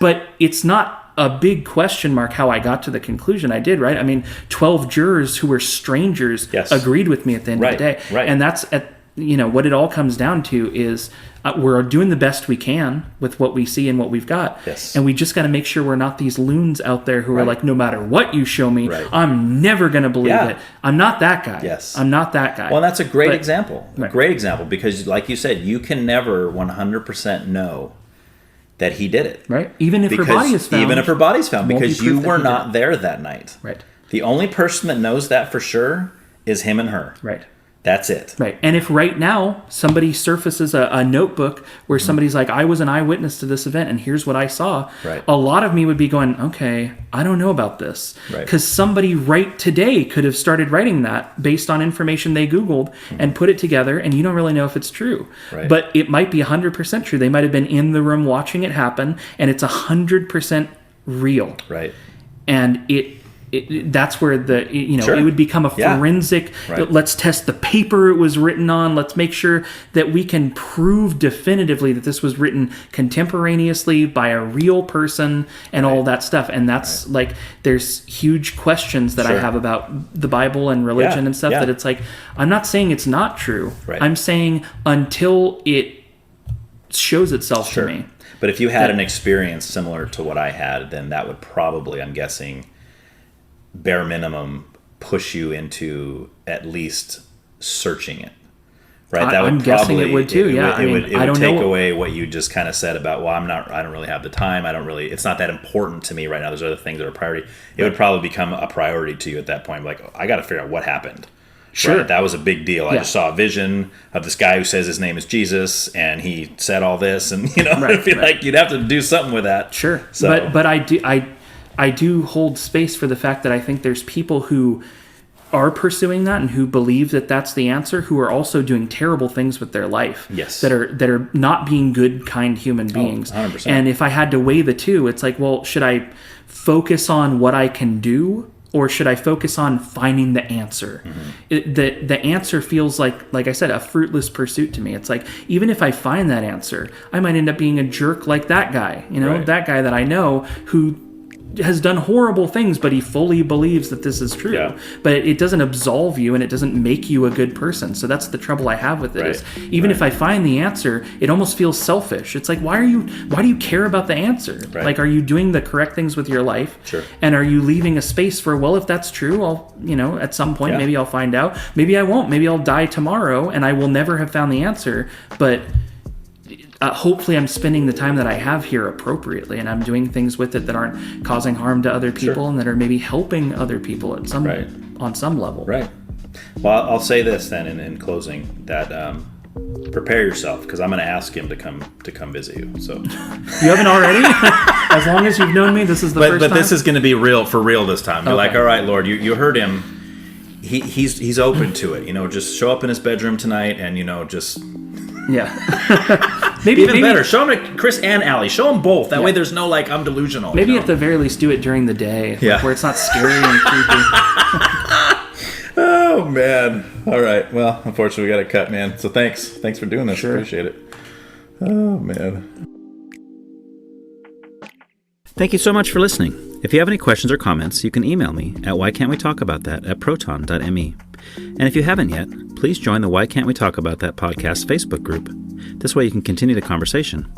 But it's not a big question mark how I got to the conclusion I did, right? I mean, 12 jurors who were strangers agreed with me at the end of the day. And that's what it all comes down to is we're doing the best we can with what we see and what we've got. And we just got to make sure we're not these loons out there who are like, no matter what you show me, I'm never going to believe it. I'm not that guy. I'm not that guy. Well, that's a great example. A great example because like you said, you can never 100% know that he did it. Even if her body is found. Even if her body's found, because you were not there that night. The only person that knows that for sure is him and her. That's it. And if right now somebody surfaces a notebook where somebody's like, I was an eyewitness to this event and here's what I saw, a lot of me would be going, okay, I don't know about this. Because somebody right today could have started writing that based on information they Googled and put it together and you don't really know if it's true. But it might be 100% true. They might have been in the room watching it happen and it's 100% real. And that's where it would become a forensic. Let's test the paper it was written on. Let's make sure that we can prove definitively that this was written contemporaneously by a real person and all that stuff. And that's like, there's huge questions that I have about the Bible and religion and stuff that it's like, I'm not saying it's not true. I'm saying until it shows itself to me. But if you had an experience similar to what I had, then that would probably, I'm guessing, bare minimum push you into at least searching it, right? That would I'm guessing it would too. It would take away what you just kind of said about, well, I don't really have the time. It's not that important to me right now. There's other things that are priority. It would probably become a priority to you at that point. Like, I got to figure out what happened. That was a big deal. I just saw a vision of this guy who says his name is Jesus and he said all this and I feel like you'd have to do something with that. So. But I do hold space for the fact that I think there's people who are pursuing that and who believe that that's the answer, who are also doing terrible things with their life. That are not being good, kind human beings. 100%. And if I had to weigh the two, it's like, well, should I focus on what I can do or should I focus on finding the answer? The answer feels like I said, a fruitless pursuit to me. It's like, even if I find that answer, I might end up being a jerk like that guy, that guy that I know who has done horrible things, but he fully believes that this is true. Yeah. But it doesn't absolve you, and it doesn't make you a good person. So that's the trouble I have with it. Is even if I find the answer, it almost feels selfish. It's like, why do you care about the answer? Right. Like, are you doing the correct things with your life? Sure. And are you leaving a space for, well, if that's true, I'll, at some point, maybe I'll find out. Maybe I won't. Maybe I'll die tomorrow, and I will never have found the answer. But hopefully I'm spending the time that I have here appropriately, and I'm doing things with it that aren't causing harm to other people and that are maybe helping other people at some on some level. Right. Well, I'll say this then in closing, that prepare yourself, because I'm going to ask him to come visit you. So you haven't already? As long as you've known me, this is the first time. But this is going to be for real this time. You're like, all right, Lord, you heard him. He's open to it. Just show up in his bedroom tonight, and just. Yeah. maybe better. Show them to Chris and Allie. Show them both. That way there's no I'm delusional. Maybe at the very least do it during the day. Where it's not scary and creepy. Oh, man. All right. Well, unfortunately, we got to cut, man. So thanks. Thanks for doing this. Sure. Appreciate it. Oh, man. Thank you so much for listening. If you have any questions or comments, you can email me at whycan'twetalkaboutthat@proton.me. And if you haven't yet, please join the Why Can't We Talk About That podcast Facebook group. This way you can continue the conversation.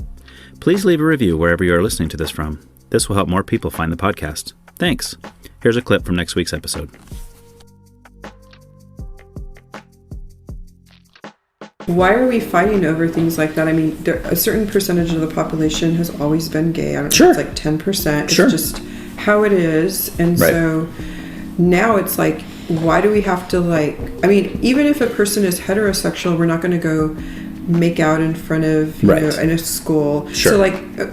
Please leave a review wherever you are listening to this from. This will help more people find the podcast. Thanks. Here's a clip from next week's episode. Why are we fighting over things like that? I mean, a certain percentage of the population has always been gay. I don't know, it's like 10%. It's just how it is. And so now it's like, why do we have to even if a person is heterosexual, we're not going to go make out in front of, in a school. Sure. So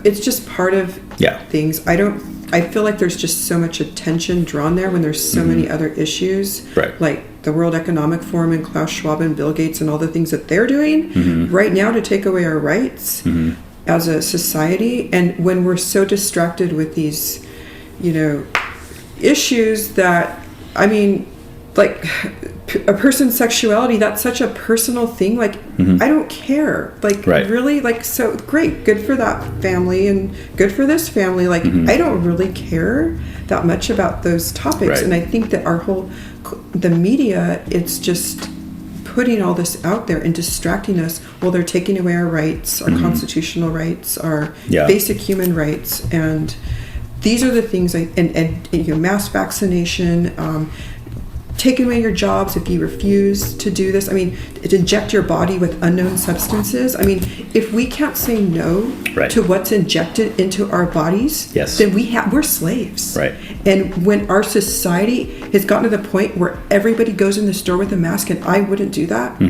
it's just part of things. I feel like there's just so much attention drawn there when there's so many other issues. Right. Like the World Economic Forum and Klaus Schwab and Bill Gates and all the things that they're doing right now to take away our rights as a society. And when we're so distracted with these, issues that, like a person's sexuality, that's such a personal thing. I don't care. Really, so great, good for that family and good for this family. I don't really care that much about those topics. And I think that the media, it's just putting all this out there and distracting us while they're taking away our rights, our constitutional rights, our basic human rights. And these are the things, mass vaccination, taking away your jobs if you refuse to do this. To inject your body with unknown substances. If we can't say no to what's injected into our bodies, then we're slaves. Right. And when our society has gotten to the point where everybody goes in the store with a mask, and I wouldn't do that,